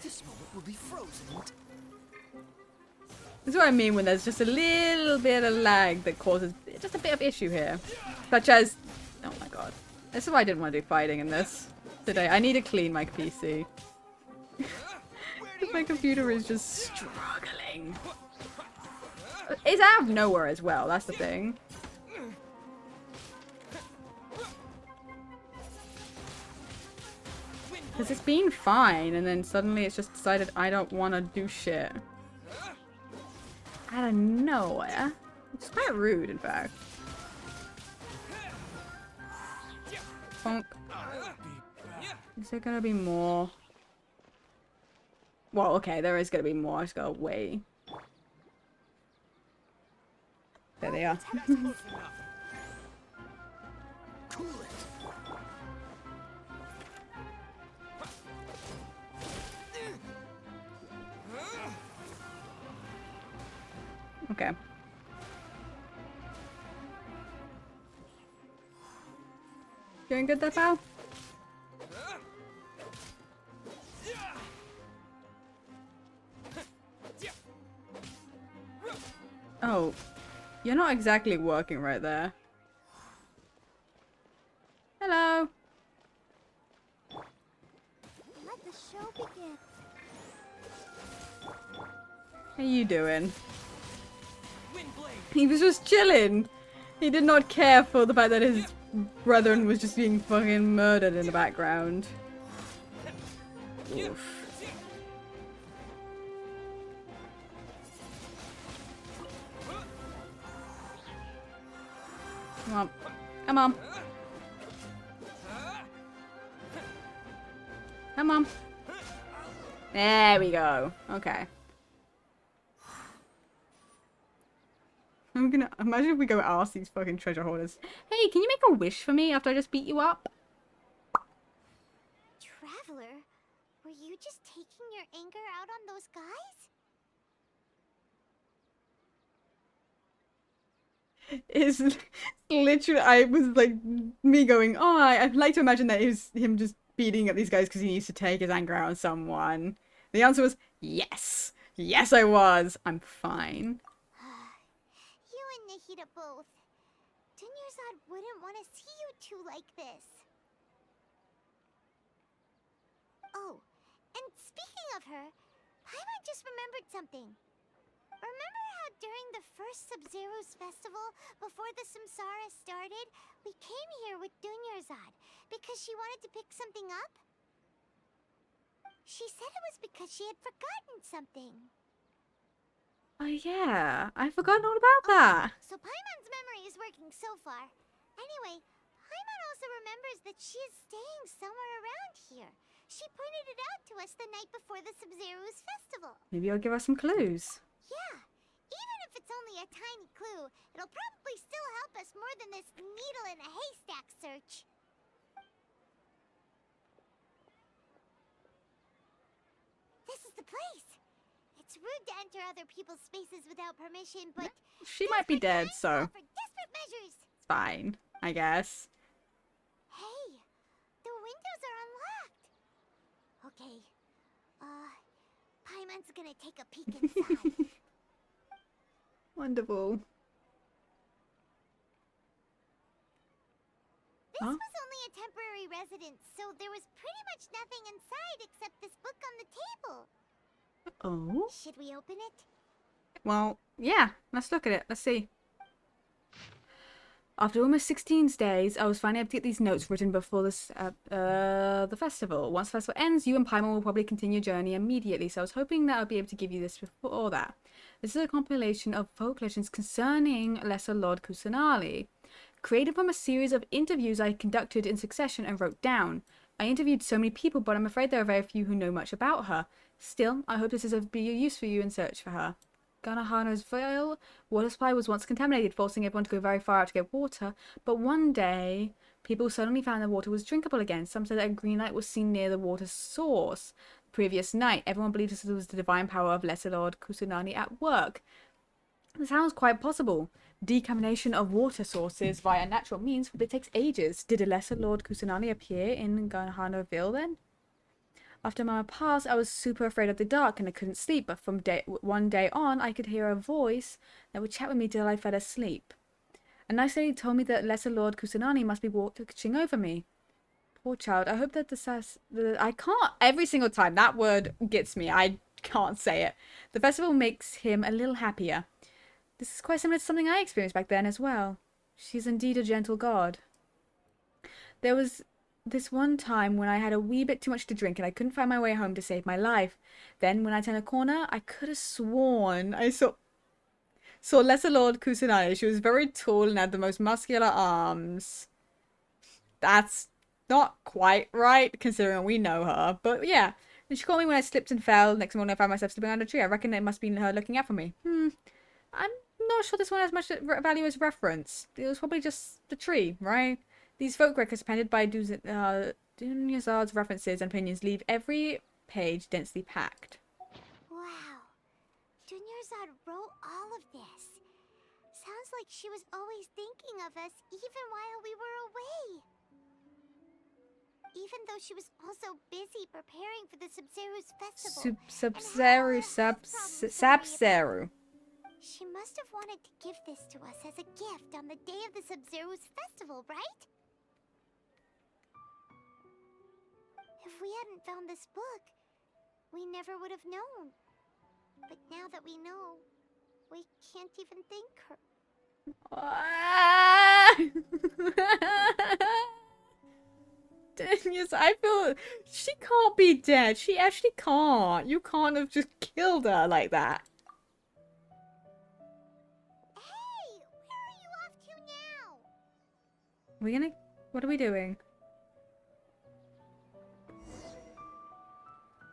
This moment will be frozen. This is what I mean when there's just a little bit of lag that causes just a bit of issue here. Such as... Oh my god. This is why I didn't want to do fighting in this today. I need to clean my PC. My computer is just struggling. It's out of nowhere as well, that's the thing. Because it's been fine, and then suddenly it's just decided I don't want to do shit. Out of nowhere. It's quite rude, in fact. Bonk. Is there gonna be more? Well, okay, there is gonna be more. I just gotta wait. There they are. Okay. Doing good there, pal? Oh, you're not exactly working right there. Hello. Let the show begin. How you doing? He was just chilling. He did not care for the fact that his brethren was just being fucking murdered in the background. Oof. Come on. Come on. Come on. There we go. Okay. I'm gonna imagine if we go ask these fucking treasure hoarders. Hey, can you make a wish for me after I just beat you up? Traveler, were you just taking your anger out on those guys? It's literally, I was like, me going, oh, I'd like to imagine that it was him just beating up these guys because he needs to take his anger out on someone. The answer was, yes. Yes, I was. I'm fine. You and Nahida both. Dunyarzad wouldn't want to see you two like this. Oh, and speaking of her, Paimon just remembered something. Remember how during the first Sub-Zero's festival, before the Samsara started, we came here with Dunyarzad because she wanted to pick something up? She said it was because she had forgotten something. Oh yeah, I've forgotten all about that. So Paimon's memory is working so far. Anyway, Paimon also remembers that she is staying somewhere around here. She pointed it out to us the night before the Sub-Zero's festival. Maybe I'll give us some clues. Yeah, even if it's only a tiny clue, it'll probably still help us more than this needle in a haystack search. This is the place. It's rude to enter other people's spaces without permission, but She might be dead, so for desperate measures. it's fine, I guess. Hey, the windows are unlocked. Okay, Paimon's gonna take a peek inside. Wonderful. This Huh? was only a temporary residence, so there was pretty much nothing inside except this book on the table. Oh? Should we open it? Well, yeah, let's look at it. Let's see. After almost 16 days, I was finally able to get these notes written before this, the festival. Once the festival ends, you and Paimon will probably continue your journey immediately, so I was hoping that I'd be able to give you this before that. This is a compilation of folk legends concerning Lesser Lord Kusanali, created from a series of interviews I conducted in succession and wrote down. I interviewed so many people, but I'm afraid there are very few who know much about her. Still, I hope this is of use for you in search for her. Ganahano's Vale water supply was once contaminated, forcing everyone to go very far out to get water, but one day, people suddenly found the water was drinkable again. Some said that a green light was seen near the water source. The previous night, everyone believed this was the divine power of Lesser Lord Kusanani at work. This sounds quite possible. Decontamination of water sources via natural means, but it takes ages. Did a Lesser Lord Kusanani appear in Ganahano then? After Mama passed, I was super afraid of the dark and I couldn't sleep, but from one day on, I could hear a voice that would chat with me till I fell asleep. A nice lady told me that Lesser Lord Kusanani must be watching over me. Poor child, I hope that I can't, every single time that word gets me, I can't say it. The festival makes him a little happier. This is quite similar to something I experienced back then as well. She's indeed a gentle god. There was this one time when I had a wee bit too much to drink and I couldn't find my way home to save my life. Then, when I turned a corner, I could have sworn I saw Lesser Lord Kusanagi. She was very tall and had the most muscular arms. That's not quite right, considering we know her. But yeah, and she caught me when I slipped and fell. Next morning, I found myself slipping under a tree. I reckon it must be her looking out for me. I'm not sure this one has much value as reference. It was probably just the tree, right? These folk records appended by Dunyazad's references and opinions leave every page densely packed. Wow. Dunyazad wrote all of this. Sounds like she was always thinking of us even while we were away. Even though she was also busy preparing for the Sabzeruz festival. Sabzeru. She must have wanted to give this to us as a gift on the day of the Sabzeruz festival, right? If we hadn't found this book, we never would have known. But now that we know, we can't even thank her. Yes, I feel she can't be dead. She actually can't. You can't have just killed her like that. Hey, where are you off to now? What are we doing?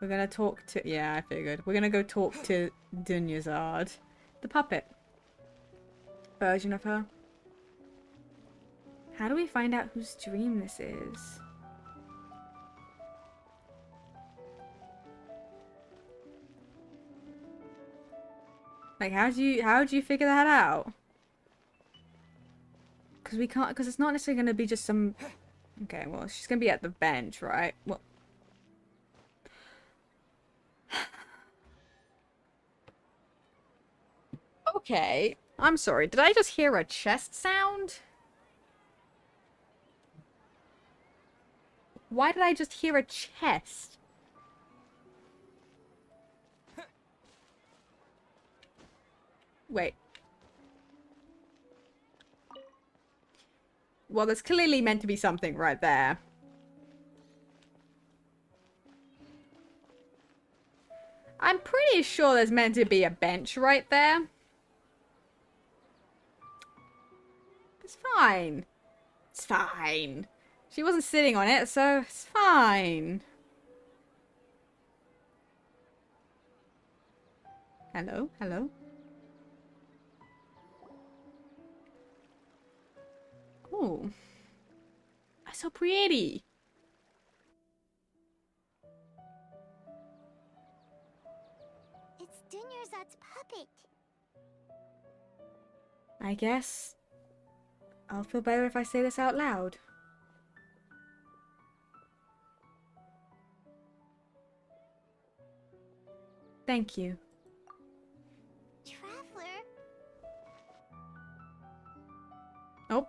We're gonna talk to, yeah, I figured. We're gonna go talk to Dunyazad, the puppet version of her. How do we find out whose dream this is? Like, how do you figure that out? Because we can't, because it's not necessarily gonna be just some, okay, well, she's gonna be at the bench, right? Well, okay, I'm sorry. Did I just hear a chest sound? Why did I just hear a chest? Wait. Well, there's clearly meant to be something right there. I'm pretty sure there's meant to be a bench right there. It's fine. It's fine. She wasn't sitting on it, so it's fine. Hello? Hello? Oh. That's so pretty. It's Dunyazad's puppet. I guess I'll feel better if I say this out loud. Thank you. Traveler? Oh.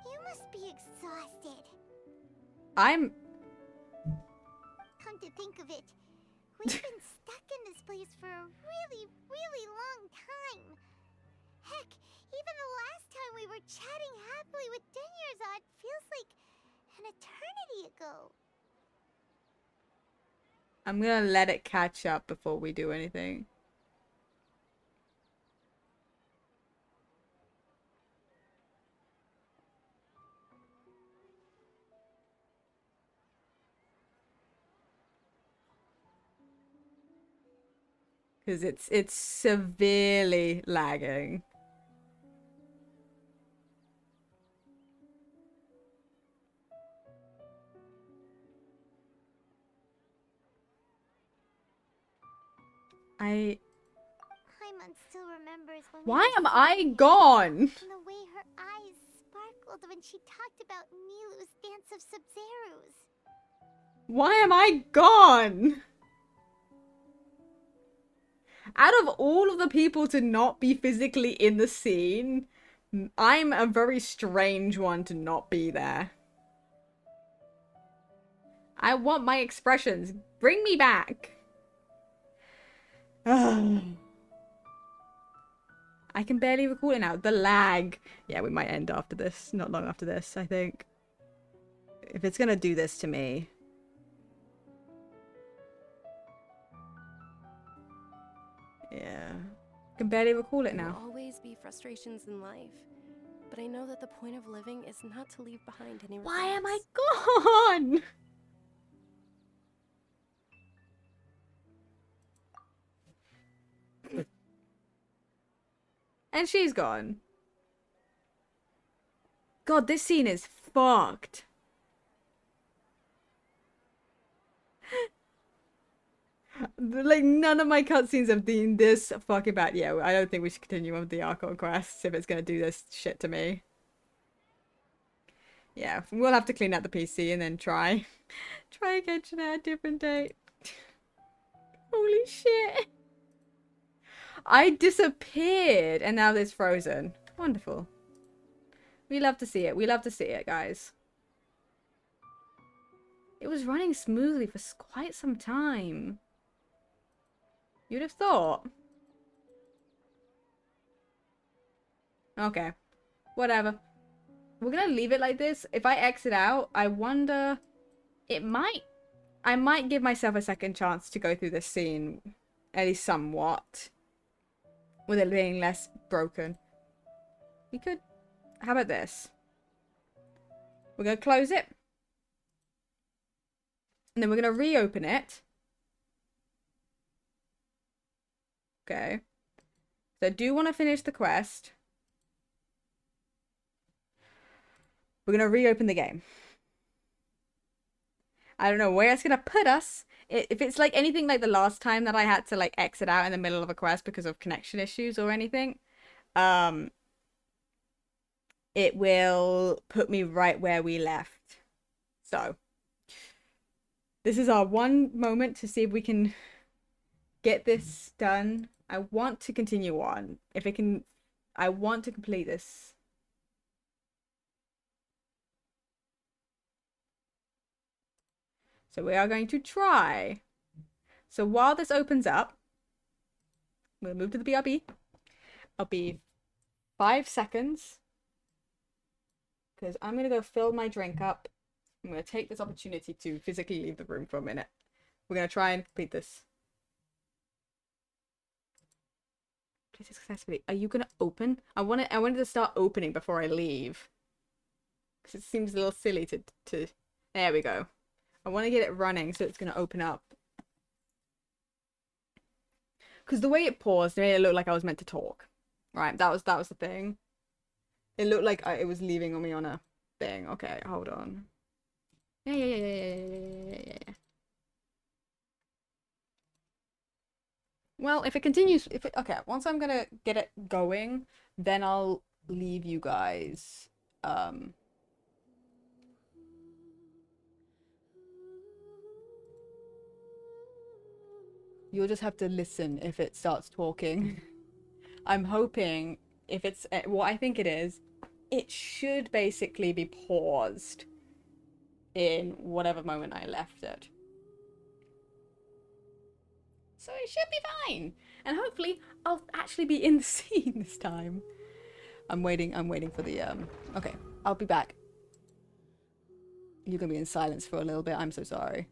You must be exhausted. I'm... Come to think of it, we've been stuck in this place for a really, really long were chatting happily with Dunyarzad feels like an eternity ago. I'm gonna let it catch up before we do anything. Because it's severely lagging. Paimon still remembers when Why am I gone? and the way her eyes sparkled when she talked about Nilu's Dance of Sub-Zerus. Why am I gone? Out of all of the people to not be physically in the scene, I'm a very strange one to not be there. I want my expressions. Bring me back. I can barely recall it now. The lag. Yeah, we might end after this. Not long after this, I think. If it's gonna do this to me. Yeah. I can barely recall it There now. will always be frustrations in life, but I know that the point of living is not to leave behind any regrets. Why am I gone? And she's gone. God, this scene is fucked. Like, none of my cutscenes have been this fucking bad. Yeah, I don't think we should continue on with the Archon quests if it's gonna do this shit to me. Yeah, we'll have to clean out the PC and then try again at a different date. Holy shit. I disappeared and now it's frozen. Wonderful. We love to see it. We love to see it, guys. It was running smoothly for quite some time. You'd have thought. Okay. Whatever. We're gonna leave it like this. If I exit out, I wonder... I might give myself a second chance to go through this scene. At least somewhat. With it being less broken. We could... How about this? We're gonna close it. And then we're gonna reopen it. Okay. So I do want to finish the quest. We're going to reopen the game. I don't know where it's going to put us. If it's like anything like the last time that I had to like exit out in the middle of a quest because of connection issues or anything, it will put me right where we left. So, this is our one moment to see if we can get this done. I want to continue on. If it can, I want to complete this. So we are going to try. So while this opens up, I'm going to move to the BRB. I'll be 5 seconds. Because I'm going to go fill my drink up. I'm going to take this opportunity to physically leave the room for a minute. We're going to try and complete this. Please successfully. Are you going to open? I wanted to start opening before I leave. Because it seems a little silly to... There we go. I want to get it running so it's going to open up. Because the way it paused made it look like I was meant to talk. Right, that was the thing. It looked like it was leaving me on a thing. Okay, hold on. Yeah. Well, if it continues, okay, once I'm gonna get it going, then I'll leave you guys. You'll just have to listen if it starts talking. I'm hoping if it's what I think it is, it should basically be paused in whatever moment I left it. So it should be fine. And hopefully I'll actually be in the scene this time. I'm waiting for the okay, I'll be back. You're gonna be in silence for a little bit. I'm so sorry.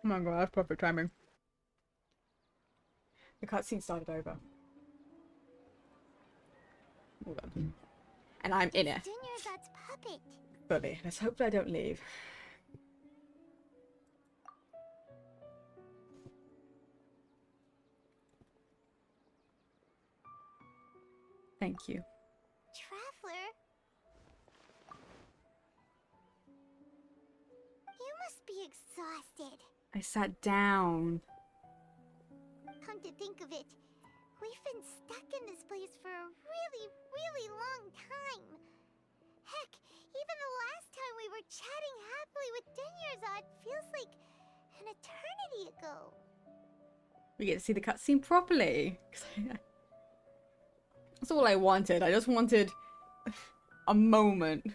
Oh my god, that's perfect timing. The cutscene started over. Hold on. And I'm in it. Dunyarzad's puppet. Fully. Let's hope that I don't leave. Thank you. Traveler? You must be exhausted. I sat down. Come to think of it, we've been stuck in this place for a really, really long time. Heck, even the last time we were chatting happily with Dunyarzad feels like an eternity ago. We get to see the cutscene properly. That's all I wanted. I just wanted a moment.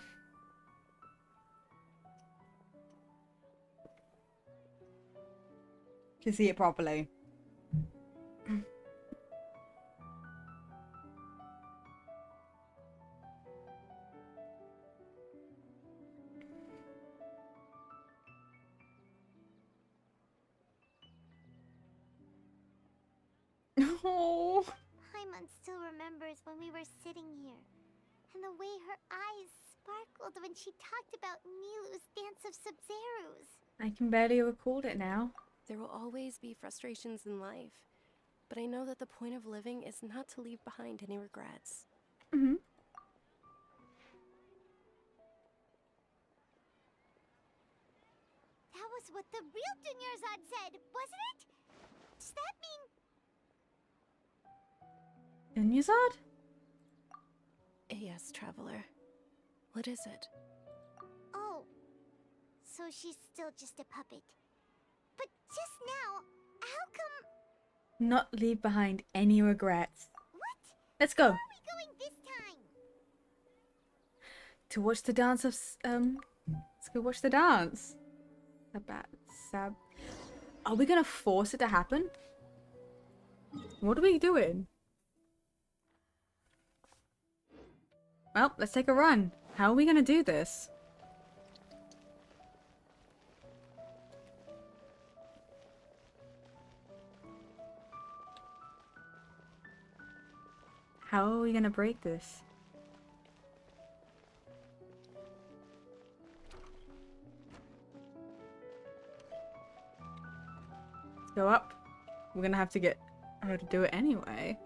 To see it properly. Oh. Paimon still remembers when we were sitting here, and the way her eyes sparkled when she talked about Nilu's Dance of Sub-Zerus. I can barely recall it now. There will always be frustrations in life, but I know that the point of living is not to leave behind any regrets. Mm-hmm. That was what the real Dunyarzad said, wasn't it? Does that mean... Dunyarzad? Yes, Traveler. What is it? Oh, so she's still just a puppet. But just now, how come... Not leave behind any regrets. What? Let's go. Where are we going this time? To watch the dance of let's go watch the dance. Sab. Are we gonna force it to happen? What are we doing? Well, let's take a run. How are we gonna do this? How are we gonna break this? Let's go up. We're gonna have to get her to do it anyway.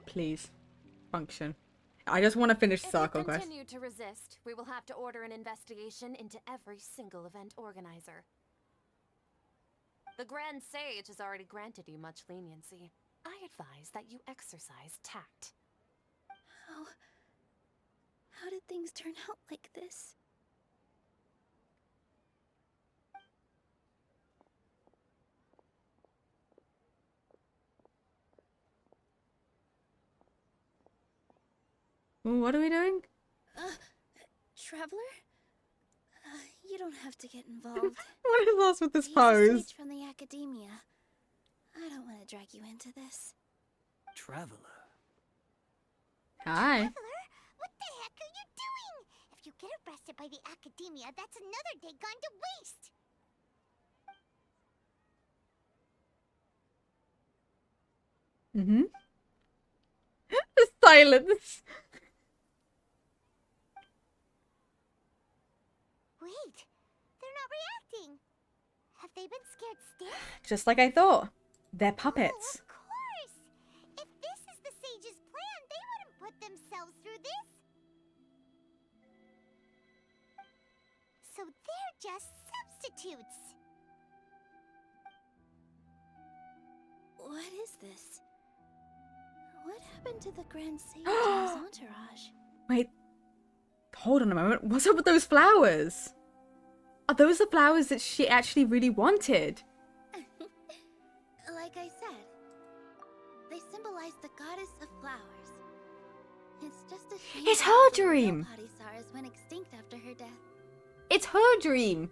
Please. Function. I just want to finish the circle If you quest. continue to resist, we will have to order an investigation into every single event organizer. The Grand Sage has already granted you much leniency. I advise that you exercise tact. How did things turn out like this? What are we doing? Traveler? You don't have to get involved. What is lost with this He's a pose? sage from the academia. I don't want to drag you into this. Traveler. Hi. Traveler, what the heck are you doing? If you get arrested by the academia, that's another day gone to waste. Mm-hmm. The silence. Wait, they're not reacting. Have they been scared stiff? Just like I thought. They're puppets. Of course! If this is the sage's plan, they wouldn't put themselves through this. So they're just substitutes. What is this? What happened to the Grand Sage and his entourage? Wait. Hold on a moment. What's up with those flowers? Are those the flowers that she actually really wanted? Like I said, they symbolize the goddess of flowers. It's just a shame It's that her the real dream. Padisaras went extinct after her death. It's her dream.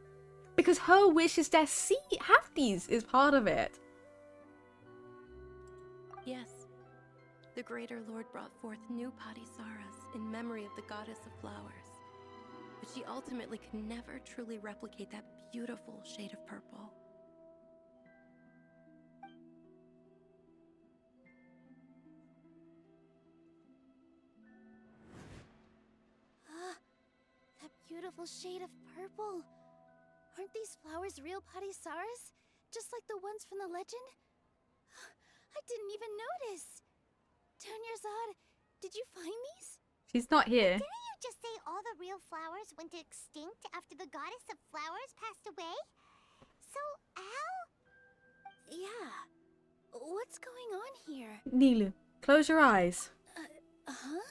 Because her wish is to see Hafties is part of it. Yes. The Greater Lord brought forth new Padisaras in memory of the goddess of flowers. But she ultimately could never truly replicate that beautiful shade of purple. That beautiful shade of purple. Aren't these flowers real Padisaras? Just like the ones from the legend? I didn't even notice. Dunyarzad, did you find these? She's not here. Didn't you just say all the real flowers went extinct after the goddess of flowers passed away? So, how? Yeah. What's going on here? Nilu, close your eyes. Huh?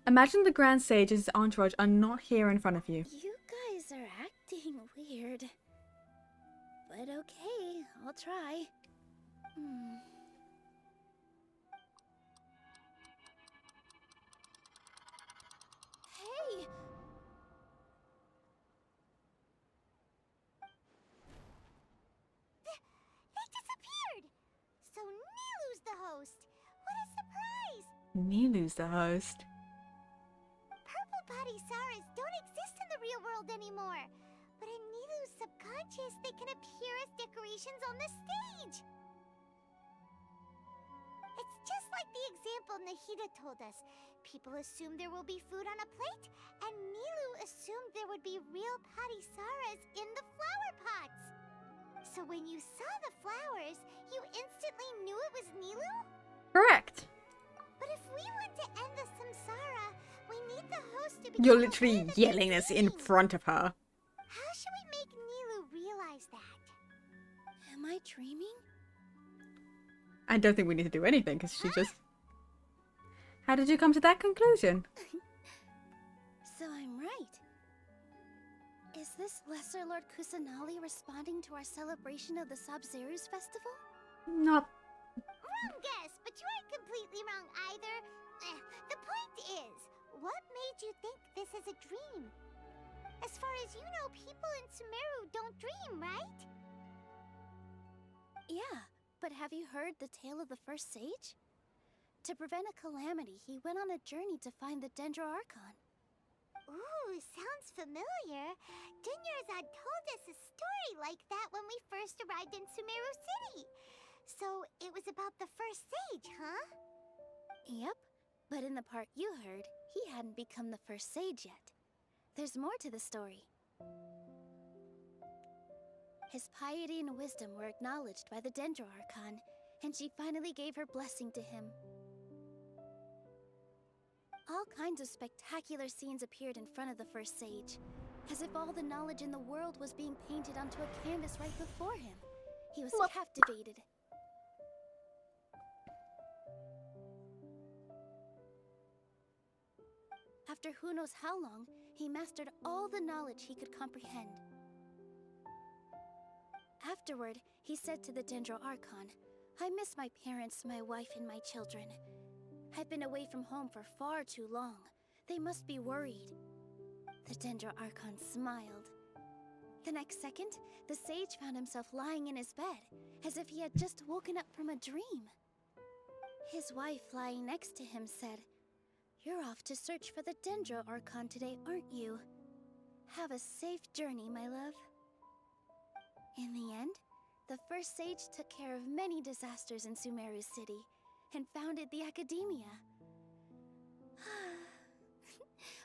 Imagine the Grand Sage and his entourage are not here in front of you. You guys are acting weird. But okay, I'll try. Hey! They disappeared! So Nilu's the host! What a surprise! Nilu's the host. Purple Padisaras don't exist in the real world anymore. But in Nilu's subconscious, they can appear as decorations on the stage. It's just like the example Nahida told us. People assumed there will be food on a plate, and Nilu assumed there would be real Padisaras in the flower pots. So when you saw the flowers, you instantly knew it was Nilu? Correct. But if we want to end the samsara, we need the host to be. You're literally yelling this in front of her. How should we make Nilu realize that? Am I dreaming? I don't think we need to do anything because she just... How did you come to that conclusion? So I'm right. Is this Lesser Lord Kusanali responding to our celebration of the Sub-Zeru's festival? Not... Wrong guess, but you aren't completely wrong either. The point is, what made you think this is a dream? As far as you know, people in Sumeru don't dream, right? Yeah, but have you heard the tale of the first sage? To prevent a calamity, he went on a journey to find the Dendro Archon. Ooh, sounds familiar. Dunyarzad told us a story like that when we first arrived in Sumeru City. So it was about the first sage, huh? Yep, but in the part you heard, he hadn't become the first sage yet. There's more to the story. His piety and wisdom were acknowledged by the Dendro Archon, and she finally gave her blessing to him. All kinds of spectacular scenes appeared in front of the first sage, as if all the knowledge in the world was being painted onto a canvas right before him. He was captivated. After who knows how long, he mastered all the knowledge he could comprehend. Afterward, he said to the Dendro Archon, "I miss my parents, my wife, and my children. I've been away from home for far too long. They must be worried." The Dendro Archon smiled. The next second, the sage found himself lying in his bed, as if he had just woken up from a dream. His wife, lying next to him, said, "You're off to search for the Dendro Archon today, aren't you? Have a safe journey, my love." In the end, the first sage took care of many disasters in Sumeru City and founded the Academia.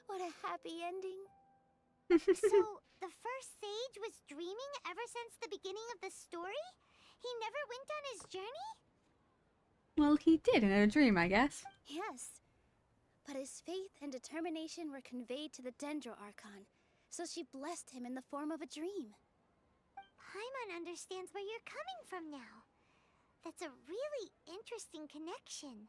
What a happy ending. So, the first sage was dreaming ever since the beginning of the story? He never went on his journey? Well, he did in a dream, I guess. Yes, but his faith and determination were conveyed to the Dendro Archon, so she blessed him in the form of a dream. Paimon understands where you're coming from now. That's a really interesting connection.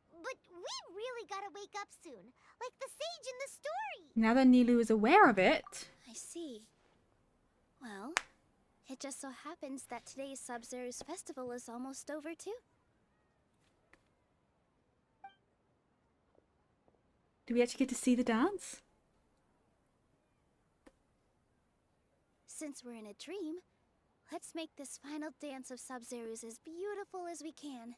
But we really gotta wake up soon, like the sage in the story. Now that Nilu is aware of it. I see. Well, it just so happens that today's Sub-Zero's festival is almost over too. Do we actually get to see the dance? Since we're in a dream, let's make this final dance of Sub-Zero's as beautiful as we can.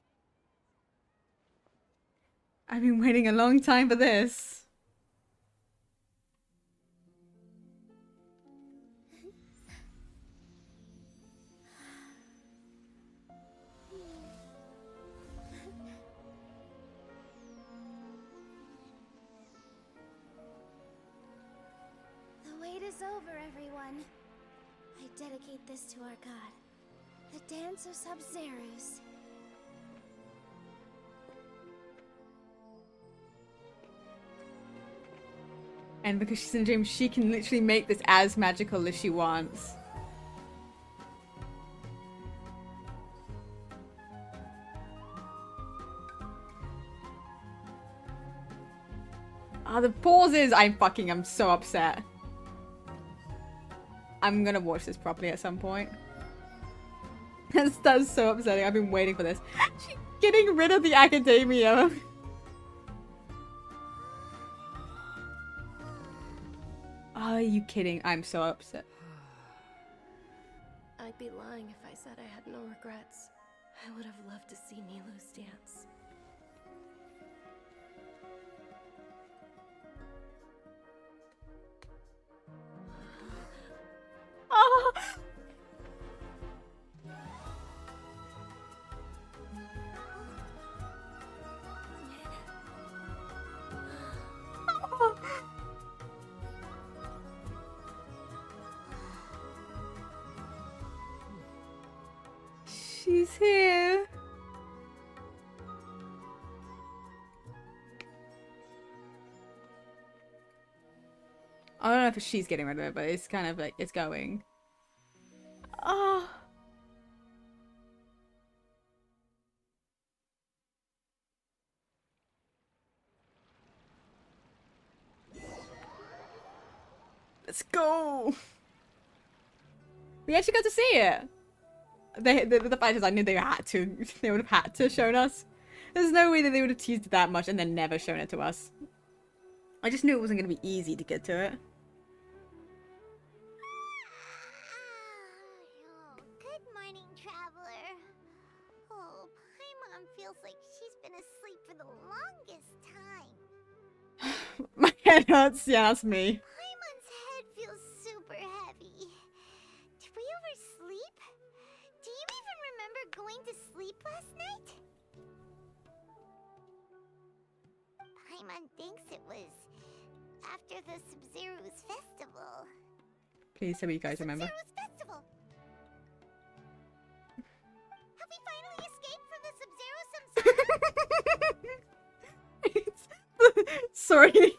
I've been waiting a long time for this. The wait is over, everyone. I dedicate this to our god, the Dance of Sub-Zero's. And because she's in a dream, she can literally make this as magical as she wants. Ah, the pauses! I'm so upset. I'm gonna watch this properly at some point. That's so upsetting. I've been waiting for this. She's getting rid of the academia. Are you kidding? I'm so upset. I'd be lying if I said I had no regrets. I would have loved to see Nilu's dance. Oh. She's here. I don't know if she's getting rid of it, but it's kind of like, it's going. Oh. Let's go. We actually got to see it. The fact is, I knew they had to. They would have had to have shown us. There's no way that they would have teased it that much and then never shown it to us. I just knew it wasn't going to be easy to get to it. Good morning, traveler. Oh, Paimon feels like she's been asleep for the longest time. My head hurts. Yeah, that's me. Paimon's head feels super heavy. Did we oversleep? Do you even remember going to sleep last night? Paimon thinks it was after the Sub-Zero's festival. Please tell me you guys remember. Sub-Zero's festival! Have we finally escaped from the Sub-Zero Samsara? Sorry.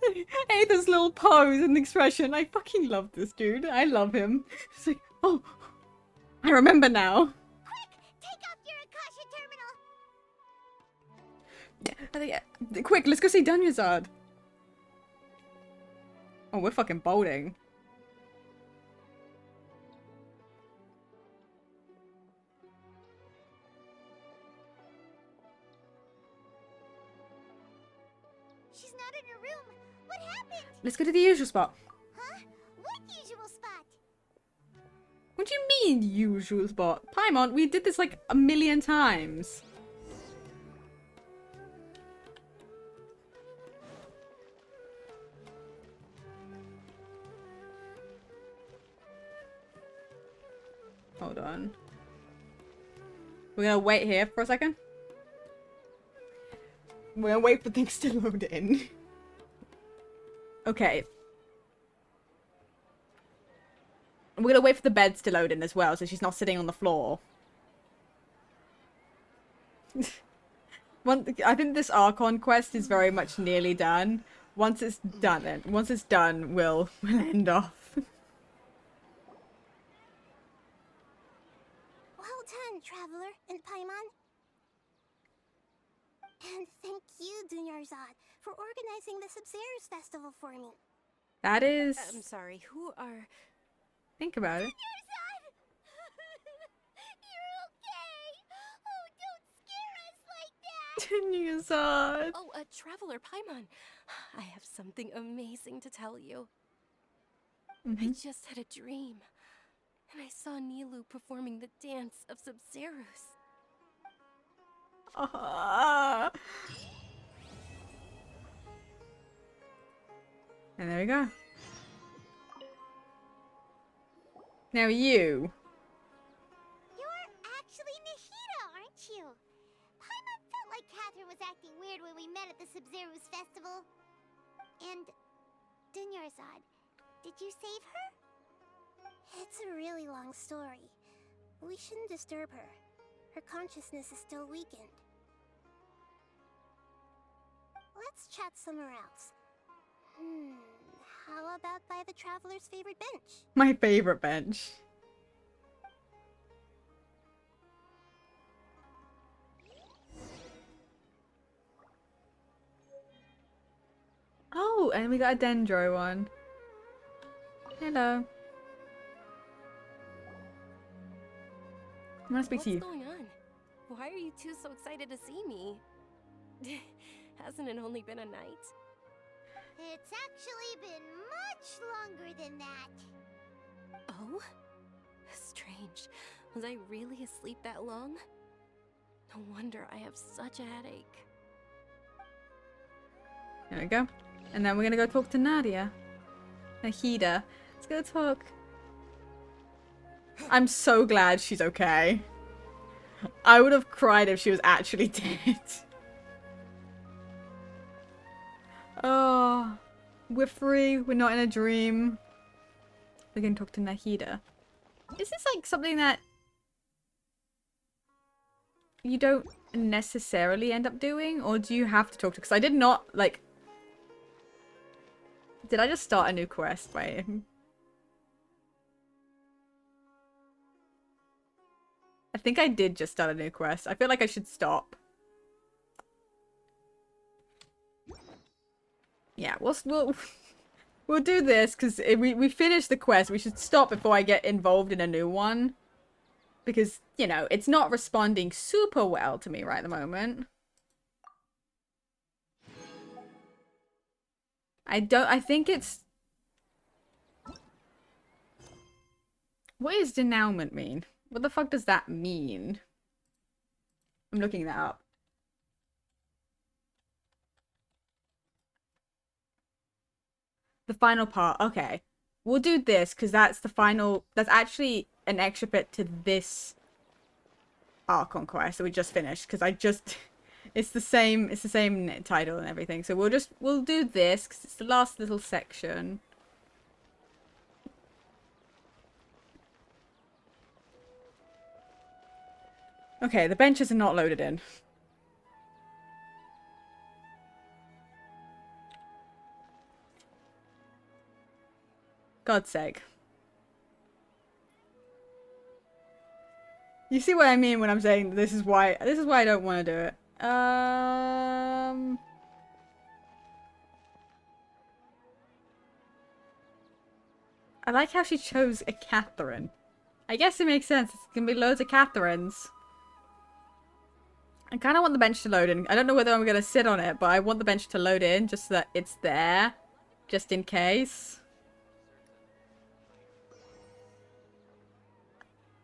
I hate this little pose and expression. I fucking love this dude. I love him. It's like, oh, I remember now. Quick! Take off your Akasha terminal! Yeah, I think, quick, let's go see Dunyazad. Oh, we're fucking bolding. She's not in her room. What happened? Let's go to the usual spot. Huh? What usual spot? What do you mean, usual spot? Paimon, we did this like a million times. Hold on. We're gonna wait here for a second. We're gonna wait for things to load in. Okay. We're gonna wait for the beds to load in as well, so she's not sitting on the floor. I think this Archon quest is very much nearly done. Once it's done, we'll end off. Well done, Traveler and Paimon. And thank you, Dunyarzad, for organizing the Sub-Zero's festival for me. That is... I'm sorry, who are... Think about it. You're okay! Oh, don't scare us like Dunyazad. that! Oh, Traveler Paimon, I have something amazing to tell you. I just had a dream, and I saw Nilu performing the dance of Sub-Zero's. And there we go. Now you. You're actually Nahida, aren't you? Paimon felt like Catherine was acting weird when we met at the Sub-Zero's festival. And Dunyarzad, did you save her? It's a really long story. We shouldn't disturb her. Her consciousness is still weakened. Let's chat somewhere else. How about by the Traveler's favorite bench? My favorite bench. Oh, and we got a Dendro one. Hello. I want to speak to you. What's going on? Why are you two so excited to see me? Hasn't it only been a night? It's actually been much longer than that. Oh? Strange. Was I really asleep that long? No wonder I have such a headache. There we go. And then we're gonna go talk to Nadia. Nahida. Let's go talk. I'm so glad she's okay. I would have cried if she was actually dead. Oh, we're free. We're not in a dream. We're gonna talk to Nahida. Is this like something that you don't necessarily end up doing, or do you have to talk to? Because I did not like. Did I just start a new quest by? I think I did just start a new quest. I feel like I should stop. Yeah, we'll do this because we finished the quest. We should stop before I get involved in a new one, because you know it's not responding super well to me right at the moment. I think it's. What does denouement mean? What the fuck does that mean? I'm looking that up. The final part. Okay. We'll do this because that's the final. That's actually an extra bit to this Archon quest that we just finished. Because I just, it's the same. It's the same title and everything. So we'll do this because it's the last little section. Okay, the benches are not loaded in. God's sake. You see what I mean when I'm saying this is why I don't want to do it. I like how she chose a Catherine. I guess it makes sense. It's gonna be loads of Catherines. I kind of want the bench to load in. I don't know whether I'm gonna sit on it, but I want the bench to load in just so that it's there, just in case.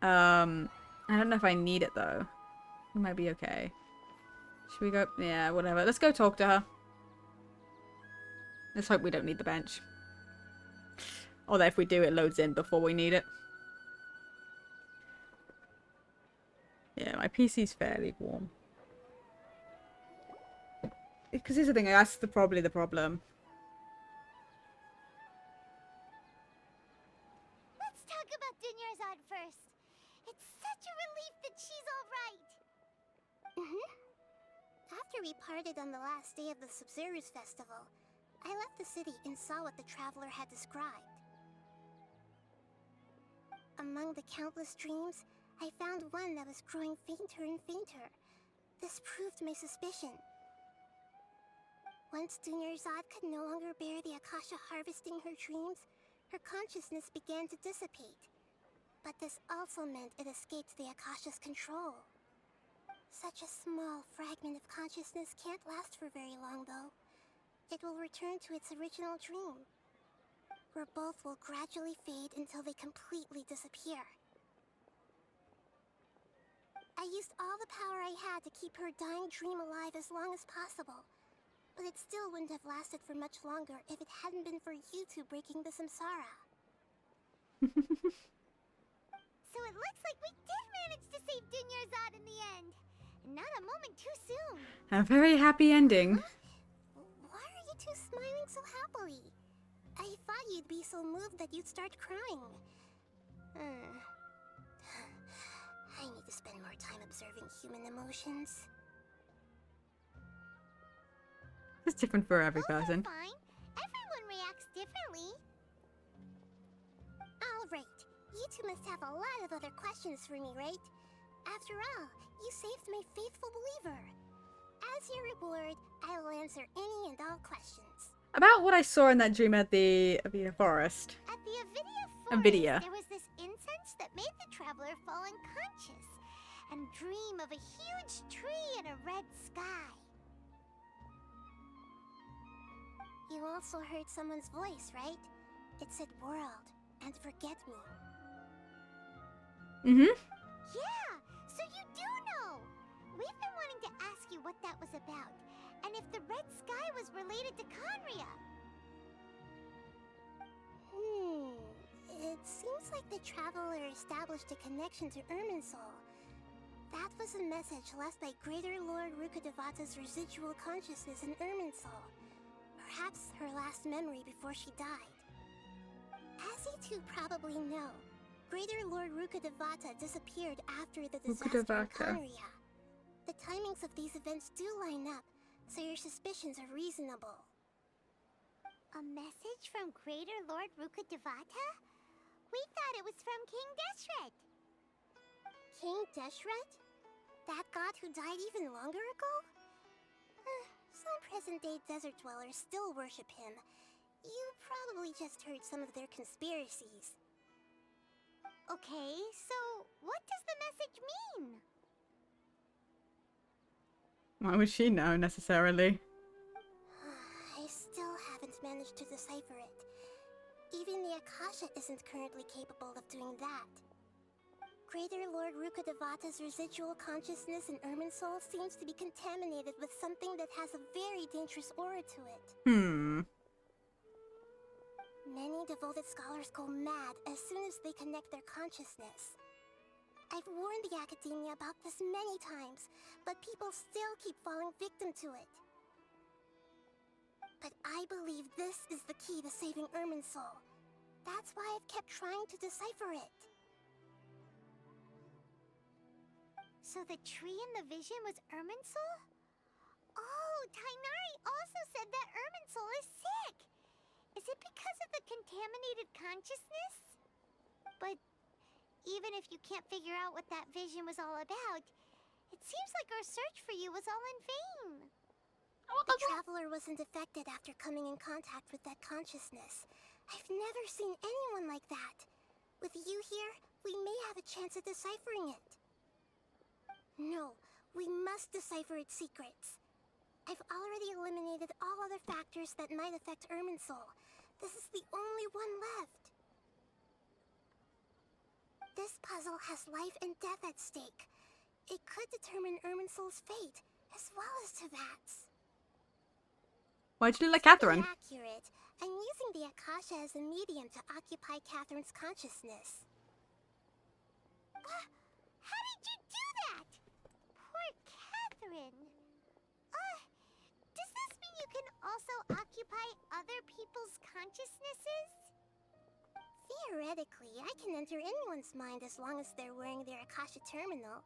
I don't know if I need it though. It might be okay. Should we go? Yeah, whatever. Let's go talk to her. Let's hope we don't need the bench. Or that if we do, it loads in before we need it. Yeah, my PC's fairly warm. Because here's the thing, that's probably the problem. Let's talk about Dunyarzad first. It's such a relief that she's alright. After we parted on the last day of the Sub-Zero's festival, I left the city and saw what the traveler had described. Among the countless dreams, I found one that was growing fainter and fainter. This proved my suspicion. Once Dunyarzad could no longer bear the Akasha harvesting her dreams, her consciousness began to dissipate. But this also meant it escaped the Akasha's control. Such a small fragment of consciousness can't last for very long, though. It will return to its original dream, where both will gradually fade until they completely disappear. I used all the power I had to keep her dying dream alive as long as possible. But it still wouldn't have lasted for much longer if it hadn't been for you two breaking the samsara. So it looks like we did manage to save Dunyarzad in the end. Not a moment too soon. A very happy ending. Why are you two smiling so happily? I thought you'd be so moved that you'd start crying. I need to spend more time observing human emotions. It's different for every person. Fine. Everyone reacts differently. Alright, you two must have a lot of other questions for me, right? After all, you saved my faithful believer. As your reward, I will answer any and all questions. About what I saw in that dream at the Avidia Forest. At the Avidia Forest, Avidia. there was this incense that made the traveler fall unconscious and dream of a huge tree and a red sky. You also heard someone's voice, right? It said world and forget me. Yeah, so you do know. We've been wanting to ask you what that was about, and if the red sky was related to Conria. It seems like the traveler established a connection to Irminsul. That was a message left by Greater Lord Rukkhadevata's residual consciousness in Irminsul. Perhaps her last memory before she died. As you two probably know, Greater Lord Rukkhadevata disappeared after the disaster in Conria. The timings of these events do line up, so your suspicions are reasonable. A message from Greater Lord Rukkhadevata? We thought it was from King Deshret. King Deshret? That god who died even longer ago? Some present-day desert dwellers still worship him. You probably just heard some of their conspiracies. Okay, so what does the message mean? Why would she know, necessarily? I still haven't managed to decipher it. Even the Akasha isn't currently capable of doing that. Greater Lord Rukkhadevata's residual consciousness in Irminsul seems to be contaminated with something that has a very dangerous aura to it. Many devoted scholars go mad as soon as they connect their consciousness. I've warned the Academia about this many times, but people still keep falling victim to it. But I believe this is the key to saving Irminsul. That's why I've kept trying to decipher it. So the tree in the vision was Irminsul? Oh, Tainari also said that Irminsul is sick! Is it because of the contaminated consciousness? But even if you can't figure out what that vision was all about, it seems like our search for you was all in vain. The traveler wasn't affected after coming in contact with that consciousness. I've never seen anyone like that. With you here, we may have a chance at deciphering it. No, we must decipher its secrets. I've already eliminated all other factors that might affect Irminsul. This is the only one left. This puzzle has life and death at stake. It could determine Irminsul's fate, as well as Tevat's. Why'd you look like Catherine? To be accurate, I'm using the Akasha as a medium to occupy Catherine's consciousness. How did you do that? Poor Catherine. Does this mean you can also occupy other people's consciousnesses? Theoretically, I can enter anyone's mind as long as they're wearing their Akasha terminal.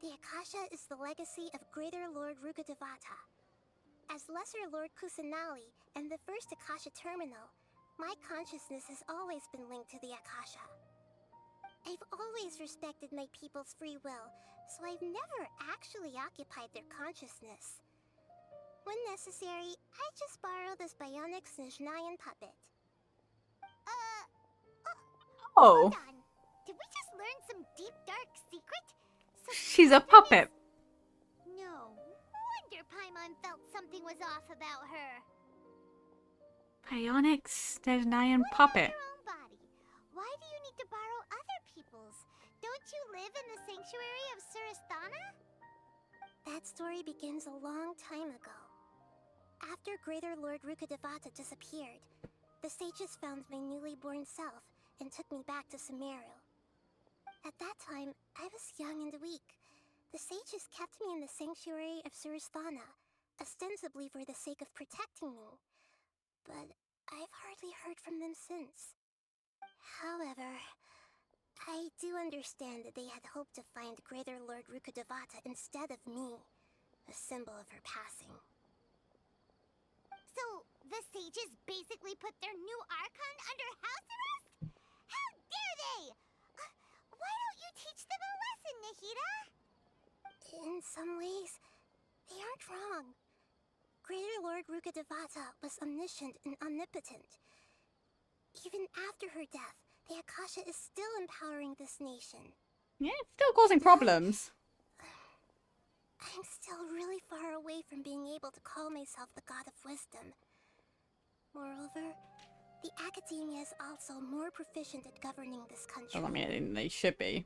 The Akasha is the legacy of Greater Lord Rukkhadevata. As Lesser Lord Kusanali and the first Akasha terminal, my consciousness has always been linked to the Akasha. I've always respected my people's free will, so I've never actually occupied their consciousness. When necessary, I just borrow this bionic Snezhnayan puppet. Oh. Hold on. Did we just learn some deep, dark secret? She's a puppet. No wonder Paimon felt something was off about her. Bionic Snezhnayan puppet. Your own body. Why do you need to borrow other people's? Don't you live in the sanctuary of CirceSMP? That story begins a long time ago. After Greater Lord Rukkhadevata disappeared, the sages found my newly born self and took me back to Sumeru. At that time, I was young and weak. The sages kept me in the sanctuary of CirceSMP, ostensibly for the sake of protecting me. But I've hardly heard from them since. However, I do understand that they had hoped to find Greater Lord Rukkhadevata instead of me, a symbol of her passing. So, the sages basically put their new Archon under house arrest? How dare they! Why don't you teach them a lesson, Nahida? In some ways, they aren't wrong. Greater Lord Rukkhadevata was omniscient and omnipotent. Even after her death, the Akasha is still empowering this nation. Yeah, it's still causing problems. I'm still really far away from being able to call myself the God of Wisdom. Moreover, the Academia is also more proficient at governing this country. Well, I mean, they should be.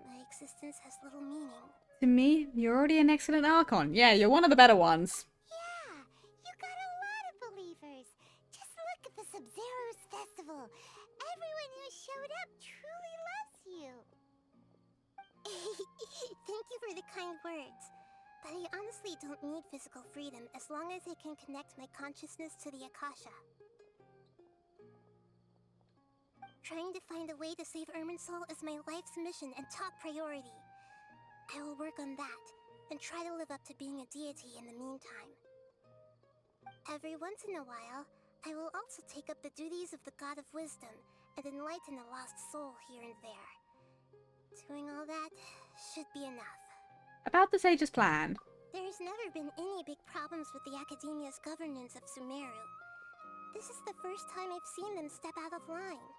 My existence has little meaning. To me, you're already an excellent Archon. Yeah, you're one of the better ones. Yeah, you got a lot of believers. Just look at the Sub-Zero's festival. Everyone who showed up truly loves you. Thank you for the kind words. But I honestly don't need physical freedom as long as I can connect my consciousness to the Akasha. Trying to find a way to save Irminsul is my life's mission and top priority. I will work on that, and try to live up to being a deity in the meantime. Every once in a while, I will also take up the duties of the God of Wisdom and enlighten a lost soul here and there. Doing all that should be enough. About the Sage's plan. There's never been any big problems with the Academia's governance of Sumeru. This is the first time I've seen them step out of line.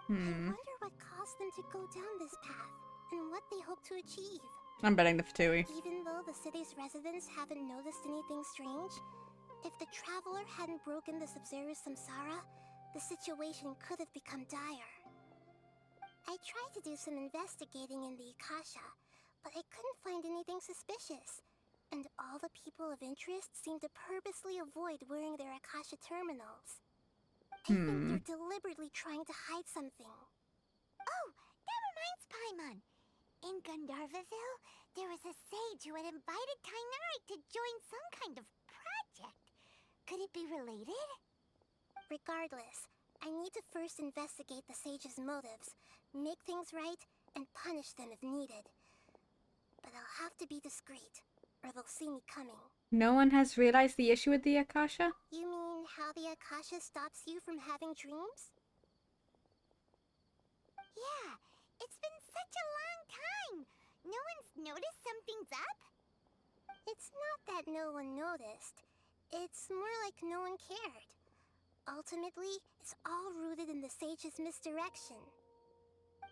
I wonder what caused them to go down this path, and what they hope to achieve. I'm betting the Fatui. Even though the city's residents haven't noticed anything strange, if the traveler hadn't broken the Sub-Zero samsara, the situation could have become dire. I tried to do some investigating in the Akasha, but I couldn't find anything suspicious. And all the people of interest seemed to purposely avoid wearing their Akasha terminals. I think they're deliberately trying to hide something. Oh, that reminds Paimon. In Gandharvaville, there was a sage who had invited Tainari to join some kind of project. Could it be related? Regardless, I need to first investigate the sage's motives, make things right, and punish them if needed. But I'll have to be discreet, or they'll see me coming. No one has realized the issue with the Akasha? You mean how the Akasha stops you from having dreams? Yeah, it's been such a long time. No one's noticed something's up? It's not that no one noticed. It's more like no one cared. Ultimately, it's all rooted in the sage's misdirection.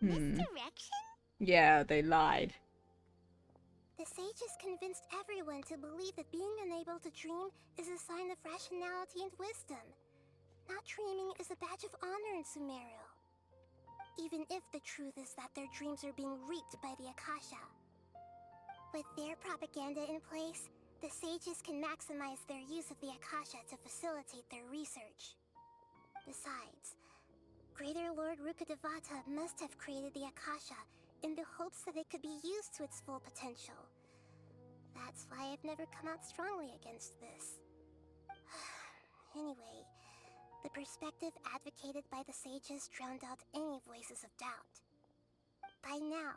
Misdirection? Yeah, they lied. The sages convinced everyone to believe that being unable to dream is a sign of rationality and wisdom. Not dreaming is a badge of honor in Sumeru. Even if the truth is that their dreams are being reaped by the Akasha. With their propaganda in place, the sages can maximize their use of the Akasha to facilitate their research. Besides, Greater Lord Rukkhadevata must have created the Akasha in the hopes that it could be used to its full potential. That's why I've never come out strongly against this. Anyway, the perspective advocated by the sages drowned out any voices of doubt. By now,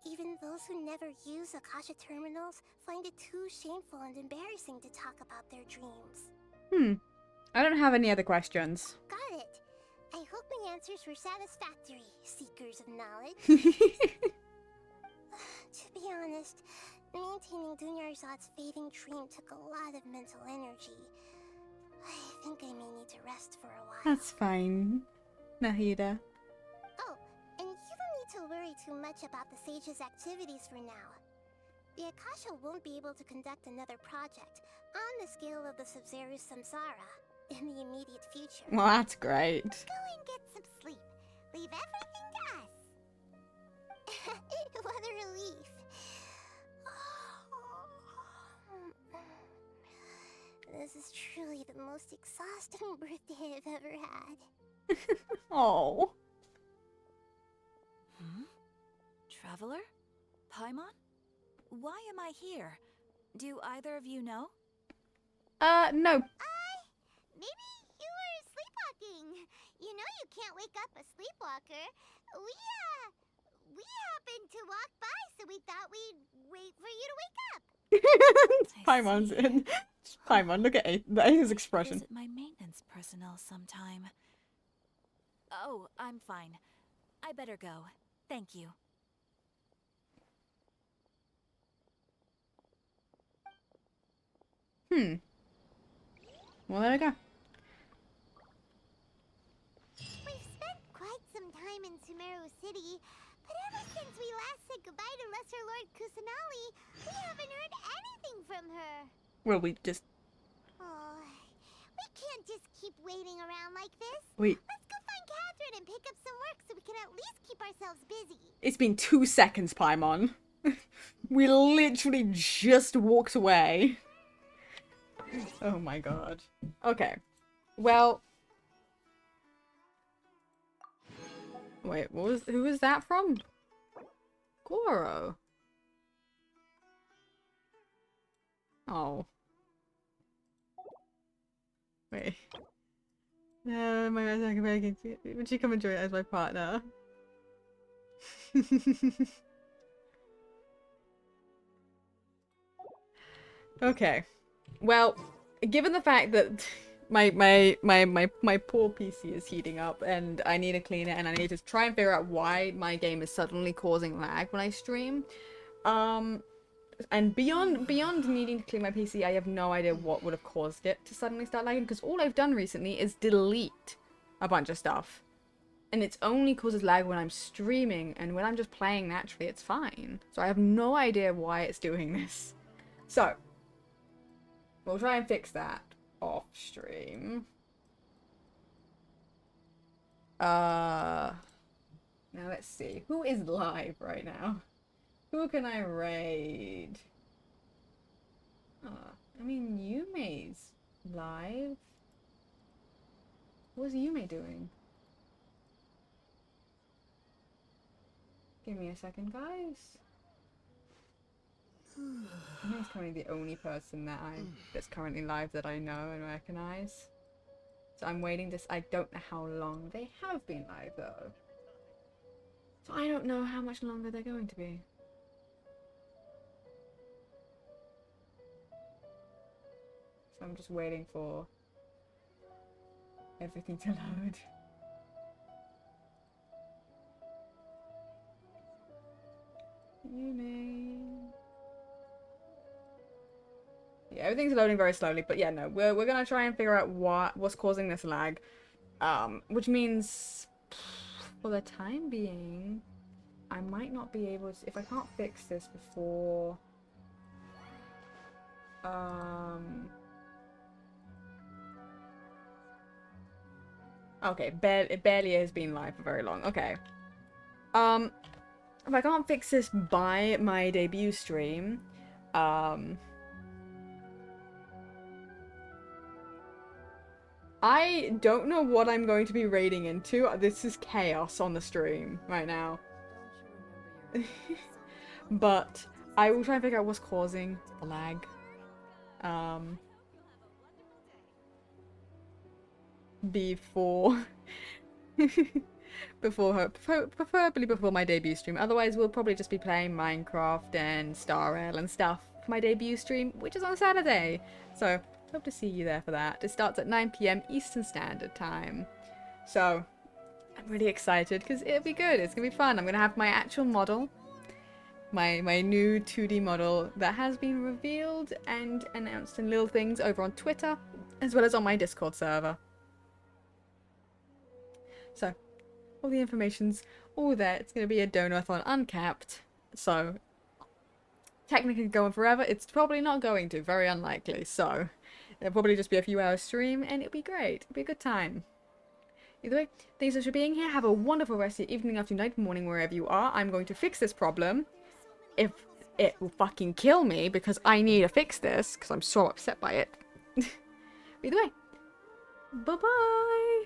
even those who never use Akasha terminals find it too shameful and embarrassing to talk about their dreams. I don't have any other questions. Got it. I hope my answers were satisfactory, seekers of knowledge. To be honest, maintaining Dunyarzad's fading dream took a lot of mental energy. I think I may need to rest for a while. That's fine, Nahida. Oh, and you don't need to worry too much about the sage's activities for now. The Akasha won't be able to conduct another project on the scale of the Sub-Zero's Samsara in the immediate future. Well, that's great. Go and get some sleep. Leave everything to us. What a relief. This is truly the most exhausting birthday I've ever had. Oh. Traveler? Paimon? Why am I here? Do either of you know? No. Maybe you were sleepwalking. You know you can't wake up a sleepwalker. We happened to walk by, so we thought we'd wait for you to wake up. Paimon's in. Paimon, look at his expression. Visit my maintenance personnel sometime. Oh, I'm fine. I better go. Thank you. Well, there we go. We've spent quite some time in Sumeru City, but ever since we last said goodbye to Lesser Lord Kusanali, we haven't heard anything from her. Well, we just... Oh, we can't just keep waiting around like this. Wait. Let's go find Catherine and pick up some work so we can at least keep ourselves busy. It's been 2 seconds, Paimon. We literally just walked away. Oh my god. Okay. Well... Wait, who was that from? Goro. Oh. Wait. No, my eyes are making. Would you come and join as my partner? Okay. Well, given the fact that my poor PC is heating up and I need to clean it and I need to try and figure out why my game is suddenly causing lag when I stream. And beyond needing to clean my PC, I have no idea what would have caused it to suddenly start lagging, because all I've done recently is delete a bunch of stuff. And it only causes lag when I'm streaming, and when I'm just playing naturally, it's fine. So I have no idea why it's doing this. So, we'll try and fix that off stream. Now let's see. Who is live right now? Who can I raid? I mean, Yume's live. What's Yume doing? Give me a second, guys. Yume's currently the only person that's currently live that I know and recognize. So I'm waiting this. I don't know how long they have been live though. So I don't know how much longer they're going to be. So I'm just waiting for everything to load. Yume. Yeah, everything's loading very slowly, but yeah, no, we're gonna try and figure out what's causing this lag. Which means for the time being, I might not be able to, if I can't fix this before okay, it barely has been live for very long. Okay. If I can't fix this by my debut stream, I don't know what I'm going to be raiding into. This is chaos on the stream right now. But I will try and figure out what's causing the lag. Before preferably before my debut stream. Otherwise we'll probably just be playing Minecraft and Star Rail and stuff for my debut stream, which is on Saturday. So hope to see you there for that. It starts at 9 PM Eastern Standard Time. So I'm really excited because it'll be good. It's gonna be fun. I'm gonna have my actual model, my new 2D model that has been revealed and announced in little things over on Twitter, as well as on my Discord server. So, all the information's all there. It's going to be a Donathon uncapped. So, technically going forever. It's probably not going to. Very unlikely. So, it'll probably just be a few hours stream and it'll be great. It'll be a good time. Either way, thanks so much for being here. Have a wonderful rest of your evening, afternoon, night, morning, wherever you are. I'm going to fix this problem. If it will fucking kill me because I need to fix this because I'm so upset by it. Either way, bye-bye.